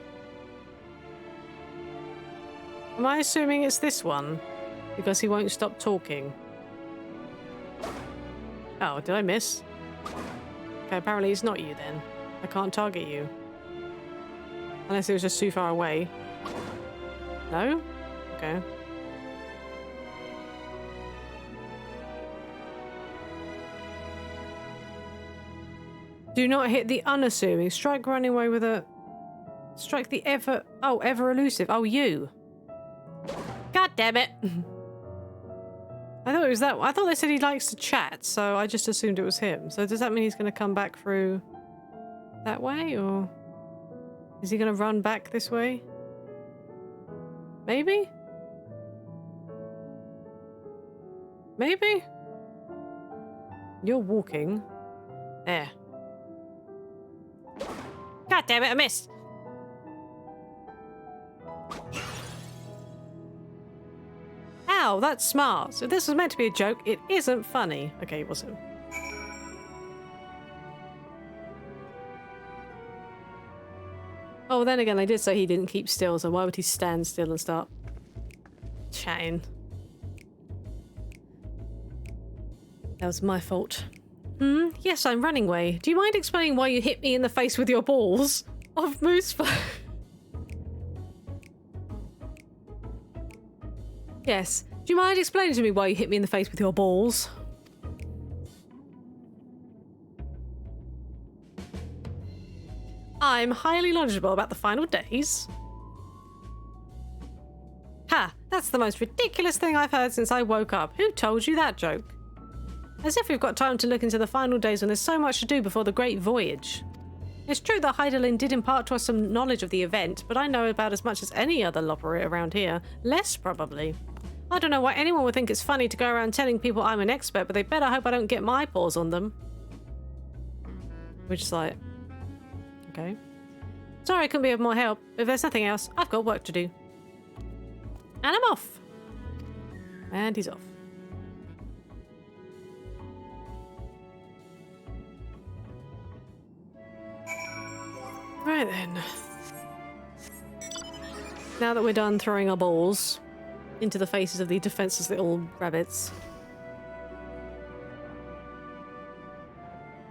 Am I assuming it's this one? Because he won't stop talking. Oh, did I miss? Okay, apparently it's not you then. I can't target you. Unless it was just too far away. No? Okay. Do not hit the unassuming. Strike Runningway with a... Strike the ever... Oh, ever elusive. Oh, you. God damn it. I thought it was that... I thought they said he likes to chat, so I just assumed it was him. So does that mean he's going to come back through that way, or... Is he going to run back this way? Maybe? Maybe? You're walking. There. God damn it, I missed! Ow, that's smart. So this was meant to be a joke. It isn't funny. Okay, it wasn't. Oh, then again, I did say he didn't keep still, so why would he stand still and start chatting? That was my fault. Yes, I'm Runningway. Do you mind explaining why you hit me in the face with your balls of moose flesh? Yes. Do you mind explaining to me why you hit me in the face with your balls? I'm highly knowledgeable about the final days. Ha! That's the most ridiculous thing I've heard since I woke up. Who told you that joke? As if we've got time to look into the final days when there's so much to do before the Great Voyage. It's true that Heidelin did impart to us some knowledge of the event, but I know about as much as any other lopper around here. Less, probably. I don't know why anyone would think it's funny to go around telling people I'm an expert, but they better hope I don't get my paws on them. Which is like... Okay. Sorry I couldn't be of more help. If there's nothing else, I've got work to do. And I'm off. And he's off. Right then. Now that we're done throwing our balls into the faces of the defenseless little rabbits.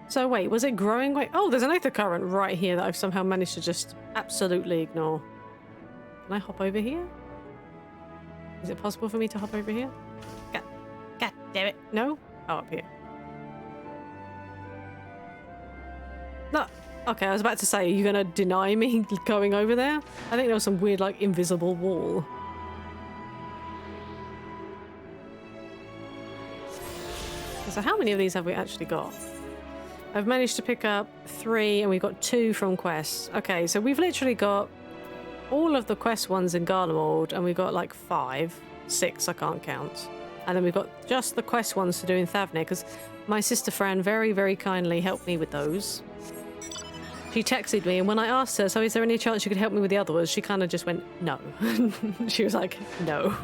So wait, was it growing? Wait, oh, there's an ether current right here that I've somehow managed to just absolutely ignore. Can I hop over here? Is it possible for me to hop over here? God damn it. No? Oh, up here. No. Okay, I was about to say, are you going to deny me going over there? I think there was some weird, like, invisible wall. So how many of these have we actually got? I've managed to pick up 3 and we've got 2 from quests. Okay, so we've literally got all of the quest ones in Garlemald, and we've got like 5, 6, I can't count. And then we've got just the quest ones to do in Thavnir, because my sister Fran very, very kindly helped me with those. She texted me, and when I asked her, so is there any chance you could help me with the other ones, she kind of just went, no. She was like, no.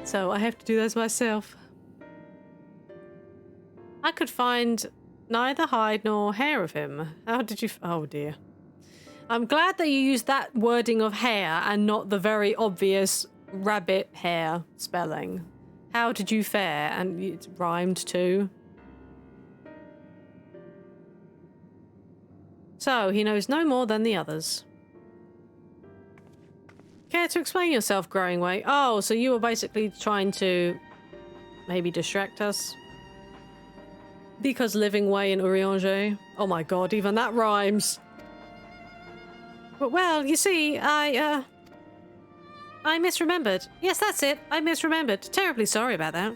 So I have to do those myself. I could find neither hide nor hair of him. How did you... Oh, dear. I'm glad that you used that wording of hair and not the very obvious rabbit hair spelling. How did you fare? And it rhymed too. So, he knows no more than the others. Care to explain yourself, Growing Way? Oh, so you were basically trying to maybe distract us? Because Living Way and Urianger? Oh my god, even that rhymes. But, well, you see, I misremembered. Yes, that's it. I misremembered. Terribly sorry about that.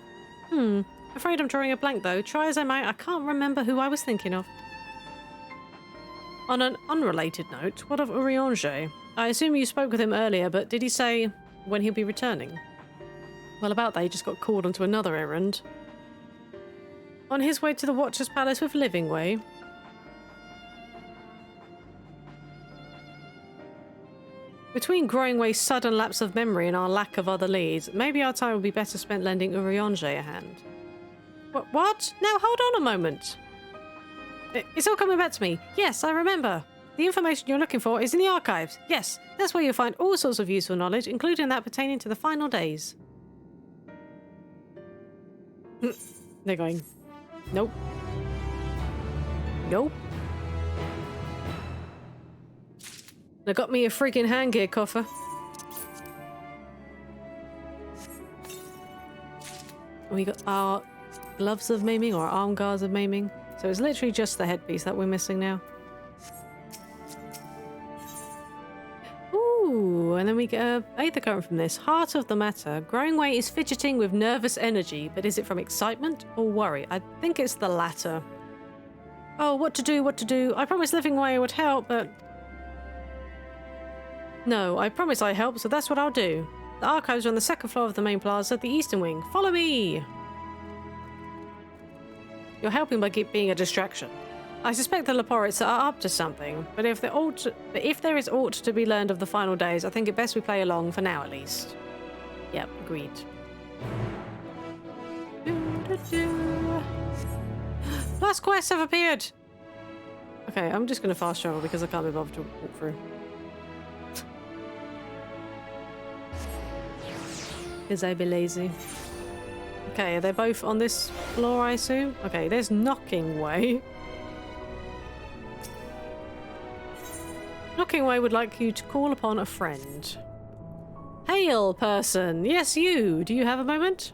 Afraid I'm drawing a blank, though. Try as I might, I can't remember who I was thinking of. On an unrelated note, what of Urianger? I assume you spoke with him earlier, but did he say when he'll be returning? Well, about that, he just got called onto another errand. On his way to the Watcher's Palace with Living Way. Between Growing Way's sudden lapse of memory and our lack of other leads, maybe our time would be better spent lending Urianger a hand. What? Now, hold on a moment. It's all coming back to me. Yes, I remember. The information you're looking for is in the archives. Yes, that's where you'll find all sorts of useful knowledge, including that pertaining to the final days. They're going, nope. Nope. They got me a freaking hand gear coffer. We got our gloves of Maiming, or arm guards of Maiming. So it's literally just the headpiece that we're missing now. Ooh, and then we get a Aether current from this. Heart of the matter. Growing Way is fidgeting with nervous energy, but is it from excitement or worry? I think it's the latter. Oh, what to do, what to do. I promised Living Way would help, but... No, I promise I help, so that's what I'll do. The archives are on the second floor of the main plaza at the eastern wing. Follow me! You're helping by being a distraction. I suspect the Leporites are up to something, but if there is aught to be learned of the final days, I think it best we play along, for now at least. Yep, agreed. Plus quests have appeared! Okay, I'm just going to fast travel because I can't be bothered to walk through. Because I be lazy. Okay, they're both on this floor, I assume? Okay, there's Knocking Way. Knocking Way would like you to call upon a friend. Hail, person! Yes, you! Do you have a moment?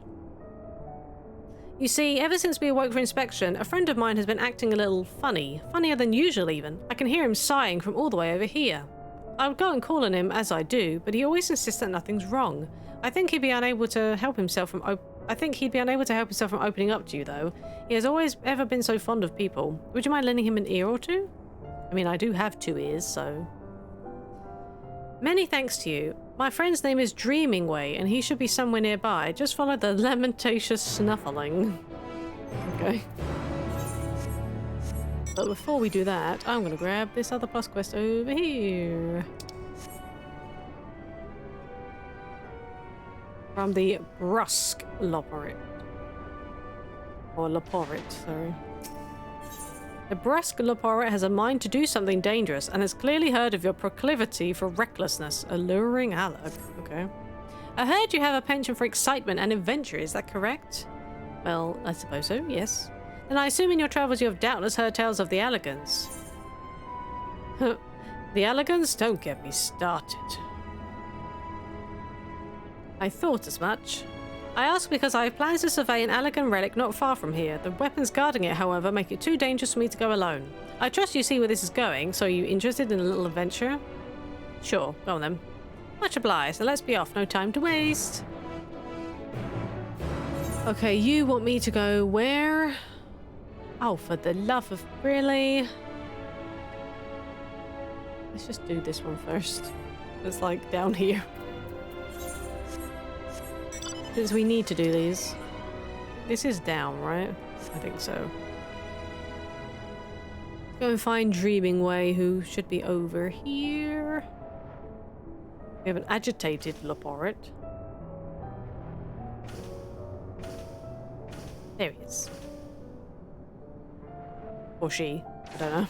You see, ever since we awoke for inspection, a friend of mine has been acting a little funny. Funnier than usual, even. I can hear him sighing from all the way over here. I would go and call on him, as I do, but he always insists that nothing's wrong. I think he'd be unable to help himself from opening up to you, though. He has always ever been so fond of people. Would you mind lending him an ear or two? I mean, I do have 2 ears, so... Many thanks to you. My friend's name is Dreaming Way, and he should be somewhere nearby. Just follow the lamentatious snuffling. Okay. But before we do that, I'm gonna grab this other plus quest over here. From the Brusque Loporit. Or Loporit, sorry. The Brusque Loporit has a mind to do something dangerous and has clearly heard of your proclivity for recklessness. Alluring Alag. Okay. I heard you have a penchant for excitement and adventure, is that correct? Well, I suppose so, yes. Then I assume in your travels you have doubtless heard tales of the Allegans. The Allegans? Don't get me started. I thought as much. I ask because I have plans to survey an Allegan relic not far from here. The weapons guarding it, however, make it too dangerous for me to go alone. I trust you see where this is going, so are you interested in a little adventure? Sure, go on then. Much obliged, so let's be off, no time to waste. Okay, you want me to go where? Oh, for the love of... Really? Let's just do this one first. It's like down here. Since we need to do these. This is down, right? I think so. Go and find Dreaming Way, who should be over here. We have an agitated Laporte. There he is. Or she. I don't know.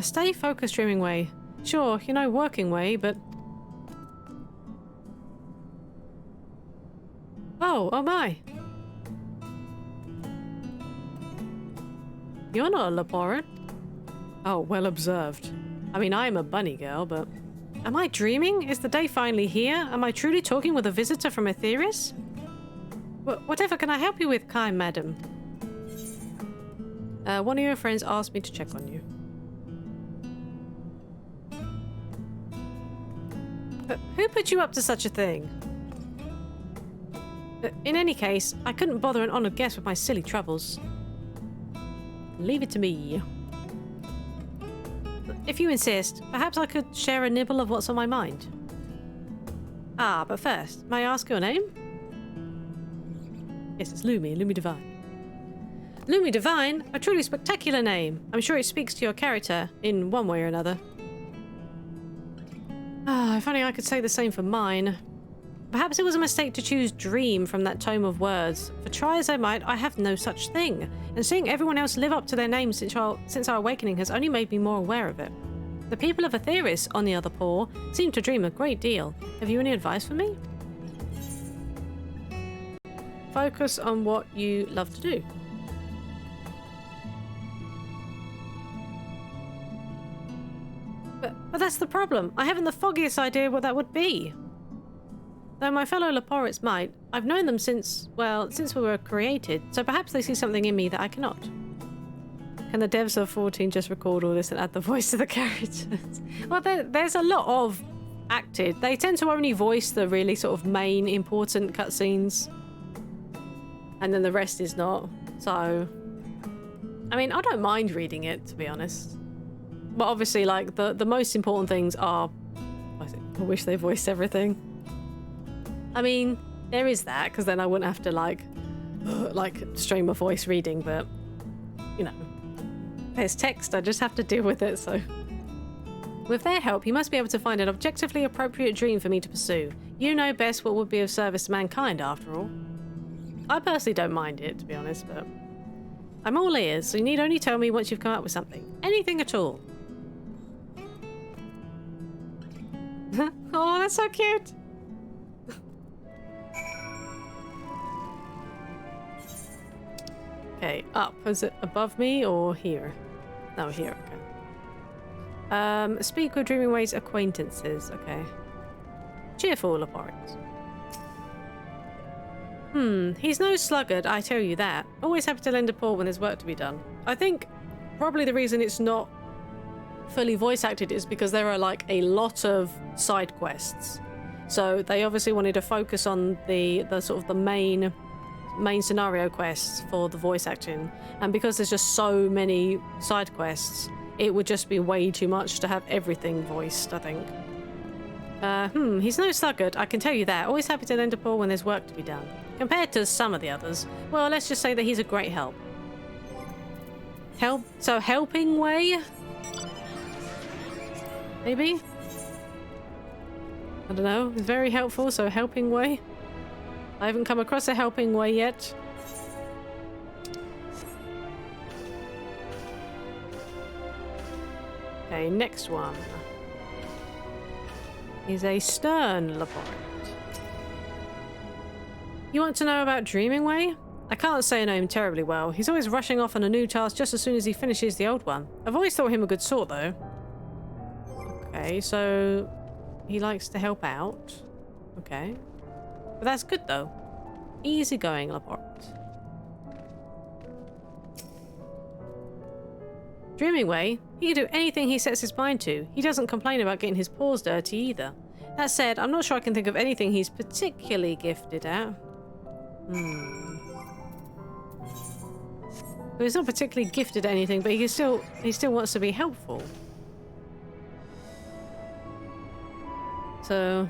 Stay focused, Dreaming Way. Sure, you know, working way, but... Oh my. You're not a Laporte. Oh, well observed. I mean, I'm a bunny girl, but... Am I dreaming? Is the day finally here? Am I truly talking with a visitor from Etheris? Whatever can I help you with, kind madam? One of your friends asked me to check on you. Who put you up to such a thing? In any case, I couldn't bother an honoured guest with my silly troubles. Leave it to me. If you insist, perhaps I could share a nibble of what's on my mind. Ah, but first, may I ask your name? Yes, it's Lumi Divine. Lumi Divine? A truly spectacular name. I'm sure it speaks to your character, in one way or another. Ah, if only I could say the same for mine. Perhaps it was a mistake to choose Dream from that tome of words, for try as I might, I have no such thing, and seeing everyone else live up to their names since our awakening has only made me more aware of it. The people of Etheris, on the other paw, seem to dream a great deal. Have you any advice for me? Focus on what you love to do. But that's the problem. I haven't the foggiest idea what that would be. Though my fellow Laportes might, I've known them since we were created, so perhaps they see something in me that I cannot. Can the devs of 14 just record all this and add the voice to the characters? Well, there's a lot of acted. They tend to only voice the really sort of main important cutscenes. And then the rest is not. So, I mean, I don't mind reading it, to be honest. But obviously, like, the most important things are... I wish they voiced everything. I mean, there is that, because then I wouldn't have to, like stream a voice reading, but, you know, there's text, I just have to deal with it, so... With their help, you must be able to find an objectively appropriate dream for me to pursue. You know best what would be of service to mankind, after all. I personally don't mind it, to be honest, but... I'm all ears, so you need only tell me once you've come up with something. Anything at all. Oh, that's so cute! Okay, up. Is it above me or here? No, here, okay. Speak with Dreaming Way's acquaintances, okay. Cheerful Laporte. He's no sluggard, I tell you that. Always happy to lend a paw when there's work to be done. I think probably the reason it's not fully voice acted is because there are like a lot of side quests. So they obviously wanted to focus on the sort of the main scenario quests for the voice acting, and because there's just so many side quests, it would just be way too much to have everything voiced, I think. He's no sluggard, I can tell you that. Always happy to lend a paw when there's work to be done. Compared to some of the others, well, let's just say that he's a great help. So helping way? Maybe? I don't know, it's very helpful, so helping way? I haven't come across a helping way yet. Okay, next one is a stern Laporte. You want to know about Dreaming Way? I can't say I know him terribly well. He's always rushing off on a new task just as soon as he finishes the old one. I've always thought him a good sort, though. Okay, so he likes to help out. Okay. But that's good, though. Easygoing Laporte. Dreaming Way, he can do anything he sets his mind to. He doesn't complain about getting his paws dirty either. That said, I'm not sure I can think of anything he's particularly gifted at. So he's not particularly gifted at anything, but he still wants to be helpful. So,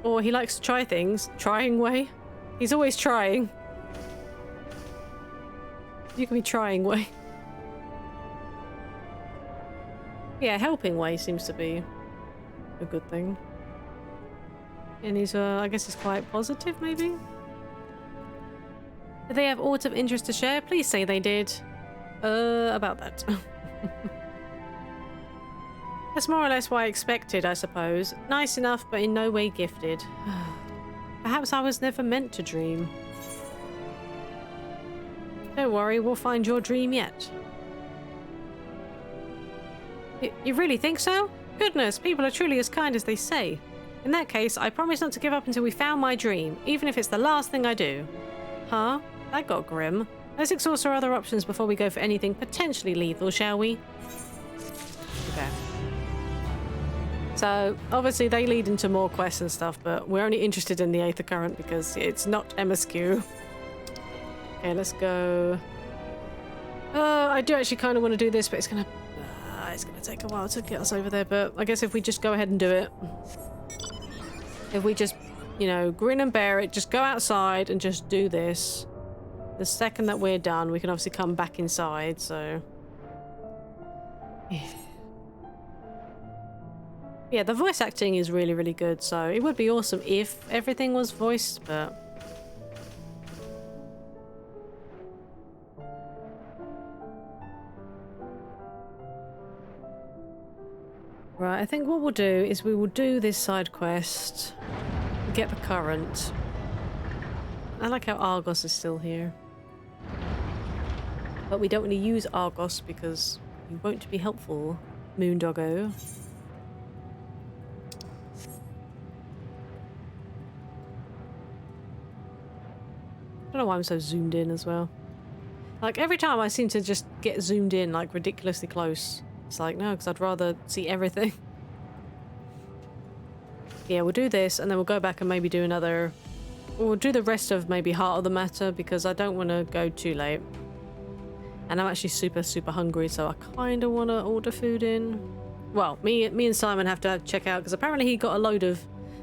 or he likes to try things. Trying way. He's always trying. You can be trying way. Yeah, helping way seems to be a good thing. And he's, I guess he's quite positive, maybe? Did they have aught of interest to share? Please say they did. About that. That's more or less what I expected, I suppose. Nice enough, but in no way gifted. Perhaps I was never meant to dream. Don't worry, we'll find your dream yet. You really think so? Goodness, people are truly as kind as they say. In that case, I promise not to give up until we found my dream, even if it's the last thing I do. Huh? That got grim. Let's exhaust our other options before we go for anything potentially lethal, shall we? Okay. So, obviously they lead into more quests and stuff, but we're only interested in the Aether Current because it's not MSQ. Okay, let's go. I do actually kind of want to do this, but it's gonna take a while to get us over there, but I guess if we just go ahead and do it. If we just, you know, grin and bear it, just go outside and just do this. The second that we're done, we can obviously come back inside, so... Yeah, the voice acting is really, really good, so it would be awesome if everything was voiced, but... Right, I think what we'll do is we will do this side quest, get the current. I like how Argos is still here. But we don't want to use Argos because you won't be helpful, Moondoggo. I don't know why I'm so zoomed in as well. Like, every time I seem to just get zoomed in, like, ridiculously close. It's like, no, because I'd rather see everything. Yeah, we'll do this, and then we'll go back and maybe do another... We'll do the rest of maybe Heart of the Matter, because I don't want to go too late. And I'm actually super, super hungry, so I kind of want to order food in. Well, me and Simon have to check out, because apparently he got a load of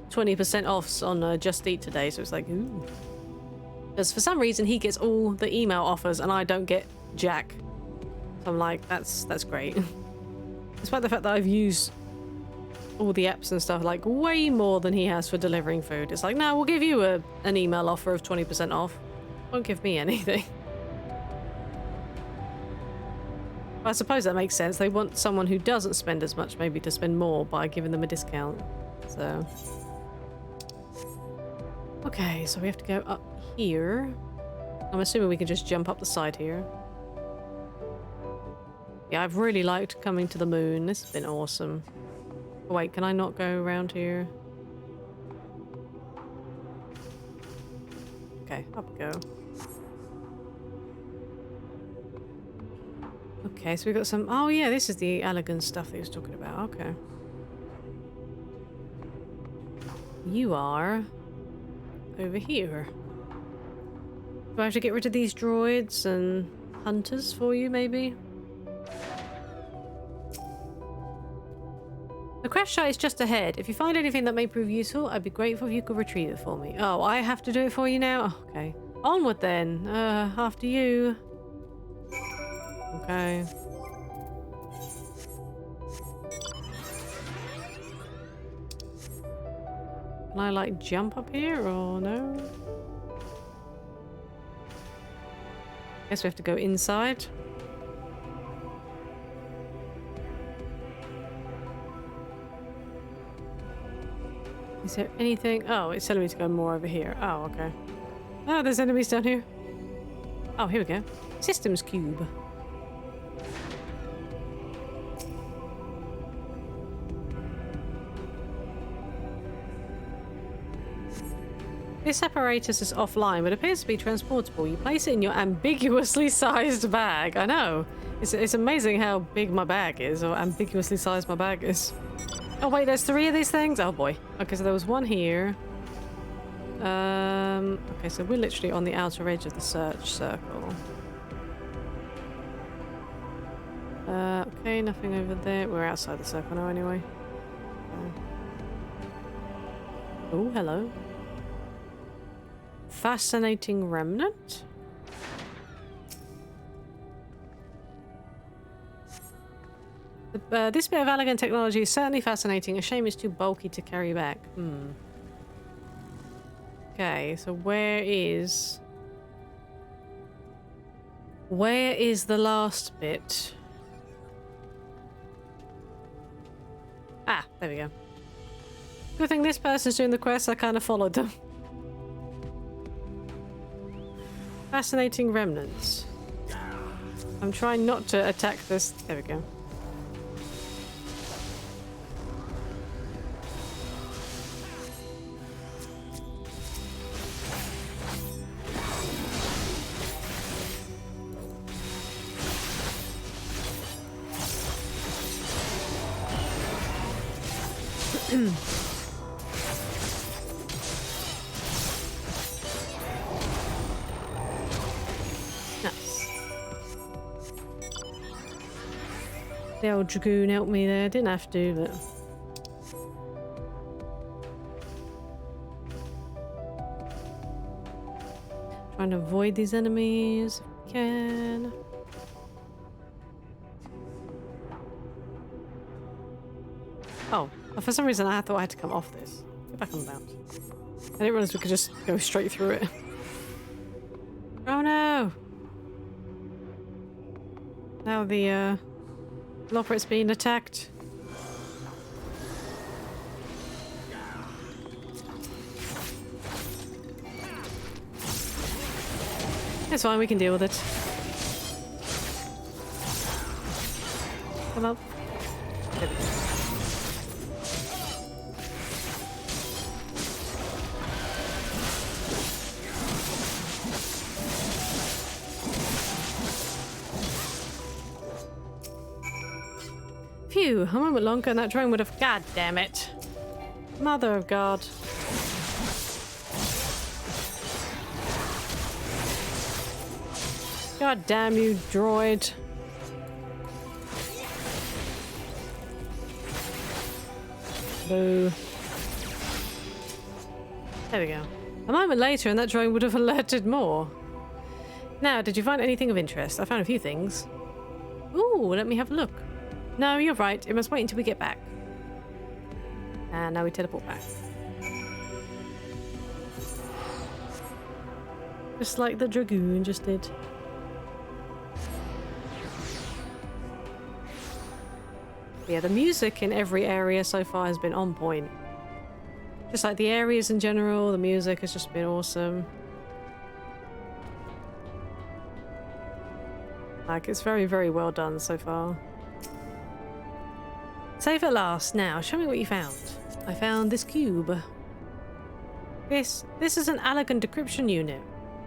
20% offs on Just Eat today, so it's like, ooh. Because for some reason he gets all the email offers and I don't get jack. So I'm like, that's great. Despite the fact that I've used all the apps and stuff like way more than he has for delivering food. It's like, no, we'll give you an email offer of 20% off. Won't give me anything. I suppose that makes sense. They want someone who doesn't spend as much maybe to spend more by giving them a discount. So... Okay, so we have to go up here. I'm assuming we can just jump up the side here. Yeah, I've really liked coming to the moon. This has been awesome. Oh, wait, can I not go around here? Okay, up we go. Okay, so we've got some... Oh yeah, this is the elegant stuff that he was talking about. Okay. You are... over here. Do I have to get rid of these droids and hunters for you, maybe? The crash site is just ahead. If you find anything that may prove useful, I'd be grateful if you could retrieve it for me. Oh, I have to do it for you now? Oh, okay. Onward then. After you. Okay. Can I, like, jump up here or no? Guess we have to go inside. Is there anything? Oh, it's telling me to go more over here. Oh, okay. Oh, there's enemies down here. Oh, here we go. Systems cube. This apparatus is offline, but appears to be transportable. You place it in your ambiguously sized bag. I know. It's amazing how big my bag is, or ambiguously sized my bag is. Oh wait, there's 3 of these things? Oh boy. Okay, so there was one here. Okay, so we're literally on the outer edge of the search circle. Okay, nothing over there. We're outside the circle now anyway. Oh, hello. Fascinating remnant? This bit of elegant technology is certainly fascinating. A shame it's too bulky to carry back. Okay, so where is the last bit? Ah, there we go. Good thing this person's doing the quest, I kind of followed them. Fascinating remnants. I'm trying not to attack this. There we go. Nice. The old dragoon helped me there. Didn't have to, but... Trying to avoid these enemies if we can. Oh, for some reason I thought I had to come off this. Get back on the bounce. I didn't realize we could just go straight through it. Oh no! Now the Loperit's being attacked. It's fine, we can deal with it. Come up. There we go. Phew, a moment longer and that drone would have... God damn it. Mother of God. God damn you, droid. Boo. There we go. A moment later and that drone would have alerted more. Now, did you find anything of interest? I found a few things. Ooh, let me have a look. No, you're right. It must wait until we get back. And now we teleport back. Just like the dragoon just did. Yeah, the music in every area so far has been on point. Just like the areas in general, the music has just been awesome. Like, it's very, very well done so far. Save at last. Now, show me what you found. I found this cube. This is an elegant decryption unit.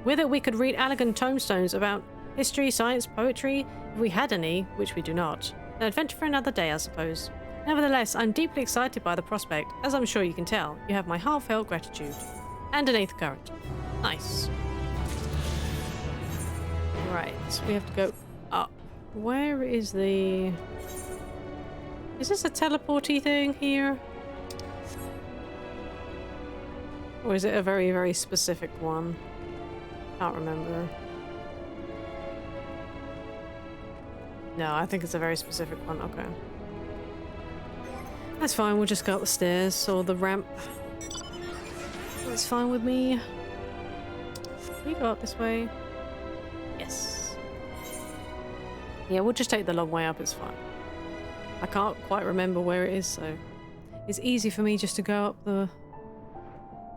With it, we could read elegant tombstones about history, science, poetry, if we had any, which we do not. An adventure for another day, I suppose. Nevertheless, I'm deeply excited by the prospect. As I'm sure you can tell, you have my heartfelt gratitude. And an 8th current. Nice. Right, so we have to go up. Where is the... Is this a teleporty thing here? Or is it a very, very specific one? Can't remember. No, I think it's a very specific one. Okay. That's fine, we'll just go up the stairs or the ramp. That's fine with me. Can we go up this way? Yes. Yeah, we'll just take the long way up, it's fine. I can't quite remember where it is, so it's easy for me just to go up the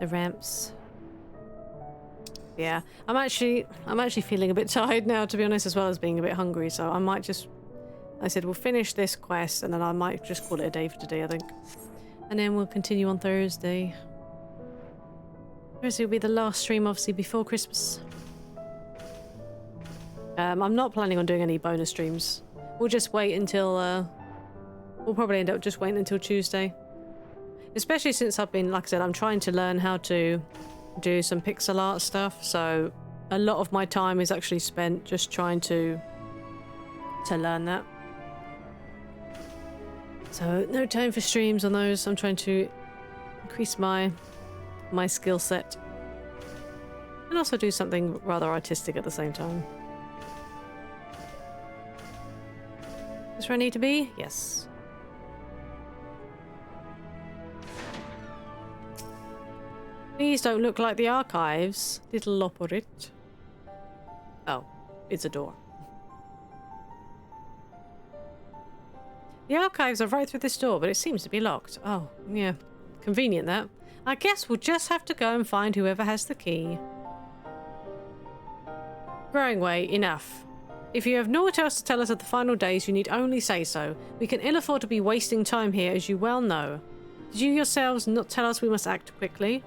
ramps. Yeah, I'm actually feeling a bit tired now, to be honest, as well as being a bit hungry, so I might just... I said we'll finish this quest and then I might just call it a day for today, I think. And then we'll continue on Thursday. Thursday will be the last stream, obviously, before Christmas. I'm not planning on doing any bonus streams. We'll just wait until... we'll probably end up just waiting until Tuesday. Especially since I've been, like I said, I'm trying to learn how to do some pixel art stuff, so a lot of my time is actually spent just trying to learn that. So no time for streams on those. I'm trying to increase my skill set and also do something rather artistic at the same time. Is where I need to be? Yes. These don't look like the archives. Little opposite. Oh, it's a door. The archives are right through this door, but it seems to be locked. Oh, yeah. Convenient, that. I guess we'll just have to go and find whoever has the key. Growing Way, enough. If you have naught else to tell us of the final days, you need only say so. We can ill afford to be wasting time here, as you well know. Did you yourselves not tell us we must act quickly?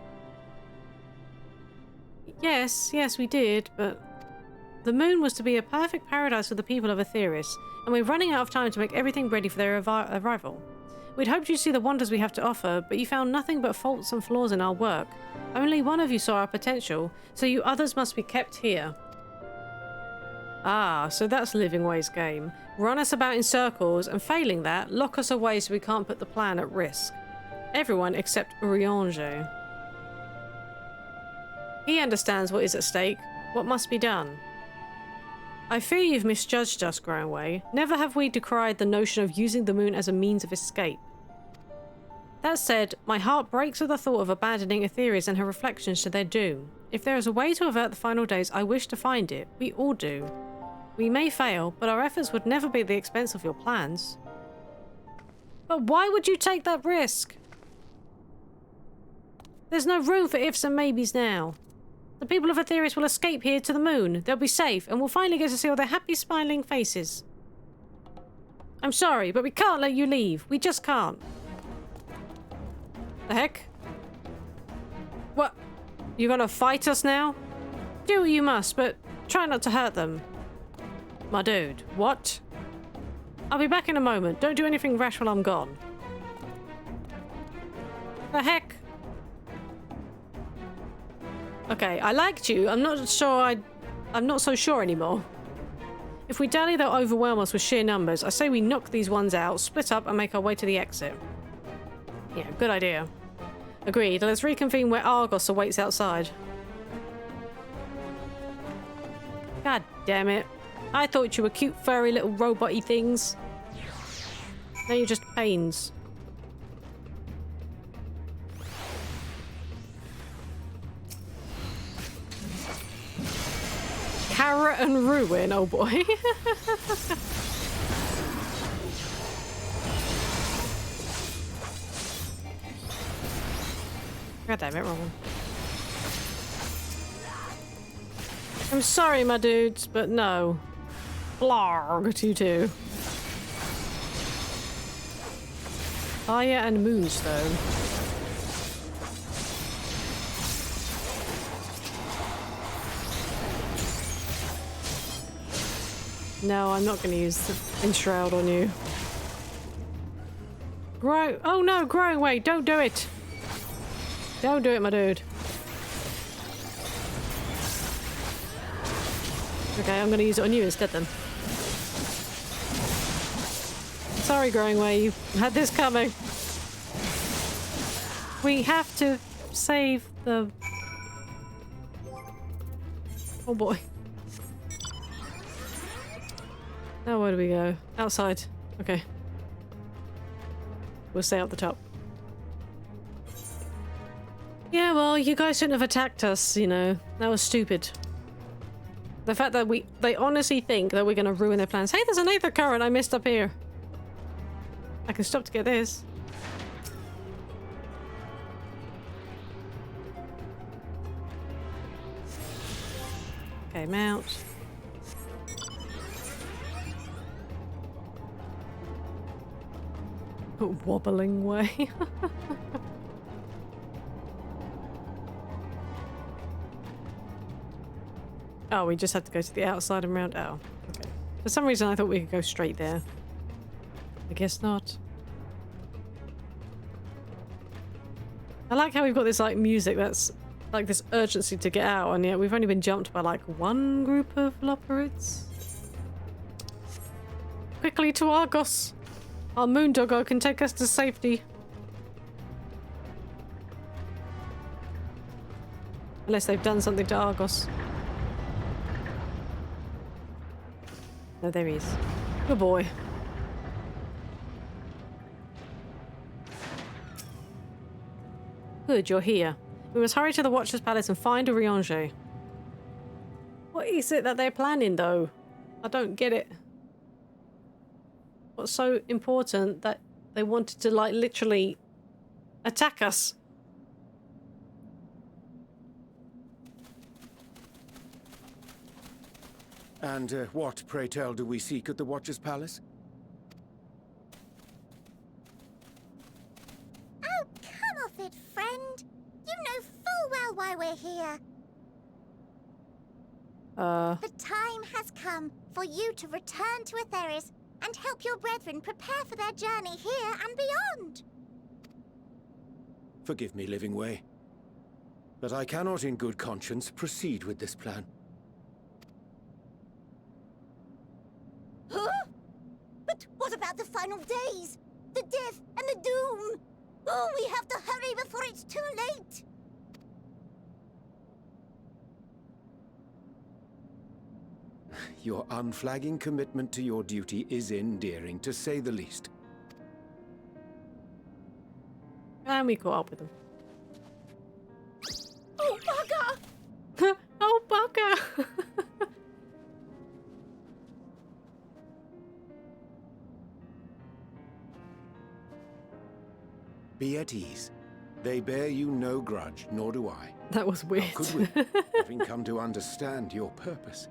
Yes, we did, but the moon was to be a perfect paradise for the people of Aetheris, and we're running out of time to make everything ready for their arrival. We'd hoped you'd see the wonders we have to offer, but you found nothing but faults and flaws in our work. Only one of you saw our potential, so you others must be kept here. Ah, so that's Living Way's game. Run us about in circles, and failing that, lock us away so we can't put the plan at risk. Everyone except Urianger. He understands what is at stake, what must be done. I fear you've misjudged us, Growing Way. Never have we decried the notion of using the moon as a means of escape. That said, my heart breaks with the thought of abandoning Aetheris and her reflections to their doom. If there is a way to avert the final days, I wish to find it. We all do. We may fail, but our efforts would never be at the expense of your plans. But why would you take that risk? There's no room for ifs and maybes now. The people of Aetheris will escape here to the moon. They'll be safe, and we'll finally get to see all their happy, smiling faces. I'm sorry, but we can't let you leave. We just can't. The heck? What? You gonna fight us now? Do what you must, but try not to hurt them. My dude, what? I'll be back in a moment. Don't do anything rash while I'm gone. The heck? Okay, I liked you. I'm not so sure anymore. If we dally, they'll overwhelm us with sheer numbers. I say we knock these ones out, split up, and make our way to the exit. Yeah, good idea. Agreed. Let's reconvene where Argos awaits outside. God damn it. I thought you were cute, furry little robot-y things. Now you're just pains. Carrot and ruin, oh boy. God damn it, wrong one. I'm sorry, my dudes, but no. Blarg to you too. Fire and moonstone. No, I'm not going to use the enshroud on you. Oh no, Growing Way, don't do it. Don't do it, my dude. Okay, I'm going to use it on you instead then. Sorry, Growing Way, you had this coming. We have to save the... Oh boy. Now where do we go? Outside. Okay. We'll stay up the top. Yeah, well, you guys shouldn't have attacked us, you know. That was stupid. The fact that they honestly think that we're going to ruin their plans. Hey, there's an aether current I missed up here. I can stop to get this. Okay, mount. Wobbling way. Oh, we just had to go to the outside and round. Oh, okay. For some reason I thought we could go straight there. I guess not. I like how we've got this like music that's like this urgency to get out, and yet we've only been jumped by like one group of Loperids. Quickly to Argos! Our moon doggo can take us to safety. Unless they've done something to Argos. No, there he is. Good boy. Good, you're here. We must hurry to the Watcher's Palace and find Urianger. What is it that they're planning, though? I don't get it. What's so important that they wanted to, like, literally attack us? And what, pray tell, do we seek at the Watcher's Palace? Oh, come off it, friend. You know full well why we're here. The time has come for you to return to Atheris and help your brethren prepare for their journey here and beyond. Forgive me, Living Way, but I cannot in good conscience proceed with this plan. Huh? But what about the final days? The death and the doom? Oh, we have to hurry before it's too late. Your unflagging commitment to your duty is endearing, to say the least. And we caught up with them. Oh, bugger! Oh, bugger! Be at ease. They bear you no grudge, nor do I. That was weird. How could we, having come to understand your purpose?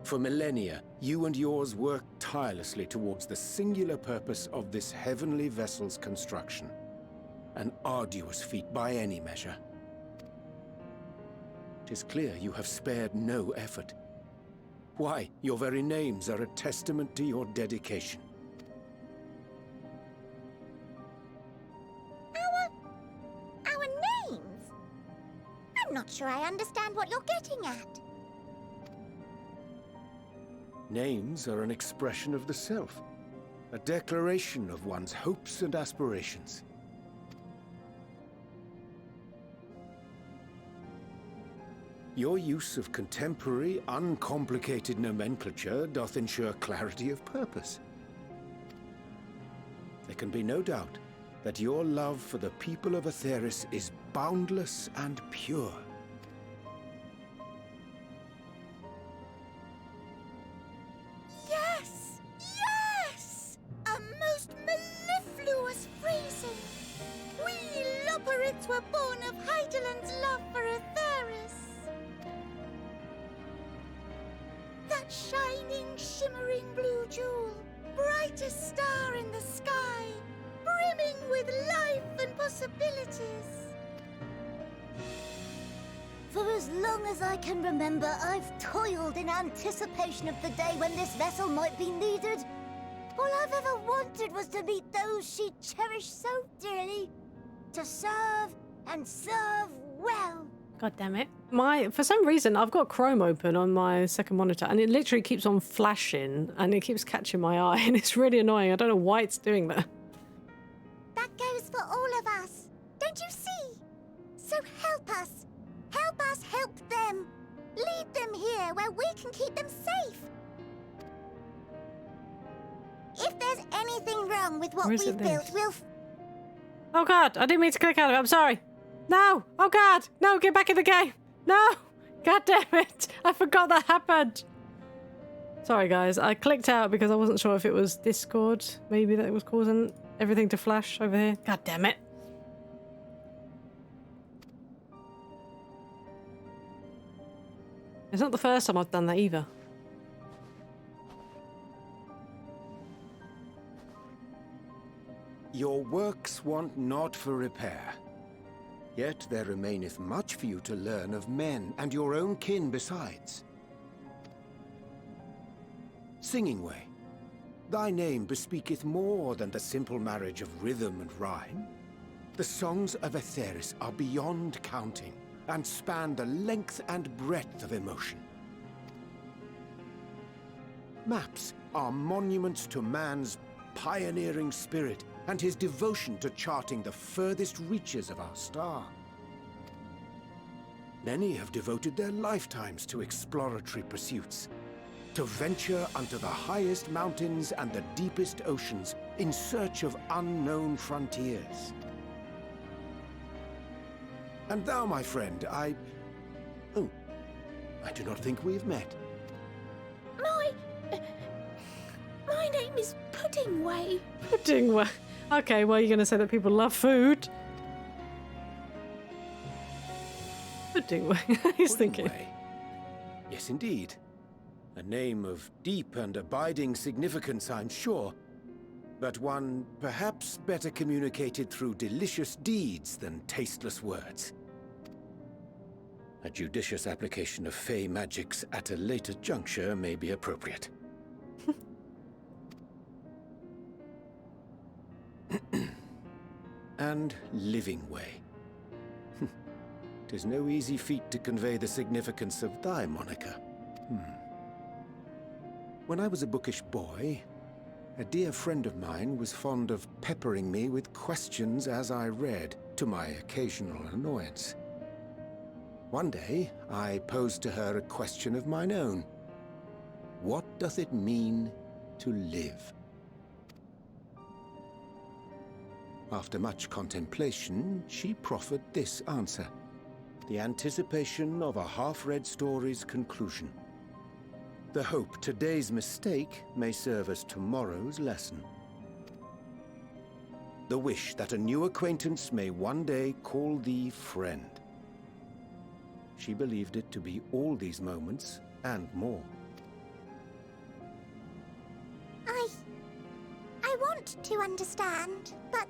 For millennia, you and yours worked tirelessly towards the singular purpose of this heavenly vessel's construction. An arduous feat by any measure. 'Tis clear you have spared no effort. Why, your very names are a testament to your dedication. Our names? I'm not sure I understand what you're getting at. Names are an expression of the self, a declaration of one's hopes and aspirations. Your use of contemporary, uncomplicated nomenclature doth ensure clarity of purpose. There can be no doubt that your love for the people of Atheris is boundless and pure. Yes! Yes! A most mellifluous phrasing. We Loperids were born of Heideland's love for Atheris. That shining, shimmering blue jewel, brightest star in the sky, brimming with life and possibilities. For as long as I can remember, I've toiled in anticipation of the day when this vessel might be needed. All I've ever wanted was to meet those she cherished so dearly. To serve and serve well. God damn it. For some reason, I've got Chrome open on my second monitor, and it literally keeps on flashing, and it keeps catching my eye, and it's really annoying. I don't know why it's doing that. That goes for all of us. Don't you see? So help us. Help us help them. Lead them here where we can keep them safe. If there's anything wrong with what we've built, we'll... Oh god, I didn't mean to click out of it. I'm sorry. No! Oh god! No, get back in the game! No! God damn it! I forgot that happened! Sorry guys, I clicked out because I wasn't sure if it was Discord. Maybe that was causing everything to flash over here. God damn it! It's not the first time I've done that either. Your works want not for repair. Yet there remaineth much for you to learn of men, and your own kin besides. Singing Way, thy name bespeaketh more than the simple marriage of rhythm and rhyme. The songs of Aetheris are beyond counting, and span the length and breadth of emotion. Maps are monuments to man's pioneering spirit and his devotion to charting the furthest reaches of our star. Many have devoted their lifetimes to exploratory pursuits, to venture unto the highest mountains and the deepest oceans in search of unknown frontiers. And thou, my friend, I do not think we have met. My name is Puddingway. Puddingway. Okay, well, you're going to say that people love food. Puddingway. He's thinking. Puddingway. Yes, indeed. A name of deep and abiding significance, I'm sure. But one perhaps better communicated through delicious deeds than tasteless words. A judicious application of fey magics at a later juncture may be appropriate. And Living Way. 'Tis no easy feat to convey the significance of thy moniker. When I was a bookish boy, a dear friend of mine was fond of peppering me with questions as I read, to my occasional annoyance. One day, I posed to her a question of mine own. What doth it mean to live? After much contemplation, she proffered this answer. The anticipation of a half-read story's conclusion. The hope today's mistake may serve as tomorrow's lesson. The wish that a new acquaintance may one day call thee friend. She believed it to be all these moments and more. I want to understand, but...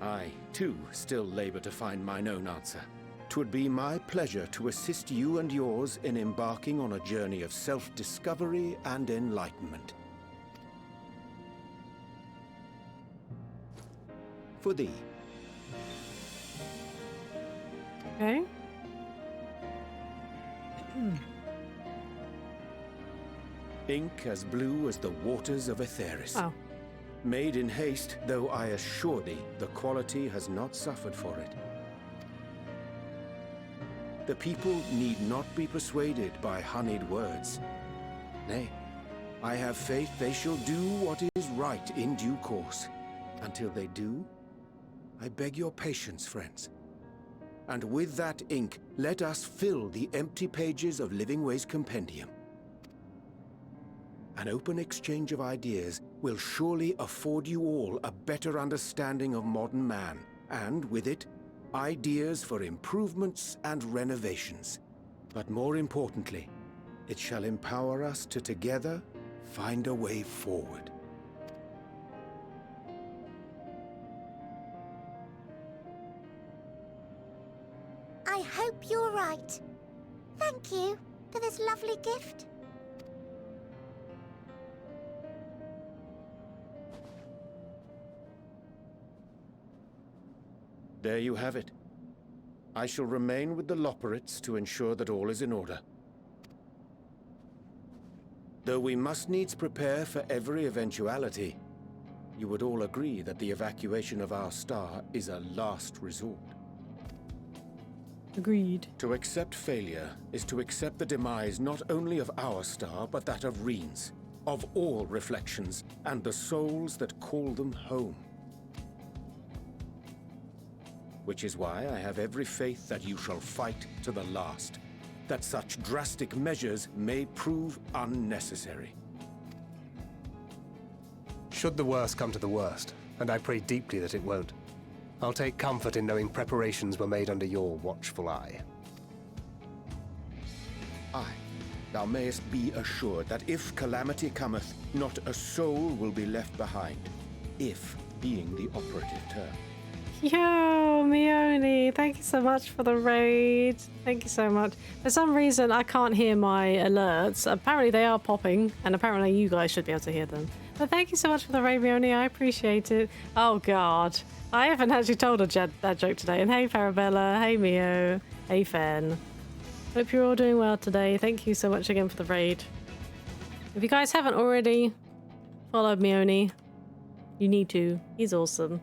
I, too, still labor to find mine own answer. 'Twould be my pleasure to assist you and yours in embarking on a journey of self-discovery and enlightenment. For thee. Okay. Ink as blue as the waters of Aetheris. Oh. Made in haste, though I assure thee, the quality has not suffered for it. The people need not be persuaded by honeyed words. Nay, I have faith they shall do what is right in due course. Until they do, I beg your patience, friends. And with that ink, let us fill the empty pages of Living Way's compendium. An open exchange of ideas will surely afford you all a better understanding of modern man, and with it, ideas for improvements and renovations. But more importantly, it shall empower us to together find a way forward. I hope you're right. Thank you for this lovely gift. There you have it. I shall remain with the Loporrits to ensure that all is in order. Though we must needs prepare for every eventuality, you would all agree that the evacuation of our star is a last resort. Agreed. To accept failure is to accept the demise not only of our star, but that of Reen's, of all reflections, and the souls that call them home. Which is why I have every faith that you shall fight to the last, that such drastic measures may prove unnecessary. Should the worst come to the worst, and I pray deeply that it won't, I'll take comfort in knowing preparations were made under your watchful eye. Aye, thou mayest be assured that if calamity cometh, not a soul will be left behind. If being the operative term. Yo, Mione, thank you so much for the raid. Thank you so much. For some reason, I can't hear my alerts. Apparently, they are popping, and apparently, you guys should be able to hear them. But thank you so much for the raid, Mione. I appreciate it. Oh, God. I haven't actually told a that joke today. And hey, Parabella. Hey, Mio. Hey, Fen. Hope you're all doing well today. Thank you so much again for the raid. If you guys haven't already followed Mione, you need to. He's awesome.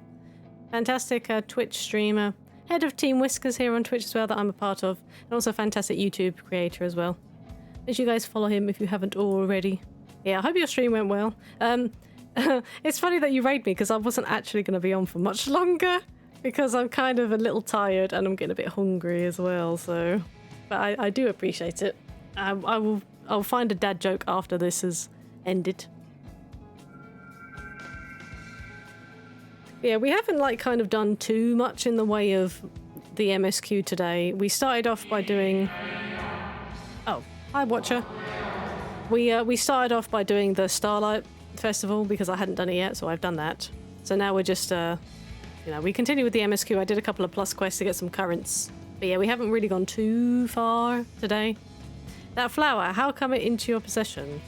Fantastic Twitch streamer. Head of Team Whiskers here on Twitch as well that I'm a part of. And also fantastic YouTube creator as well. Make sure you guys follow him if you haven't already. Yeah, I hope your stream went well. It's funny that you raid me because I wasn't actually going to be on for much longer. Because I'm kind of a little tired and I'm getting a bit hungry as well. So, but I do appreciate it. I'll find a dad joke after this has ended. Yeah, we haven't like kind of done too much in the way of the MSQ today. We started off by doing... Oh, hi Watcher. We started off by doing the Starlight Festival because I hadn't done it yet, so I've done that. So now we're just, we continue with the MSQ. I did a couple of plus quests to get some currents. But yeah, we haven't really gone too far today. That flower, how come it into your possession?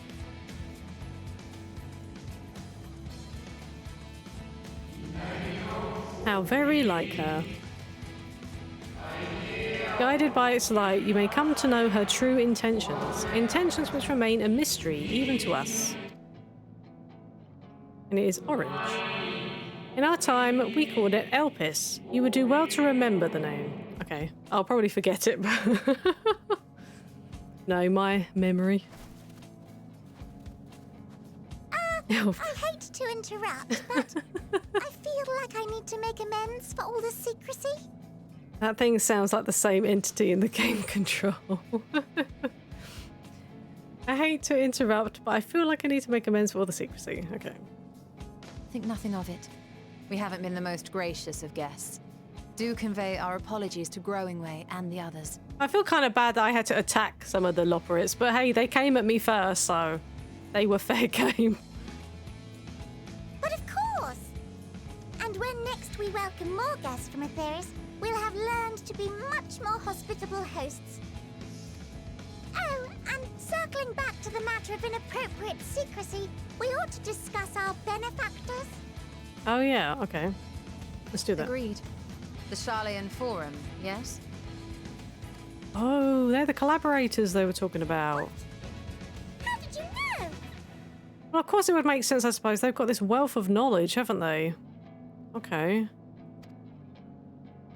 How very like her. Guided by its light, you may come to know her true intentions. Intentions which remain a mystery, even to us. And it is orange. In our time, we called it Elpis. You would do well to remember the name. Okay, I'll probably forget it, but... No, my memory. I hate to interrupt, but I feel like I need to make amends for all the secrecy. That thing sounds like the same entity in the game Control. I hate to interrupt, but I feel like I need to make amends for all the secrecy. Okay. Think nothing of it. We haven't been the most gracious of guests. Do convey our apologies to Growingway and the others. I feel kind of bad that I had to attack some of the Loperates, but hey, they came at me first, so they were fair game. But of course! And when next we welcome more guests from Etheris, we'll have learned to be much more hospitable hosts. Oh, and circling back to the matter of inappropriate secrecy, we ought to discuss our benefactors. Oh yeah, okay. Let's do that. Agreed. The Charlayan Forum, yes? Oh, they're the collaborators they were talking about. How did you know? Well, of course it would make sense, I suppose. They've got this wealth of knowledge, haven't they? Okay.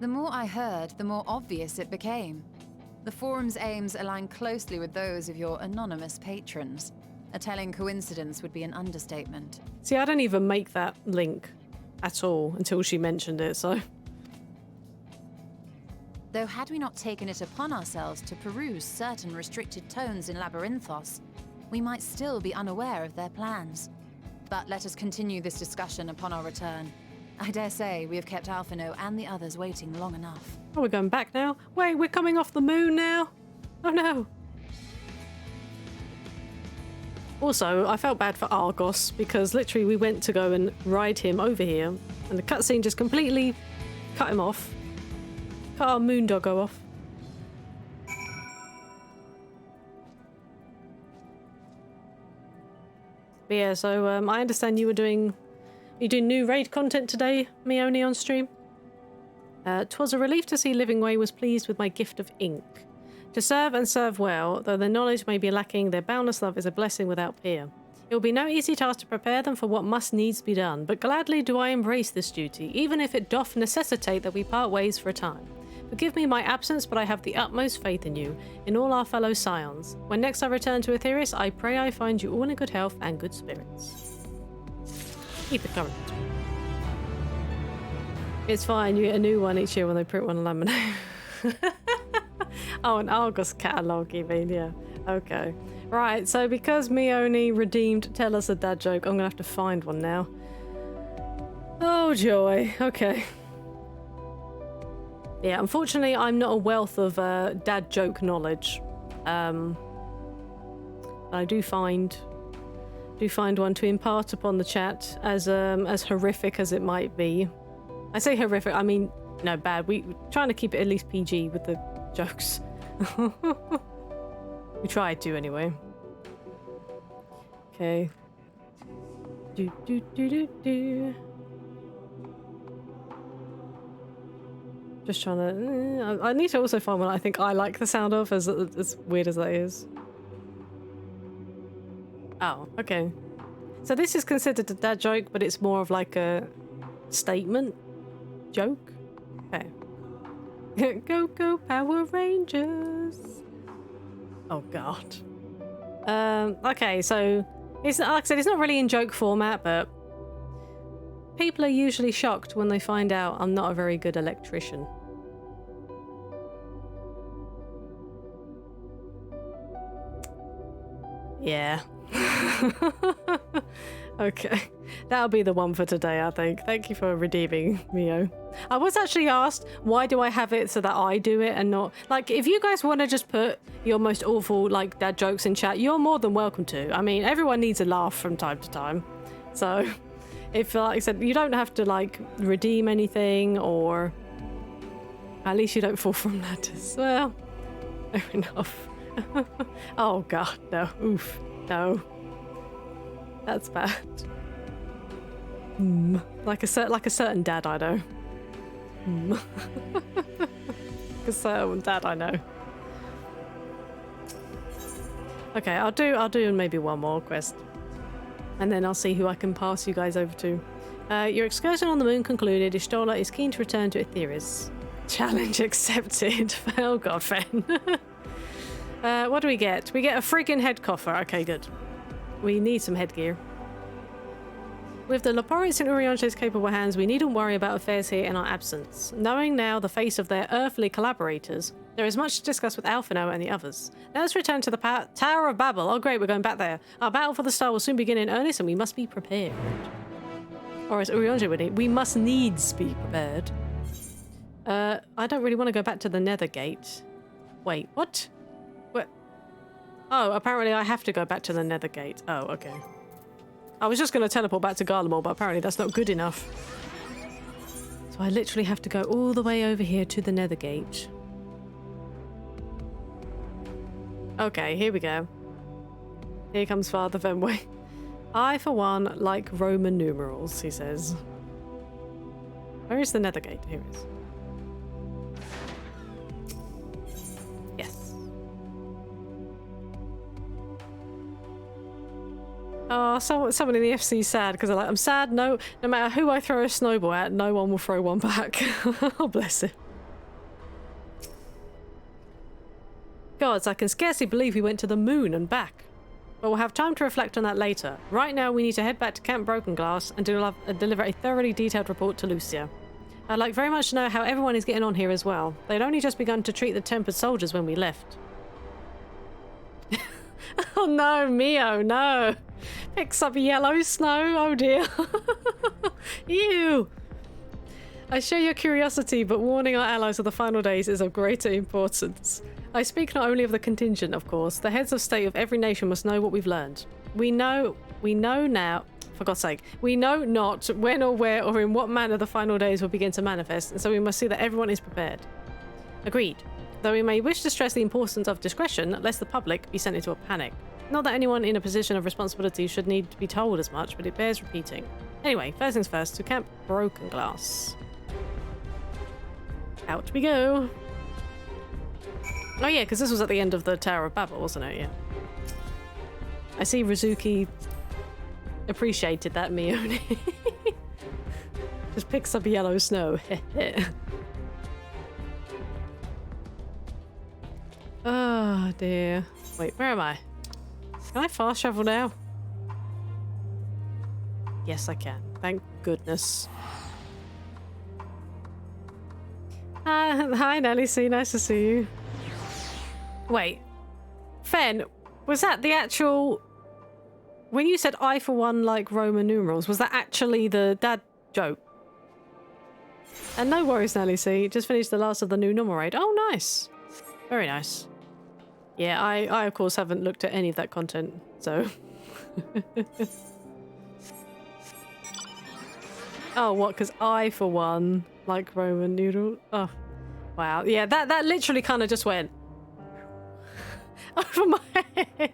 The more I heard, the more obvious it became. The Forum's aims align closely with those of your anonymous patrons. A telling coincidence would be an understatement. See, I don't even make that link at all until she mentioned it, so... Though had we not taken it upon ourselves to peruse certain restricted tones in Labyrinthos, we might still be unaware of their plans. But let us continue this discussion upon our return. I dare say we have kept Alphino and the others waiting long enough. Oh, we're going back now? Wait, we're coming off the moon now? Oh no. Also, I felt bad for Argos because literally we went to go and ride him over here and the cutscene just completely cut him off. Cut our moon doggo off. But yeah, so I understand you doing new raid content today, Mione, on stream. 'Twas a relief to see Livingway was pleased with my gift of ink. To serve and serve well, though their knowledge may be lacking, their boundless love is a blessing without peer. It will be no easy task to prepare them for what must needs be done, but gladly do I embrace this duty, even if it doth necessitate that we part ways for a time. Forgive me my absence, but I have the utmost faith in you, in all our fellow scions. When next I return to Etheris, I pray I find you all in good health and good spirits. Keep it current. It's fine, you get a new one each year when they print one on laminate. Oh, an Argos catalogue, you mean, yeah. Okay. Right, so because Mione redeemed Tell Us a Dad Joke, I'm gonna have to find one now. Oh, joy. Okay. Yeah, unfortunately, I'm not a wealth of dad joke knowledge. I do find one to impart upon the chat, as horrific as it might be. I say horrific, I mean, no, bad. We're trying to keep it at least PG with the jokes. We tried to, anyway. Okay. Do, do, do, do, do. Just trying to... I need to also find one I think I like the sound of, as weird as that is. Oh, okay. So this is considered a dad joke, but it's more of like a statement joke? Okay. Go, go, Power Rangers! Oh, God. Okay, so... It's, like I said, it's not really in joke format, but... People are usually shocked when they find out I'm not a very good electrician. Yeah. Okay. That'll be the one for today, I think. Thank you for redeeming, Mio. I was actually asked, why do I have it so that I do it and not... Like, if you guys want to just put your most awful, like, dad jokes in chat, you're more than welcome to. I mean, everyone needs a laugh from time to time. So, if, like I said, you don't have to, like, redeem anything or... At least you don't fall from ladders. Well, fair enough. Oh, God, no. Oof. No. That's bad. Like a certain dad I know. A certain dad I know. Okay, I'll do maybe one more quest, and then I'll see who I can pass you guys over to. Your excursion on the moon concluded. Ishtola is keen to return to Etheris. Challenge accepted. Oh God, Fen. What do we get? We get a freaking head coffer. Okay, good. We need some headgear. With the Laporians in Uriange's capable hands, we needn't worry about affairs here in our absence. Knowing now the face of their earthly collaborators, there is much to discuss with Alphino and the others. Let us return to the Tower of Babel. Oh great, we're going back there. Our battle for the star will soon begin in earnest and we must be prepared. Or as Uriange would, we must needs be prepared. I don't really want to go back to the Nether Gate. Wait, what? What? Oh, apparently I have to go back to the Nether Gate. Oh, okay. I was just going to teleport back to Garlemald, but apparently that's not good enough. So I literally have to go all the way over here to the Nether Gate. Okay, here we go. Here comes Father Fenway. I, for one, like Roman numerals, he says. Where is the Nether Gate? Here it is. Yes. Oh, someone in the FC is sad because they're like, I'm sad. No matter who I throw a snowball at, no one will throw one back. Oh, bless him. Gods, I can scarcely believe we went to the moon and back. But we'll have time to reflect on that later. Right now, we need to head back to Camp Broken Glass and deliver a thoroughly detailed report to Lucia. I'd like very much to know how everyone is getting on here as well. They'd only just begun to treat the tempered soldiers when we left. Oh no, Mio, no. Picks up yellow snow, oh dear. Ew. I share your curiosity, but warning our allies of the final days is of greater importance. I speak not only of the contingent, of course. The heads of state of every nation must know what we've learned. We know now, for God's sake, we know not when or where or in what manner the final days will begin to manifest, and so we must see that everyone is prepared. Agreed. Though we may wish to stress the importance of discretion, lest the public be sent into a panic. Not that anyone in a position of responsibility should need to be told as much, but it bears repeating. Anyway, first things first, to Camp Broken Glass. Out we go. Oh yeah, because this was at the end of the Tower of Babel, wasn't it? Yeah. I see Rizuki appreciated that, Mione. Just picks up yellow snow. Oh dear. Wait, where am I? Can I fast travel now? Yes, I can. Thank goodness. Hi, Nelly C. Nice to see you. Wait. Fen, was that the actual... When you said I for one like Roman numerals, was that actually the dad joke? And no worries, Nelly C. Just finished the last of the new normal raid. Oh, nice. Very nice. Yeah, I of course haven't looked at any of that content, so... Oh, what? Because I, for one, like Roman noodle. Oh, wow. Yeah, that literally kind of just went over my head.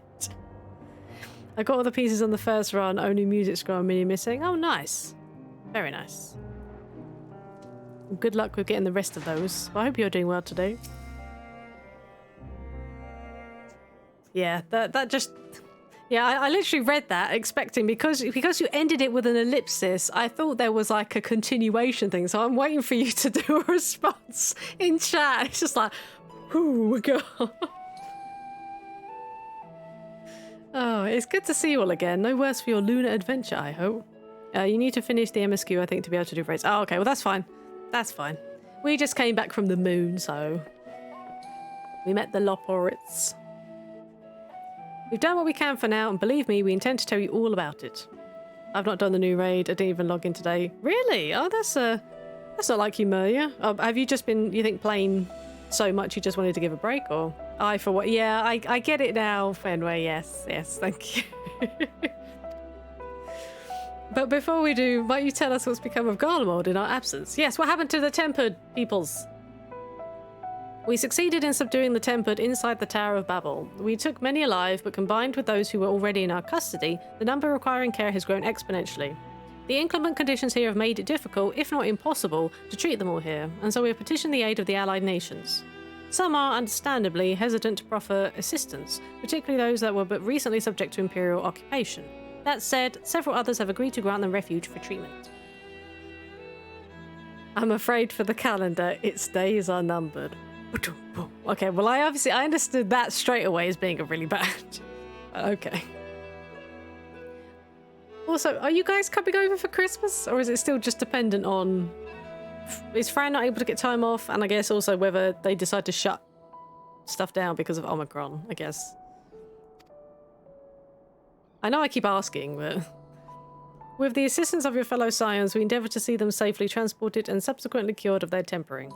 I got all the pieces on the first run, only music scroll and mini missing. Oh, nice. Very nice. Good luck with getting the rest of those. I hope you're doing well today. Yeah, that just... Yeah, I literally read that expecting, because you ended it with an ellipsis, I thought there was like a continuation thing, so I'm waiting for you to do a response in chat. It's just like, ooh, God. Oh, it's good to see you all again. No worse for your lunar adventure, I hope. You need to finish the MSQ, I think, to be able to do raids. Oh, okay, well, that's fine. That's fine. We just came back from the moon, so... We met the Loporites. We've done what we can for now, and believe me, we intend to tell you all about it. I've not done the new raid. I didn't even log in today. Really? Oh, that's not like you, Maria. Oh, have you just been, you think, playing so much you just wanted to give a break, or... I for what? Yeah, I get it now, Fenway. Yes, thank you. But before we do, might you tell us what's become of Garlemald in our absence? Yes, what happened to the Tempered peoples? We succeeded in subduing the Tempered inside the Tower of Babel. We took many alive, but combined with those who were already in our custody, the number requiring care has grown exponentially. The inclement conditions here have made it difficult, if not impossible, to treat them all here, and so we have petitioned the aid of the allied nations. Some are, understandably, hesitant to proffer assistance, particularly those that were but recently subject to imperial occupation. That said, several others have agreed to grant them refuge for treatment. I'm afraid for the calendar, its days are numbered. Okay, well, I understood that straight away as being a really bad. Okay. Also, are you guys coming over for Christmas, or is it still just dependent on... Is Fran not able to get time off? And I guess also whether they decide to shut stuff down because of Omicron, I guess. I know I keep asking, but... With the assistance of your fellow scions, we endeavour to see them safely transported and subsequently cured of their tempering.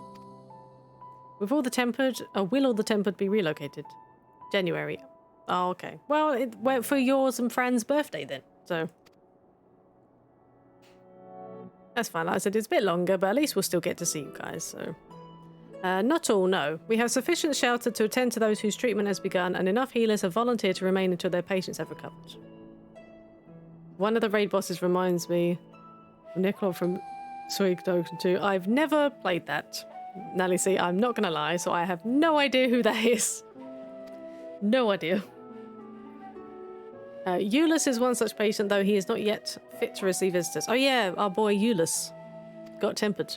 With all the Tempered... will all the Tempered be relocated? January. Oh, okay. Well, it went for yours and Fran's birthday then, so... That's fine. Like I said, it's a bit longer, but at least we'll still get to see you guys, so... not all, no. We have sufficient shelter to attend to those whose treatment has begun, and enough healers have volunteered to remain until their patients have recovered. One of the raid bosses reminds me of Nicola from Suikoden 2. I've never played that. Now, see, I'm not going to lie, so I have no idea who that is. No idea. Eulus is one such patient, though he is not yet fit to receive visitors. Oh yeah, our boy Eulus got tempered.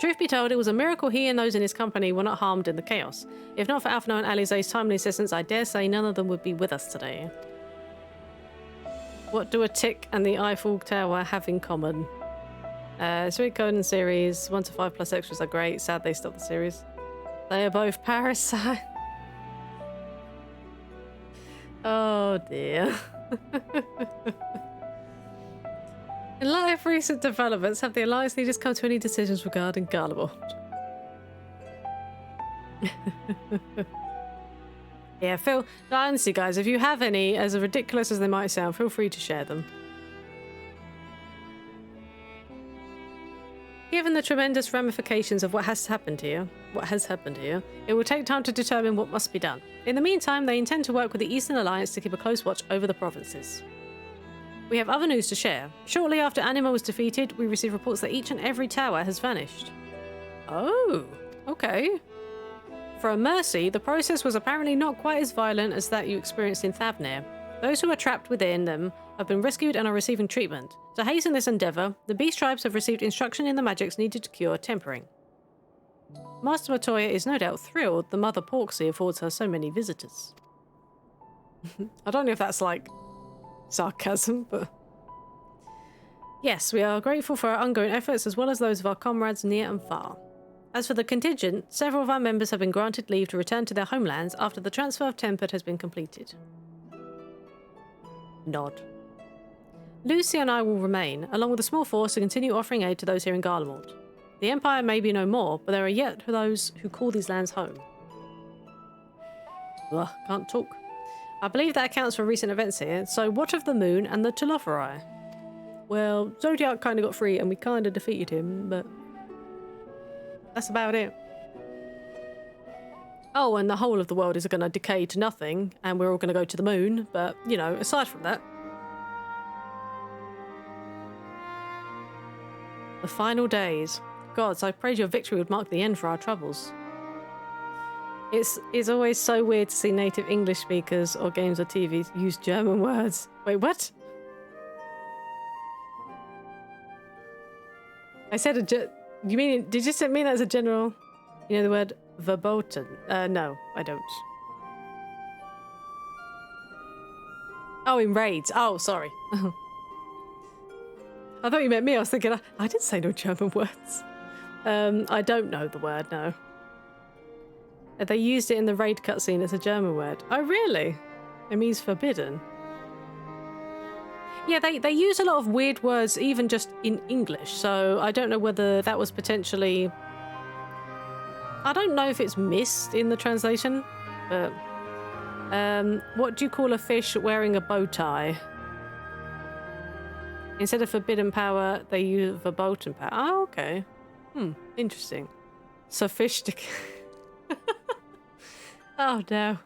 Truth be told, it was a miracle he and those in his company were not harmed in the chaos. If not for Alphino and Alize's timely assistance, I dare say none of them would be with us today. What do a tick and the Eiffel Tower have in common? Suikoden series, 1 to 5 plus extras are great. Sad they stopped the series. They are both parasites. Oh dear. In light of recent developments, have the Alliance leaders come to any decisions regarding Garlemald? Yeah, honestly guys, if you have any, as ridiculous as they might sound, feel free to share them. Given the tremendous ramifications of what has happened here, it will take time to determine what must be done. In the meantime, they intend to work with the Eastern Alliance to keep a close watch over the provinces. We have other news to share. Shortly after Anima was defeated, we received reports that each and every tower has vanished. Oh, okay. For a mercy, the process was apparently not quite as violent as that you experienced in Thavnir. Those who are trapped within them have been rescued and are receiving treatment. To hasten this endeavour, the Beast Tribes have received instruction in the magics needed to cure tempering. Master Matoya is no doubt thrilled the Mother Porksea affords her so many visitors. I don't know if that's like sarcasm, but... Yes, we are grateful for our ongoing efforts as well as those of our comrades near and far. As for the contingent, several of our members have been granted leave to return to their homelands after the transfer of Tempered has been completed. Nod. Lucy and I will remain, along with a small force, to continue offering aid to those here in Garlemald. The Empire may be no more, but there are yet those who call these lands home. Ugh, can't talk. I believe that accounts for recent events here, so what of the moon and the Telophori? well, Zodiac kind of got free and we kind of defeated him, but that's about it. Oh, and the whole of the world is going to decay to nothing, and we're all going to go to the moon, but, you know, aside from that. The final days. Gods, I prayed your victory would mark the end for our troubles. It's always so weird to see native English speakers or games or TV use German words. Wait, what? I said you mean, did you mean that as a general? You know the word verboten? No, I don't. Oh, in raids. Oh, sorry. I thought you meant me. I was thinking, I didn't say no German words. I don't know the word, no. They used it in the raid cutscene as a German word. Oh, really? It means forbidden. Yeah, they use a lot of weird words, even just in English, so I don't know whether that was potentially... I don't know if it's missed in the translation, but... what do you call a fish wearing a bow tie? Instead of forbidden power, they use verboten power. Oh, okay. Interesting. Sophistic. Oh, no.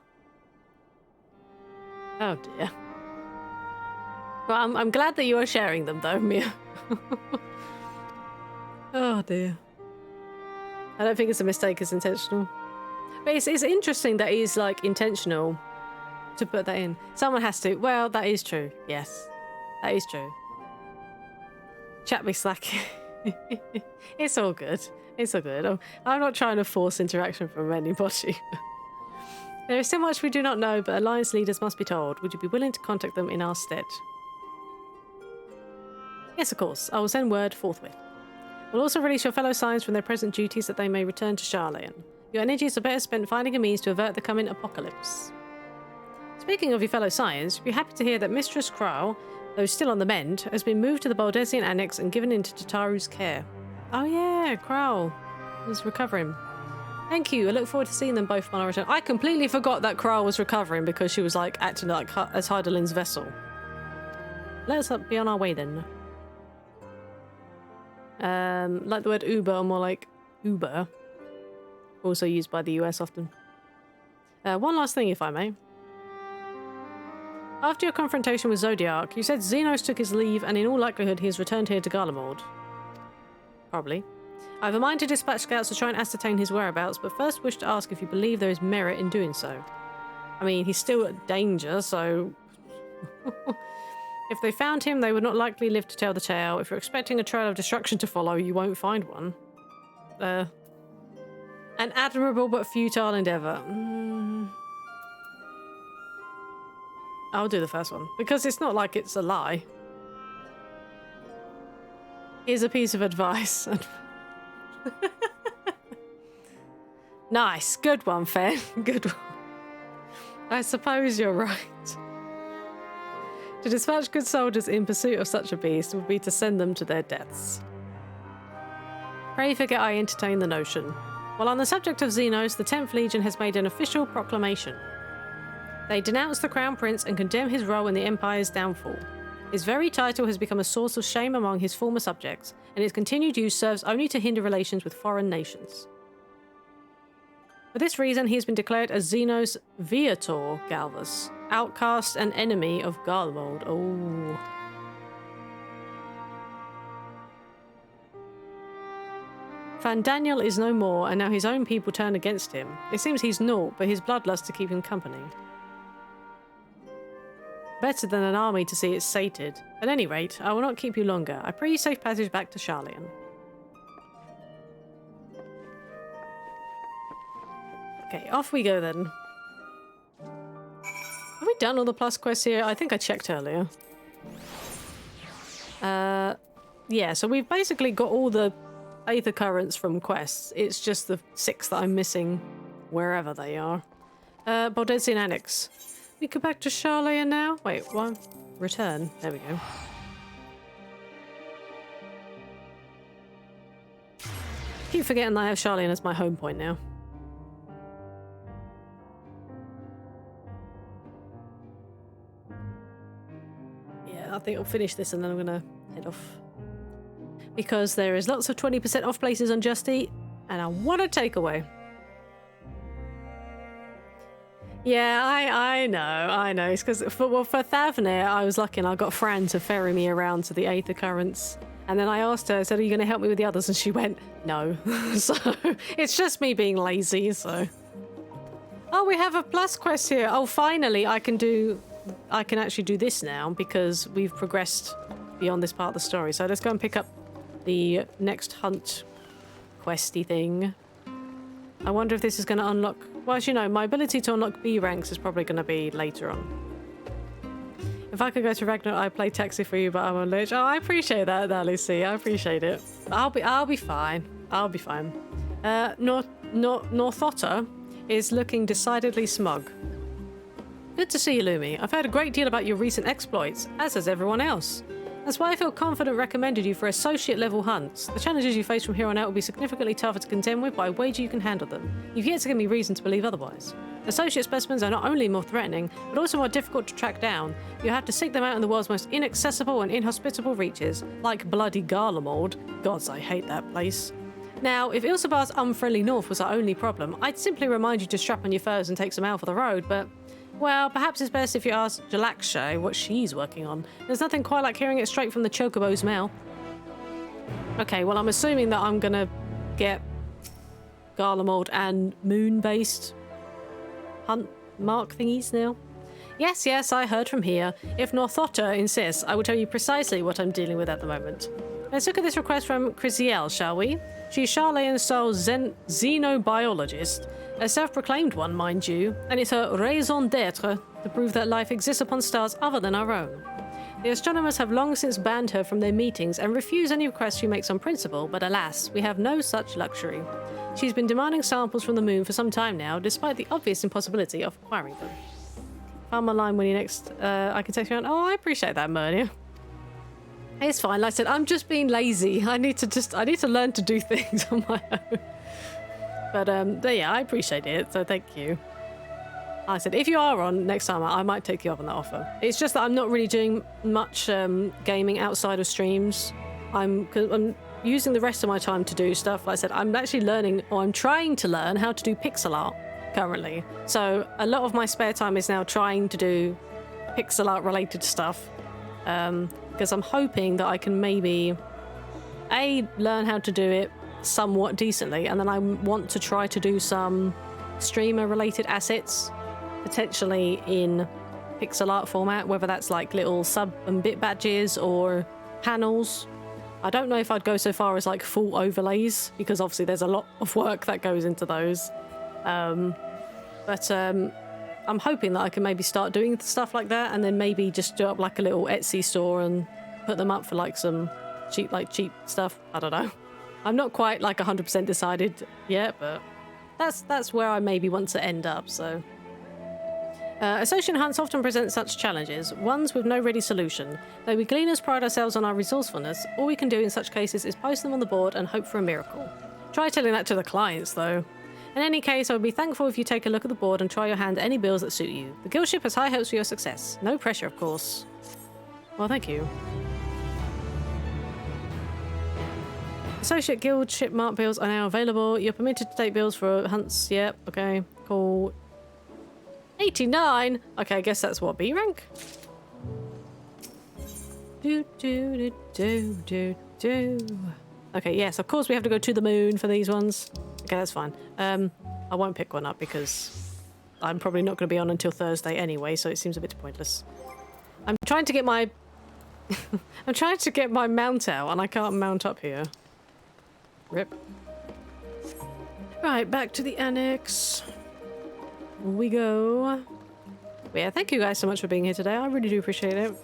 Oh, dear. Well, I'm glad that you are sharing them, though, Mia. Oh, dear. I don't think it's a mistake, it's intentional. But it's interesting that he's, like, intentional to put that in. Someone has to. Well, that is true. Yes. That is true. Chat me slacking. It's all good. It's all good. I'm not trying to force interaction from anybody. There is so much we do not know, but Alliance leaders must be told. Would you be willing to contact them in our stead? Yes, of course. I will send word forthwith. We'll also release your fellow Scions from their present duties that they may return to Charlayan. Your energies are better spent finding a means to avert the coming apocalypse. Speaking of your fellow Scions, you'll be happy to hear that Mistress Crow, though still on the mend, has been moved to the Baldesian Annex and given into Tataru's care. Oh yeah, Crow was recovering. Thank you. I look forward to seeing them both on our return. I completely forgot that Crow was recovering because she was like acting like as Heidelin's vessel. Let us be on our way then. Like the word Uber, or more like Uber. Also used by the US often. One last thing, if I may. After your confrontation with Zodiac, you said Xenos took his leave and in all likelihood he has returned here to Garlemald. Probably. I have a mind to dispatch scouts to try and ascertain his whereabouts, but first wish to ask if you believe there is merit in doing so. I mean, he's still at danger, so... If they found him, they would not likely live to tell the tale. If you're expecting a trail of destruction to follow, you won't find one. An admirable but futile endeavour. I'll do the first one, because it's not like it's a lie. Here's a piece of advice. Nice. Good one, Fen. Good one. I suppose you're right. To dispatch good soldiers in pursuit of such a beast would be to send them to their deaths. Pray forget I entertain the notion. While on the subject of Xenos, the 10th Legion has made an official proclamation. They denounce the Crown Prince and condemn his role in the Empire's downfall. His very title has become a source of shame among his former subjects, and his continued use serves only to hinder relations with foreign nations. For this reason, he has been declared a Xenos Viator Galvus, outcast and enemy of Garlemald. Oh. Fandaniel is no more, and now his own people turn against him. It seems he's naught, but his bloodlust to keep him company. Better than an army to see it sated. At any rate, I will not keep you longer. I pray you safe passage back to Charlayan. Okay, off we go then. Have we done all the plus quests here? I think I checked earlier. Yeah, so we've basically got all the Aether Currents from quests. It's just the 6 that I'm missing wherever they are. Baldesian Annex. We go back to Charlayan now? Wait, what? Return. There we go. Keep forgetting that I have Charlayan as my home point now. Yeah, I think I'll finish this and then I'm gonna head off. Because there is lots of 20% off places on Just Eat, and I want a takeaway. Yeah, I know. It's because for Thavnir, I was lucky and I got Fran to ferry me around to the Aether Currents. And then I asked her, I said, are you going to help me with the others? And she went, no. So it's just me being lazy, so. Oh, we have a plus quest here. Oh, finally, I can actually do this now because we've progressed beyond this part of the story. So let's go and pick up the next hunt questy thing. I wonder if this is going to unlock... Well, as you know, my ability to unlock B ranks is probably going to be later on. If I could go to Ragnar, I'd play taxi for you, but I'm on lich. Oh, I appreciate that, Lucy. I appreciate it. I'll be fine. I'll be fine. Northotta is looking decidedly smug. Good to see you, Lumi. I've heard a great deal about your recent exploits, as has everyone else. That's why I feel confident recommended you for associate level hunts. The challenges you face from here on out will be significantly tougher to contend with, but I wager you can handle them. You've yet to give me reason to believe otherwise. Associate specimens are not only more threatening, but also more difficult to track down. You have to seek them out in the world's most inaccessible and inhospitable reaches, like bloody Garlemald. Gods, I hate that place. Now, if Ilsabar's unfriendly north was our only problem, I'd simply remind you to strap on your furs and take some out for the road, but... Well, perhaps it's best if you ask Jalakshay what she's working on. There's nothing quite like hearing it straight from the Chocobo's mouth. Okay, well, I'm assuming that I'm gonna get Garlemald and moon-based hunt mark thingies now. Yes, I heard from here. If Northotta insists, I will tell you precisely what I'm dealing with at the moment. Let's look at this request from Chrysiel, shall we? She's Charlayan Soul's xenobiologist. A self-proclaimed one, mind you, and it's her raison d'etre to prove that life exists upon stars other than our own. The astronomers have long since banned her from their meetings and refuse any requests she makes on principle, but alas, we have no such luxury. She's been demanding samples from the moon for some time now, despite the obvious impossibility of acquiring them. Found my line when you next... I can text you on... Oh, I appreciate that, Murnia. It's fine. Like I said, I'm just being lazy. I need to learn to do things on my own. But yeah, I appreciate it, so thank you. Like I said, if you are on next time, I might take you up on that offer. It's just that I'm not really doing much gaming outside of streams. I'm using the rest of my time to do stuff. Like I said, I'm actually learning, or I'm trying to learn how to do pixel art currently. So a lot of my spare time is now trying to do pixel art related stuff. Because I'm hoping that I can maybe learn how to do it somewhat decently, and then I want to try to do some streamer related assets, potentially in pixel art format, whether that's like little sub and bit badges or panels. I don't know if I'd go so far as like full overlays, because obviously there's a lot of work that goes into those. But I'm hoping that I can maybe start doing stuff like that, and then maybe just do up like a little Etsy store and put them up for like some cheap stuff. I don't know. I'm not quite like 100% decided yet, but that's where I maybe want to end up. So, associate hunts often present such challenges, ones with no ready solution. Though we gleaners pride ourselves on our resourcefulness, all we can do in such cases is post them on the board and hope for a miracle. Try telling that to the clients, though. In any case, I would be thankful if you take a look at the board and try your hand at any bills that suit you. The guild ship has high hopes for your success. No pressure, of course. Well, thank you. Associate guild ship mark bills are now available. You're permitted to take bills for hunts. Yep, okay, cool. 89? Okay, I guess that's what, B rank? Okay, yes, of course we have to go to the moon for these ones. Okay, that's fine. I won't pick one up because I'm probably not going to be on until Thursday anyway, so it seems a bit pointless. I'm trying to get my... I'm trying to get my mount out, and I can't mount up here. Rip. Right, back to the annex. Here we go. But yeah, thank you guys so much for being here today. I really do appreciate it.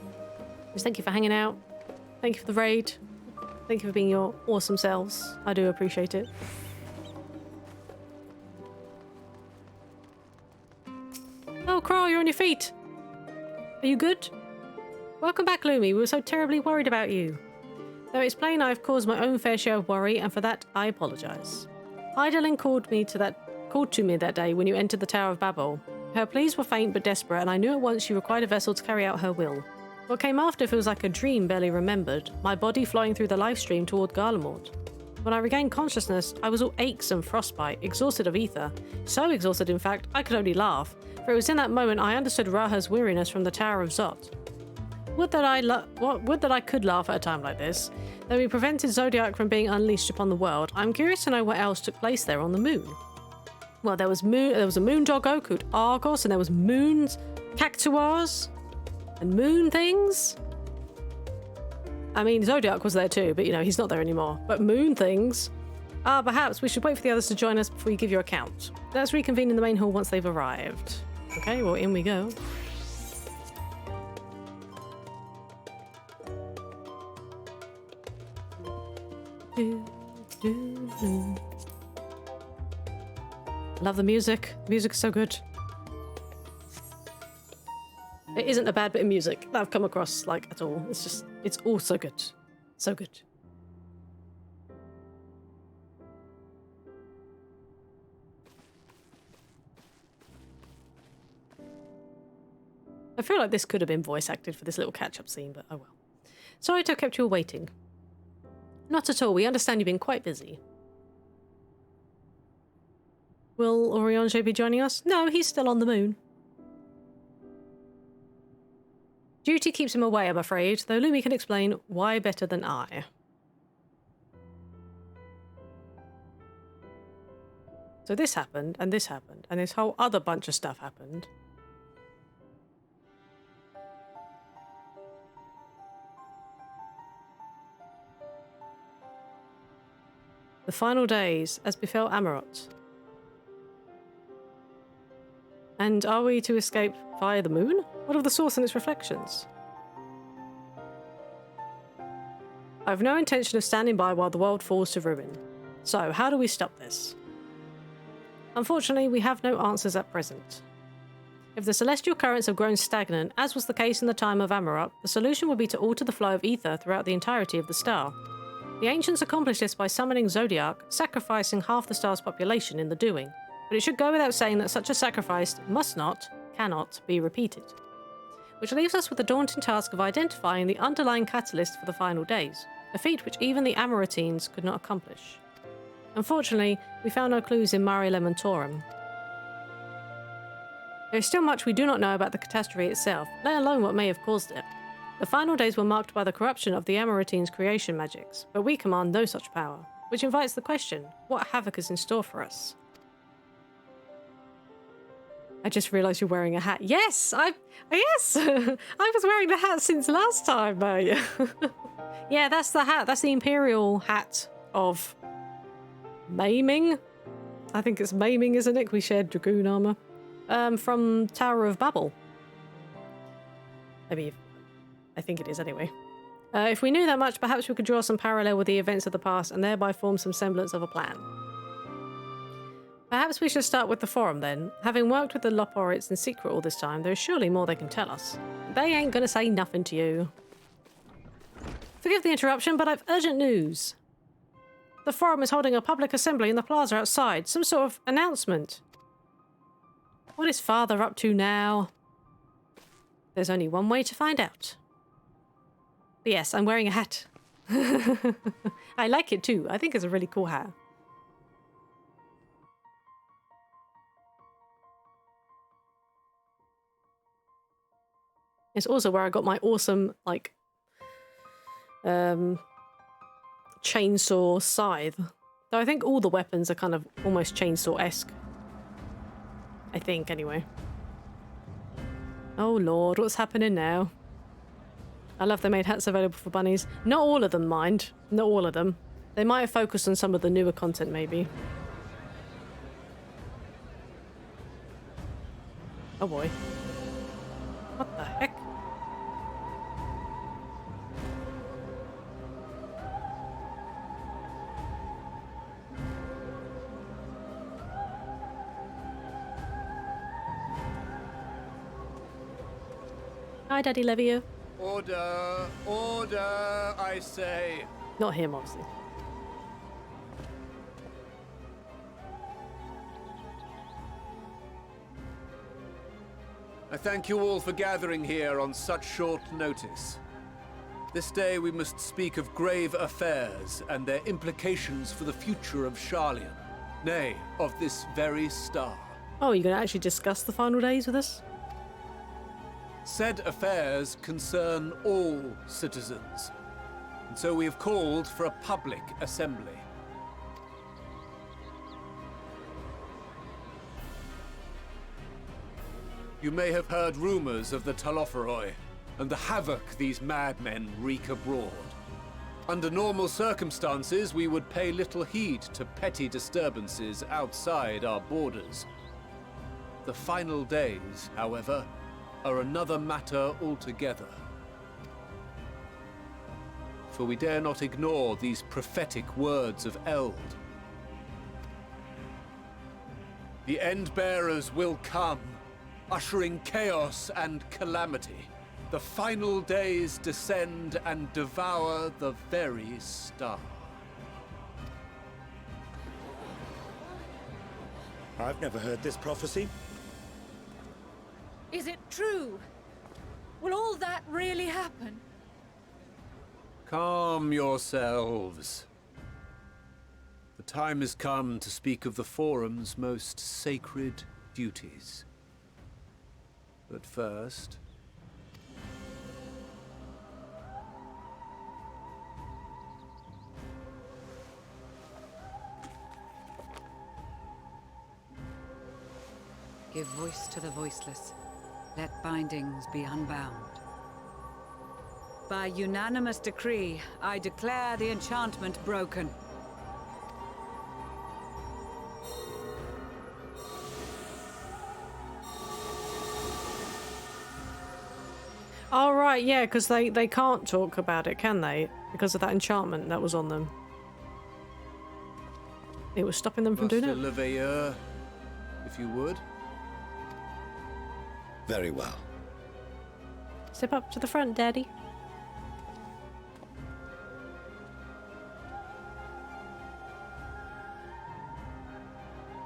Just thank you for hanging out. Thank you for the raid. Thank you for being your awesome selves. I do appreciate it. Oh, Crow, you're on your feet. Are you good? Welcome back, Lumi. We were so terribly worried about you. Though it's plain I've caused my own fair share of worry, and for that I apologise. Hydaelyn called to me that day when you entered the Tower of Babel. Her pleas were faint but desperate, and I knew at once she required a vessel to carry out her will. What came after feels like a dream barely remembered, my body flowing through the live stream toward Garlemald. When I regained consciousness, I was all aches and frostbite, exhausted of ether. So exhausted, in fact, I could only laugh, for it was in that moment I understood Raha's weariness from the Tower of Zot. Would that I could laugh at a time like this. Though we prevented Zodiac from being unleashed upon the world, I'm curious to know what else took place there on the moon. Well, there was a moon doggo called Argos, and there was moons, cactuars, and moon things. I mean, Zodiac was there too, but you know, he's not there anymore. But moon things. Perhaps we should wait for the others to join us before you give your account. Let's reconvene in the main hall once they've arrived. Okay, well, in we go. Love the music. The music is so good. It isn't a bad bit of music that I've come across, like, at all. It's all so good. So good. I feel like this could have been voice acted for this little catch-up scene, but oh well. Sorry to have kept you all waiting. Not at all. We understand you've been quite busy. Will Oriange be joining us? No, he's still on the moon. Duty keeps him away, I'm afraid, though Lumi can explain why better than I. So this happened, and this whole other bunch of stuff happened. The final days, as befell Amarot. And are we to escape via the moon? What of the source and its reflections? I have no intention of standing by while the world falls to ruin. So, how do we stop this? Unfortunately, we have no answers at present. If the celestial currents have grown stagnant, as was the case in the time of Amarok, the solution would be to alter the flow of ether throughout the entirety of the star. The ancients accomplished this by summoning Zodiac, sacrificing half the star's population in the doing. But it should go without saying that such a sacrifice cannot be repeated. Which leaves us with the daunting task of identifying the underlying catalyst for the final days, a feat which even the Amarotines could not accomplish. Unfortunately, we found no clues in Mare Elementorum. There is still much we do not know about the catastrophe itself, let alone what may have caused it. The final days were marked by the corruption of the Amarotines' creation magics, but we command no such power, which invites the question, what havoc is in store for us? I just realised you're wearing a hat. Yes! Yes! I was wearing the hat since last time. Yeah, that's the hat. That's the Imperial hat of Maiming. I think it's Maiming, isn't it? We shared Dragoon armour. From Tower of Babel. Maybe. I think it is anyway. If we knew that much, perhaps we could draw some parallel with the events of the past and thereby form some semblance of a plan. Perhaps we should start with the Forum then. Having worked with the Loporites in secret all this time, there is surely more they can tell us. They ain't gonna say nothing to you. Forgive the interruption, but I've urgent news. The Forum is holding a public assembly in the plaza outside. Some sort of announcement. What is Father up to now? There's only one way to find out. But yes, I'm wearing a hat. I like it too. I think it's a really cool hat. It's also where I got my awesome, like, chainsaw scythe. Though I think all the weapons are kind of almost chainsaw-esque. I think, anyway. Oh lord, what's happening now? I love they made hats available for bunnies. Not all of them, mind. Not all of them. They might have focused on some of the newer content, maybe. Oh boy. What the heck? Hi, Daddy Levio. Order! Order, I say! Not him, obviously. I thank you all for gathering here on such short notice. This day we must speak of grave affairs and their implications for the future of Sharlayan, nay, of this very star. Oh, you're going to actually discuss the final days with us? Said affairs concern all citizens, and so we have called for a public assembly. You may have heard rumors of the Talopheroi and the havoc these madmen wreak abroad. Under normal circumstances, we would pay little heed to petty disturbances outside our borders. The final days, however, are another matter altogether. For we dare not ignore these prophetic words of Eld. The Endbearers will come, ushering chaos and calamity. The final days descend and devour the very star. I've never heard this prophecy. Is it true? Will all that really happen? Calm yourselves. The time has come to speak of the Forum's most sacred duties. But first... Give voice to the voiceless. Let bindings be unbound. By unanimous decree, I declare the enchantment broken. Oh, right, yeah, because they can't talk about it, can they? Because of that enchantment that was on them. It was stopping them from doing it. Master Leveilleur, if you would. Very well. Step up to the front, Daddy.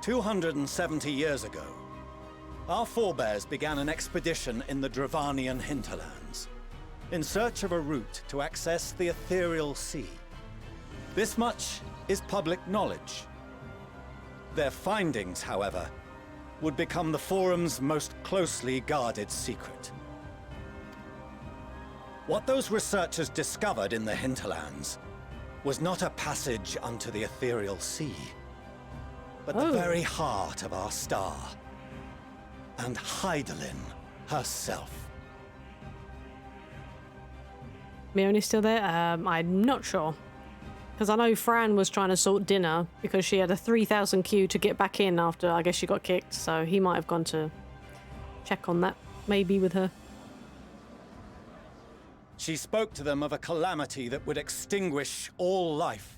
"270 years ago, our forebears began an expedition in the Dravanian hinterlands, in search of a route to access the ethereal sea. This much is public knowledge. Their findings, however, would become the Forum's most closely guarded secret. What those researchers discovered in the hinterlands was not a passage unto the ethereal sea, but the very heart of our star, and Hydaelyn herself." Mioni's still there? I'm not sure. Because I know Fran was trying to sort dinner because she had a 3,000 queue to get back in after I guess she got kicked. So he might have gone to check on that, maybe with her. She spoke to them of a calamity that would extinguish all life,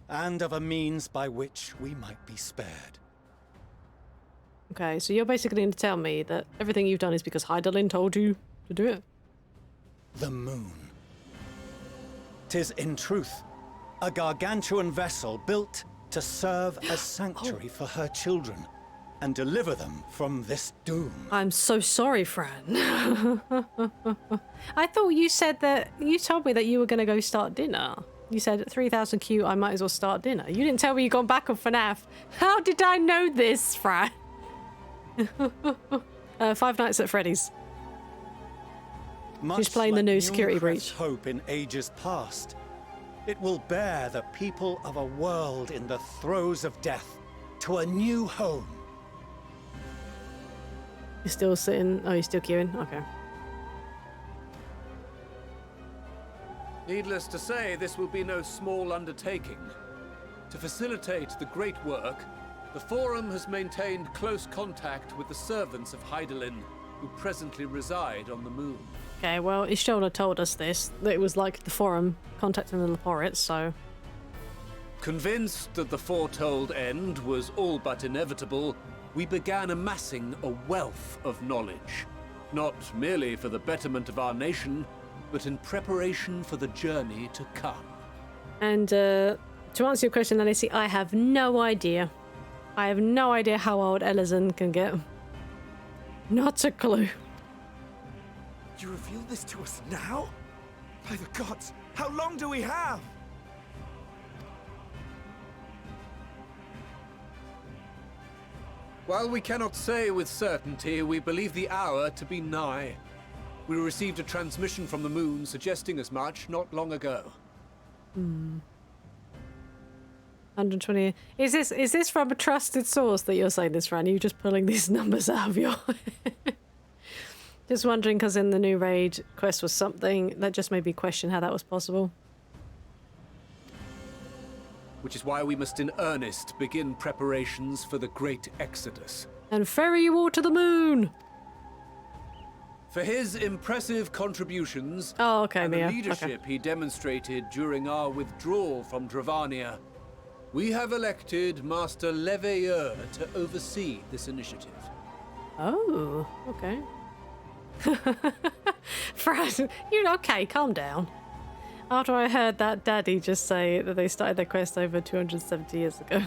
and of a means by which we might be spared. Okay, so you're basically going to tell me that everything you've done is because Hydaelyn told you to do it? The moon. 'Tis in truth a gargantuan vessel built to serve as sanctuary for her children and deliver them from this doom. I'm so sorry, Fran. I thought you said that you told me that you were going to go start dinner. You said at 3,000 Q, I might as well start dinner. You didn't tell me you'd gone back on FNAF. How did I know this, Fran? Five Nights at Freddy's. She's playing the new security breach. Hope in ages past. It will bear the people of a world in the throes of death to a new home. You're still sitting... Oh, you're still queuing? Okay. Needless to say, this will be no small undertaking. To facilitate the great work, the Forum has maintained close contact with the servants of Hydaelyn, who presently reside on the moon. Okay, well, Ishola told us this, that it was like the Forum contacting the Leporites, so... Convinced that the foretold end was all but inevitable, we began amassing a wealth of knowledge, not merely for the betterment of our nation, but in preparation for the journey to come. And to answer your question, Alicia, I have no idea. I have no idea how old Elizan can get. Not a clue. You revealed this to us now? By the gods, how long do we have? While we cannot say with certainty, we believe the hour to be nigh. We received a transmission from the moon suggesting as much not long ago. 120. Is this from a trusted source that you're saying this, Fran? Are you just pulling these numbers out of your... Just wondering, because in the new raid quest was something that just made me question how that was possible. Which is why we must in earnest begin preparations for the great exodus. And ferry you all to the moon! For his impressive contributions and the leadership he demonstrated during our withdrawal from Dravania, we have elected Master Leveilleur to oversee this initiative. Oh, okay. Fran, okay, calm down. After I heard that daddy just say that they started their quest over 270 years ago,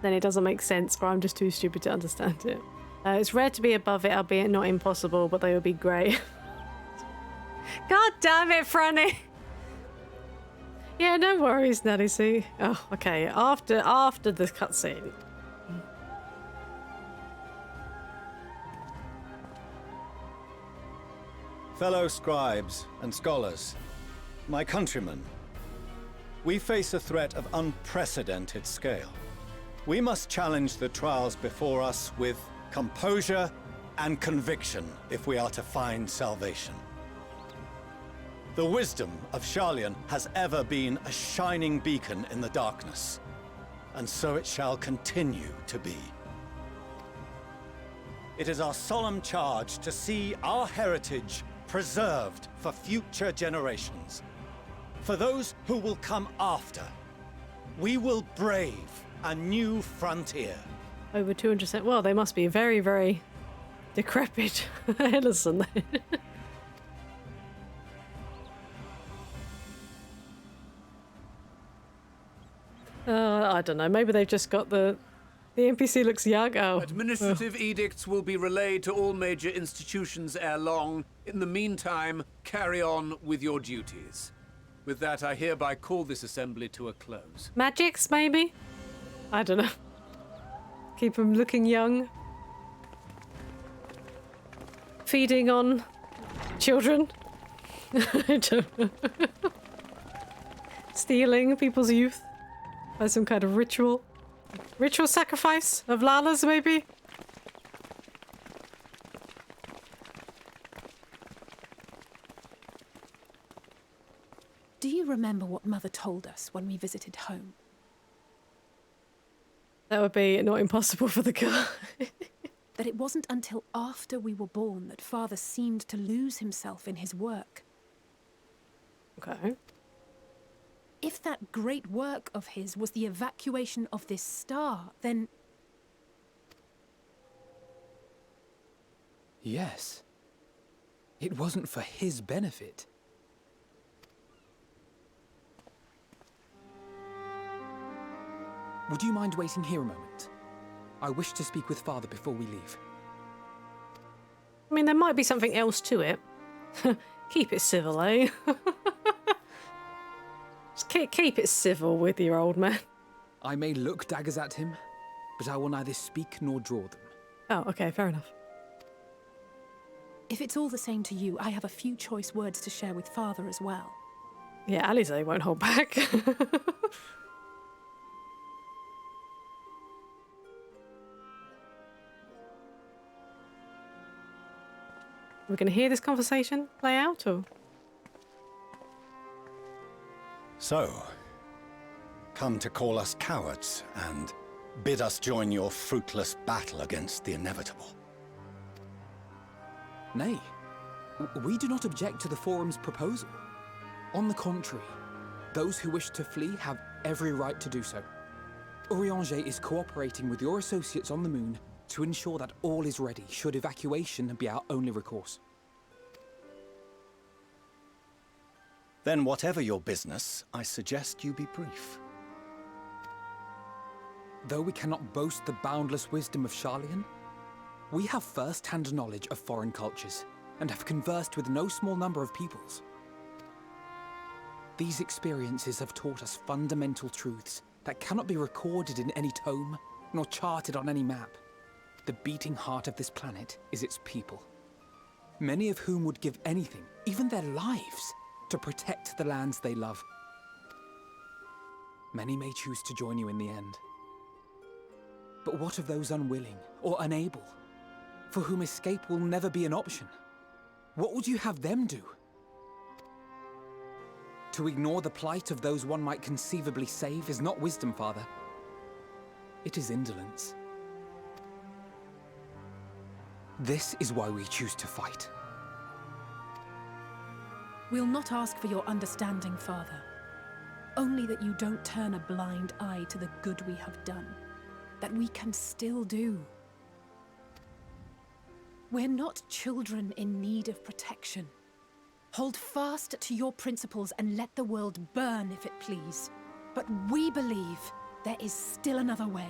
then it doesn't make sense, or I'm just too stupid to understand it. It's rare to be above it, albeit not impossible, but they would be great. God damn it, Franny! Yeah, no worries, Natty C. Oh, okay, after the cutscene. Fellow scribes and scholars, my countrymen, we face a threat of unprecedented scale. We must challenge the trials before us with composure and conviction if we are to find salvation. The wisdom of Sharlayan has ever been a shining beacon in the darkness, and so it shall continue to be. It is our solemn charge to see our heritage preserved for future generations. For those who will come after, we will brave a new frontier. Over 200%. Well, they must be very, very decrepit. Listen. I don't know. Maybe they've just got the NPC looks young. Oh. Administrative edicts will be relayed to all major institutions ere long. In the meantime, carry on with your duties. With that, I hereby call this assembly to a close. Magics, maybe? I don't know. Keep them looking young. Feeding on children. I don't know. Stealing people's youth by some kind of ritual. Ritual sacrifice of Lala's, maybe? Do you remember what Mother told us when we visited home? That would be not impossible for the guy. That it wasn't until after we were born that Father seemed to lose himself in his work. Okay. If that great work of his was the evacuation of this star, then... Yes. It wasn't for his benefit. Would you mind waiting here a moment? I wish to speak with Father before we leave. I mean, there might be something else to it. Keep it civil, eh? Just keep it civil with your old man. I may look daggers at him, but I will neither speak nor draw them. Oh, okay, fair enough. If it's all the same to you, I have a few choice words to share with Father as well. Yeah, Alize won't hold back. We're going to hear this conversation play out, or...? So, come to call us cowards and bid us join your fruitless battle against the inevitable. Nay, we do not object to the Forum's proposal. On the contrary, those who wish to flee have every right to do so. Urianger is cooperating with your associates on the moon to ensure that all is ready should evacuation be our only recourse. Then whatever your business, I suggest you be brief. Though we cannot boast the boundless wisdom of Sharlayan, We have first-hand knowledge of foreign cultures and have conversed with no small number of peoples. These experiences have taught us fundamental truths that cannot be recorded in any tome nor charted on any map. The beating heart of this planet is its people, many of whom would give anything, even their lives, to protect the lands they love. Many may choose to join you in the end. But what of those unwilling or unable, for whom escape will never be an option? What would you have them do? To ignore the plight of those one might conceivably save is not wisdom, Father. It is indolence. This is why we choose to fight. We'll not ask for your understanding, Father. Only that you don't turn a blind eye to the good we have done, that we can still do. We're not children in need of protection. Hold fast to your principles and let the world burn if it please. But we believe there is still another way.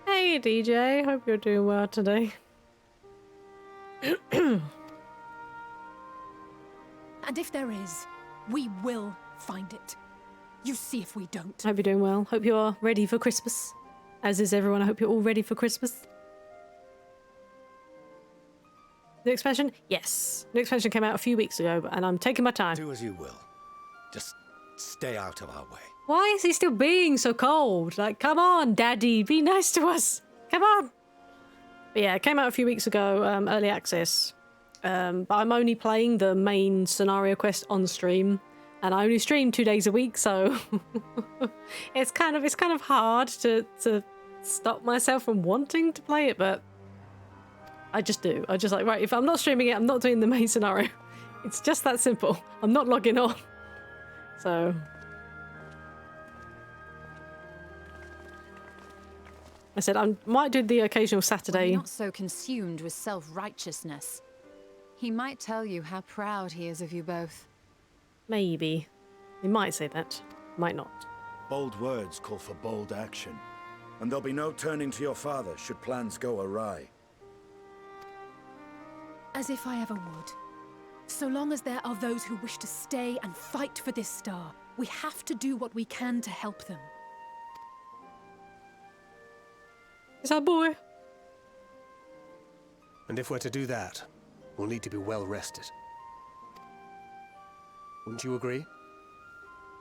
Hey DJ, hope you're doing well today. And if there is, we will find it. You see if we don't. Hope you're doing well. Hope you are ready for Christmas. As is everyone, I hope you're all ready for Christmas. The expansion? Yes. The expansion came out a few weeks ago, and I'm taking my time. Do as you will. Just stay out of our way. Why is he still being so cold? Like, come on, Daddy, be nice to us. Come on. But yeah, it came out a few weeks ago, early access. But I'm only playing the main scenario quest on stream, and I only stream 2 days a week, so it's kind of hard to stop myself from wanting to play it, but I just do. I just like, right, if I'm not streaming it, I'm not doing the main scenario. It's just that simple. I'm not logging on. So I said I might do the occasional Saturday. We're not so consumed with self-righteousness. He might tell you how proud he is of you both. Maybe. He might say that. Might not. Bold words call for bold action. And there'll be no turning to your father should plans go awry. As if I ever would. So long as there are those who wish to stay and fight for this star, we have to do what we can to help them. Is our boy? And if we're to do that, we'll need to be well rested. Wouldn't you agree?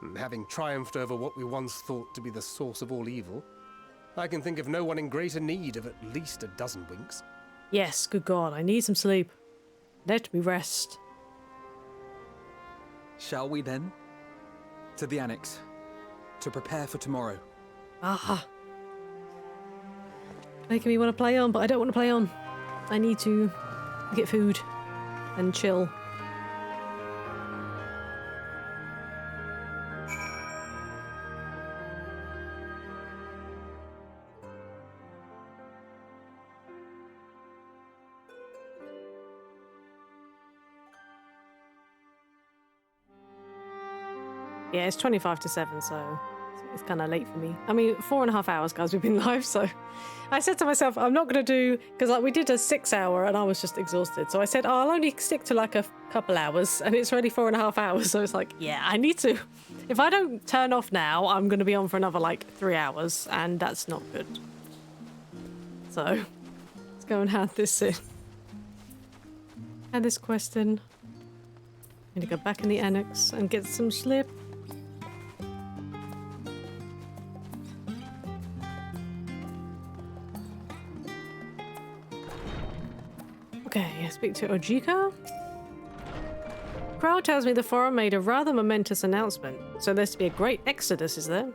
And having triumphed over what we once thought to be the source of all evil, I can think of no one in greater need of at least a dozen winks. Yes, good God, I need some sleep. Let me rest. Shall we then? To the annex. To prepare for tomorrow. Aha. Making me want to play on, but I don't want to play on. I need to get food and chill. Yeah, it's 25 to 7, so it's kind of late for me. I mean, 4.5 hours, guys, we've been live, so I said to myself, I'm not going to do, because like we did a 6-hour and I was just exhausted. So I said, oh, I'll only stick to like a couple hours, and it's already 4.5 hours. So it's like, yeah, I need to. If I don't turn off now, I'm going to be on for another like 3 hours, and that's not good. So let's go and hand this in. Hand this quest in. I'm going to go back in the annex and get some sleep. Okay, speak to Ojika. Crowd tells me the forum made a rather momentous announcement, so there's to be a great exodus, is there?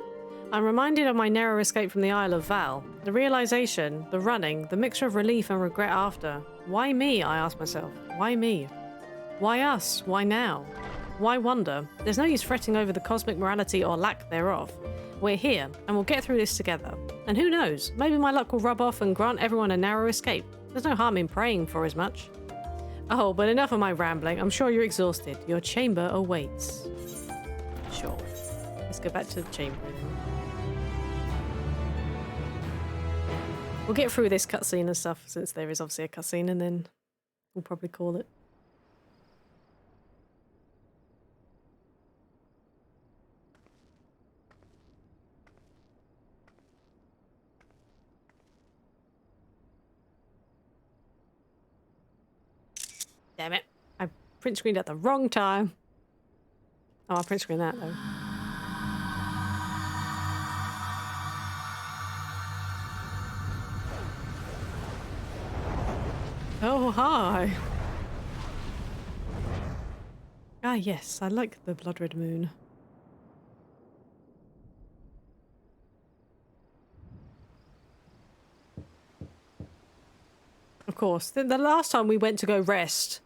I'm reminded of my narrow escape from the Isle of Val. The realization, the running, the mixture of relief and regret after. Why me, I ask myself. Why me? Why us? Why now? Why wonder? There's no use fretting over the cosmic morality or lack thereof. We're here, and we'll get through this together. And who knows, maybe my luck will rub off and grant everyone a narrow escape. There's no harm in praying for as much. Oh, but enough of my rambling. I'm sure you're exhausted. Your chamber awaits. Sure. Let's go back to the chamber. We'll get through this cutscene and stuff, since there is obviously a cutscene, and then we'll probably call it. Damn it. I print screened at the wrong time. Oh, I'll print screen that though. Oh, hi. Ah, yes, I like the blood red moon. Of course, the last time we went to go rest,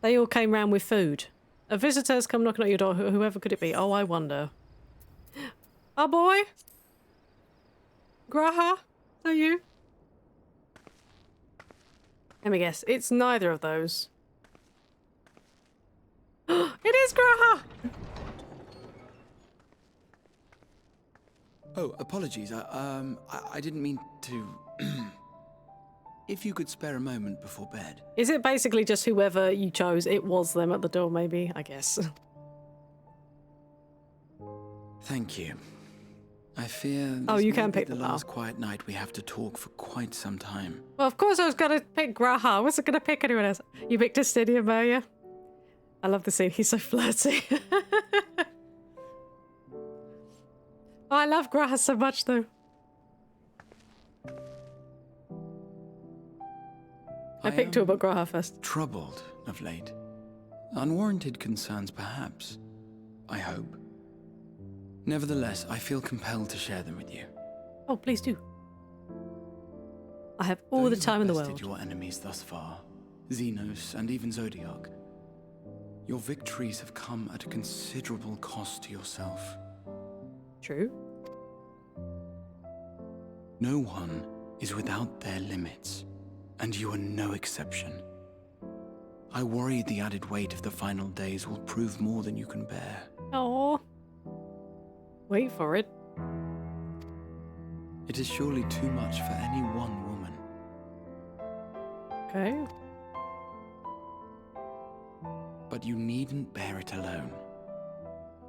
they all came round with food. A visitor's come knocking at your door, whoever could it be? Oh, I wonder. Oh, boy? Graha? Is that you? Let me guess, it's neither of those. It is Graha! Oh, apologies. I didn't mean to... If you could spare a moment before bed. Is it basically just whoever you chose? It was them at the door, maybe, I guess. Thank you. I fear oh, you can pick the them last up. quiet night we have to talk for quite some time. Well, of course I was going to pick Graha. I wasn't going to pick anyone else. You picked Estinian, were you? I love the scene. He's so flirty. Oh, I love Graha so much, though. I picked two about Graha first. Troubled of late. Unwarranted concerns, perhaps. I hope. Nevertheless, I feel compelled to share them with you. Oh, please do. I have all the time in the world. Your enemies thus far, Xenos and even Zodiac. Your victories have come at a considerable cost to yourself. True. No one is without their limits, and you are no exception. I worry the added weight of the final days will prove more than you can bear. Oh. Wait for it. It is surely too much for any one woman. Okay. But you needn't bear it alone.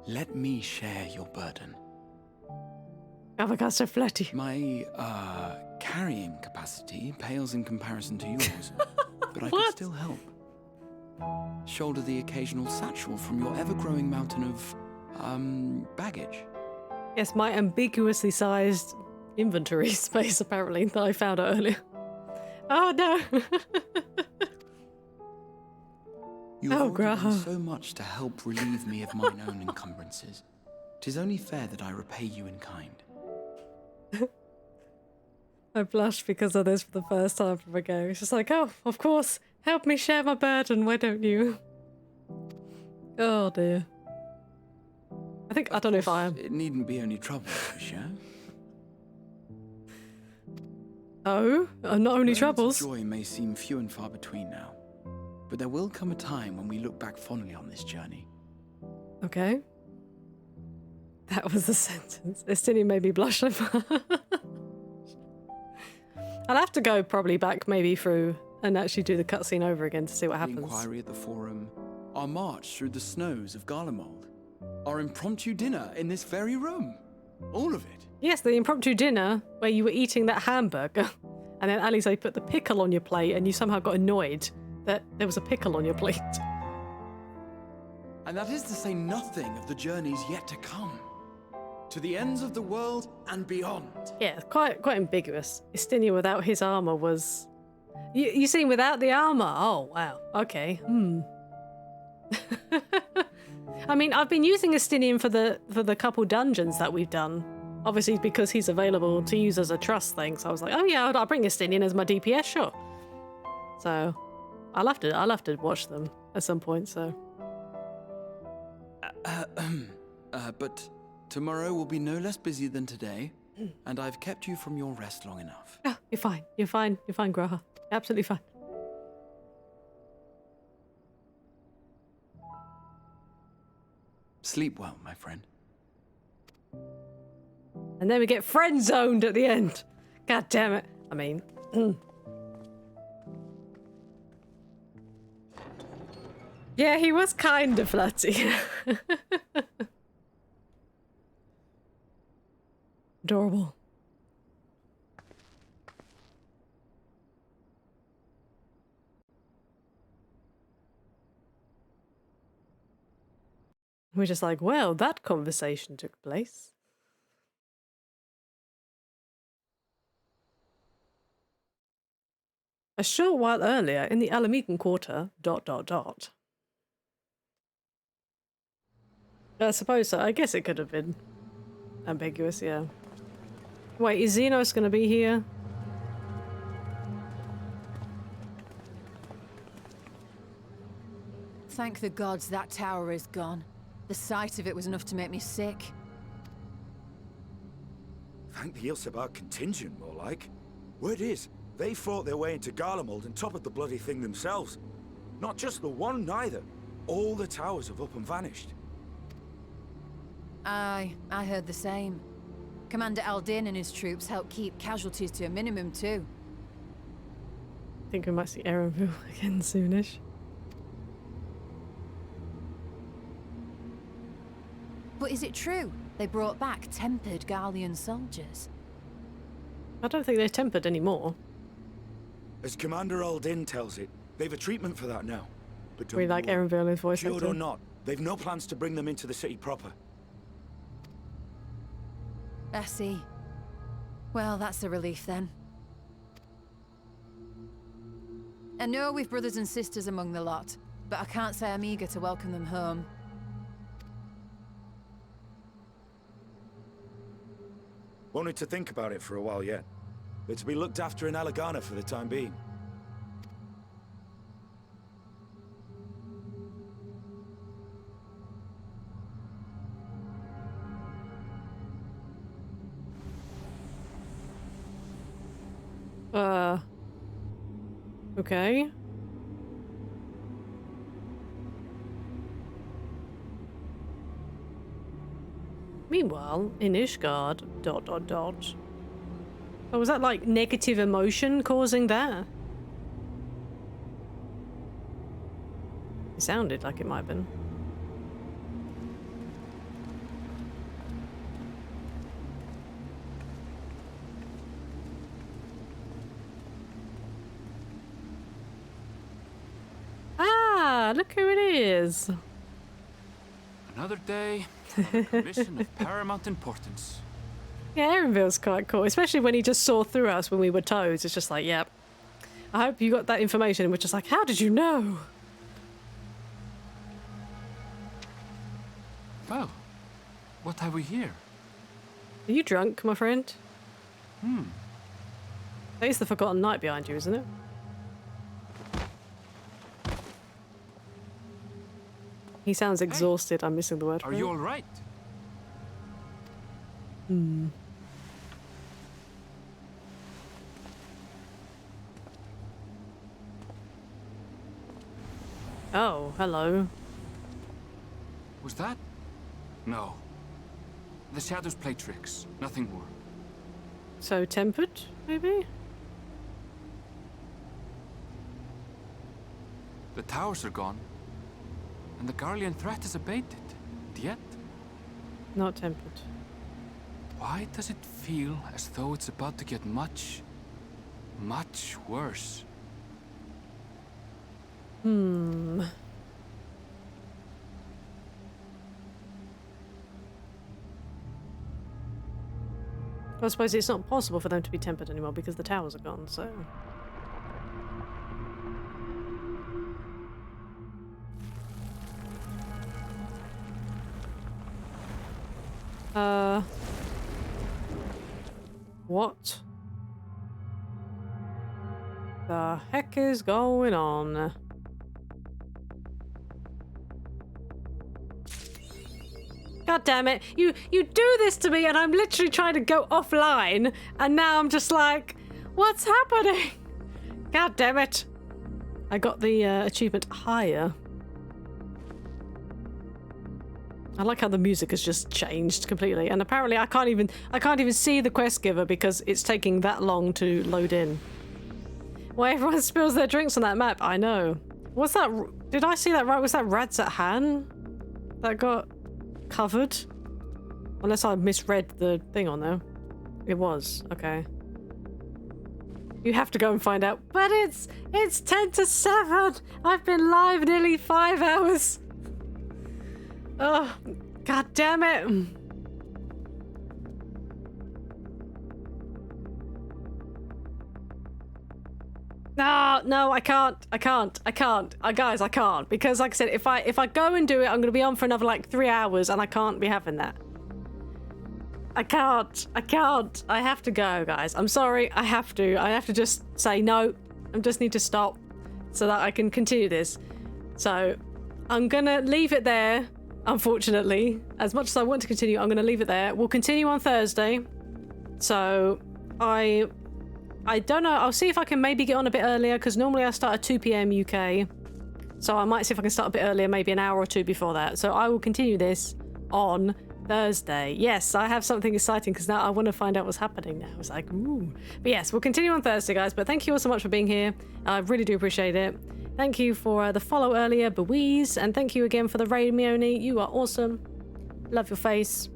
Let me share your burden. Oh my god, so flirty. My, carrying capacity pales in comparison to yours, but I could still help. Shoulder the occasional satchel from your ever-growing mountain of, baggage. Yes, my ambiguously sized inventory space, apparently, that I found out earlier. Oh no! You have already done so much to help relieve me of mine own encumbrances. 'Tis only fair that I repay you in kind. I blushed because of this for the first time from a game. It's just like, oh, of course, help me share my burden, why don't you? Oh dear. I don't know if I am. It needn't be only trouble, sure? Oh, not only troubles. Joy may seem few and far between now, but there will come a time when we look back fondly on this journey. Okay. That was the sentence. Estinian made me blush. I'll have to go probably back maybe through and actually do the cutscene over again to see what happens. The inquiry at the forum, our march through the snows of Garlemald, our impromptu dinner in this very room. All of it. Yes, the impromptu dinner where you were eating that hamburger and then Alice put the pickle on your plate and you somehow got annoyed that there was a pickle on your plate. And that is to say nothing of the journeys yet to come. To the ends of the world and beyond. Yeah, quite ambiguous. Estinian without his armor was... You seen without the armor? Oh, wow. Okay. I mean, I've been using Estinian for the couple dungeons that we've done. Obviously, because he's available to use as a trust thing. So I was like, oh yeah, I'll bring Estinian as my DPS, sure. So I'll have to watch them at some point. So. But tomorrow will be no less busy than today, and I've kept you from your rest long enough. Oh, you're fine. You're fine. You're fine, Graha. Absolutely fine. Sleep well, my friend. And then we get friend-zoned at the end. God damn it. I mean... Yeah, he was kind of flirty. Adorable. We're just like, well, that conversation took place. A short while earlier in the Alamican Quarter, ... I suppose so. I guess it could have been ambiguous, yeah. Wait, is Xenos going to be here? Thank the gods that tower is gone. The sight of it was enough to make me sick. Thank the Ilsebar contingent, more like. Word is, they fought their way into Garlemald and toppled the bloody thing themselves. Not just the one, neither. All the towers have up and vanished. Aye, I heard the same. Commander Aldin and his troops helped keep casualties to a minimum, too. I think we might see Erenville again soonish. But is it true? They brought back tempered Garlean soldiers. I don't think they're tempered anymore. As Commander Aldin tells it, they've a treatment for that now. But don't We like Erenville in his voice Cured actor. or not, they've no plans to bring them into the city proper. I see. Well, that's a relief then. I know we've brothers and sisters among the lot, but I can't say I'm eager to welcome them home. Wanted to think about it for a while yet. They're to be looked after in Alagana for the time being. Okay. Meanwhile, in Ishgard, ... Oh, was that like negative emotion causing that? It sounded like it might have been. Ah, look who it is. Another day, another mission of paramount importance. Yeah, Erenville's quite cool, especially when he just saw through us when we were toads. It's just like, yep. I hope you got that information. And we're just like, how did you know? Well, what have we here? Are you drunk, my friend? That is the Forgotten Night behind you, isn't it? He sounds exhausted. I'm missing the word. Are you all right? Oh, hello. Was that? No. The shadows play tricks, nothing more. So tempered, maybe? The towers are gone, and the Garlean threat is abated. Yet, Not tempered. why does it feel as though it's about to get much, much worse? I suppose it's not possible for them to be tempered anymore because the towers are gone, so... What the heck is going on? God damn it. You do this to me and I'm literally trying to go offline and now I'm just like, what's happening? God damn it. I got the achievement higher. I like how the music has just changed completely, and apparently I can't even see the quest giver because it's taking that long to load in. Why everyone spills their drinks on that map? I know. What's that? Did I see that right? Was that Radzat Han that got covered? Unless I misread the thing on there. It was. Okay. You have to go and find out. But it's 10 to 7. I've been live nearly 5 hours. Oh, god damn it. No, I can't. Guys, I can't. Because like I said, if I go and do it, I'm going to be on for another like 3 hours and I can't be having that. I can't. I have to go, guys. I'm sorry. I have to just say no. I just need to stop so that I can continue this. So I'm going to leave it there, unfortunately. As much as I want to continue, I'm going to leave it there. We'll continue on Thursday. So I don't know. I'll see if I can maybe get on a bit earlier because normally I start at 2 p.m. UK. So I might see if I can start a bit earlier, maybe an hour or two before that. So I will continue this on Thursday. Yes, I have something exciting because now I want to find out what's happening now. It's like, ooh. But yes, we'll continue on Thursday, guys. But thank you all so much for being here. I really do appreciate it. Thank you for the follow earlier, Beweeze. And thank you again for the raid, Mione. You are awesome. Love your face.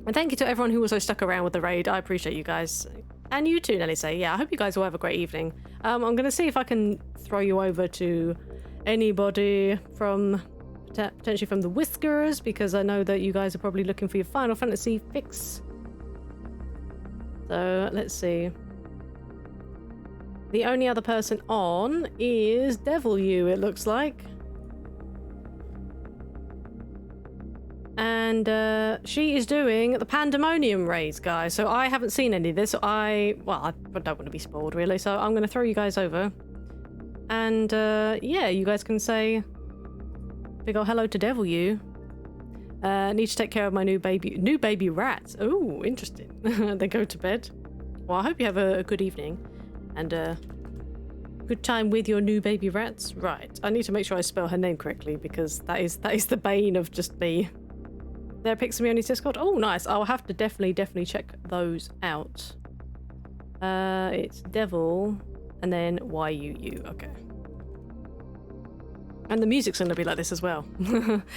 And thank you to everyone who also stuck around with the raid. I appreciate you guys. And you too, Nelly say. Yeah, I hope you guys will have a great evening. I'm going to see if I can throw you over to anybody from potentially from the Whiskers, because I know that you guys are probably looking for your Final Fantasy fix. So let's see. The only other person on is Devil You, it looks like. And she is doing the Pandemonium raids, guys. So I haven't seen any of this. I don't want to be spoiled, really. So I'm going to throw you guys over. And yeah, you guys can say big ol' hello to Devil You. Need to take care of my new baby rats. Oh, interesting. They go to bed. Well, I hope you have a good evening and a good time with your new baby rats. Right, I need to make sure I spell her name correctly because that is the bane of just me. There, Pixamioni's Discord. Oh, nice. I'll have to definitely check those out. It's Devil and then YUU. Okay. And the music's going to be like this as well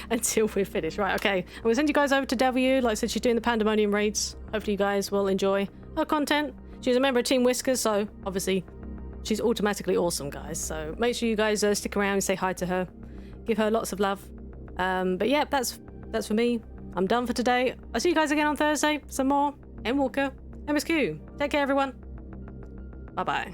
until we're finished. Right, okay. I'm going to send you guys over to W. Like I said, she's doing the Pandemonium raids. Hopefully you guys will enjoy her content. She's a member of Team Whiskers, so obviously she's automatically awesome, guys. So make sure you guys stick around and say hi to her. Give her lots of love. But yeah, that's for me. I'm done for today. I'll see you guys again on Thursday. Some more Endwalker, MSQ. Take care, everyone. Bye-bye.